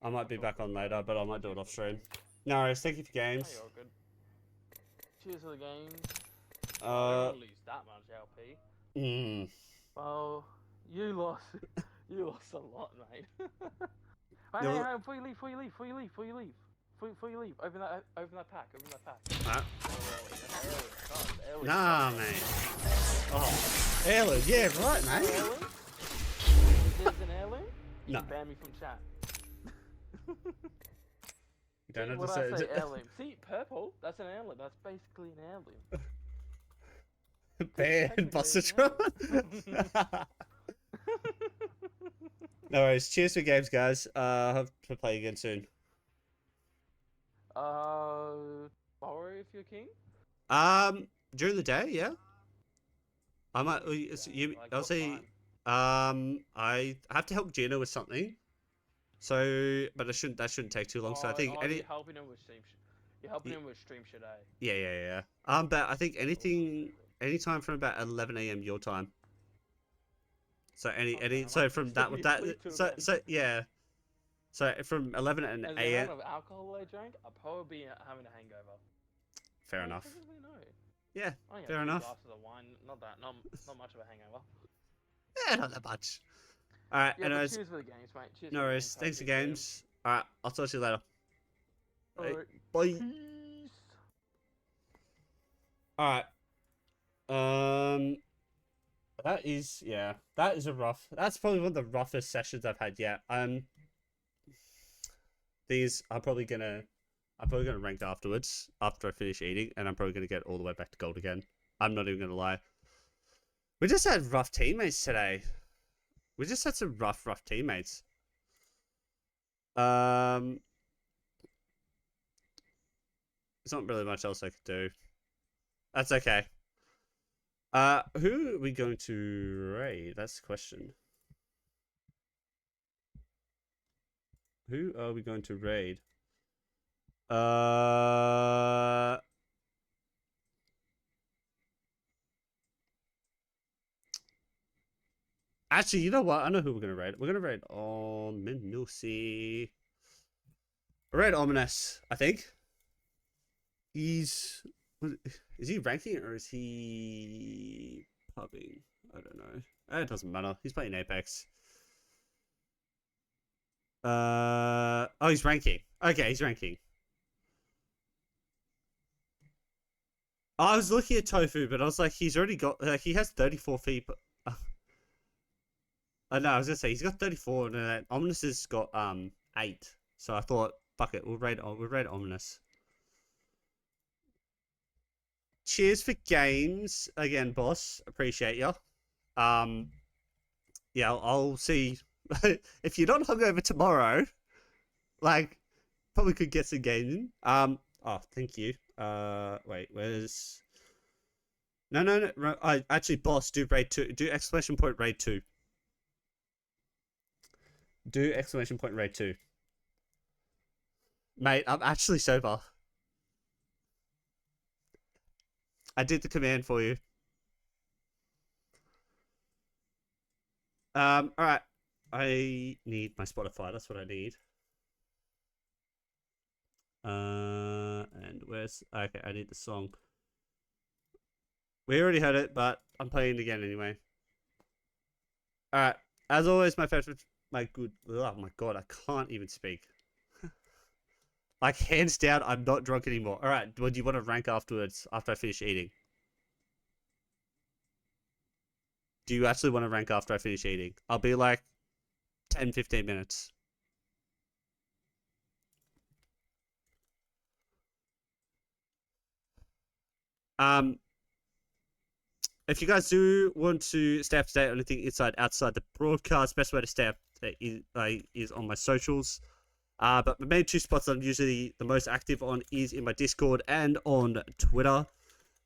I might be back on later, but I might do it off stream. No worries. Thank you for games. Hey, you're good. Cheers for the games. I don't lose that much LP. Well, you lost. You lost a lot, mate. Hey, before you leave, open that pack. Alright. Early. Nah, mate. Oh, heirloom. Yeah, right, mate. Heirloom? Is an heirloom? You No. ban me from chat. You don't have What to I say say heirloom? See, purple. That's an heirloom. That's basically an heirloom. Banned Bustertron. No worries. Cheers for games, guys. Hope to play again soon. Borrow if you're king. During the day, yeah. I might. I'll say. I have to help Gina with something. So, but that shouldn't take too long. So I think you're helping him with stream. You're helping him with stream today. Yeah. But I think anytime from about 11 a.m. your time. So so from that yeah. So from 11 As the a.m. amount of alcohol I drank, I'll probably be having a hangover. Fair enough. Probably no. Yeah, I only had fair 2 enough. glasses of wine, not much of a hangover. Yeah, not that much. All right, Yeah, anyways. cheers for the games, mate. Cheers No for the worries. games. Thanks for Have a good games. All right, I'll talk to you later. Alright. Bye. Peace. All right. That is that's probably one of the roughest sessions I've had yet. These I'm probably gonna rank afterwards after I finish eating, and I'm probably gonna get all the way back to gold again. I'm not even gonna lie. We just had rough teammates today. We just had some rough teammates. There's not really much else I could do. That's okay. Who are we going to raid? That's the question. Who are we going to raid? Actually, you know what? I know who we're gonna raid. We're gonna raid Minusi. Raid Ominous, I think. Is he ranking or is he pubbing? I don't know. It doesn't matter. He's playing Apex. Oh, he's ranking. Okay, he's ranking. I was looking at Tofu, but I was like, he's already got, he has 34 feet. But, no, I was gonna say he's got 34, and Ominous has got 8. So I thought, fuck it, we'll raid Ominous. Cheers for games again, boss. Appreciate you. Yeah, I'll see. If you're not hungover tomorrow, like, probably could get some games in. Oh, thank you. Wait, where's? No. I actually, boss, do raid 2. Do exclamation point raid 2. Do exclamation point raid 2. Mate, I'm actually sober. I did the command for you. Alright. I need my Spotify. That's what I need. And where's... Okay, I need the song. We already heard it, but I'm playing it again anyway. Alright. As always, my favorite... Oh my god, I can't even speak. Like, hands down, I'm not drunk anymore. Alright, well, do you want to rank afterwards, after I finish eating? Do you actually want to rank after I finish eating? I'll be like 10, 15 minutes. If you guys do want to stay up to date on anything outside the broadcast, best way to stay up is on my socials. But my main 2 spots I'm usually the most active on is in my Discord and on Twitter.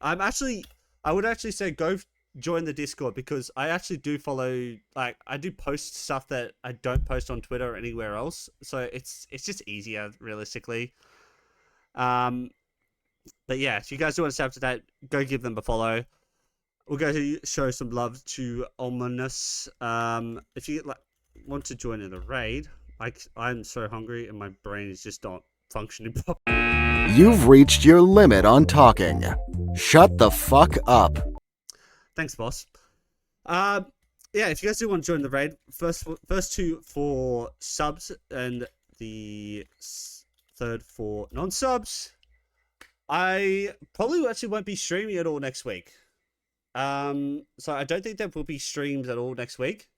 I would actually say go join the Discord because I actually do follow, like, I do post stuff that I don't post on Twitter or anywhere else. So it's just easier, realistically. But yeah, if you guys do want to stay up to date, go give them a follow. We'll go to show some love to Ominous. If you want to join in the raid, I'm so hungry and my brain is just not functioning properly. You've reached your limit on talking. Shut the fuck up. Thanks, boss. Yeah, if you guys do want to join the raid, first 2 for subs and the third for non-subs. I probably actually won't be streaming at all next week. So I don't think there will be streams at all next week.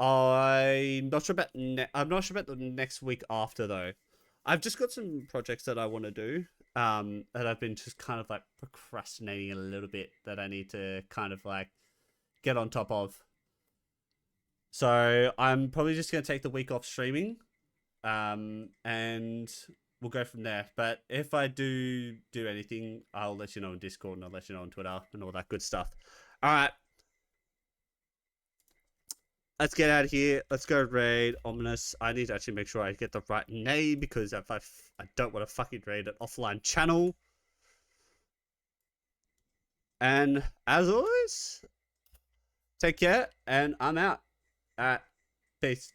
I'm not sure about the next week after though. I've just got some projects that I want to do. That I've been just kind of like procrastinating a little bit that I need to kind of like get on top of. So I'm probably just gonna take the week off streaming. And we'll go from there. But if I do anything, I'll let you know on Discord and I'll let you know on Twitter and all that good stuff. All right. Let's get out of here. Let's go raid Ominous. I need to actually make sure I get the right name because if I don't want to fucking raid an offline channel. And as always, take care and I'm out. Peace.